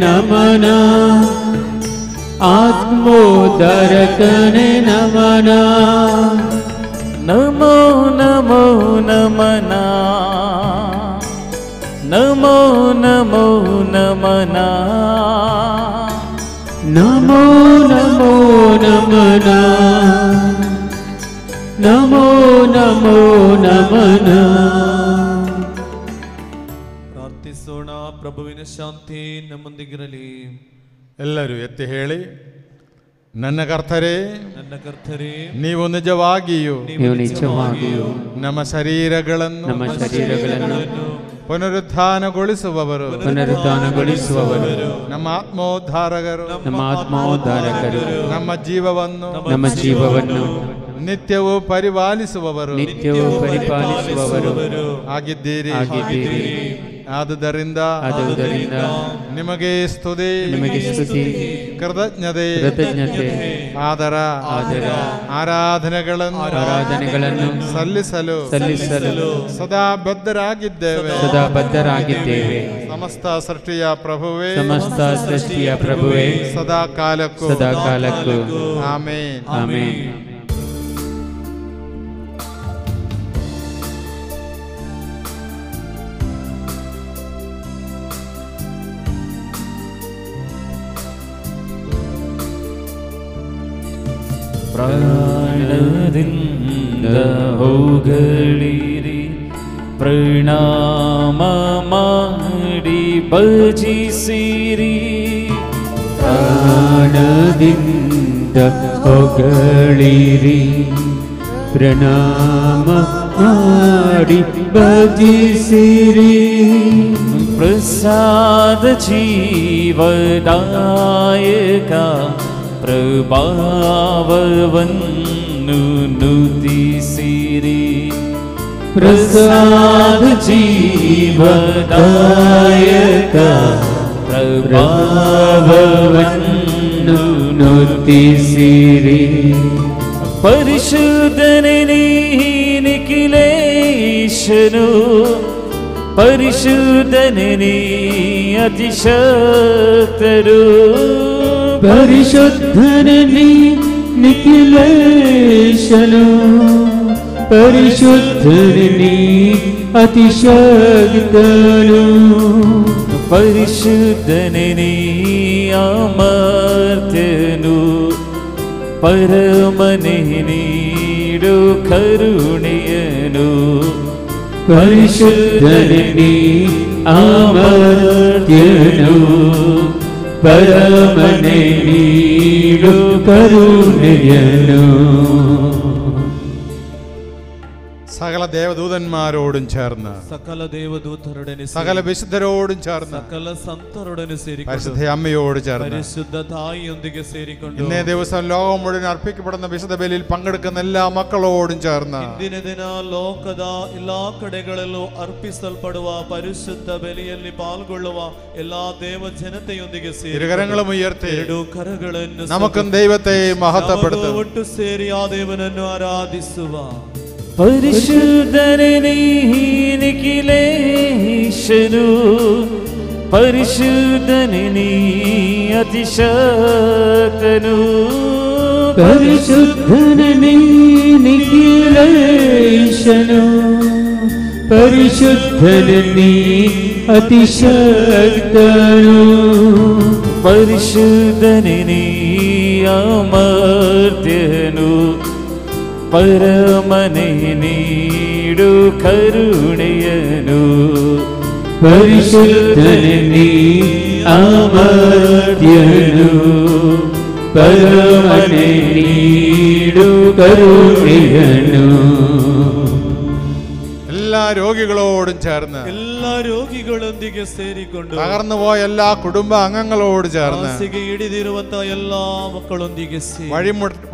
ನಮನ, ಆತ್ಮೋದ್ಧಾರಕನೇ ನಮನ. ನಮೋ ನಮೋ ನಮನ, ನಮೋ ನಮೋ ನಮನ. ನಮೋ ನಮೋ ನಮನ, ನಮೋ ನಮೋ ನಮನ. ಪ್ರಾರ್ಥಿಸೋಣ. ಪ್ರಭುವಿನ ಶಾಂತಿ ನಮ್ಮೊಂದಿಗಿರಲಿ. ಎಲ್ಲರೂ ಎತ್ತಿ ಹೇಳಿ, ನನ್ನ ಕರ್ತರೇ, ನನ್ನ ಕರ್ತರೇ, ನೀವು ನಿಜವಾಗಿಯೂ ನೀವು ನಿಜವಾಗಿಯೂ ನಮ್ಮ ಶರೀರಗಳನ್ನು ಪುನರುತ್ಥಾನಗೊಳಿಸುವವರು, ನಮ್ಮ ಆತ್ಮೋದ್ಧಾರಕರು, ನಮ್ಮ ಆತ್ಮೋದ್ಧಾರಕರು, ನಮ್ಮ ಜೀವವನ್ನು ನಿತ್ಯವೂ ಪರಿಪಾಲಿಸುವವರು ಆಗಿದ್ದೀರಿ. ಆದುದರಿಂದ ನಿಮಗೆ ಸ್ತುತಿ, ಕೃತಜ್ಞತೆ, ಆದರ ಆರಾಧನೆಗಳನ್ನು ಸಲ್ಲಿಸಲು ಸದಾ ಬದ್ಧರಾಗಿದ್ದೇವೆ. ಸಮಸ್ತ ಸೃಷ್ಟಿಯ ಪ್ರಭುವೇ ಸದಾ ಕಾಲಕ್ಕೂ ಆಮೆನ್. ಪ್ರಾಣದಿಂದ ಹೋಗಲಿರಿ, ಪ್ರಣಾಮ ಮಾಡಿ ಭಜಿಸಿರಿ. ಪ್ರಾಣದಿಂದ ಹೋಗಲಿರಿ, ಪ್ರಣಾಮ ಮಾಡಿ ಭಜಿಸಿರಿ. ಪ್ರಸಾದ ಜೀವದಾಯಕ ಪ್ರಭಾವವನ್ನು ನುಡಿಸಿರಿ. ಪ್ರಸಾದ ಜೀವದಾಯಕ ಪ್ರಭಾವವನ್ನು ನುಡಿಸಿರಿ. ಪರಿಶುದ್ಧನೇ ನಿಖಿಲೇಶನು, ಪರಿಶುದ್ಧನೇ ಅತಿಶಕ್ತರು. ಪರಿಶುದ್ಧನೇ ನಿಖಿಲೇಶನು, ಪರಿಶುದ್ಧನೇ ಅತಿಶಕ್ತನು. ಪರಿಶುದ್ಧನೇ ಅಮರ್ತ್ಯನು, ಪರಮನೇ ನೀಡು ಕರುಣೆಯನು. ಪರಿಶುದ್ಧನೇ ಅಮರ್ತ್ಯನು, ಪರಮನೇ ನೀಡು കരുണയനോ സകല ദേവദൂതന്മാരോടും ചേർന്ന് സകല ദേവദൂതരോടും സകല വിശുദ്ധരോടും ചേർന്ന് സകല സന്തരോടും ചേർന്ന് പരിശുദ്ധ അമ്മയോട് ചേർന്ന് പരിശുദ്ധ തായിയൊന്നിಗೆ ಸೇರಿಕೊಂಡು ഇന്നേ ദിവസം ലോകം മുഴുവൻ അർപ്പിക്കപ്പെടുന്ന വിശുദ്ധ ബലിയിൽ പങ്കെടുക്കുന്ന എല്ലാ മക്കളോടും ചേർന്ന് ಇಂದಿನ ದಿನ ಲೋಕದ ಎಲ್ಲಾ ಕಡೆಗಳಲ್ಲೂ ಅರ್ಪಿಸಲ್ಪಡುವ ಪರಿಶುದ್ಧ ಬಲಿಯಲ್ಲಿ ಪಾಲ್ಗೊಳ್ಳುವ ಎಲ್ಲಾ ದೇವ ಜನತೆಯೊಂದಿಗೆ ಸೇರಿ ഇരുകരങ്ങളും ഉയർത്തി ಎರಡು ಕರಗಳನ್ನು നമുക്കും ദൈവത്തെ മഹത്വപ്പെടുത്താം ಒಟ್ಟು ಸೇರಿ ಆ ದೇವನನ್ನು ಆರಾಧಿಸುವ പരിശുദ്ധനേ നിഖിലേശനു പരിശുദ്ധനേ അതിശക്തനു പരിശുദ്ധനേ നിഖിലേശനു പരിശുദ്ധനേ അതിശക്തനു പരിശുദ്ധനേ അമർത്യനു പരമനെ നീടു കരുണയനു പരിശുദ്ധനേ അമർത്യനു പരമനെ നീടു കരുണയനു എല്ലാ രോഗികളോടും ചേർന്ന് എല്ലാ രോഗികളൊന്നിಗೆ ಸೇರಿಕೊಂಡು തകർന്നുപോയ എല്ലാ കുടുംബ അംഗങ്ങളോട് ചേർന്ന് ಹಾಸಿಗೆ ಹಿಡಿದಿರುವಂತಹ ಎಲ್ಲಾ ಮಕ್ಕಳೊಂದಿಗೆ ಸೇರಿ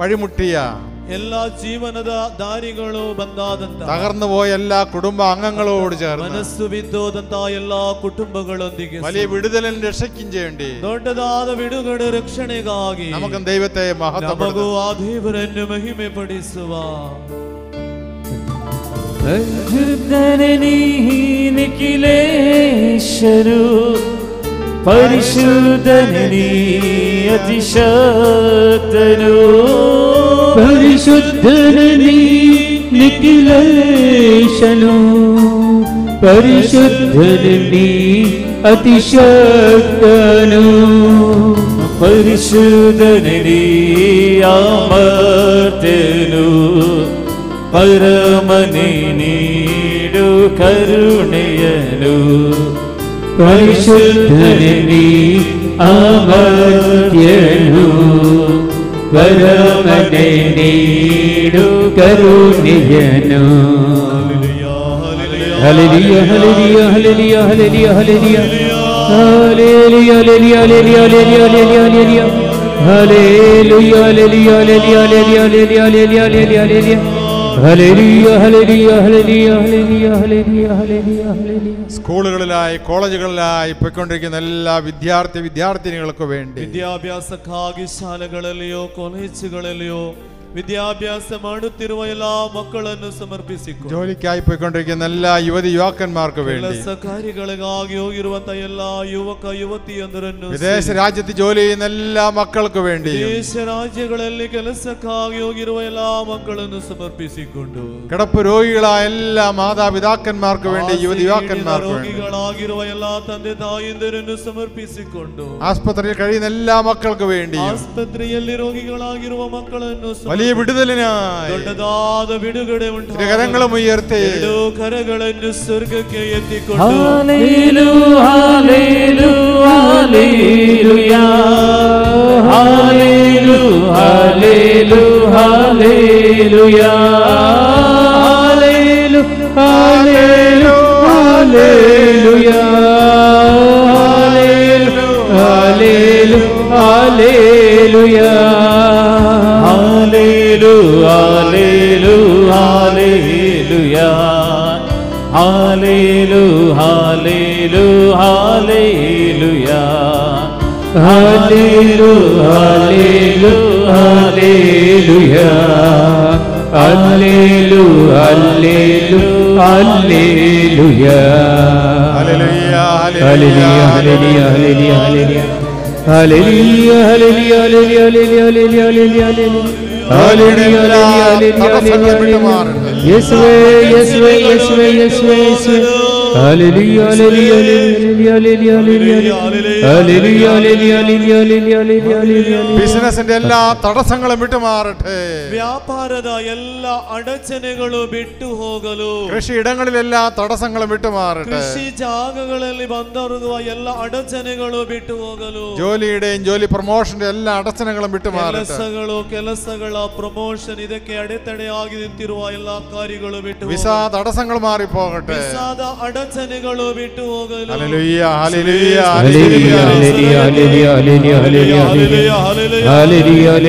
വഴിമുട്ടിയ എല്ലാ ಜೀವನದ ದಾರಿಗಳು ಬಂದಾದಂತ തകർന്നുപോയ എല്ലാ കുടുംബ അംഗങ്ങളോട് ചേർന്ന് ಮನಸ್ಸು ಬಿದ್ದೋದಂತಹ ಎಲ್ಲಾ ಕುಟುಂಬಗಳೊಂದಿಗೆ വലിയ വിടുതലും രക്ഷയ്ക്കും ചെയ്യേണ്ടി ದೊಡ್ಡದಾದ ಬಿಡುಗಡೆ ರಕ್ಷಣೆಗಾಗಿ നമുക്ക് ദൈവത്തെ മഹത്വപ്പെടുത്താം ಆ ದೇವರನ್ನು ಮಹಿಮೆ ಪಡಿಸುವ പരിശുദ്ധനേ നിഖിലേശനു പരിശുദ്ധനേ അതിശക്തനു പരിശുദ്ധനേ നിഖിലേശനു പരിശുദ്ധനേ അതിശക്തനു പരിശുദ്ധനേ അമർത്യനു പരമനെ നീടു കരുണയനു പരിശുദ്ധനേ അമർത്യനു പരമനെ നീടു കരുണയനു hallelujah hallelujah hallelujah hallelujah hallelujah hallelujah hallelujah hallelujah hallelujah hallelujah Hallelujah, hallelujah, hallelujah, hallelujah, hallelujah, hallelujah, hallelujah. Hallelujah, hallelujah, hallelujah, hallelujah, hallelujah, hallelujah, hallelujah. സ്കൂളുകളിലായി കോളേജുകളിലായി പോയിക്കൊണ്ടിരിക്കുന്ന എല്ലാ വിദ്യാർത്ഥിനികൾക്ക് വേണ്ടി, ವಿದ್ಯಾಭ್ಯಾಸಕ್ಕಾಗಿ ಶಾಲೆಗಳಲ್ಲಿಯೋ ಕಾಲೇಜುಗಳಲ್ಲಿಯೋ ವಿದ್ಯಾಭ್ಯಾಸ ಮಾಡುತ್ತಿರುವ ಎಲ್ಲಾ ಮಕ್ಕಳನ್ನು ಸಮರ್ಪಿಸಿಕೊಂಡು, ജോലിക്കായി പോയിക്കൊണ്ടിരിക്കുന്ന എല്ലാ യുവാക്കന്മാർക്ക് വേണ്ടി, ಕೆಲಸ ಕಾರ್ಯಗಳಿಗಾಗಿ ಹೋಗಿರುವಂತಹ ಎಲ್ಲಾ ಯುವಕ ಯುವತಿಯಂದರನ್ನು, വിദേശ രാജ്യത്ത് ജോലി ചെയ്യുന്ന എല്ലാ മക്കൾക്ക് വേണ്ടി, ದೇಶ ರಾಜ್ಯಗಳಲ್ಲಿ ಕೆಲಸಕ್ಕಾಗಿ ಹೋಗಿರುವ ಎಲ್ಲಾ ಮಕ್ಕಳನ್ನು ಸಮರ್ಪಿಸಿಕೊಂಡು, കിടപ്പ് രോഗികളായ എല്ലാ മാതാപിതാക്കന്മാർക്ക് വേണ്ടി, യുവാക്കന്മാർക്ക് വേണ്ടി, ರೋಗಿಗಳಾಗಿರುವ ಎಲ್ಲಾ ತಂದೆ ತಾಯಿಂದರನ್ನು ಸಮರ್ಪಿಸಿಕೊಂಡು, ആസ്പത്രിയിൽ കഴിയുന്ന എല്ലാ മക്കൾക്ക് വേണ്ടി, ಆಸ್ಪತ್ರೆಯಲ್ಲಿ ರೋಗಿಗಳಾಗಿರುವ ಮಕ್ಕಳನ್ನು വലിയ വിടുതലിനായി ದೊಡ್ಡದಾದ ಬಿಡುಗಡೆ ಉಂಟು. കരങ്ങളും ഉയർത്തി ಎರಡು ಕರಗಳನ್ನು ಸ್ವರ್ಗಕ್ಕೆ ಎತ್ತಿಕೊಂಡು, Hallelujah, hallelujah, hallelujah, hallelujah, hallelujah, hallelujah, hallelujah, hallelujah, hallelujah, hallelujah. Hallelujah, hallelujah, hallelujah, hallelujah, hallelujah, hallelujah, hallelujah, hallelujah, hallelujah, hallelujah, hallelujah, hallelujah, hallelujah, hallelujah. Hallelujah, hallelujah, hallelujah, hallelujah, hallelujah, hallelujah, hallelujah, hallelujah. Yes way, yes way, yes way, yes way, yes way. Hallelujah, hallelujah, hallelujah, hallelujah, hallelujah, hallelujah, hallelujah, hallelujah. ബിസിനസിന്റെ എല്ലാ തടസ്സങ്ങളും വിട്ടുമാറട്ടെ. ವ್ಯಾಪಾರದ ಎಲ್ಲ ಅಡಚಣೆಗಳು ಬಿಟ್ಟು ಹೋಗಲು, കൃഷിയിടങ്ങളിലെല്ലാ തടസ്സങ്ങളും വിട്ടുമാറട്ടെ. ಕೃಷಿ ಜಾಗಗಳಲ್ಲಿ ಬಂದಿರುವ ಎಲ್ಲ ಅಡಚಣೆಗಳು ಬಿಟ್ಟು ಹೋಗಲು, ജോലിയുടെയും ജോലി പ്രൊമോഷന്റെ എല്ലാ അടച്ചണകളും വിട്ടുമാറട്ടെ. ಕೆಲಸಗಳ ಪ್ರಮೋಷನ್ ಇದಕ್ಕೆ ಅಡೆತಡೆಯಾಗಿ ನಿಂತಿರುವ ಎಲ್ಲ ಕಾರ್ಯಗಳು ಬಿಟ್ಟು വിസ തടസ്സങ്ങൾ മാറിപ്പോകട്ടെ. ವಿಸಾದ ಅಡಚಣೆಗಳು ಬಿಟ್ಟು ಹೋಗಲು. Hallelujah, hallelujah, Hallelujah, hallelujah, hallelujah, hallelujah, hallelujah, hallelujah,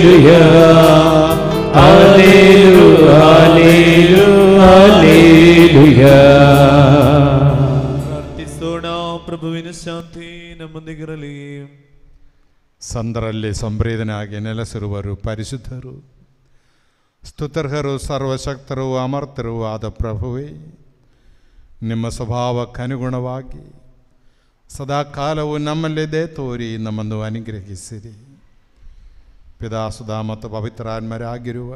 hallelujah, hallelujah, hallelujah, ಪ್ರಾರ್ಥಿಸೋಣ. ಪ್ರಭುವಿನ ಶಾಂತಿ ನಮ್ಮೊಂದಿಗಿರಲಿ. ಸಂದರಲ್ಲಿ ಸಂಪ್ರೀತನಾಗಿ ನೆಲೆಸಿರುವರು ಪರಿಶುದ್ಧರು, ಸ್ತುತ್ಯರ್ಹರು, ಸರ್ವಶಕ್ತರು, ಅಮರ್ತರು ಆದ ಪ್ರಭುವೇ, ನಿಮ್ಮ ಸ್ವಭಾವಕ್ಕನುಗುಣವಾಗಿ ಸದಾಕಾಲವು ನಮ್ಮಲ್ಲಿದೆ ತೋರಿ ನಮ್ಮನ್ನು ಅನುಗ್ರಹಿಸಿರಿ. ಪಿತಾಸುಧ ಮತ್ತು ಪವಿತ್ರಾತ್ಮರಾಗಿರುವ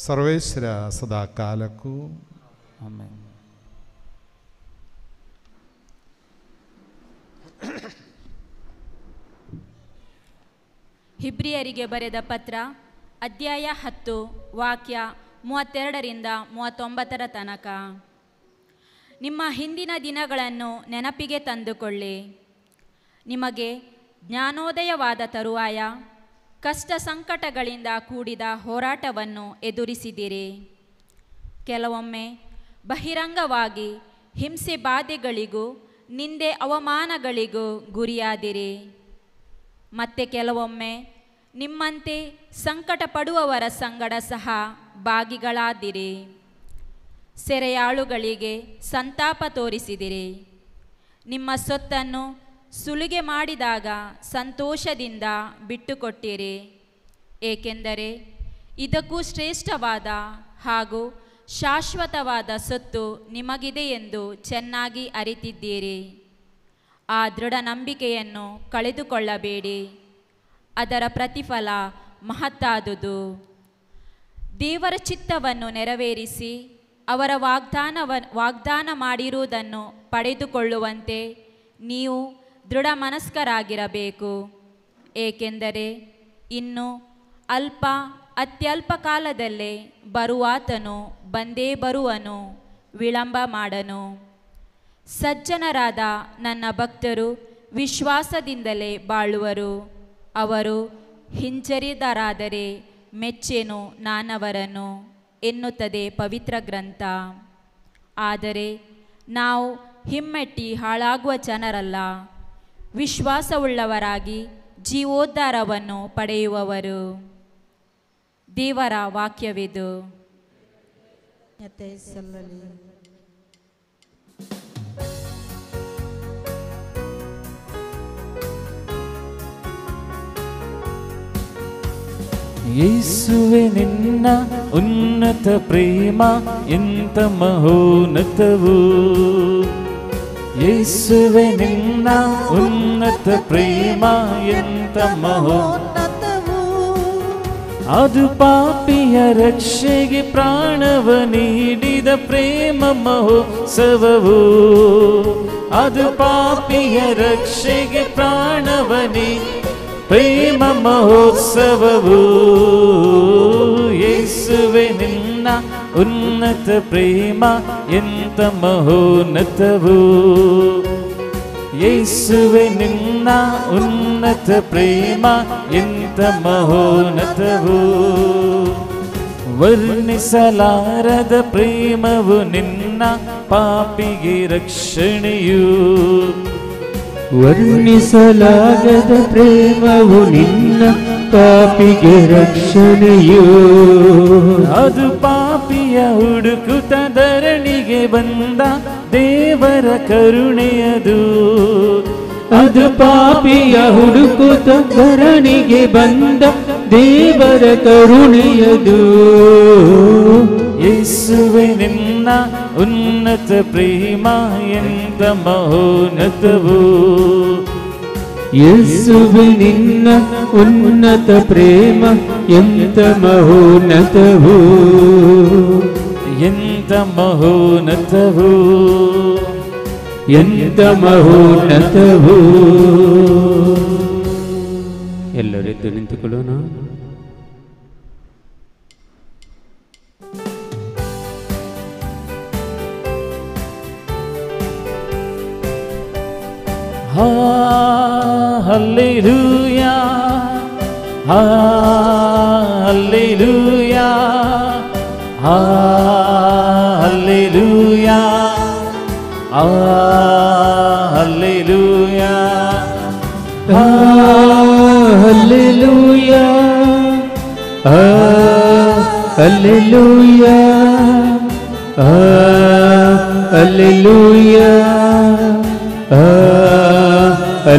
ಸರ್ವೇಶ್ವರ ಸದಾಕಾಲಕ್ಕೂ ಆಮೆನ್. ಹಿಬ್ರಿಯರಿಗೆ ಬರೆದ ಪತ್ರ ಅಧ್ಯಾಯ 10 ವಾಕ್ಯ 32ರಿಂದ 39 ತನಕ. ನಿಮ್ಮ ಹಿಂದಿನ ದಿನಗಳನ್ನು ನೆನಪಿಗೆ ತಂದುಕೊಳ್ಳಿ. ನಿಮಗೆ ಜ್ಞಾನೋದಯವಾದ ತರುವಾಯ ಕಷ್ಟ ಸಂಕಟಗಳಿಂದ ಕೂಡಿದ ಹೋರಾಟವನ್ನು ಎದುರಿಸಿದಿರಿ. ಕೆಲವೊಮ್ಮೆ ಬಹಿರಂಗವಾಗಿ ಹಿಂಸೆ ಬಾಧೆಗಳಿಗೂ ನಿಂದೆ ಅವಮಾನಗಳಿಗೂ ಗುರಿಯಾದಿರಿ. ಮತ್ತೆ ಕೆಲವೊಮ್ಮೆ ನಿಮ್ಮಂತೆ ಸಂಕಟ ಪಡುವವರ ಸಂಗಡ ಸಹ ಭಾಗಿಗಳಾದಿರಿ. ಸೆರೆಯಾಳುಗಳಿಗೆ ಸಂತಾಪ ತೋರಿಸಿದಿರಿ. ನಿಮ್ಮ ಸೊತ್ತನ್ನು ಸುಲಿಗೆ ಮಾಡಿದಾಗ ಸಂತೋಷದಿಂದ ಬಿಟ್ಟುಕೊಟ್ಟಿರಿ. ಏಕೆಂದರೆ ಇದಕ್ಕೂ ಶ್ರೇಷ್ಠವಾದ ಹಾಗೂ ಶಾಶ್ವತವಾದ ಸೊತ್ತು ನಿಮಗಿದೆ ಎಂದು ಚೆನ್ನಾಗಿ ಅರಿತಿದ್ದೀರಿ. ಆ ದೃಢ ನಂಬಿಕೆಯನ್ನು ಕಳೆದುಕೊಳ್ಳಬೇಡಿ. ಅದರ ಪ್ರತಿಫಲ ಮಹತ್ತಾದುದು. ದೇವರ ಚಿತ್ತವನ್ನು ನೆರವೇರಿಸಿ ಅವರ ವಾಗ್ದಾನ ಮಾಡಿರುವುದನ್ನು ಪಡೆದುಕೊಳ್ಳುವಂತೆ ನೀವು ದೃಢ ಮನಸ್ಕರಾಗಿರಬೇಕು. ಏಕೆಂದರೆ ಇನ್ನು ಅತ್ಯಲ್ಪ ಕಾಲದಲ್ಲೇ ಬರುವಾತನು ಬಂದೇ ಬರುವನು, ವಿಳಂಬ ಮಾಡನು. ಸಜ್ಜನರಾದ ನನ್ನ ಭಕ್ತರು ವಿಶ್ವಾಸದಿಂದಲೇ ಬಾಳುವರು. ಅವರು ಹಿಂಜರಿದರಾದರೆ ಮೆಚ್ಚೆನು ನಾನವರನ್ನು ಎನ್ನುತ್ತದೆ ಪವಿತ್ರ ಗ್ರಂಥ. ಆದರೆ ನಾವು ಹಿಮ್ಮೆಟ್ಟಿ ಹಾಳಾಗುವ ಜನರಲ್ಲ, ವಿಶ್ವಾಸವುಳ್ಳವರಾಗಿ ಜೀವೋದ್ಧಾರವನ್ನು ಪಡೆಯುವವರು. ದೇವರ ವಾಕ್ಯವಿದು. ಯೇಸುವೆ ನಿನ್ನ ಉನ್ನತ ಪ್ರೇಮ ಎಂತ ಮಹೋನ್ನತವು. ಯೇಸುವೆ ನಿನ್ನ ಉನ್ನತ ಪ್ರೇಮ ಎಂತ ಮಹೋನ್ನತವು. ಅದು ಪಾಪಿಯ ರಕ್ಷೆಗೆ ಪ್ರಾಣವ ನೀಡಿದ ಪ್ರೇಮ ಮಹೋತ್ಸವವು. ಅದು ಪಾಪಿಯ ರಕ್ಷೆಗೆ ಪ್ರಾಣವ ಪ್ರೇಮ ಮಹೋತ್ಸವವು. ಯೇಸುವೆ ನಿನ್ನ ಉನ್ನತ ಪ್ರೇಮ ಎಂತ ಮಹೋನ್ನತವು. ಯೇಸುವೆ ನಿನ್ನ ಉನ್ನತ ಪ್ರೇಮ ಎಂತ ಮಹೋನ್ನತವು. ವರ್ಣಿಸಲಾರದ ಪ್ರೇಮವು ನಿನ್ನ ಪಾಪಿಗೆ ರಕ್ಷಣೆಯು. ವರ್ಣಿಸಲಾಗದ ಪ್ರೇಮವು ನಿನ್ನ ಪಾಪಿಗೆ ರಕ್ಷಣೆಯು. ಅದು ಪಾಪಿಯ ಹುಡುಕುತ್ತ ಧರಣಿಗೆ ಬಂದ ದೇವರ ಕರುಣೆಯದು. ಅದು ಪಾಪಿಯ ಹುಡುಕುತ್ತ ಧರಣಿಗೆ ಬಂದ ದೇವರ ಕರುಣೆಯದು. ಯೇಸುವೆ ನಿನ್ನ ಉನ್ನತ ಪ್ರೇಮ ಎಂತ ಮಹೋನ್ನತವು. ಯೇಸುವೆ ನಿನ್ನ ಉನ್ನತ ಪ್ರೇಮ ಎಂತ ಮಹೋನ್ನತವು. ಎಂತ ಮಹೋನ್ನತವು. ಎಂತ ಮಹೋನ್ನತವು. ಎಲ್ಲರೆದ್ದು ನಿಂತುಕೊಳ್ಳೋಣ. Hallelujah, hallelujah, hallelujah, hallelujah, hallelujah, hallelujah, hallelujah, hallelujah,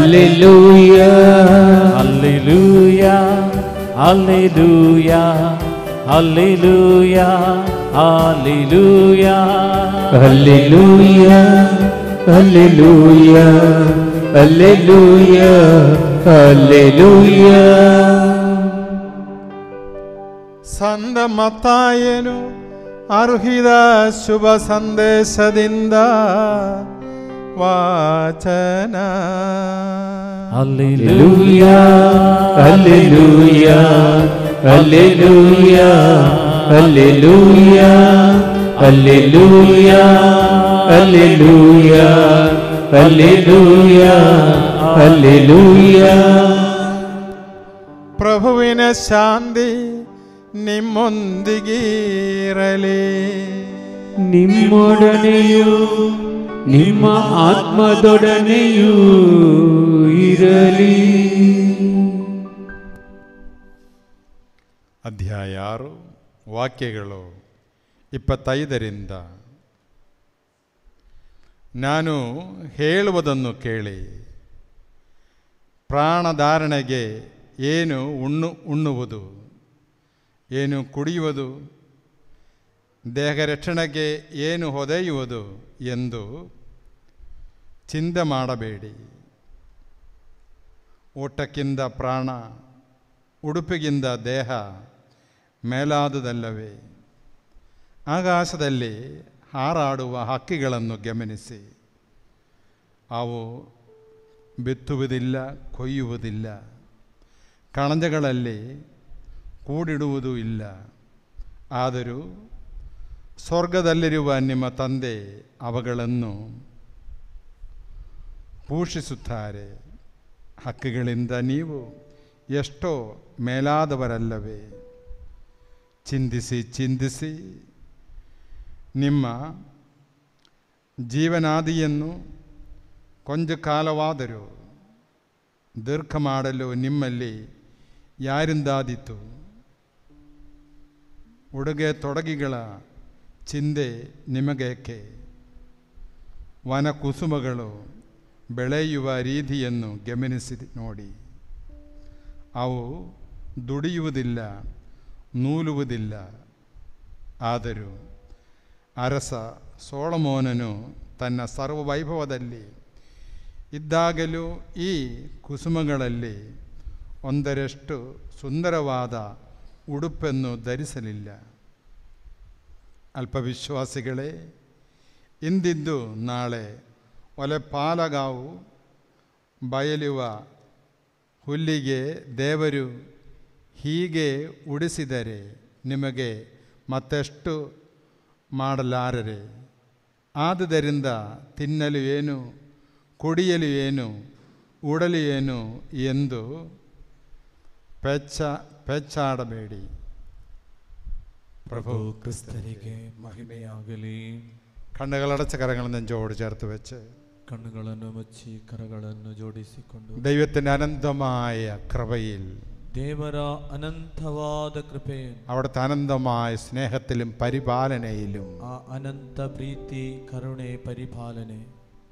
hallelujah, hallelujah, hallelujah, hallelujah, hallelujah, hallelujah, hallelujah, hallelujah. ಸಂತ ಮತ್ತಾಯನು ಅರುಹಿದ ಶುಭ ಸಂದೇಶದಿಂದ ವಾಚನ. Hallelujah, hallelujah, hallelujah, hallelujah, hallelujah, hallelujah, hallelujah, hallelujah. ಪ್ರಭುವಿನ ಶಾಂತಿ ನಿಮ್ಮೊಂದಿಗಿರಲಿ. ನಿಮ್ಮೊಡನೆಯೂ ನಿಮ್ಮ ಆತ್ಮದೊಡನೆಯೂ ಇರಲಿ. ಅಧ್ಯಾಯ 6 ವಾಕ್ಯಗಳು 25ರಿಂದ. ನಾನು ಹೇಳುವುದನ್ನು ಕೇಳಿ. ಪ್ರಾಣಧಾರಣೆಗೆ ಏನು ಉಣ್ಣುವುದು, ಏನು ಕುಡಿಯುವುದು, ದೇಹ ರಕ್ಷಣೆಗೆ ಏನು ಹೊದೆಯುವುದು ಎಂದು ಚಿಂತೆ ಮಾಡಬೇಡಿ. ಊಟಕ್ಕಿಂತ ಪ್ರಾಣ, ಉಡುಪಿಗಿಂತ ದೇಹ ಮೇಲಾದುದಲ್ಲವೇ? ಆಕಾಶದಲ್ಲಿ ಹಾರಾಡುವ ಹಕ್ಕಿಗಳನ್ನು ಗಮನಿಸಿ. ಅವು ಬಿತ್ತುವುದಿಲ್ಲ, ಕೊಯ್ಯುವುದಿಲ್ಲ, ಕಣಜಗಳಲ್ಲಿ ಕೂಡಿಡುವುದೂ ಇಲ್ಲ. ಆದರೂ ಸ್ವರ್ಗದಲ್ಲಿರುವ ನಿಮ್ಮ ತಂದೆ ಅವುಗಳನ್ನು ಪೋಷಿಸುತ್ತಾರೆ. ಹಕ್ಕಿಗಳಿಂದ ನೀವು ಎಷ್ಟೋ ಮೇಲಾದವರಲ್ಲವೇ? ಚಿಂತಿಸಿ ಚಿಂತಿಸಿ ನಿಮ್ಮ ಜೀವನಾದಿಯನ್ನು ಕೊಂಚ ಕಾಲವಾದರೂ ದೀರ್ಘ ಮಾಡಲು ನಿಮ್ಮಲ್ಲಿ ಯಾರಿಂದಾದೀತು? ಉಡುಗೆ ತೊಡಗಿಗಳ ಚಿಂತೆ ನಿಮಗೇಕೆ? ವನ ಕುಸುಮಗಳು ಬೆಳೆಯುವ ರೀತಿಯನ್ನು ಗಮನಿಸಿ ನೋಡಿ. ಅವು ದುಡಿಯುವುದಿಲ್ಲ, ನೂಲುವುದಿಲ್ಲ. ಆದರೂ ಅರಸ ಸೊಲೊಮೋನನು ತನ್ನ ಸರ್ವವೈಭವದಲ್ಲಿ ಇದ್ದಾಗಲೂ ಈ ಕುಸುಮಗಳಲ್ಲಿ ಒಂದರಷ್ಟು ಸುಂದರವಾದ ಉಡುಪನ್ನು ಧರಿಸಲಿಲ್ಲ. ಅಲ್ಪವಿಶ್ವಾಸಿಗಳೇ, ಇಂದಿದ್ದು ನಾಳೆ ಒಲೆಪಾಲಗಾವು ಬಯಲುವ ಹುಲ್ಲಿಗೆ ದೇವರು ಹೀಗೆ ಉಡಿಸಿದರೆ ನಿಮಗೆ ಮತ್ತೆಷ್ಟು ಮಾಡಲಾರರೆ? ಆದುದರಿಂದ ತಿನ್ನಲು ಏನು, ಕುಡಿಯಲು ಏನು, ಉಡಲು ಏನು ಎಂದು ಪೆಚ್ಚಾಡಬೇಡಿ. പ്രഭു ക്രിസ്തനിಗೆ മഹിമയാകಲಿ. കണ്ണുകളടച്ച കരങ്ങൾ നെഞ്ചോട് ചേർത്ത് വെച്ച് കണ്ണുಗಳನ್ನು ಮುಚ್ಚಿ ಕರಗಳನ್ನು ಜೋಡಿಸಿಕೊಂಡು ദൈവത്തിൻ്റെ അനന്തമായ കൃപയിൽ, ದೇವರ ಅನಂತವಾದ ಕೃಪೆ, അവിടുത്തെ അനന്തമായ സ്നേഹത്തിലും പരിപാലനയിലും, ಆ ಅನಂತ ಪ್ರೀತಿ, ಕರುಣೆ, ಪರಿಪಾಲನೆ,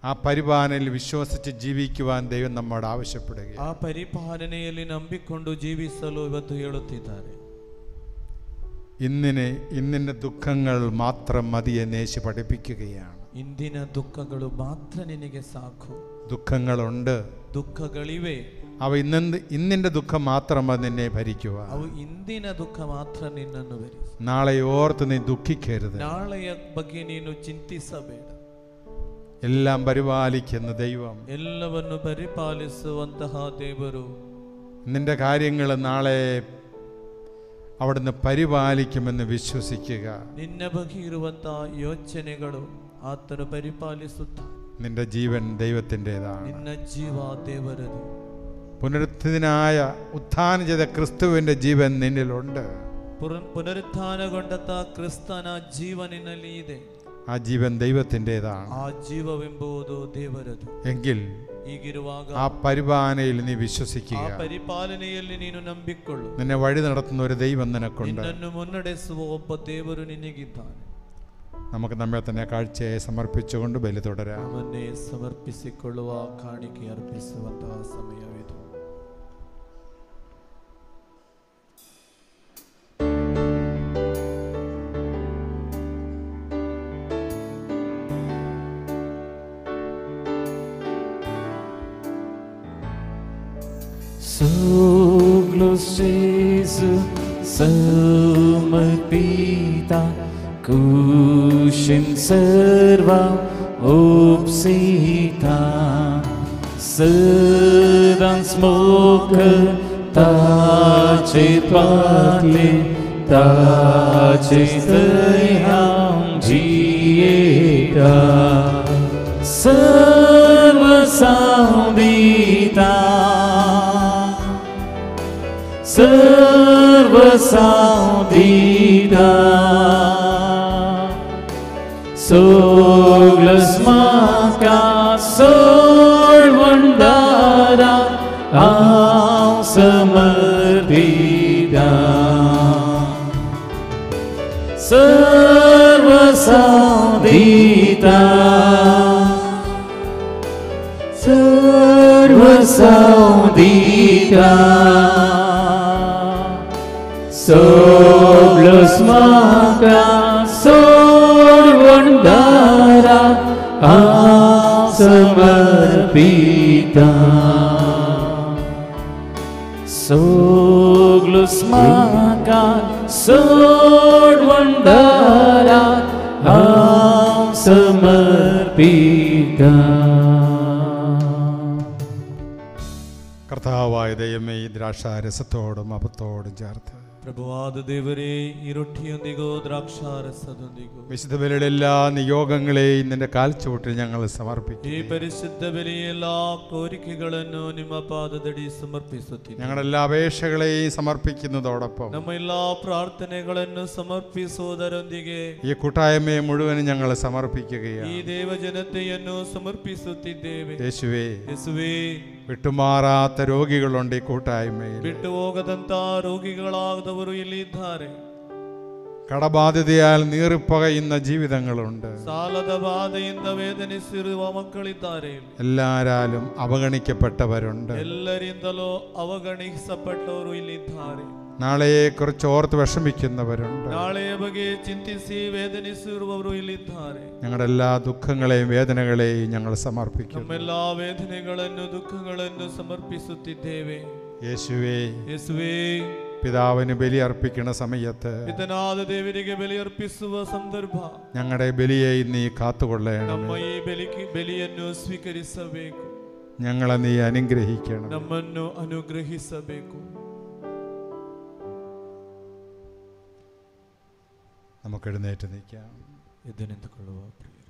ആ പരിപാലനയിൽ വിശ്വസിച്ച് ജീവിക്കുവാൻ ദൈവം നമ്മോട് ആവശ്യപ്പെടുകയാണ്. ಆ ಪರಿಪಾಲನೆಯಲ್ಲಿ ನಂಬಿಕೊಂಡು ಜೀವಿಸಲು ಇವತ್ತು ಹೇಳುತ್ತಿದ್ದಾರೆ. ഇന്നിൻ്റെ ദുഃഖങ്ങൾ മാത്രം മതി എന്ന് യേശു പഠിപ്പിക്കുകയാണ്. ಇಂದಿನ ದುಃಖಗಳು ಮಾತ್ರ ನಿನಗೆ ಸಾಕು. ദുഃഖങ്ങളുണ്ട്, ದುಃಖಗಳಿವೆ. അവ ഇന്നിൻ്റെ ദുഃഖം മാത്രം അത് നിന്നെ ഭരിക്കുക. ಅವು ಇಂದಿನ ದುಃಖ ಮಾತ್ರ ನಿನ್ನನ್ನು ಭರಿಸಿ. നാളെ ഓർത്ത് നീ ദുഃഖിക്കരുത്. ನಾಳೆಯ ಬಗ್ಗೆ ನೀನು ಚಿಂತಿಸಬೇಡ. എല്ലാം പരിപാലിക്കുന്ന ദൈവം, ಎಲ್ಲವನ್ನು ಪರಿಪಾಲಿಸುವಂತಹ ದೇವರು നിന്റെ കാര്യങ്ങൾ നാളെ അവിടുന്ന് പരിപാലിക്കുമെന്ന് വിശ്വസിക്കുക. ನಿನ್ನ ಬಗ್ಗೆ ಇರುವಂತಹ ಯೋಚನೆಗಳು ಆತನು ಪರಿಪಾಲಿಸುತ್ತಾನೆ. നിന്റെ ജീവൻ ദൈവത്തിൻ്റെതാണ്. ನಿನ್ನ ಜೀವ ದೇವರದು. പുനരുത്ഥിതനായ ഉത്ഥാനം ചെയ്ത ക്രിസ്തുവിൻ്റെ ജീവൻ നിന്നിലുണ്ട്. ಪುನರುತ್ಥಾನಗೊಂಡಂತ ಕ್ರಿಸ್ತನ ಜೀವ ನಿನ್ನಲ್ಲಿ ಇದೆ. ആ ജീവൻ ദൈവത്തിൻ്റെതാണ്. ಆ ಜೀವವೆಂಬುದು ದೇವರದು. എങ്കിൽ ಹೀಗಿರುವಾಗ ആ പരിപാലനയിൽ നീ വിശ്വസിക്കുക. ಆ ಪರಿಪಾಲನೆಯಲ್ಲಿ ನೀನು ನಂಬಿಕೊಳ್ಳು. നിന്നെ വഴി നടത്തുന്ന ഒരു ദൈവം നിനക്കുണ്ട്. ನಿನ್ನನ್ನು ಮುನ್ನಡೆಸುವ ಒಬ್ಬ ದೇವರು ನಿನಗಿದ್ದಾನೆ. നമുക്ക് നമ്മെ തന്നെ കാഴ്ചയെ സമർപ്പിച്ചുകൊണ്ട് ബലി തുടരാം. ನಮ್ಮನ್ನೇ ಸಮರ್ಪಿಸಿಕೊಳ್ಳುವ, ಕಾಣಿಕೆ ಅರ್ಪಿಸುವಂತಹ ಸಮಯವಿದು. Jesu समर्पिता कुशिं सर्वा उपसिता सदां स्मोक ताचे पाले ताचे तयां जिएता सर्वसाधिता सर्वसाधिता सोग्लस्माका सोळ्वण्डारा समर्पिता सर्वसाधिता सर्वसाधिता सोग्लस्माका सोळ्वण्डारा समर्पिता सोग्लस्माका सोळ्वण्डारा സമർപ്പിക്ക. കർത്താവായ ദൈവമേ, ഈ ദ്രാക്ഷാരസത്തോടും അപ്പത്തോടും ചേർത്ത് ಪ್ರಭುವಾದ ದೇವರೇ, ಈ ರೊಟ್ಟಿಯೊಂದಿಗೂ ದ್ರಾಕ್ಷಾರಸದೊಂದಿಗೂ വിശുദ്ധ ബലിയുടെ എല്ലാ നിയോഗങ്ങളെയും നിന്റെ കാൽച്ചുവട്ടിൽ ഞങ്ങൾ സമർപ്പിക്കും. ಈ ಪರಿಶುದ್ಧ ಬಲಿಯ ಎಲ್ಲಾ ಕೋರಿಕೆಗಳನ್ನು ನಿಮ್ಮ ಪಾದದಡಿ ಸಮರ್ಪಿಸುತ್ತೀನಿ. ഞങ്ങളുടെ എല്ലാ അപേക്ഷകളെയും സമർപ്പിക്കുന്നതോടൊപ്പം ನಮ್ಮ ಎಲ್ಲಾ ಪ್ರಾರ್ಥನೆಗಳನ್ನು ಸಮರ್ಪಿಸುವುದರೊಂದಿಗೆ ഈ കൂട്ടായ്മയെ മുഴുവനും ഞങ്ങൾ സമർപ്പിക്കുകയാണ്. ಈ ದೇವ ಜನತೆಯನ್ನು ಸಮರ್ಪಿಸುತ್ತಿದ್ದೇವೆ. യേശുവേ, ಯೇಸುವೇ, വിട്ടുമാറാത്ത രോഗികളുണ്ട് ഈ കൂട്ടായ്മയിൽ. ಬಿಟ್ಟು ಹೋಗದಂತ ರೋಗಿಗಳಾದವರು ಇಲ್ಲಿ ಇದ್ದಾರೆ. കടബാധിതയാൽ നീറിപ്പകയുന്ന ജീവിതങ്ങളുണ്ട്. ಸಾಲದ ಬಾಧೆಯಿಂದ ವೇದನಿಸಿರುವ ಮಕ್ಕಳಿದ್ದಾರೆ. എല്ലാരാലും അവഗണിക്കപ്പെട്ടവരുണ്ട്. ಎಲ್ಲರಿಂದಲೂ ಅವಗಣಿಸಲ್ಪಟ್ಟವರು ಇಲ್ಲಿದ್ದಾರೆ. നാളെയെക്കുറിച്ച് ഓർത്ത് വിഷമിക്കുന്നവരുണ്ട്. ನಾಳೆಯ ಬಗ್ಗೆ ಚಿಂತಿಸಿ ವೇದನಿಸಿರುವವರು ಇಲ್ಲಿದ್ದಾರೆ. ഞങ്ങളുടെ എല്ലാ ദുഃഖങ്ങളെയും വേദനകളെയും ഞങ്ങൾ സമർപ്പിക്കുന്നു. ನಮ್ಮೆಲ್ಲಾ ವೇದನೆಗಳನ್ನು ದುಃಖಗಳನ್ನು ಸಮರ್ಪಿಸುತ್ತಿದ್ದೇವೆ. യേശുവേ, ಯೇಸುವೇ, പിതാവിന് ബലി അർപ്പിക്കുന്ന സമയത്ത് ಪಿತನಾದ ದೇವರಿಗೆ ಬಲಿ ಅರ್ಪಿಸುವ ಸಂದರ್ಭ ഞങ്ങളുടെ ബലിയെ നീ കാത്തുകൊള്ളണം. ನಮ್ಮ ಈ ಬಲಿಯನ್ನು ಸ್ವೀಕರಿಸಬೇಕು. ഞങ്ങളെ നീ അനുഗ്രഹിക്കണം. ನಮ್ಮನ್ನು ಅನುಗ್ರಹಿಸಬೇಕು. നമുക്ക് എഴുന്നേറ്റ് നിൽക്കാം. ಎದ್ದು ನಿಂತುಕೊಳ್ಳುವ ಪ್ರಿಯರೇ,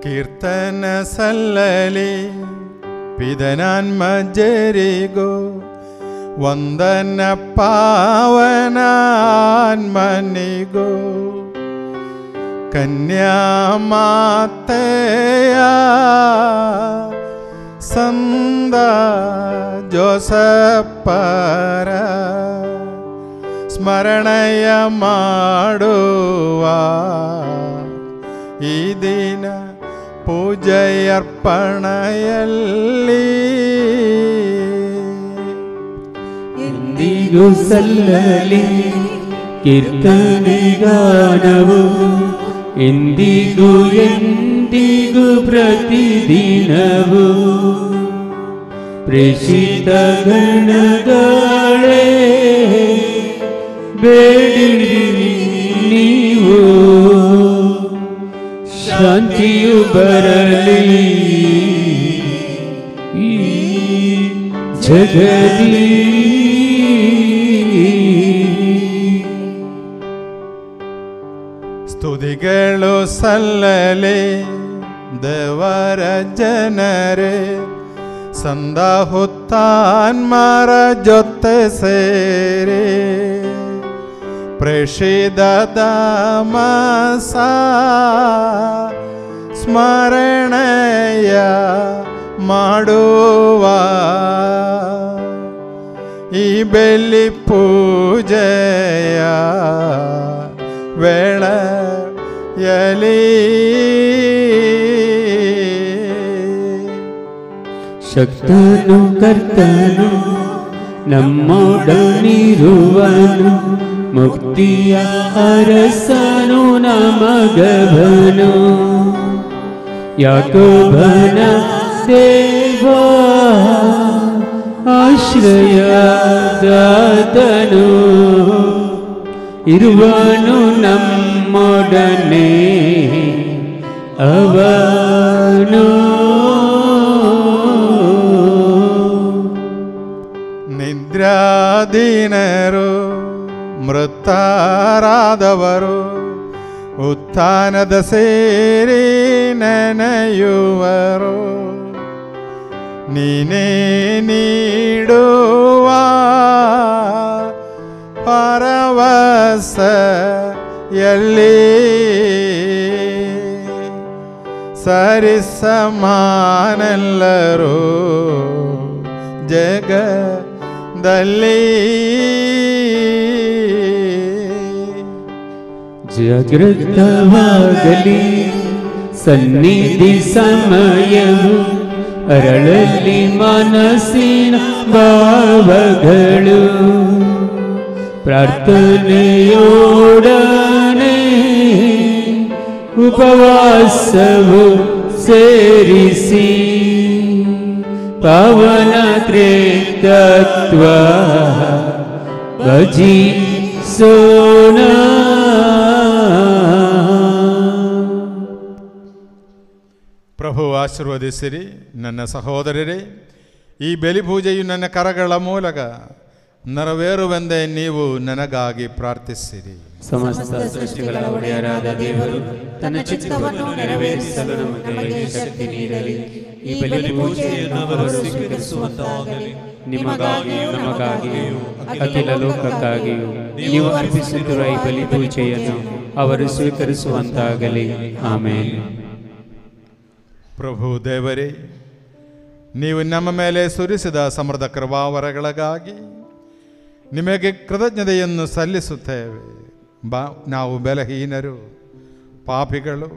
കീർത്തന സല്ലലി പിതനാൻ മജരിഗോ ವಂದನ ಪಾವನಾನ್ಮನಿಗೋ ಕನ್ಯಾಮಾತೆಯ ಸಂದ ಜೋಸಪ್ಪರ ಸ್ಮರಣೆಯ ಮಾಡುವ ಈ ದಿನ ಪೂಜೆಯರ್ಪಣೆಯಲ್ಲಿ ಎಂದಿಗೂ ಸಲ್ಲಲಿ ಕೀರ್ತನೆಗಾನವು ಎಂದಿಗೂ ಎಂದಿಗೂ ಪ್ರತಿದಿನವೂ ಪ್ರೇಷಿತ ಗಣಗಳೇ ಬೇಡಿರಿ ನೀವು ಶಾಂತಿಯು ಬರಲಿ ಈ ಜಗದಿ ಸ್ತುತಿಗಳು ಸಲ್ಲಲಿ ದೇವರ ಜನರೇ ಸಂದ ಹುತ್ತಾನ್ಮರ ಜೊತೆ ಸೇರಿ ಪ್ರೇಷಿತ ಮಾಸ ಸ್ಮರಣೆಯ ಮಾಡುವ ಈ ಬೆಳ್ಳಿ ಪೂಜೆಯ ವೇಳೆಯಲಿ ಶಕ್ತನು ಕರ್ತನು ನಮ್ಮೊಡನಿರುವನು ಮುಕ್ತಿಯ ಅರಸನು ನಮಗವನು ಯಾಕೋಬನ ದೇವ ಆಶ್ರಯದಾತನು ಇರುವನು ನಮ್ಮೊಡನೆ ಅವನು ನಿದ್ರಾಧೀನರು ಮೃತರಾದವರು ಉತ್ಥಾನದ ಸೇರಿ ನೆನೆಯುವರು ನೀನೇ ನೀಡುವ ಪರವಸ ಎಲ್ಲಿ ಸರಿಸಮಾನೆಲ್ಲರೂ ಜಗದಲ್ಲಿ ಜಾಗೃತವಾಗಲಿ ಸನ್ನಿಧಿ ಸಮಯವು ಅರಳಲಿ ಮನಸ್ಸಿನ ಭಾವಗಳು ಪ್ರಾರ್ಥನೆಯೋಡನೆ ಉಪವಾಸವು ಸೇರಿಸಿ ಪವನ ತ್ರೇತತ್ವ ಭಜಿಸೋಣ. ಪ್ರಭು ಆಶೀರ್ವದಿಸಿರಿ. ನನ್ನ ಸಹೋದರರೇ, ಈ ಬಲಿಪೂಜೆಯು ನನ್ನ ಕರಗಳ ಮೂಲಕ ನೆರವೇರುವೆಂದೇ ನೀವು ನನಗಾಗಿ ಪ್ರಾರ್ಥಿಸಿರಿ. ಸಮಸ್ತ ಸೃಷ್ಟಿಗಳ ಒಡೆಯರಾದ ದೇವರು ತನ್ನ ಚಿತ್ತವನ್ನು ನೆರವೇರಿಸಲು ನಮಗೆ ಶಕ್ತಿ ನೀಡಲಿ. ಈ ಬಲಿಪೂಜೆಯನ್ನು ಅವರು ಸ್ವೀಕರಿಸುವಂತಾಗಲಿ. ನಿಮಗಾಗಿಯೂ ನಮಗಾಗಿಯೂ ಅಖಿಲ ಲೋಕಕ್ಕಾಗಿಯೂ ನೀವು ಅರ್ಪಿಸುತ್ತಿರುವ ಈ ಬಲಿಪೂಜೆಯನ್ನು ಅವರು ಸ್ವೀಕರಿಸುವಂತಾಗಲಿ. ಆಮೇನ್. ಪ್ರಭು ದೇವರೇ, ನೀವು ನಮ್ಮ ಮೇಲೆ ಸುರಿಸಿದ ಸಮೃದ್ಧ ಕೃಪಾವರಗಳಿಗಾಗಿ ನಿಮಗೆ ಕೃತಜ್ಞತೆಯನ್ನು ಸಲ್ಲಿಸುತ್ತೇವೆ. ನಾವು ಬಲಹೀನರು, ಪಾಪಿಗಳು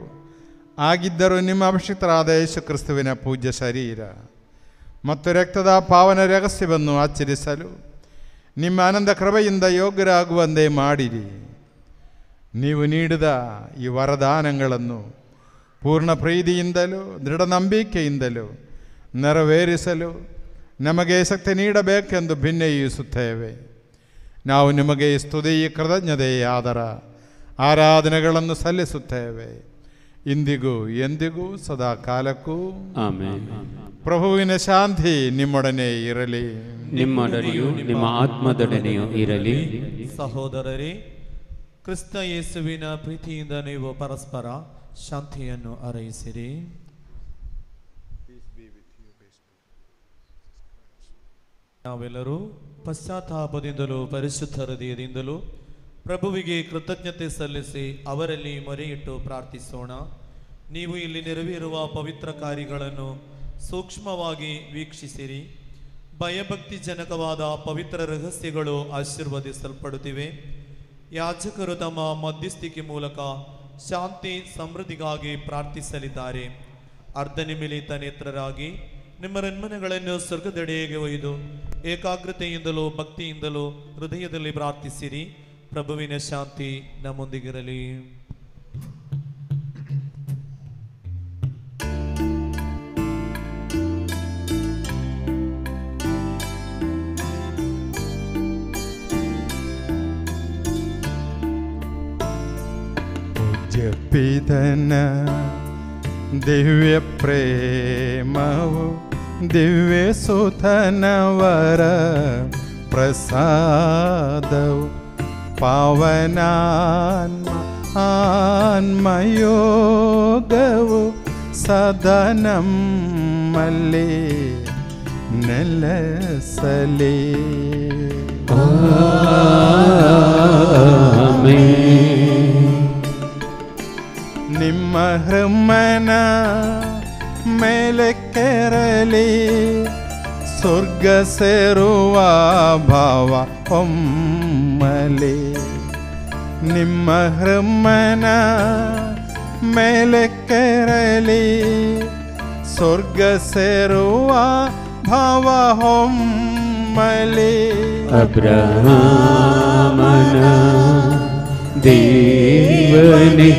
ಆಗಿದ್ದರೂ ನಿಮ್ಮ ಅಭಿಷಿಕ್ತರಾದ ಯೇಸು ಕ್ರಿಸ್ತುವಿನ ಪೂಜ್ಯ ಶರೀರ ಮತ್ತು ರಕ್ತದ ಪಾವನ ರಹಸ್ಯವನ್ನು ಆಚರಿಸಲು ನಿಮ್ಮ ಆನಂದ ಕೃಪೆಯಿಂದ ಯೋಗ್ಯರಾಗುವಂತೆ ಮಾಡಿರಿ. ನೀವು ನೀಡಿದ ಈ ವರದಾನಗಳನ್ನು ಪೂರ್ಣ ಪ್ರೀತಿಯಿಂದಲೂ ದೃಢ ನಂಬಿಕೆಯಿಂದಲೂ ನೆರವೇರಿಸಲು ನಮಗೆ ಶಕ್ತಿ ನೀಡಬೇಕೆಂದು ಭಿನ್ನಯಿಸುತ್ತೇವೆ. ನಾವು ನಿಮಗೆ ಸ್ತುತಿ, ಕೃತಜ್ಞತೆ, ಆದರ ಆರಾಧನೆಗಳನ್ನು ಸಲ್ಲಿಸುತ್ತೇವೆ, ಇಂದಿಗೂ ಎಂದಿಗೂ ಸದಾ ಕಾಲಕ್ಕೂ. ಆಮೆನ್. ಪ್ರಭುವಿನ ಶಾಂತಿ ನಿಮ್ಮೊಡನೆ ಇರಲಿ. ನಿಮ್ಮೊಡನೆಯೂ ನಿಮ್ಮ ಆತ್ಮದೊಡನೆಯೂ ಇರಲಿ. ಸಹೋದರರೇ, ಕ್ರಿಸ್ತ ಯೇಸುವಿನ ಪ್ರೀತಿಯಿಂದ ನೀವು ಪರಸ್ಪರ ಶಾಂತಿಯನ್ನು ಹಾರೈಸಿರಿ. ನಾವೆಲ್ಲರೂ ಪಶ್ಚಾತ್ತಾಪದಿಂದಲೂ ಪರಿಶುದ್ಧ ಹೃದಯದಿಂದಲೂ ಪ್ರಭುವಿಗೆ ಕೃತಜ್ಞತೆ ಸಲ್ಲಿಸಿ ಅವರಲ್ಲಿ ಮೊರೆಯಿಟ್ಟು ಪ್ರಾರ್ಥಿಸೋಣ. ನೀವು ಇಲ್ಲಿ ನೆರವೇರುವ ಪವಿತ್ರ ಕಾರ್ಯಗಳನ್ನು ಸೂಕ್ಷ್ಮವಾಗಿ ವೀಕ್ಷಿಸಿರಿ. ಭಯಭಕ್ತಿ ಜನಕವಾದ ಪವಿತ್ರ ರಹಸ್ಯಗಳು ಆಶೀರ್ವದಿಸಲ್ಪಡುತ್ತಿವೆ. ಯಾಜಕರು ತಮ್ಮ ಮಧ್ಯಸ್ಥಿಕೆ ಮೂಲಕ ಶಾಂತಿ ಸಮೃದ್ಧಿಗಾಗಿ ಪ್ರಾರ್ಥಿಸಲಿದ್ದಾರೆ. ಅರ್ಧನಿಮಿಲಿತ ನೇತ್ರರಾಗಿ ನಿಮ್ಮ ರೆನ್ಮನೆಗಳನ್ನು ಸ್ವರ್ಗದೆಡೆಗೆ ಒಯ್ದು ಏಕಾಗ್ರತೆಯಿಂದಲೂ ಭಕ್ತಿಯಿಂದಲೂ ಹೃದಯದಲ್ಲಿ ಪ್ರಾರ್ಥಿಸಿರಿ. ಪ್ರಭುವಿನ ಶಾಂತಿ ನಮ್ಮೊಂದಿಗಿರಲಿ. ಪಿತನ ದಿವ್ಯ ಪ್ರೇಮವು ದಿವ್ಯ ಸುತನವರ ಪ್ರಸಾದವು ಪಾವನಾನ್ಮಯೋಗವು ಸದಾ ನಮ್ಮಲ್ಲಿ ನೆಲೆಸಲಿ. ನಿಮ್ಮ ಹೃಮನ ಮೇಲೆ ಕೆರಲಿ, ಸ್ವರ್ಗ ಸೇರುವ ಭಾವ ಒಮ್ಮಲಿ. ನಿಮ್ಮ ಹೃಮನ ಮೇಲೆ ಕೆರಲಿ, ಸ್ವರ್ಗ ಸೇರುವ ಭಾವ ಒಮ್ಮಲಿ. ಅಬ್ರಹಾಮನ ದೇವನೇ,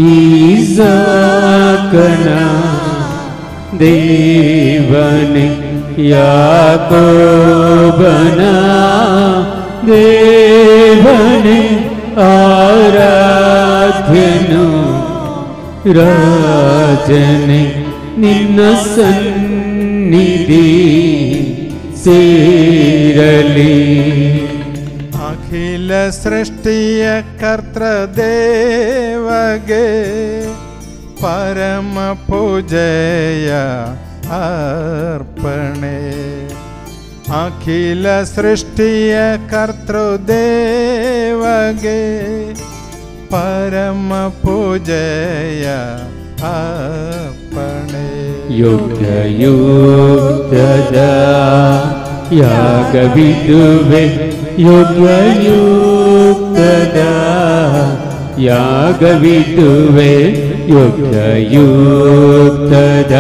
ಈಸಾಕನ ದೇವನೇ, ಯಾಕೋಬನ ದೇವನೇ, ಆರಾಧ್ಯನು ರಾಜನೇ, ನಿನ್ನ ಸನ್ನಿಧಿ ಸೇರಲಿ. ಅಖಿಲ ಸೃಷ್ಟಿಯ ಕರ್ತೃದೇವಗೆ ಪರಮ ಪೂಜೆಯ ಅರ್ಪಣೆ. ಅಖಿಲ ಸೃಷ್ಟಿಯ ಕರ್ತೃದೇವಗೆ ಪರಮ ಪೂಜೆಯ ಅರ್ಪಣೆ. ಯೋಗ್ಯ ಯೋಗ್ಯದ ಯಾಗವಿದುವೆ, ಯೋಗ್ಯ ಯೋಗ್ಯದ ಯಾಗವಿದುವೆ, ಯೋಗ್ಯ ಯೋಗ್ಯದ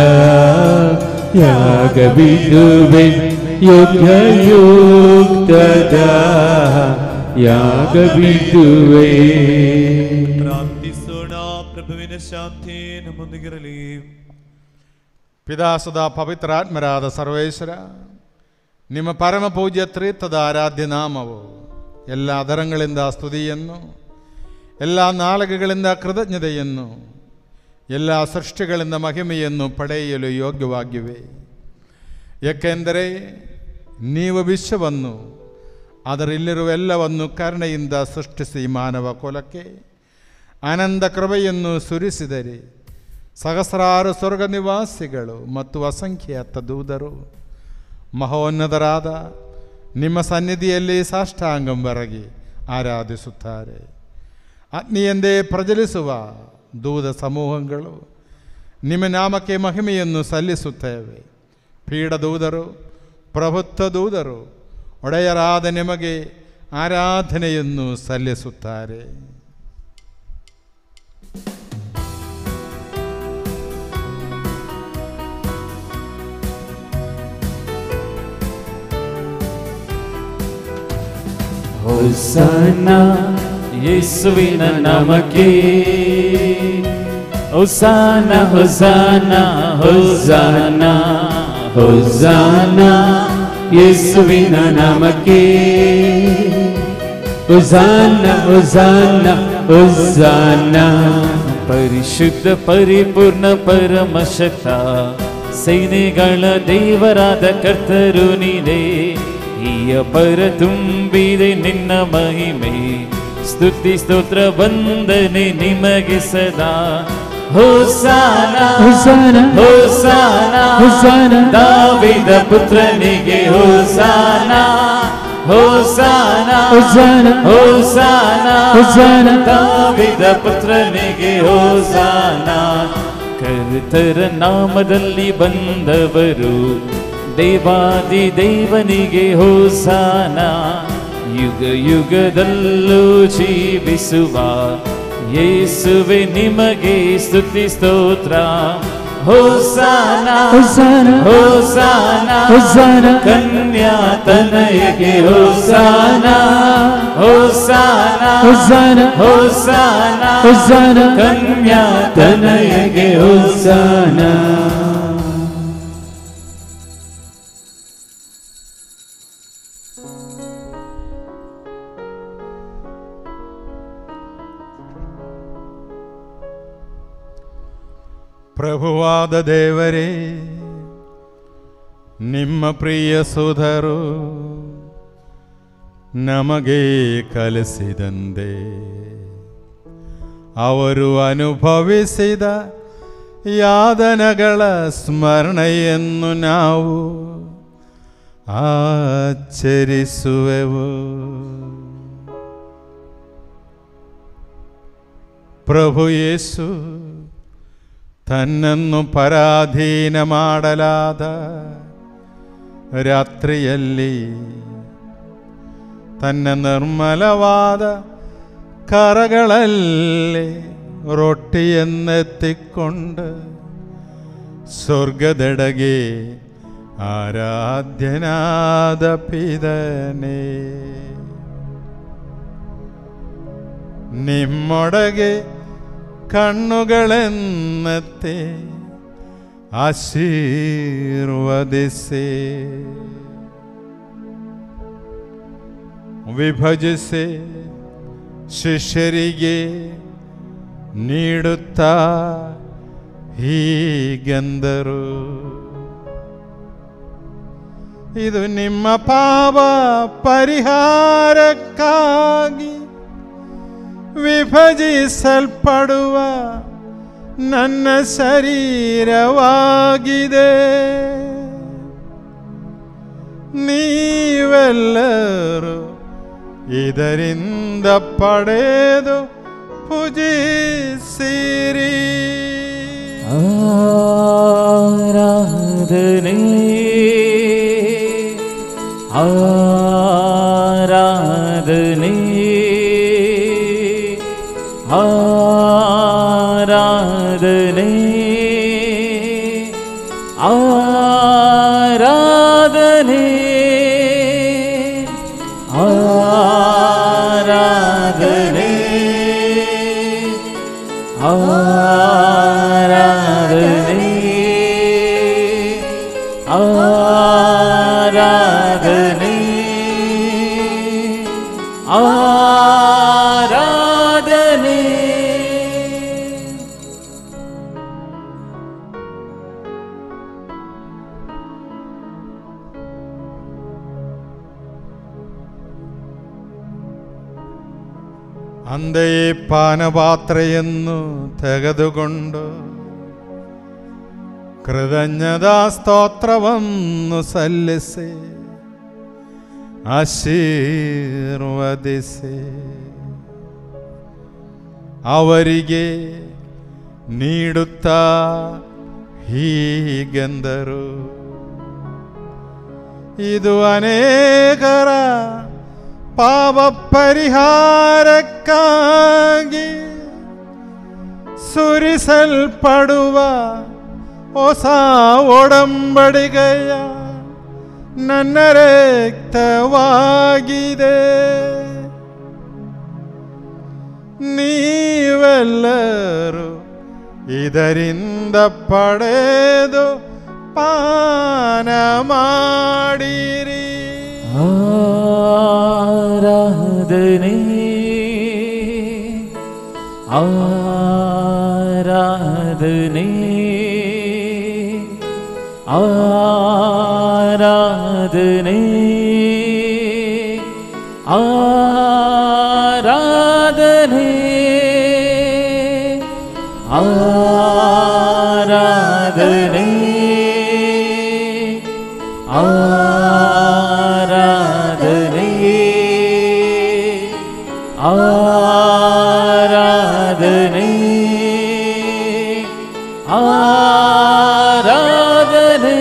ಯಾಗವಿದುವೆ, ಯೋಗ್ಯ ಯೋಗ್ಯದ ಯಾಗವಿದುವೆ. ಪ್ರಾರ್ಥಿಸೋಣ. ಪ್ರಭುವಿನ ಶಾಂತಿ ನಮ್ಮೊಂದಿಗಿರಲಿ. ಪಿದಾಸುದ ಪವಿತ್ರಾತ್ಮರಾದ ಸರ್ವೇಶ್ವರ, ನಿಮ್ಮ ಪರಮ ಪೂಜ್ಯ ತ್ರಿತ್ವದ ಆರಾಧ್ಯ ನಾಮವು ಎಲ್ಲ ಅದರಗಳಿಂದ ಸ್ತುತಿಯನ್ನು, ಎಲ್ಲ ನಾಲಿಗೆಗಳಿಂದ ಕೃತಜ್ಞತೆಯನ್ನು, ಎಲ್ಲ ಸೃಷ್ಟಿಗಳಿಂದ ಮಹಿಮೆಯನ್ನು ಪಡೆಯಲು ಯೋಗ್ಯವಾಗಿವೆ. ಏಕೆಂದರೆ ನೀವು ವಿಶ್ವವನ್ನು ಅದರಲ್ಲಿರುವ ಎಲ್ಲವನ್ನು ಕರುಣೆಯಿಂದ ಸೃಷ್ಟಿಸಿ ಮಾನವ ಕುಲಕ್ಕೆ ಆನಂದ ಕೃಪೆಯನ್ನು ಸುರಿಸಿದರೆ ಸಹಸ್ರಾರು ಸ್ವರ್ಗ ನಿವಾಸಿಗಳು ಮತ್ತು ಅಸಂಖ್ಯಾತ ದೂತರು ಮಹೋನ್ನತರಾದ ನಿಮ್ಮ ಸನ್ನಿಧಿಯಲ್ಲಿ ಸಾಷ್ಟಾಂಗಂಬರಗಿ ಆರಾಧಿಸುತ್ತಾರೆ. ಅಗ್ನಿಯೆಂದೇ ಪ್ರಜ್ವಲಿಸುವ ದೂತ ಸಮೂಹಗಳು ನಿಮ್ಮ ನಾಮಕ್ಕೆ ಮಹಿಮೆಯನ್ನು ಸಲ್ಲಿಸುತ್ತೇವೆ. ಪೀಡದೂತರು, ಪ್ರಭುತ್ವ ದೂತರು ಒಡೆಯರಾದ ನಿಮಗೆ ಆರಾಧನೆಯನ್ನು ಸಲ್ಲಿಸುತ್ತಾರೆ. ಹೊಸನ್ನ ಯೇಸುವಿನ ನಾಮಕ್ಕೆ, ಹೊಸನ್ನ ಹೊಸನ್ನ ಹೊಸನ್ನ ಹೊಸನ್ನ ಯೇಸುವಿನ ನಾಮಕ್ಕೆ, ಹೊಸನ್ನ ಹೊಸನ್ನ ಹೊಸನ್ನ. ಪರಿಶುದ್ಧ ಪರಿಪೂರ್ಣ ಪರಮಶಕ್ತ ಸೈನ್ಯಗಳ ದೇವರಾದ ಕರ್ತರು ನೀನೇ. ಈಯ ಪರ ತುಂಬಿದೆ ನಿನ್ನ ಮಹಿಮೆ, ಸ್ತುತಿ ಸ್ತೋತ್ರ ವಂದನೆ ನಿಮಗೆ ಸದಾ. ಹೋಸಾನ ಹೋಸಾನ ಹೋಸಾನ ಹೋಸಾನ ದಾವೀದ ಪುತ್ರನಿಗೆ ಹೋಸಾನ, ಹೋಸಾನ ಹೋಸಾನ ಹೋಸಾನ ಹೋಸಾನ ದಾವೀದ ಪುತ್ರನಿಗೆ ಹೋಸಾನ. ಕರ್ತನ ನಾಮದಲ್ಲಿ ಬಂದವರು ದೇವಾದಿ ದೇವನಿಗೆ ಹೋಸಾನ. ಯುಗ ಯುಗದಲ್ಲೂ ಜೀವಿಸುವ ಯೇಸುವೆ ನಿಮಗೆ ಸ್ತುತಿ ಸ್ತೋತ್ರ. ಹೋಸಾನ ಹೋಸಾನ ಹೋಸಾನ ಹೋಸಾನ ಕನ್ಯಾತನಯಗೆ ಹೋಸಾನ, ಹೋಸಾನ ಹೋಸಾನ ಹೋಸಾನ ಹೋಸಾನ ಕನ್ಯಾತನಯಗೆ ಹೋಸಾನ. ಪ್ರಭುವಾದ ದೇವರೇ, ನಿಮ್ಮ ಪ್ರಿಯ ಸುಧರು ನಮಗೆ ಕಲಿಸಿದಂತೆ ಅವರು ಅನುಭವಿಸಿದ ಯಾತನೆಗಳ ಸ್ಮರಣೆಯನ್ನು ನಾವು ಆಚರಿಸುವೆವು. ಪ್ರಭು ಯೇಸು ತನ್ನನ್ನು ಪರಾಧೀನ ಮಾಡಲಾದ ರಾತ್ರಿಯಲ್ಲಿ ತನ್ನ ನಿರ್ಮಲವಾದ ಕರಗಳಲ್ಲಿ ರೊಟ್ಟಿಯನ್ನೆತ್ತಿಕೊಂಡು ಸ್ವರ್ಗದೆಡೆಗೆ ಆರಾಧ್ಯನಾದ ಪಿತನೇ, ನಿಮ್ಮೊಳಗೆ ಕಣ್ಣುಗಳೆನ್ನೆತ್ತಿ ಆಶೀರ್ವದಿಸಿ ವಿಭಜಿಸಿ ಶಿಷ್ಯರಿಗೆ ನೀಡುತ್ತಾ ಹೀಗೆಂದರು. ಇದು ನಿಮ್ಮ ಪಾಪ ಪರಿಹಾರಕ್ಕಾಗಿ ವಿಭಜಿಸಲ್ಪಡುವ ನನ್ನ ಶರೀರವಾಗಿದೆ. ನೀವೆಲ್ಲರೂ ಇದರಿಂದ ಪಡೆದು ಪೂಜಿಸಿರಿ. ಆರಾಧನೆ ಆರಾಧನೆ ಆರಾಧನೆ ಆರಾಧನೆ ಆರಾಧನೆ ಆರಾಧನೆ ಆರಾಧನೆ ಅಂತೆಯೇ ಪಾನಪಾತ್ರೆಯನ್ನು ತೆಗೆದುಕೊಂಡು ಕೃತಜ್ಞತಾ ಸ್ತೋತ್ರವನ್ನು ಸಲ್ಲಿಸಿ ಆಶೀರ್ವದಿಸಿ ಅವರಿಗೆ ನೀಡುತ್ತಾ ಹೀಗೆಂದರು, ಇದು ಅನೇಕರ ಪಾಪ ಪರಿಹಾರಕ್ಕಾಗಿ ಸುರಿಸಲ್ಪಡುವ ಹೊಸ ಒಡಂಬಡಿಕೆಯ ನನ್ನ ರಕ್ತವಾಗಿದೆ. ನೀವೆಲ್ಲರೂ ಇದರಿಂದ ಪಡೆದು ಪಾನ ಮಾಡಿರಿ. ಆರಾಧನೆ ಆರಾಧನೆ ಆರಾಧನೆ ಆರಾಧನೆ ಆರಾಧನೆ ಆರಾಧನೆ ಆರಾಧನೆ ಆರಾಧನೆ.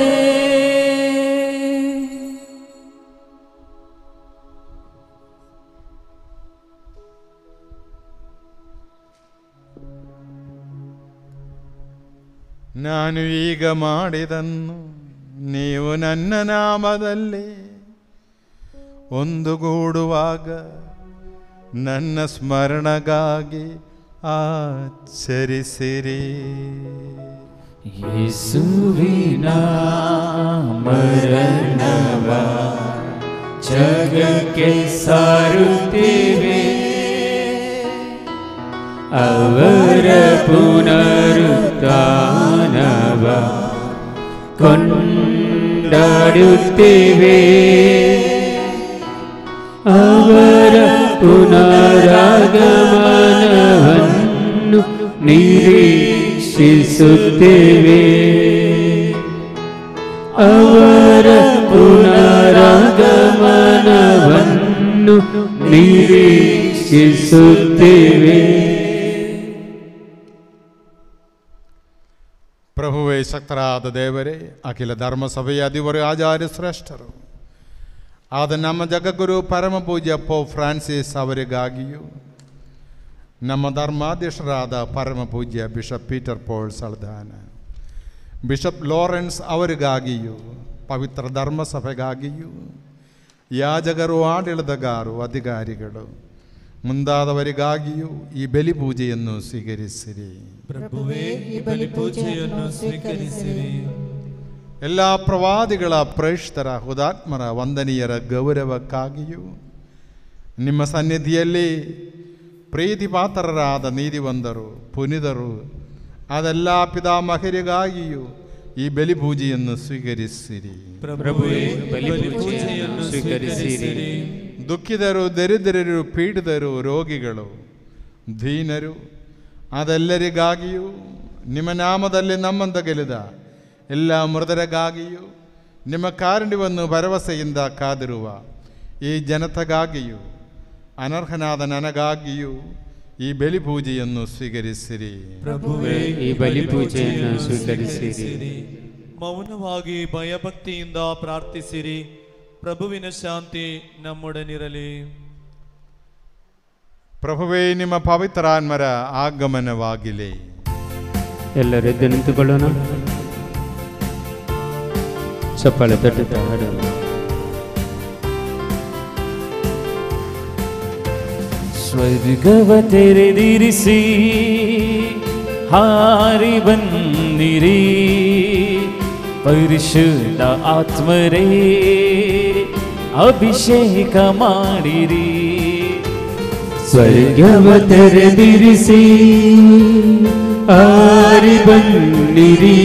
ನಾನು ಈಗ ಮಾಡಿದನ್ನು ನೀವು ನನ್ನ ನಾಮದಲ್ಲಿ ಒಂದುಗೂಡುವಾಗ ನನ್ನ ಸ್ಮರಣಗಾಗಿ ಆಚರಿಸಿರಿ. ಯೇಸುವಿನ ಮರಣವ ಜಗಕ್ಕೆ ಸಾರುತ್ತೇವೆ, ಅವರ ಪುನರುತ್ಥಾನವ ಕೊಂಡಾಡುತ್ತೇವೆ, ಅವರ ಪುನರಾಗಮನವನ್ನು ನಿರೀಕ್ಷಿಸುತ್ತೇವೆ, ಅವರ ಪುನರಾಗಮನವನ್ನು ನಿರೀಕ್ಷಿಸುತ್ತೇವೆ. ಪ್ರಭುವೇ ಶಕ್ತರಾದ ದೇವರೇ, ಅಖಿಲ ಧರ್ಮಸಭೆಯ ಅಧಿವರು ಆಚಾರ್ಯ ಶ್ರೇಷ್ಠರು ಆದ ನಮ್ಮ ಜಗದ್ಗುರು ಪರಮ ಪೂಜ್ಯ ಪೋಪ್ ಫ್ರಾನ್ಸಿಸ್ ಅವರಿಗಾಗಿಯೂ, ನಮ್ಮ ಧರ್ಮಾಧ್ಯಕ್ಷರಾದ ಪರಮ ಪೂಜ್ಯ bishop Peter Paul Saldanha, bishop Lawrence ಅವರಿಗಾಗಿಯೂ, ಪವಿತ್ರ ಧರ್ಮಸಭೆಗಾಗಿಯೂ, ಯಾಜಕರು, ಆಡಳಿತಗಾರರು, ಅಧಿಕಾರಿಗಳು ಮುಂದಾದವರಿಗಾಗಿಯೂ ಈ ಬಲಿ ಪೂಜೆಯನ್ನು ಸ್ವೀಕರಿಸಿರಿ. ಪ್ರಭುವೇ, ಈ ಬಲಿ ಪೂಜೆಯನ್ನು ಸ್ವೀಕರಿಸಿರಿ. ಎಲ್ಲ ಪ್ರವಾದಿಗಳ ಪ್ರೇಷ್ಠರ ಹುತಾತ್ಮರ ವಂದನೀಯರ ಗೌರವಕ್ಕಾಗಿಯೂ, ನಿಮ್ಮ ಸನ್ನಿಧಿಯಲ್ಲಿ ಪ್ರೀತಿಪಾತ್ರರಾದ ನೀತಿವಂತರು, ಪುನೀತರು ಅದೆಲ್ಲ ಪಿತಾಮಹರಿಗಾಗಿಯೂ ಈ ಬಲಿ ಪೂಜೆಯನ್ನು ಸ್ವೀಕರಿಸಿರಿ. ಪ್ರಭುವೇ, ಬಲಿ ಪೂಜೆಯನ್ನು ಸ್ವೀಕರಿಸಿರಿ. ದುಃಖಿತರು, ದರಿದ್ರರು, ಪೀಡಿತರು, ರೋಗಿಗಳು, ದೀನರು ಅದೆಲ್ಲರಿಗಾಗಿಯೂ, ನಿಮ್ಮ ನಾಮದಲ್ಲಿ ನಮ್ಮಂತ ಗೆಲಿದ ಎಲ್ಲ ಮೃತರಿಗಾಗಿಯೂ, ನಿಮ್ಮ ಕಾರುಣ್ಯವನ್ನು ಭರವಸೆಯಿಂದ ಕಾದಿರುವ ಈ ಜನತೆಗಾಗಿಯೂ, ಅನರ್ಹನಾದ ನನಗಾಗಿಯೂ ಈ ಬಲಿ ಪೂಜೆಯನ್ನು ಸ್ವೀಕರಿಸಿರಿ. ಪ್ರಭುವೇ, ಈ ಬಲಿ ಪೂಜೆಯನ್ನು ಸ್ವೀಕರಿಸಿರಿ. ಮೌನವಾಗಿ ಭಯಭಕ್ತಿಯಿಂದ ಪ್ರಾರ್ಥಿಸಿರಿ. ಪ್ರಭುವಿನ ಶಾಂತಿ ನಮ್ಮೊಡನಿರಲಿ. ಪ್ರಭುವೇ, ನಿಮ್ಮ ಪವಿತ್ರಾತ್ಮರ ಆಗಮನವಾಗಿಲಿ. ಎಲ್ಲರೆದ್ದು ನಿಂತುಕೊಳ್ಳೋಣ. ಚಪ್ಪಾಳೆ ತಟ್ಟುತ್ತಾ ಹಾಡೋಣ. ಸ್ವರ್ಗವ ತೆರೆದಿರಿಸಿ ಹಾರಿ ಬಂದಿರಿ, ಪರಿಶುದ್ಧ ಆತ್ಮರೇ ಅಭಿಷೇಕ ಮಾಡಿರಿ. ಸ್ವರ್ಗವ ತೆರೆದಿರಿಸಿ ಹಾರಿ ಬನ್ನಿರಿ.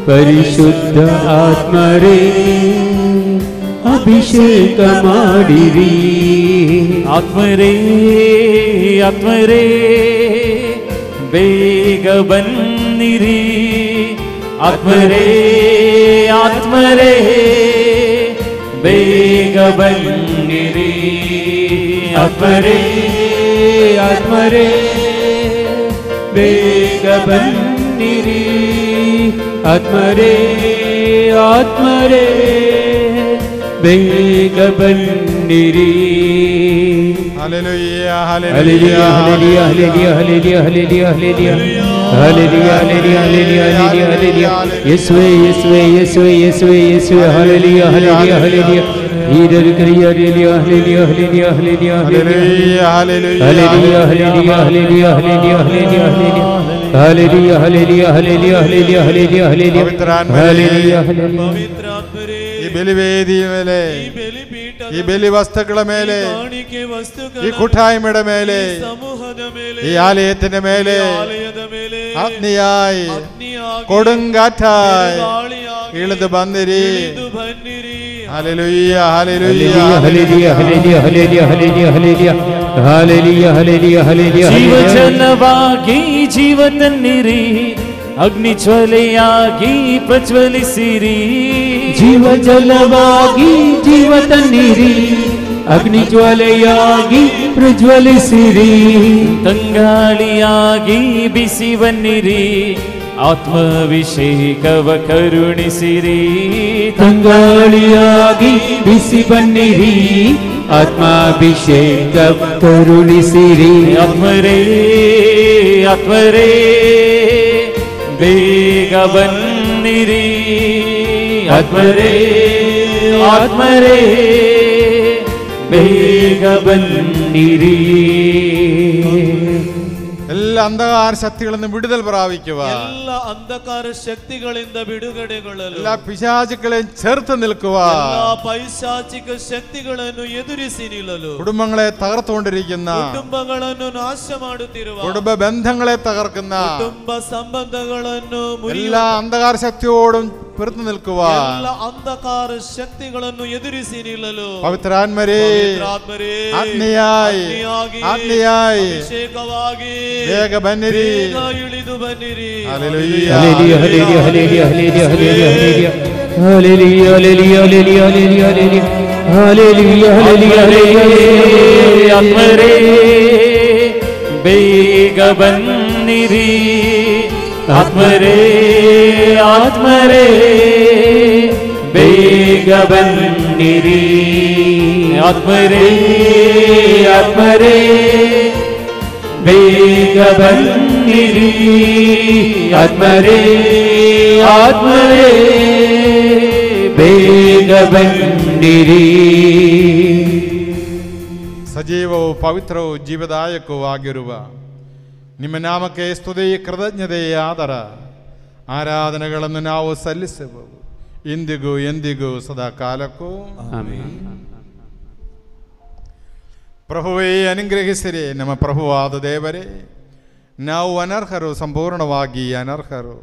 ಪರಿಶುದ್ಧ ಆತ್ಮರೇ ಅಭಿಷೇಕ ಮಾಡಿರಿ. ಆತ್ಮರೇ ಆತ್ಮರೇ ಬೇಗ ಬನ್ನಿರಿ. ಆತ್ಮರೇ ಆತ್ಮರೇ ಬೇಗ ಬನ್ನಿರಿ. ಆತ್ಮರೇ ಆತ್ಮರೇ ಬೇಗ ಬನ್ನಿರಿ. ಆತ್ಮರೇ ಆತ್ಮರೇ ಬೇಗ ಬನ್ನಿರಿ. Hallelujah hallelujah hallelujah hallelujah hallelujah hallelujah hallelujah hallelujah hallelujah hallelujah hallelujah ಯೇಸುವೇ ಯೇಸುವೇ ಯೇಸುವೇ ಯೇಸುವೇ ಯೇಸುವೇ ಹಲ್ಲೆಲೂಯಾ ಹಲ್ಲೆಲೂಯಾ ಹಲ್ಲೆಲೂಯಾ ಹೀರರು ಕರಿಯ hallelujah hallelujah hallelujah hallelujah hallelujah hallelujah hallelujah hallelujah hallelujah hallelujah hallelujah hallelujah hallelujah hallelujah hallelujah hallelujah hallelujah. ಈ ಬಲಿವೇದಿಯ ಮೇಲೆ, ಈ ಬಲಿ ವಸ್ತುಗಳ ಮೇಲೆ, ಈ ಕುಠಾಯಿಮയുടെ ಮೇಲೆ, ഈ ആലയത്തിന്റെ മേലെ അഗ്നിയായി കൊടുങ്കാറ്റായി ഇളത് ബന്നിരി. Hallelujah hallelujah hallelujah hallelujah hallelujah hallelujah hallelujah hallelujah hallelujah. ಜೀವಜಲವಾಗಿ ಜೀವ ತನ್ನಿರಿ. ಅಗ್ನಿ ಜ್ವಾಲೆಯಾಗಿ ಪ್ರಜ್ವಲಿಸಿರಿ. ಜೀವಜಲವಾಗಿ ಜೀವ ತನ್ನಿರಿ. ಅಗ್ನಿ ಜ್ವಾಲೆಯಾಗಿ ಪ್ರಜ್ವಲಿಸಿರಿ. ತಂಗಾಳಿಯಾಗಿ ಬಿಸಿ ಬನ್ನಿರಿ. ಆತ್ಮಾಭಿಷೇಕವ ಕರುಣಿಸಿರಿ. ತಂಗಾಳಿಯಾಗಿ ಬಿಸಿ ಬನ್ನಿರಿ. ಆತ್ಮಾಭಿಷೇಕವ ಕರುಣಿಸಿರಿ. ಆತ್ಮರೇ ಆತ್ಮರೇ ಬೇಗ ಬನ್ನಿರಿ. ಆತ್ಮರೇ ಆತ್ಮರೇ ಬೇಗ ಬನ್ನಿರಿ. എല്ലാ അന്ധകാര ശക്തികളിൽ നിന്ന് വിടുതൽ പ്രാപിക്കുക. എല്ലാ അന്ധകാര ശക്തികളിಂದ ಬಿಡುಗಡೆಗೊಳ್ಳಲು, എല്ലാ പിശാചുക്കളെയും ചേർത്ത് നിൽക്കുക. എല്ലാ പൈശാചിക ശക്തിಗಳನ್ನು ಎದುರಿಸಿ ನಿಲ್ಲಲು, കുടുംബങ്ങളെ തകർത്തുകൊണ്ടിരിക്കുന്ന, കുടുംബಗಳನ್ನು ನಾಶ ಮಾಡುತ್ತಿರುವ, കുടുംബ ബന്ധങ്ങളെ തകർക്കുന്ന കുടുംബ സംബന്ധಗಳನ್ನು എല്ലാ അന്ധകാര ശക്തിയോടും പുറത്തു നിൽക്കുക. എല്ലാ അന്ധകാര ശക്തിಗಳನ್ನು ಎದುರಿಸಿ ನಿಲ್ಲಲು പവിത്രാത്മരേ ആത്മീയായി ആത്മീയായി ಅಭಿಷೇಕವಾಗಿ ಬೇಗ ಬನ್ನಿರಿ. ಇಳಿದು ಬನ್ನಿರಿ. Hallelujah hallelujah hallelujah hallelujah hallelujah hallelujah hallelujah hallelujah hallelujah hallelujah hallelujah hallelujah. ಆತ್ಮರೇ ಬೇಗ ಬನ್ನಿರಿ. ಆತ್ಮರೇ ಆತ್ಮರೇ ಬೇಗ ಬನ್ನಿರಿ. ಆತ್ಮರೇ ಆತ್ಮರೇ ಬೇಗ ಬನ್ನಿರಿ. ಆತ್ಮರೇ ಆತ್ಮರೇ ಬೇಗ ಬನ್ನಿರಿ. ಸಜೀವವು ಪವಿತ್ರವು ಜೀವದಾಯಕವೂ ಆಗಿರುವ ನಿಮ್ಮ ನಾಮಕ್ಕೆ ಸ್ತುತಿ ಕೃತಜ್ಞತೆ ಆದರ ಆರಾಧನೆಗಳನ್ನು ನಾವು ಸಲ್ಲಿಸುವೆವು ಇಂದಿಗೂ ಎಂದಿಗೂ ಸದಾ ಕಾಲಕ್ಕೂ. ಪ್ರಭುವೇ ಅನುಗ್ರಹಿಸಿರಿ. ನಮ್ಮ ಪ್ರಭುವಾದ ದೇವರೇ, ನಾವು ಅನರ್ಹರು, ಸಂಪೂರ್ಣವಾಗಿ ಅನರ್ಹರು.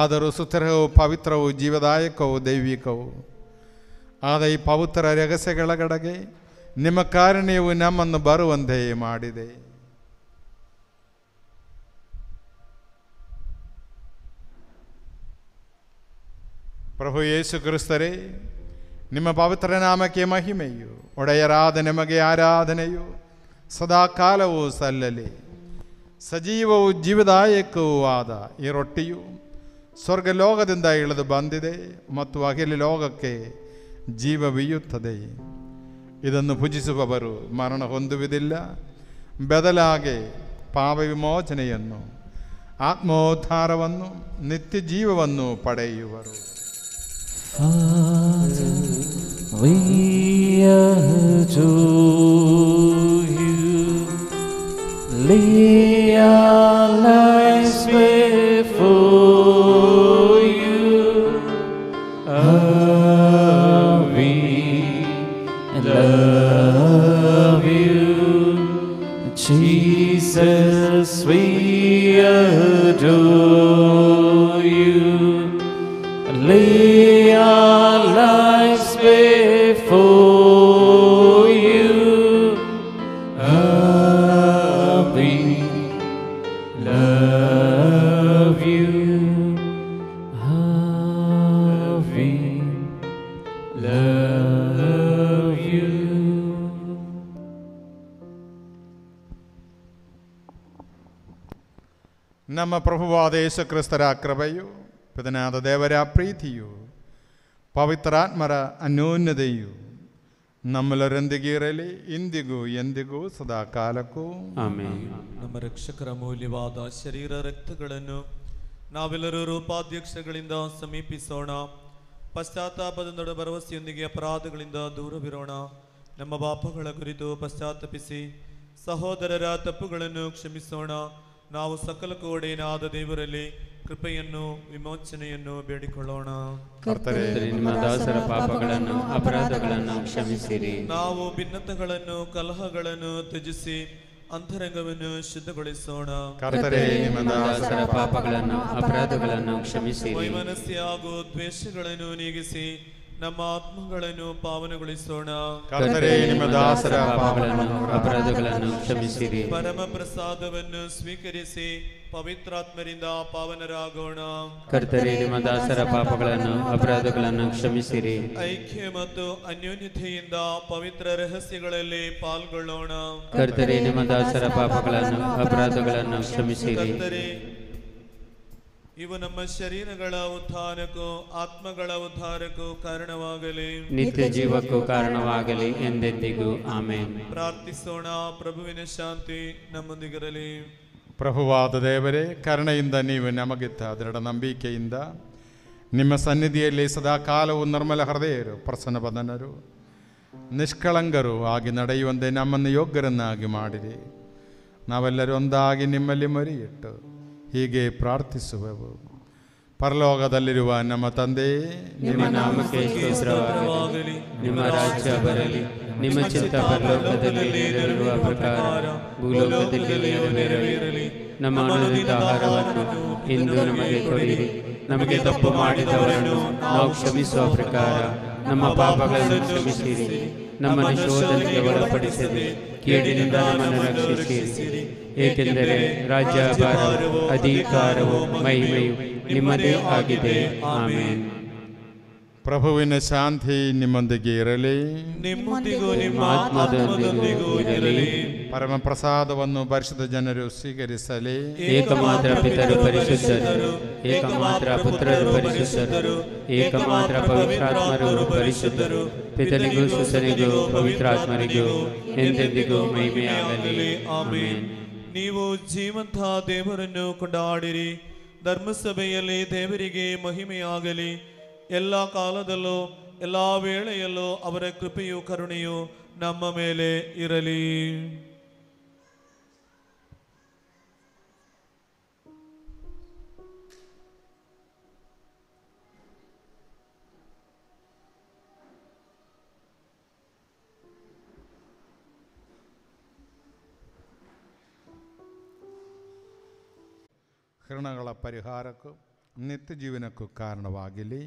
ಆದರೂ ಸುತರವು ಪವಿತ್ರವು ಜೀವದಾಯಕವು ದೈವಿಕವು ಆದ ಈ ಪವಿತ್ರ ರಹಸ್ಯಗಳ ಕಡೆಗೆ ನಿಮ್ಮ ಕಾರುಣ್ಯವು ನಮ್ಮನ್ನು ಬರುವಂತೆ ಮಾಡಿದೆ. ಪ್ರಭು ಯೇಸು ಕ್ರಿಸ್ತರೇ, ನಿಮ್ಮ ಪವಿತ್ರ ನಾಮಕ್ಕೆ ಮಹಿಮೆಯು, ಒಡೆಯರಾದ ನಿಮಗೆ ಆರಾಧನೆಯು ಸದಾಕಾಲವೂ ಸಲ್ಲಲಿ. ಸಜೀವವು ಜೀವದಾಯಕವೂ ಆದ ಈ ರೊಟ್ಟಿಯು ಸ್ವರ್ಗಲೋಕದಿಂದ ಇಳಿದು ಬಂದಿದೆ ಮತ್ತು ಅಖಿಲ ಲೋಕಕ್ಕೆ ಜೀವವೀಯುತ್ತದೆ. ಇದನ್ನು ಭುಜಿಸುವವರು ಮರಣ ಹೊಂದುವುದಿಲ್ಲ, ಬದಲಾಗಿ ಪಾಪ ವಿಮೋಚನೆಯನ್ನು, ಆತ್ಮೋದ್ಧಾರವನ್ನು, ನಿತ್ಯ ಜೀವವನ್ನು ಪಡೆಯುವರು. Father, we adore you. Lay our lives before you. we love you. Jesus, we adore you. Lay our lives before you. We love you. We love you. ನಮ್ಮ ಪ್ರಭುವಾದ ಯೇಸು ಕ್ರಿಸ್ತರ ಕೃಪೆಯು, ಪಿತನಾದ ದೇವರ ಪ್ರೀತಿಯು, ಪವಿತ್ರಾತ್ಮರ ಅನ್ಯೋನ್ಯತೆಯು ನಮ್ಮೆಲ್ಲರೊಂದಿಗೆ ಇರಲಿ, ಇಂದಿಗೂ ಎಂದಿಗೂ ಸದಾ ಕಾಲಕ್ಕೂ. ಆಮೆನ್. ನಮ್ಮ ರಕ್ಷಕರ ಅಮೂಲ್ಯವಾದ ಶರೀರ ರಕ್ತಗಳನ್ನು ನಾವೆಲ್ಲರೂ ರೂಪಾಧ್ಯಕ್ಷಗಳಿಂದ ಸಮೀಪಿಸೋಣ. ಪಶ್ಚಾತ್ತಾಪದ ನಡು ಭರವಸೆಯೊಂದಿಗೆ ಅಪರಾಧಗಳಿಂದ ದೂರವಿರೋಣ. ನಮ್ಮ ಪಾಪಗಳ ಕುರಿತು ಪಶ್ಚಾತ್ತಾಪಿಸಿ ಸಹೋದರರ ತಪ್ಪುಗಳನ್ನು ಕ್ಷಮಿಸೋಣ. ನಾವು ಸಕಲಕ್ಕೂ ಒಡೆಯನಾದ ದೇವರಲ್ಲಿ ಕೃಪೆಯನ್ನು, ವಿಮೋಚನೆಯನ್ನು ಬೇಡಿಕೊಳ್ಳೋಣ. ನಿಮ್ಮ ದಾಸರ ಪಾಪಗಳನ್ನು, ಅಪರಾಧಗಳನ್ನು ಕ್ಷಮಿಸಿರಿ. ನಾವು ಭಿನ್ನತೆಗಳನ್ನು, ಕಲಹಗಳನ್ನು ತ್ಯಜಿಸಿ ಅಂತರಂಗವನ್ನು ಶುದ್ಧಗೊಳಿಸೋಣ. ನಿಮ್ಮ ದಾಸರ ಪಾಪಗಳನ್ನು, ಅಪರಾಧಗಳನ್ನು ಕ್ಷಮಿಸಿರಿ. ವೈಮನಸ್ಯ ಹಾಗೂ ದ್ವೇಷಗಳನ್ನು ನೀಗಿಸಿ ನಮ್ಮ ಆತ್ಮಗಳನ್ನು ಪಾವನಗೊಳಿಸೋಣ. ನಿಮ್ಮ ದಾಸರ ಪಾಪಗಳನ್ನು, ಅಪರಾಧಗಳನ್ನು ಕ್ಷಮಿಸಿರಿ. ಪರಮ ಪ್ರಸಾದವನ್ನು ಸ್ವೀಕರಿಸಿ ಪವಿತ್ರಾತ್ಮರಿಂದ ಪಾವನರಾಗೋಣ. ಕರ್ತರೇ, ನಿಮ್ಮ ದಾಸರ ಪಾಪಗಳನ್ನು, ಅಪರಾಧಗಳನ್ನು ಕ್ಷಮಿಸಿರಿ. ಐಕ್ಯ ಮತ್ತು ಅನ್ಯೋನ್ಯತೆಯಿಂದ ಪವಿತ್ರ ರಹಸ್ಯಗಳಲ್ಲಿ ಪಾಲ್ಗೊಳ್ಳೋಣ. ಕರ್ತರೇ, ನಿಮ್ಮ ದಾಸರ ಪಾಪಗಳನ್ನು, ಅಪರಾಧಗಳನ್ನು ಕ್ಷಮಿಸಿರಿ. ಇವು ನಮ್ಮ ಶರೀರಗಳ ಉತ್ಥಾನಕ್ಕೂ ಆತ್ಮಗಳ ಉದ್ಧಾರಕ್ಕೂ ಕಾರಣವಾಗಲಿ, ನಿತ್ಯ ಜೀವಕ್ಕೂ ಕಾರಣವಾಗಲಿ ಎಂದೆಂದಿಗೂ. ಆಮೆನ್. ಪ್ರಾರ್ಥಿಸೋಣ. ಪ್ರಭುವಿನ ಶಾಂತಿ ನಮ್ಮೊಂದಿಗಿರಲಿ. ಪ್ರಭುವಾದ ದೇವರೇ, ಕರುಣೆಯಿಂದ ನೀವು ನಮಗಿತ್ತ ದೃಢ ನಂಬಿಕೆಯಿಂದ ನಿಮ್ಮ ಸನ್ನಿಧಿಯಲ್ಲಿ ಸದಾ ಕಾಲವು ನಿರ್ಮಲ ಹೃದಯರು, ಪ್ರಸನ್ನ ಬದನರು, ನಿಷ್ಕಳಂಕರು ಆಗಿ ನಡೆಯುವಂತೆ ನಮ್ಮನ್ನು ಯೋಗ್ಯರನ್ನಾಗಿ ಮಾಡಿರಿ. ನಾವೆಲ್ಲರೂ ಒಂದಾಗಿ ನಿಮ್ಮಲ್ಲಿ ಮರಿಯಿಟ್ಟು ಹೀಗೆ ಪ್ರಾರ್ಥಿಸುವೆವು. ಪರಲೋಕದಲ್ಲಿರುವ ನಮ್ಮ ತಂದೆಯೇ, ನಿಮ್ಮ ನಾಮಕ್ಕೆ ಸ್ತೋತ್ರವಾಗಲಿ. ನಿಮ್ಮ ರಾಜ್ಯ ಬರಲಿ. ನಿಮ್ಮ ಚಿತ್ತ ಪರಲೋಕದಲ್ಲಿ ನೆರವೇರುವ ಪ್ರಕಾರ ಭೂಲೋಕದಲ್ಲಿ ನೆರವೇರಲಿ. ನಮ್ಮ ಅನುದಿನ ಆಹಾರವನ್ನು ಇಂದು ನಮಗೆ ಕೊಡಿರಿ. ನಮಗೆ ತಪ್ಪು ಮಾಡಿದವರನ್ನು ನಾವು ಕ್ಷಮಿಸುವ ಪ್ರಕಾರ ನಮ್ಮ ಪಾಪಗಳನ್ನು ಕ್ಷಮಿಸಿರಿ. ನಮ್ಮನ್ನು ಶೋಧನೆಗೆ ಒಳಪಡಿಸದೆ ಕೇಡಿನಿಂದ ನಮ್ಮನ್ನು ರಕ್ಷಿಸಿರಿ. ಏಕೆಂದರೆ ರಾಜ್ಯ, ಭಾರವು, ಅಧಿಕಾರವು, ಮಹಿಮೆಯು ನಿಮ್ಮದೇ ಆಗಿದೆ. ಆಮೆನ್. ಪ್ರಭುವಿನ ಶಾಂತಿ ನಿಮ್ಮೊಂದಿಗೆ ಇರಲಿ, ನಿಮ್ಮೊಂದಿಗೂ ನಿಮ್ಮ ಆತ್ಮದೊಂದಿಗೂ ಇರಲಿ. ಪರಮ ಪ್ರಸಾದವನ್ನು ಪರಿಶುದ್ಧ ಜನರು ಸ್ವೀಕರಿಸಲಿ. ಏಕಮಾತ್ರ ಪಿತರು ಪರಿಶುದ್ಧರು, ಏಕಮಾತ್ರ ಪುತ್ರರು ಪರಿಶುದ್ಧರು, ಏಕಮಾತ್ರ ಪವಿತ್ರಾತ್ಮರು ಪರಿಶುದ್ಧರು. ಪಿತನಿಗೂ ಸುತನಿಗೂ ಪವಿತ್ರಾತ್ಮರಿಗೂ ಎಂದೆಂದಿಗೂ ಮಹಿಮೆಯಾಗಲಿ. ಆಮೆನ್. ನೀವು ಜೀವಂತ ದೇವರನ್ನು ಕೊಂಡಾಡಿರಿ. ಧರ್ಮಸಭೆಯಲ್ಲಿ ದೇವರಿಗೆ ಮಹಿಮೆಯಾಗಲಿ. ಎಲ್ಲ ಕಾಲದಲ್ಲೂ ಎಲ್ಲ ವೇಳೆಯಲ್ಲೂ ಅವರ ಕೃಪೆಯು ಕರುಣೆಯು ನಮ್ಮ ಮೇಲೆ ಇರಲಿ. ಹೃಣಗಳ ಪರಿಹಾರಕ್ಕೂ ನಿತ್ಯ ಜೀವನಕ್ಕೂ ಕಾರಣವಾಗಲಿ.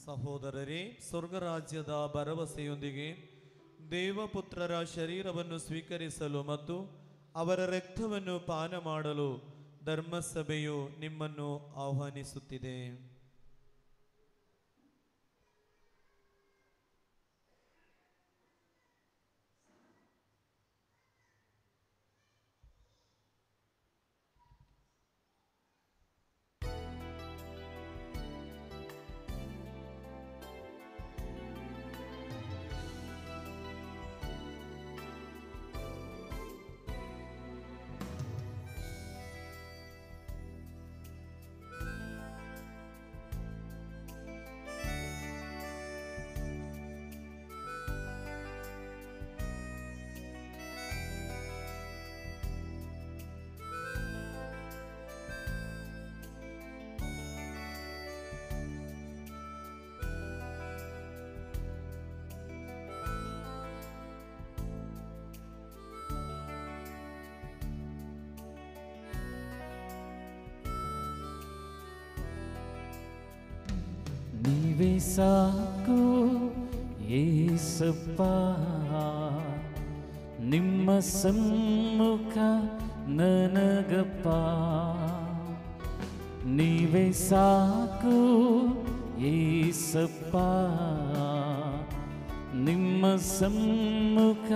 ಸಹೋದರರೇ, ಸ್ವರ್ಗರಾಜ್ಯದ ಭರವಸೆಯೊಂದಿಗೆ ದೇವಪುತ್ರರ ಶರೀರವನ್ನು ಸ್ವೀಕರಿಸಲು ಮತ್ತು ಅವರ ರಕ್ತವನ್ನು ಪಾನ ಮಾಡಲು ಧರ್ಮಸಭೆಯು ನಿಮ್ಮನ್ನು ಆಹ್ವಾನಿಸುತ್ತಿದೆ. ನೀವೇ ಸಾಕು ಏಸಪ್ಪ, ನಿಮ್ಮ ಸಮ್ಮುಖ ನನಗಪ್ಪ. ನೀವೇ ಸಾಕು ಏಸಪ್ಪ, ನಿಮ್ಮ ಸಮ್ಮುಖ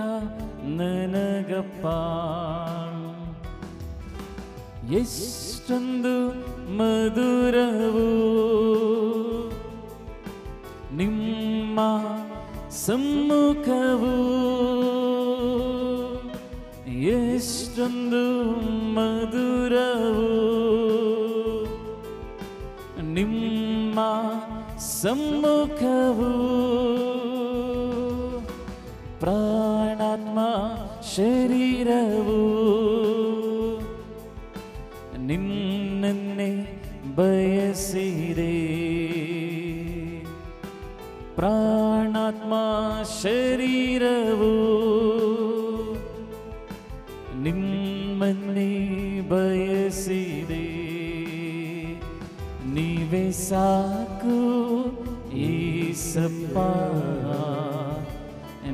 ನನಗಪ್ಪ. ಎಷ್ಟೊಂದು ಮಧುರವು ನಿಮ್ಮ ಸಮ್ಮುಖವು, ಎಷ್ಟೊಂದು ಮಧುರವು ನಿಮ್ಮ ಸಮ್ಮುಖವು. ಪ್ರಾಣಾತ್ಮ ಶರೀರವು ನಿನ್ನನ್ನೇ ಬಯಸಿದೆ. ಪ್ರಾಣಾತ್ಮ ಶರೀರವು ನಿಮ್ಮನ್ನೇ ಬಯಸಿದೆ. ನೀವೇ ಸಾಕು ಏಸಪ್ಪ,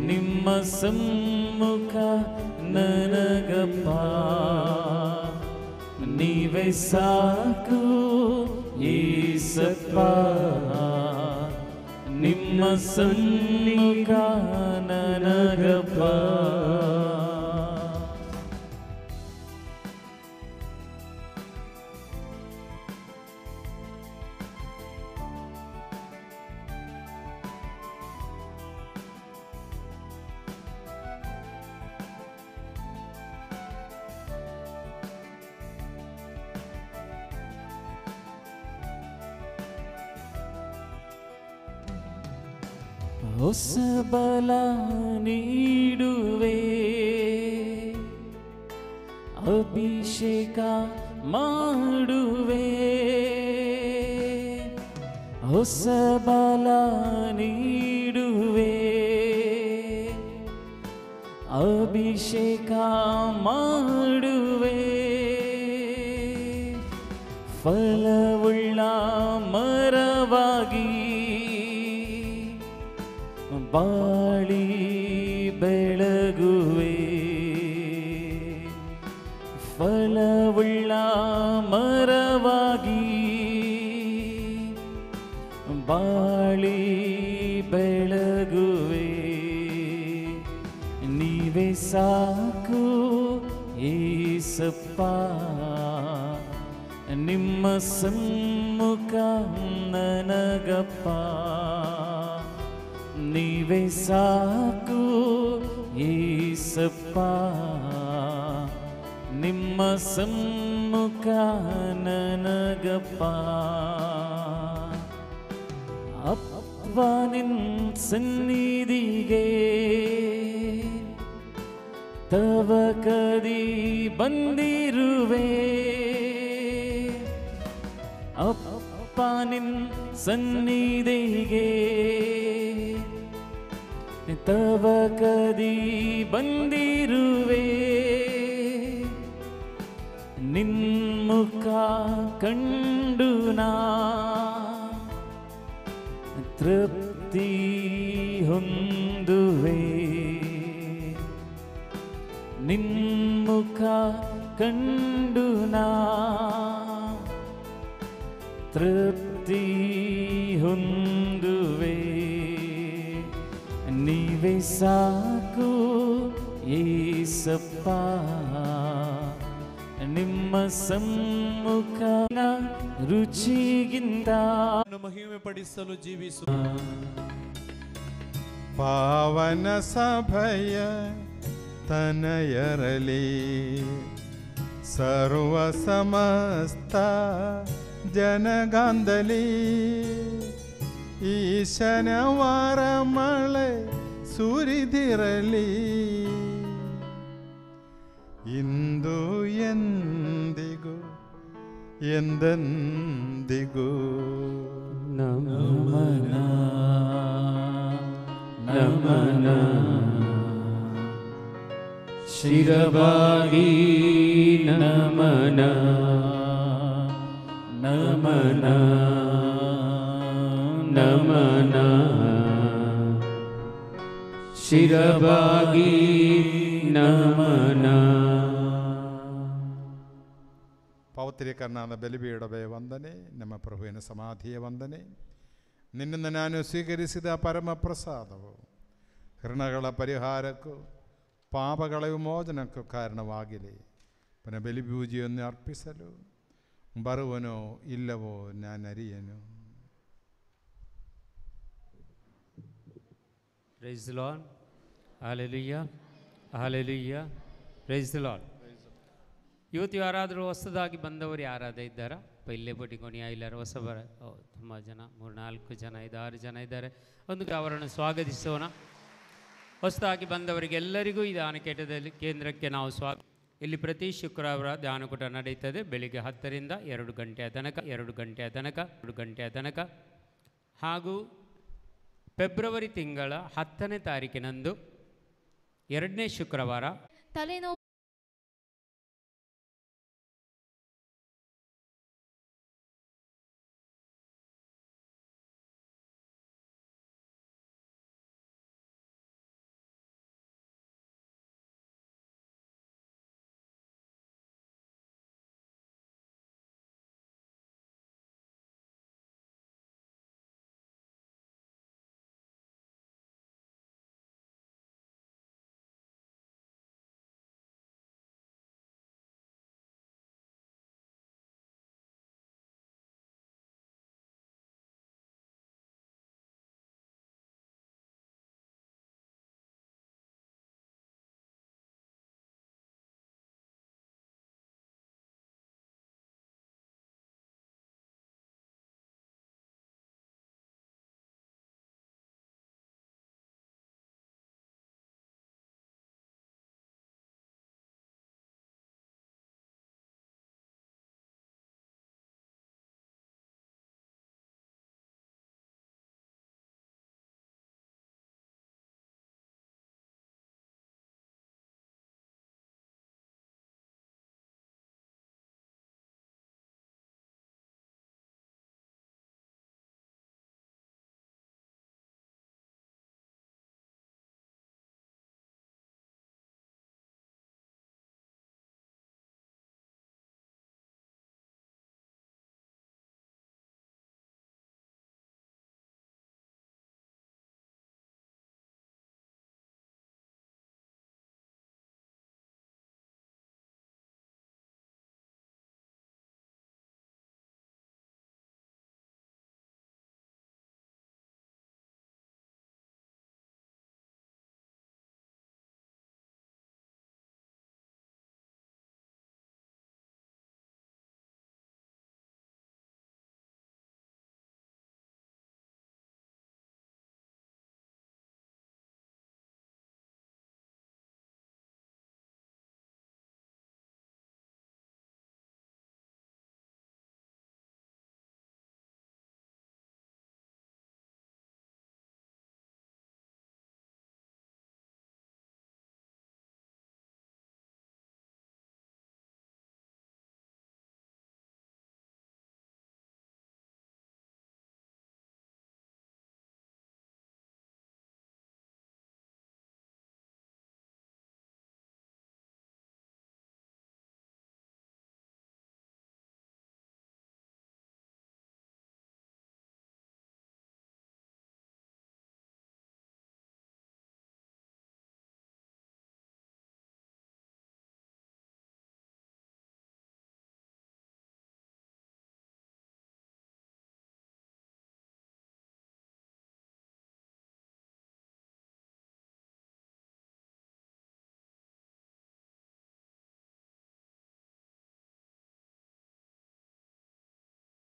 ನಿಮ್ಮ ಸಮ್ಮುಖ ನನಗಪ್ಪ. ನೀವೇ ಸಾಕು ಏಸಪ್ಪ, ನಿಮ್ಮ ಸಮ್ಮುಖ ನನಗಪ್ಪ. ಹೊಸ ಬಲ ನೀಡುವೆ, ಅಭಿಷೇಕ ಮಾಡುವೆ. ಹೊಸ ಬಲ ನೀಡುವೆ, ಅಭಿಷೇಕ ಮಾಡುವೆ. ಫಲವುಳ್ಳ ಮರವಾಗಿ ಬಾಳಿ ಬೆಳಗುವೆ. ಫಲವುಳ್ಳ ಮರವಾಗಿ ಬಾಳಿ ಬೆಳಗುವೆ. ನೀವೇ ಸಾಕು ಏಸಪ್ಪ, ನಿಮ್ಮ ಸಮ್ಮುಖ ನನಗಪ್ಪ. ನೀವೇ ಸಾಕು ಏಸಪ್ಪ, ನಿಮ್ಮ ಸಮ್ಮುಖ ನನಗಪ್ಪ. ಅಪ್ಪ ನಿನ್ನ ಸನ್ನಿಧಿಗೆ ತವಕದಿ ಬಂದಿರುವೆ. ಅಪ್ಪ ನಿನ್ನ ಸನ್ನಿಧಿಗೆ ತವಕದಿ ಬಂದಿರುವೆ. ನಿನ್ಮುಖ ಕಂಡು ನಾ ತೃಪ್ತಿ ಹೊಂದುವೆ. ನಿನ್ಮುಖ ಕಂಡು ನಾ ತೃಪ್ತಿ ಹೊಂದುವೆ. ನೀವೇ ಸಾಕು ಏಸಪ್ಪ, ನಿಮ್ಮ ಸಮ್ಮುಖ ರುಚಿಗಿಂತ ಮಹಿಮೆ ಪಡಿಸಲು ಜೀವಿಸು. ಪಾವನ ಸಭೆಯ ತನಯರಲಿ ಸರ್ವ ಸಮಸ್ತ ಜನಗಾಂಧಲಿ ಈಶನವಾರ ಮಳೆ ಸುರಿದಿರಲಿ. ಇಂದು ಎಂದಿಗೂ ಎಂದೆಂದಿಗೂ ನಮನ ನಮನ. ಶಿರವಾಗಿ ನಮನ ನಮನ ನಮನ. ನಮನ ಶಿರಬಾಗಿ ನಮನ. ಪವಿತ್ರೀಕರಣದ ಬಲಿಪೀಠವೇ ವಂದನೆ, ನಮ್ಮ ಪ್ರಭುವಿನ ಸಮಾಧಿಯ ವಂದನೆ. ನಿನ್ನಿಂದ ನಾನು ಸ್ವೀಕರಿಸಿದ ಪರಮ ಪ್ರಸಾದವು ಹೃಣಗಳ ಪರಿಹಾರಕ್ಕೂ ಪಾಪಗಳ ವಿಮೋಚನಕ್ಕೂ ಕಾರಣವಾಗಿಲಿ. ಪುನಃ ಬಲಿಪೂಜೆಯನ್ನು ಅರ್ಪಿಸಲು ಬರುವನೋ ಇಲ್ಲವೋ ನಾನರಿಯನು. Praise the Lord. Hallelujah. Hallelujah. Praise the Lord. ಇವತ್ತು ಯಾರಾದರೂ ಹೊಸದಾಗಿ ಬಂದವರು ಯಾರಾದರೂ ಇದ್ದಾರಾ? ಇಲ್ಲೇ ಬಟ್ಟಿಕೊಣಿ ಇಲ್ಲಾರ ಹೊಸಬರ ತುಂಬ ಜನ, 3-4 ಜನ, 5-6 ಜನ ಇದ್ದಾರೆ. ಒಂದು ಅವರನ್ನು ಸ್ವಾಗತಿಸೋಣ. ಹೊಸದಾಗಿ ಬಂದವರಿಗೆಲ್ಲರಿಗೂ ಈ ಧ್ಯಾನಕೇಂದ್ರದಲ್ಲಿ ಕೇಂದ್ರಕ್ಕೆ ನಾವು ಇಲ್ಲಿ ಪ್ರತಿ ಶುಕ್ರವಾರ ಧ್ಯಾನಕೂಟ ನಡೀತದೆ. ಬೆಳಿಗ್ಗೆ 10ರಿಂದ 2 ಗಂಟೆಯ ತನಕ ಹಾಗೂ ಫೆಬ್ರವರಿ ತಿಂಗಳ 10ನೇ ತಾರೀಕಿನಂದು 2ನೇ ಶುಕ್ರವಾರ ತಲೆನೋವು